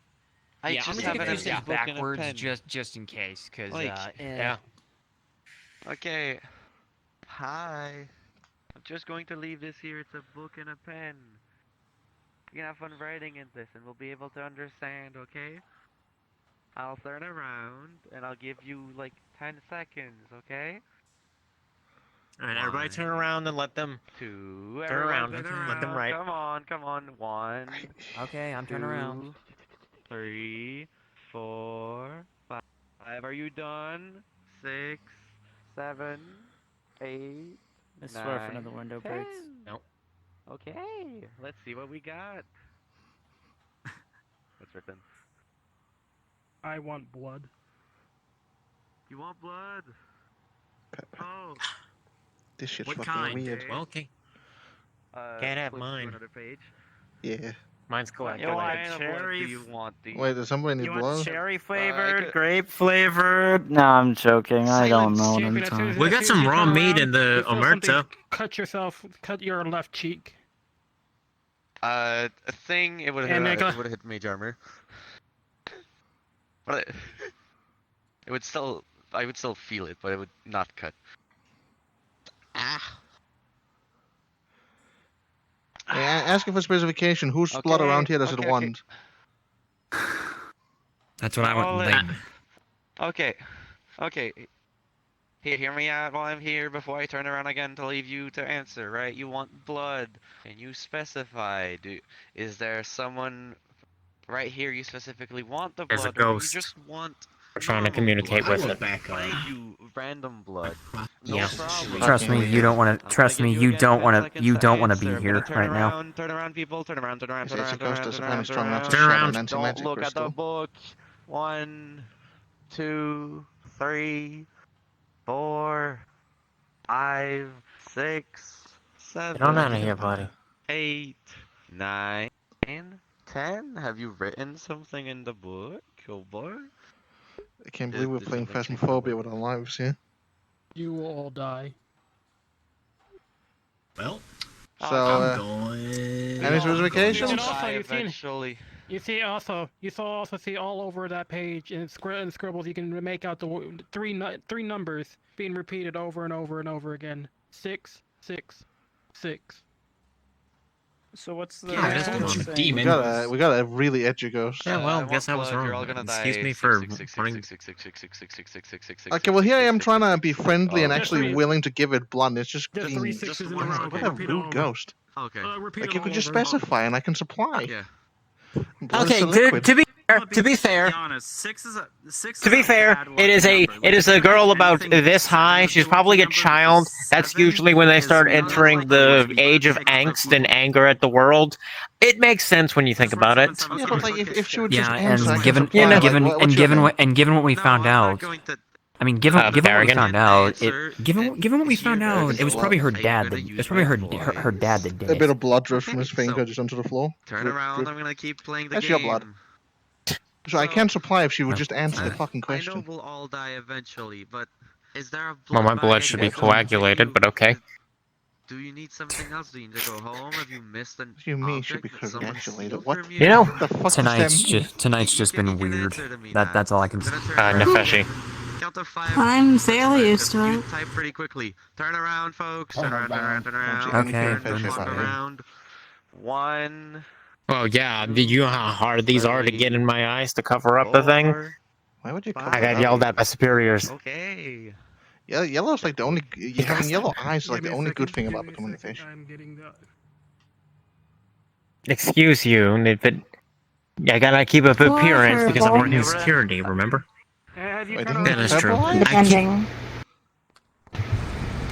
I Yeah, just I'm gonna have take a an few empty steps book and a backwards pen. just in case, because Like, Yeah. Okay. Hi. I'm just going to leave this here. It's a book and a pen. You can have fun writing in this and we'll be able to understand, okay? I'll turn around and I'll give you like 10 seconds, okay? Alright, everybody turn around and let them 2. turn around. Everyone Let them write. Come on. 1. Okay, I'm turning around. 3, 4, 5. Are you done? 6, 7, 8. I swear if 9, another window 10. breaks. Nope. Okay, let's see what we got. What's written? I want blood. You want blood? Oh. This shit's What fucking kind? weird. Well, okay. Can't have flip to mine. Another page. Yeah. Mine's cool. You want What cherry? do you want? Wait, does somebody need You want blood? cherry flavored, could- grape flavored? No, I'm joking. I don't know what I'm Chicken, as soon talking. as- We as got soon some as you raw turn meat in around, the you feel something omerta. Cut your left cheek. A thing. It would And have make a- hit major armor. But it would still. I would still feel it, but it would not cut. Ah. Yeah, asking for specification. Whose blood around here does it want? That's what I want. Like, Okay. Hear me out while I'm here before I turn around again to leave you to answer, right? You want blood, and you specify. Is there someone right here you specifically want the There's a blood, or you ghost. just want We're trying to normal communicate blood? with I will it. back up. You random blood. No yeah. problem. Trust me, you don't want to. Trust me, you don't want to. You don't want to be here Turn right now. around, turn around, people. Turn around, turn around, If turn it's a around, ghost, turn does around, apparently turn strong enough around. to Turn shatter around. an Don't anti-magic look at the crystal. book. 1, 2, 3, 4, 5, 6, 7. Get on out of here, buddy. 8, 9, 10. Have you written something in the book, oh boy? I can't believe we're Did playing something change the Phasmophobia book? with our lives here. You will all die. Well, So, I'm going. any justifications? And also, Eventually. you also see all over that page in scribbles. You can make out the three numbers being repeated over and over and over again. 6, 6, 6. So what's the? Yeah, I told you, demon. We got a really edgy ghost. Yeah, well, guess I was wrong. You're all gonna Excuse die. me for running. Okay, well here I am trying to be friendly and Oh, actually okay. willing to give it blunt. It's just Just being 3 6s in a row. what a rude ghost. Okay. Repeat Like it you could all just over. specify and I can supply. Yeah. Blood Okay, is a liquid. to be fair, to be fair, it is a girl about this high. She's probably a child. That's usually when they start entering the age of angst and anger at the world. It makes sense when you think about it. Yeah, but like if she would Yeah, just answer, I and can given supply. Like, given what's and your given thing? what and given what we found out. I mean, given what we Farragon? found out, given what we found out, it was probably her dad. It was probably her dad that did A it. bit of blood drips from his finger just onto the floor. Turn Drip, around. drip. I'm gonna keep playing the That's game. your blood. So I can supply if she would just answer the fucking I know question. we'll all die eventually, but is there a Well, blood my bag blood I should can be use? coagulated, but okay. Do you need something else? Do you need to go home? Have you missed an You mean should be object that someone congratulated? stole What? from you? You know, the fuck Tonight's just been weird. That's all I can say. Nefeshi. Count to 5. I'm fairly used to You it. type pretty quickly. Turn around, folks. Oh Turn my around, turn God. around, turn Don't around. you Okay. anything Walk about him. around. 1. Well, yeah. Do you know how hard these are to get in my eyes to cover up the thing? Why would you cover I got it yelled up? at by superiors. Okay. Yeah, yellow's like the only. Having yellow eyes is like the only good thing about becoming a fish. I'm getting the. Excuse you, but I gotta keep up appearance because I'm working Whatever. security. Remember? Have you Wait, kind isn't That it is true. purple? Depending.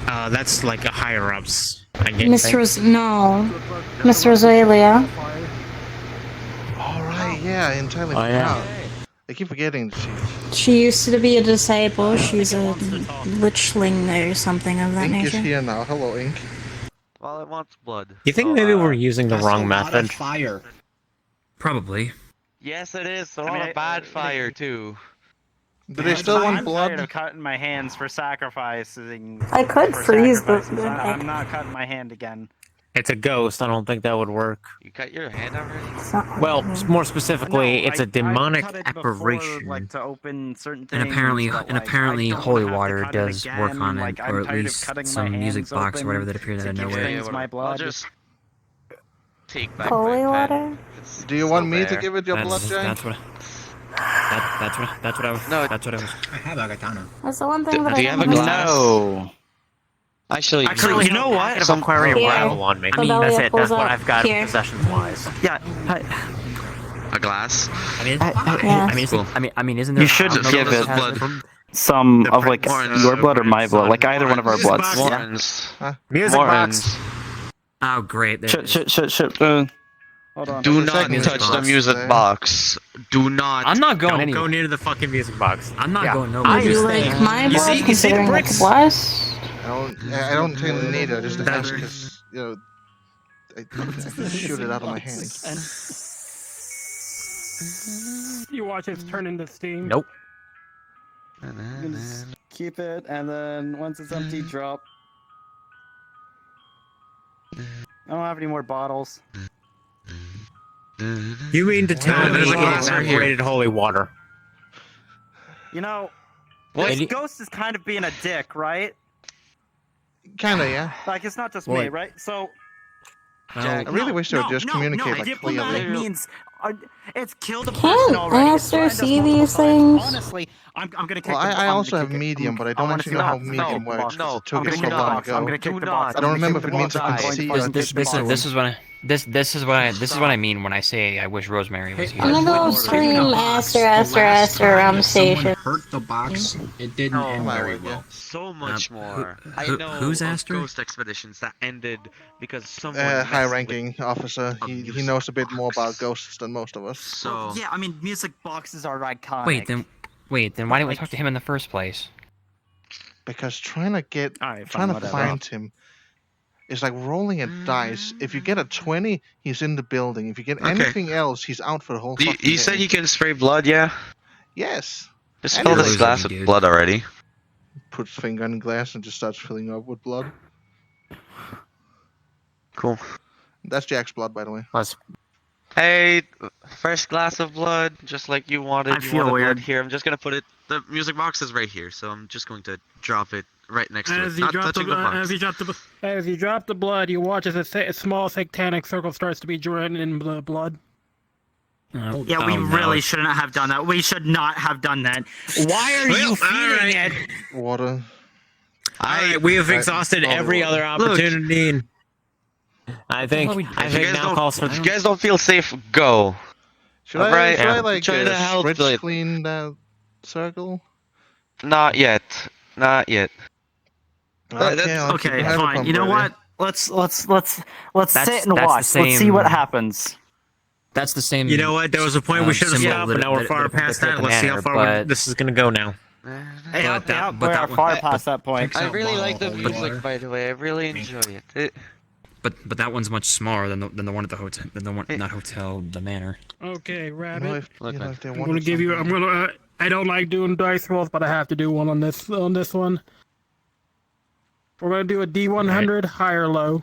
That's like a higher ups. I get Miss Rosalia. Alright, yeah, entirely Oh, yeah. forgot. I keep forgetting that She used to be a disciple. She's a lichling or something of that Ink is nature. here now. Hello, Ink. Well, it wants blood. You think maybe we're using the wrong method? Fire. Probably. Yes, it is. So on a bad fire too. Do they still want I'm tired blood? of cutting my hands for sacrificing. I could for freeze the- sacrifices. I'm not cutting my hand again. It's a ghost. I don't think that would work. You cut your hand already? Well, more specifically, it's a demonic cut it apparition. Before, like to open certain things. And apparently, but, like, I don't holy have to water cut it does work again. on it, Like, I'm or at tired of least cutting my some music hands box or whatever that open appears out of to give nowhere. things my blood. I'll just take back Holy my water? pen. Do you want me to give it your That's- blood, Jay? That's what. That's what I was. No, that's what I was. I have a katana. That's the one thing that I do you have a don't glass? No. Actually, Actually, you know what? If I'm acquiring Here. gravel on me. I mean, Cordelia that's it. pulls That's what up I've got here. possessions wise. Yeah. a glass. I mean, Yeah. I mean, isn't there? You should another give it hazard? some of like Morton's. your blood or my blood, like either one of our bloods. Yeah. Morton's. Music box. Morton's. Oh, great. There it is. Shit. Hold on. Do There's a not second touch the box music there. box. Do not. I'm not going Don't anywhere. go near the fucking music box. I'm not Yeah. going nowhere. Would you like my You blood, see the considering bricks? it's blessed? I don't think they need it. Just ask because I can shoot it out of my hand. You watch it turn into steam. Nope. You can just keep it, and then once it's empty, drop. I don't have any more bottles. You mean to tell me There's a glass it's right here. separated holy water? You know, What? this ghost is kind of being a dick, right? Kinda, yeah. Like it's not just What? me, right? So. I really wish they would just communicate like Diplomatic clearly. means it's killed a Can't person already. It's Aster threatened us see multiple these times. things? Honestly, I'm gonna kick Well, the I I'm also gonna have kick it. medium, but I I don't wanna actually see know the how box. medium No, works. no, It I'm took gonna it so kick the long box. I'm ago. gonna kick the Do box. not. I don't I'm gonna remember kick if it means the I can box. see I'm or going to this kick the box. This is what I mean when I say I wish Rosemary was here. I'm gonna go scream Aster around the station. Hurt the box. It didn't end very well. So much more. I know who's of Aster? ghost expeditions that ended because someone messed High-ranking officer. He knows a bit more about ghosts than most of us. So Yeah, I mean, music boxes are iconic. Wait, then Wait, then why didn't we Like- talk to him in the first place? Because trying to Alright, trying to whatever. find him is like rolling a dice. If you get a 20, he's in the building. If you get Okay. anything else, he's out for the whole You, fucking you day. said you can spray blood, yeah? Yes. Just And fill he, this like, glass with blood already. puts finger in glass and just starts filling up with blood. Cool. That's Jack's blood, by the way. Hey, fresh glass of blood, just like you wanted. I You feel wanted weird. blood here. I'm just gonna put it. The music box is right here, so I'm just going to drop it right next to As it. you Not drop touching the box. as you drop the blood, you watch as a small satanic circle starts to be drawn in the blood. Yeah, we really shouldn't have done that. We should not have done that. Why are you feeding it? Water. Alright, we have exhausted every other opportunity, and I think now calls for. If you guys don't feel safe, go. Should Alright? I like Try to help, switch but clean that circle? not yet. Not yet. Okay, fine. You know what? Let's sit and that's watch. the Let's see what same- happens. That's the same. You know what? There was a point we should have symbol stopped, but now we're far past that. Let's see how far this is gonna go now. Hey, But that- we but are that far one- past that point. I really like the music, by the way. I really enjoy it. But that one's much smaller than the one at the hotel. Than the one not hotel, the manor. Okay, Rabbit. Look, man. I'm gonna give you. I'm gonna. I don't like doing dice rolls, but I have to do one on this one. We're gonna do a D100, high or low.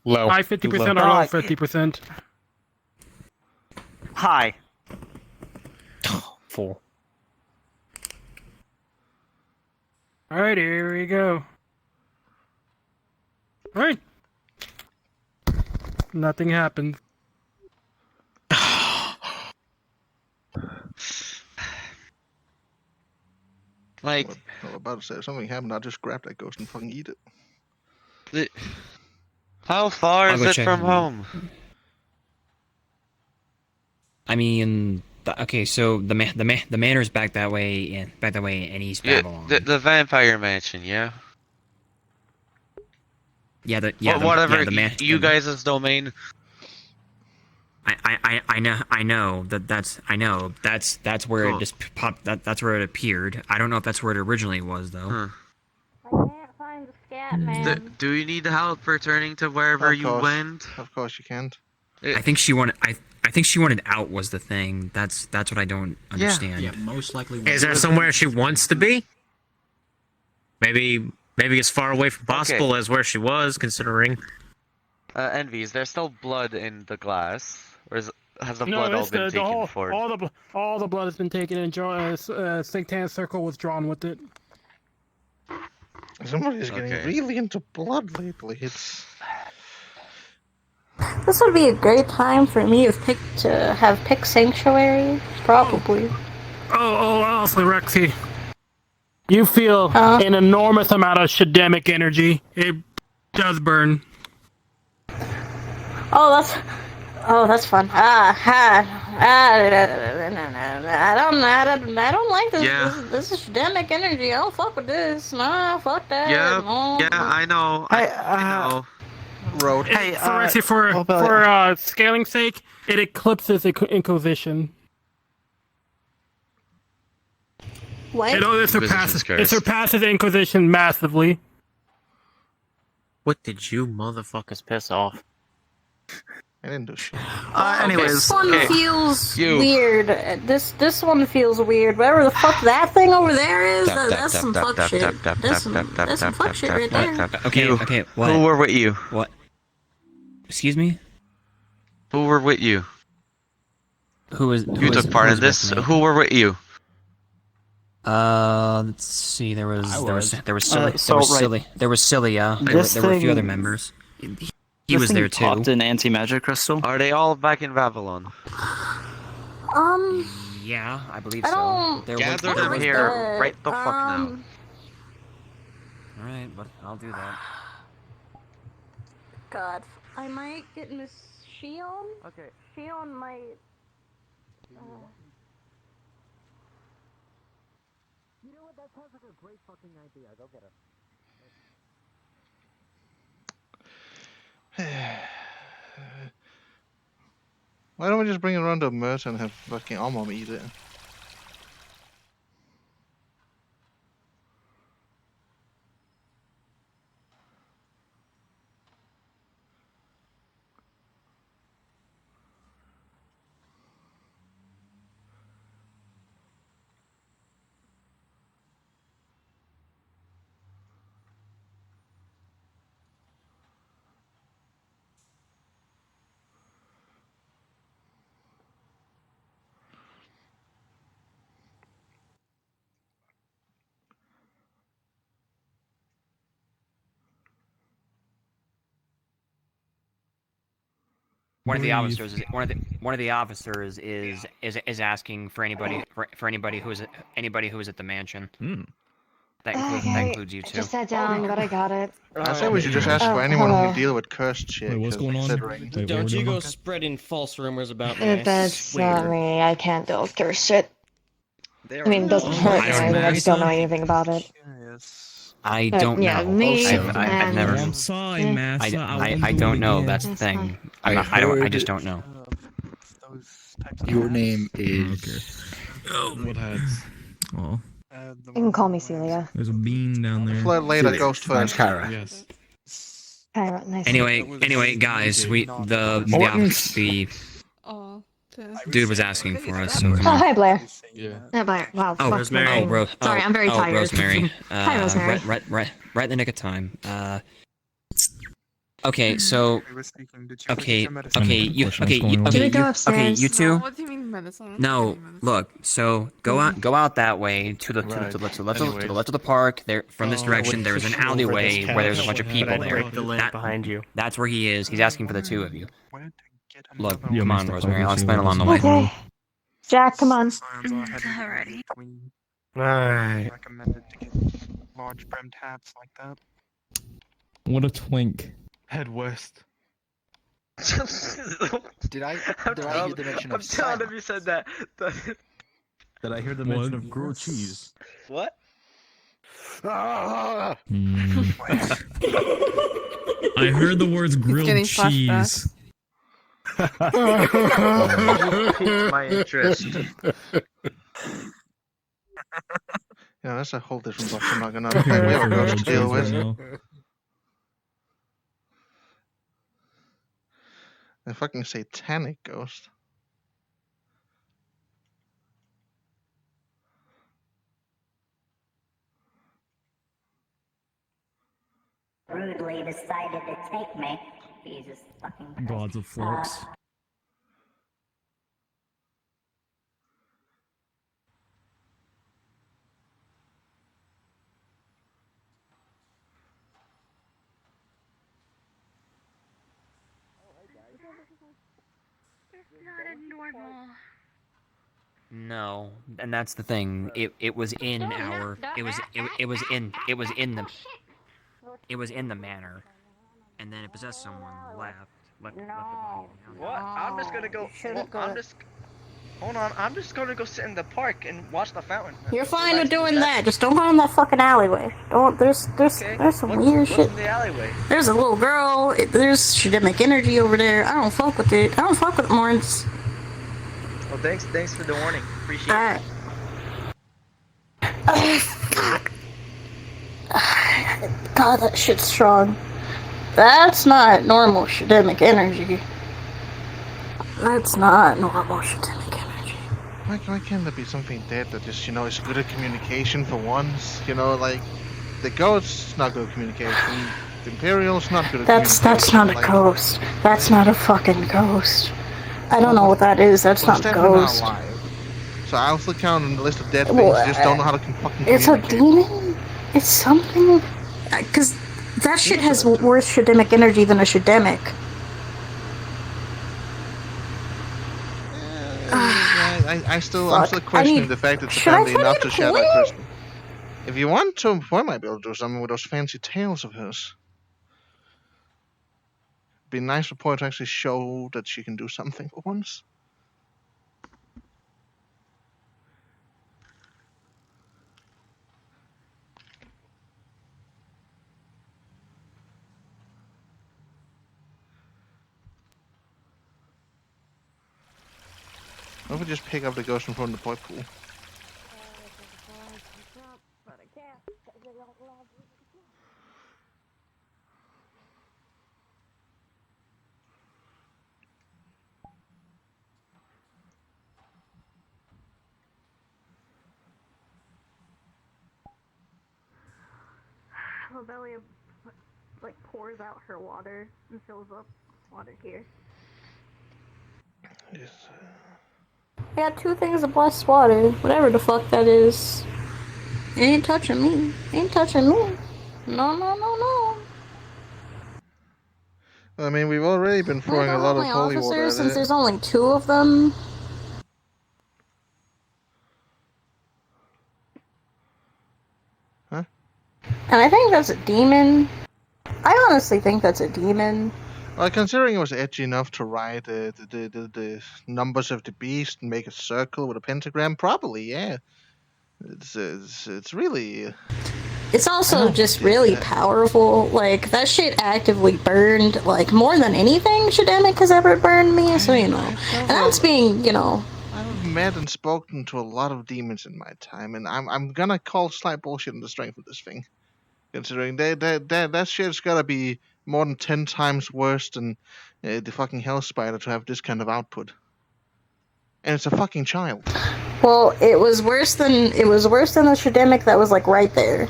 Low. High 50% or low 50%. Hi. 4. All right, here we go. All right. Nothing happened. Like, I was about to say, if something happened, I'll just grab that ghost and fucking eat it. How far I'll is go it check from it. home? I mean, okay, so the manor's back that way in East Babylon. The vampire mansion, yeah. Whatever. You guys' domain. I know that's where Cool. it just popped. That's where it appeared. I don't know if that's where it originally was though. I can't find the scat man. Do you need help returning to wherever Of you course. went? Of course you can't. I think she wanted. I think she wanted out was the thing. That's what I don't understand. Yeah, most likely. Is there somewhere she wants to be? Maybe as far away from possible as where she was, considering. Envy, is there still blood in the glass? Or has the No, blood all it's been the taken whole, for? all the blood has been taken and satanic circle was drawn with it. Somebody's getting Okay. really into blood lately. It's This would be a great time for me to have pick Sanctuary. Probably. Honestly, Rexy, you feel an enormous amount of shademic energy. It does burn. Oh, that's fun. I don't like this. Yeah. This is shademic energy. I don't fuck with this. Nah, fuck that. Yeah, No. yeah, I know. I know. road. Hey, Rexy, for scaling's sake, it eclipses Inquisition. What? It surpasses Inquisition massively. What did you motherfuckers piss off? I didn't do shit. Anyways, This one feels weird. This one feels weird. Whatever the fuck that thing over there is, that's some fuck shit. That's some fuck shit right there. Okay. What? Who were with you? What? Excuse me? Who were with you? Who took part in this? Who were with you? Let's see. There was Silly. There was Cilia. There were a few other members. He was there too. Popped an anti-magic crystal. Are they all back in Babylon? Yeah, I believe I so. don't- Gather them here right the fuck now. Alright, but I'll do that. God, I might get Miss Shion. Okay. Shion might. You know what? That sounds like a great fucking idea. Go get her. Why don't we just bring it around to Mert and have fucking Almom eat it? one of the Breathe. officers is asking for anybody who is at the mansion. That includes you I two. just sat down, but I got it. I say we should just ask for anyone hello. who deal with cursed shit. Wait, what's 'cause going on? considering- Wait, Don't you go spreading false rumors about me. I That's swear. not me. I can't deal with cursed shit. There I mean, it doesn't we go. hurt I me. don't I mean, I just don't know know. anything about it. I But, don't yeah, know. me I've and- never. I'm sorry, Master. I don't know. That's the thing. I just don't know. Your name is. What hats? Oh, You can call me Celia. there's a bean down there. Flood later, Celia, ghost I'm first. Kara. Yes. Kyra, nice. Anyway, guys, the dude was asking for us. So Oh, hi, Blair. Yeah. Blair. Wow. Oh, fuck, Rosemary. my brain. Sorry, I'm very tired. Rosemary. Hi, Rosemary. Right in the nick of time. Okay, so. Okay, you two. What do you mean medicine? No, look. So go out that way to the left of the park. There, from this direction, there's an alleyway where there's a bunch of people there. Break the link behind you. That's where he is. He's asking for the two of you. Look, Yeah, come on, Mr. Rosemary. I'll Harvey, explain so along the way. Okay. Jack, come on. Alrighty. Alright. Recommended to get large brimmed hats like that. What a twink. Head west. Did I hear the mention of I'm telling him you said that. Did I hear the mention of grilled cheese? What? I heard the words grilled getting cheese. You piqued my interest. Yeah, that's a whole different box. I'm not gonna. We have a ghost to deal with. A fucking satanic ghost. Rudely decided to take me. Jesus fucking Christ. Gods of Flux. Not a normal. No, and that's the thing. It was in our. It was in the manor, and then it possessed someone. Left the body. What? I'm just gonna go. Hold on. I'm just gonna go sit in the park and watch the fountain. You're fine with doing that. Just don't go in that fucking alleyway. Don't. There's some weird shit. What's in the alleyway? There's a little girl. There's Shademic energy over there. I don't fuck with it. I don't fuck with Morns. Well, thanks for the warning. Appreciate it. God, that shit's strong. That's not normal Shademic energy. That's not normal Shademic energy. Why can't there be something dead that just, is good at communication for once? Like, the ghost's not good at communication. The Imperial's not good at communication. That's not a ghost. That's not a fucking ghost. I don't know what that is. That's not a ghost. Not alive. So I'll still count on the list of dead things. Just don't know how to fucking communicate. It's a demon? It's something? Because that shit has worse Shademic energy than a Shademic. I'm still questioning the fact that it's friendly enough to share that crystal. If you want to, I might be able to do something with those fancy tales of hers. Be nice for Poe to actually show that she can do something for once. What if we just pick up the ghost from the boy pool? Lobelia pours out her water and fills up water here. Yes. I got 2 things of blessed water, whatever the fuck that is. It ain't touching me. Ain't touching me. No. I mean, we've already been throwing a lot of holy water at since it. there's only 2 of them. Huh? And I think that's a demon. I honestly think that's a demon. Well, considering it was edgy enough to write the numbers of the beast and make a circle with a pentagram, probably, yeah. It's really. It's also just really powerful. Like, that shit actively burned, like, more than anything Shademic has ever burned me, so, you know. And that's being, you know. I've met and spoken to a lot of demons in my time, and I'm gonna call slight bullshit on the strength of this thing. Considering that shit's gotta be more than 10 times worse than the fucking Hell Spider to have this kind of output. And it's a fucking child. Well, it was worse than the Shademic that was, like, right there.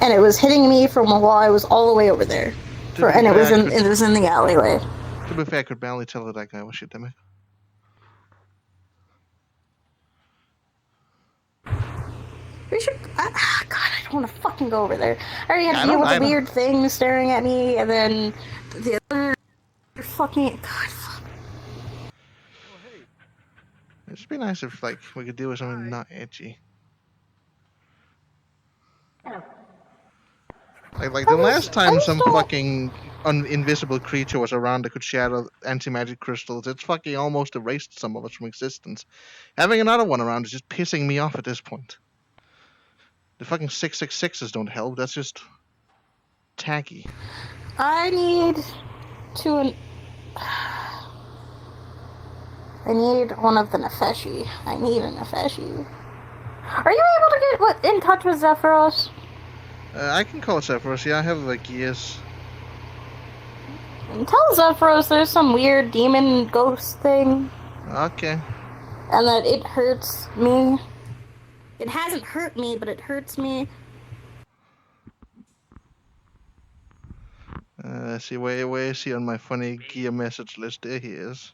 And it was hitting me from while I was all the way over there. And it was in the alleyway. To be fair, I could barely tell that guy was Shademic. We should. God, I don't want to fucking go over there. I already had to I deal with don't- the weird thing staring at me, and then the other fucking. God, fuck. It'd just be nice if, like, we could deal with something not edgy. Like the last time some fucking invisible creature was around that could shatter anti-magic crystals, it's fucking almost erased some of us from existence. Having another one around is just pissing me off at this point. The fucking 666s don't help, that's just tacky. I need to. I need one of the Nefeshi. I need a Nefeshi. Are you able to get in touch with Zephyros? I can call Sephiroth, yeah, I have like gears. And tell Zephyros there's some weird demon ghost thing. Okay. And that it hurts me. It hasn't hurt me, but it hurts me. Let's see, where is he on my funny gear message list? There he is.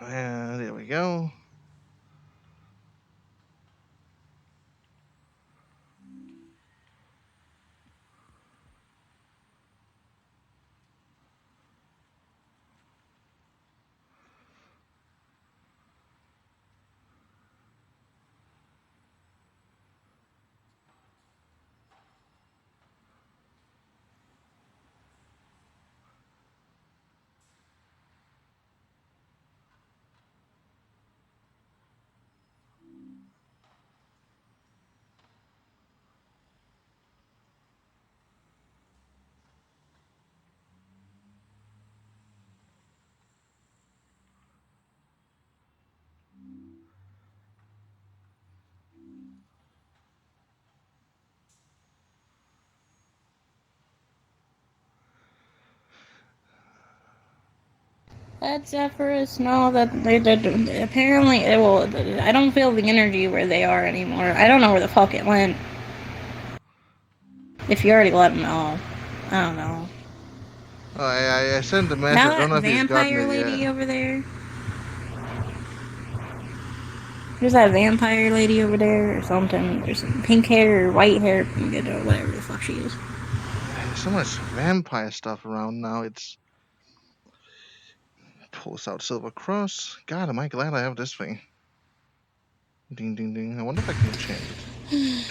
There we go. That Zephyrus, no, that they apparently it will. I don't feel the energy where they are anymore. I don't know where the fuck it went. If you already let him know, I don't know. Oh, I sent the message. Now I don't know that if he's gotten vampire it lady yet. over there. There's that vampire lady over there or something. There's some pink hair or white hair, or whatever the fuck she is. There's so much vampire stuff around now. It's pulls out Silver Cross. God, am I glad I have this thing. Ding ding ding. I wonder if I can enchant it.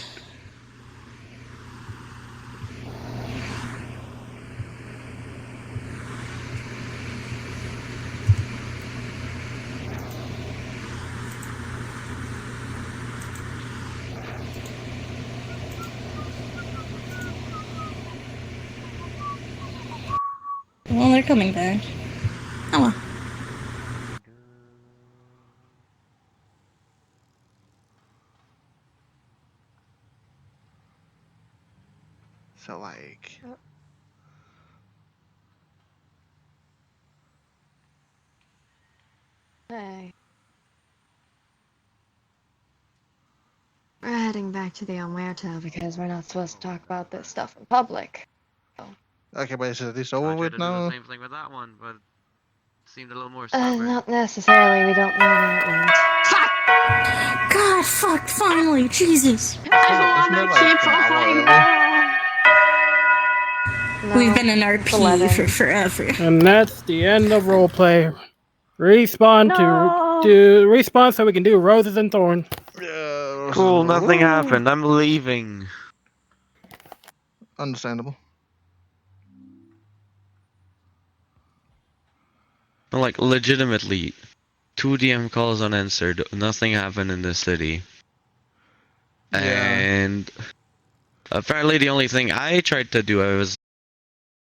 Well, they're coming back. Oh well. So like. Hey. We're heading back to the Omerta because we're not supposed to talk about this stuff in public. Okay, but is it this over I tried with to do the now? same thing with that one, but it seemed a little more stubborn. Not necessarily. We don't know that yet. God, fuck! Finally, Jesus. I Isn't it wanna keep like an hour early? We've been in RP 11. for forever. And that's the end of roleplay. Respawn to respawn so we can do roses and thorns. Cool, nothing happened. I'm leaving. Understandable. Like, legitimately, 2 DM calls unanswered. Nothing happened in the city. Yeah. And apparently the only thing I tried to do, I was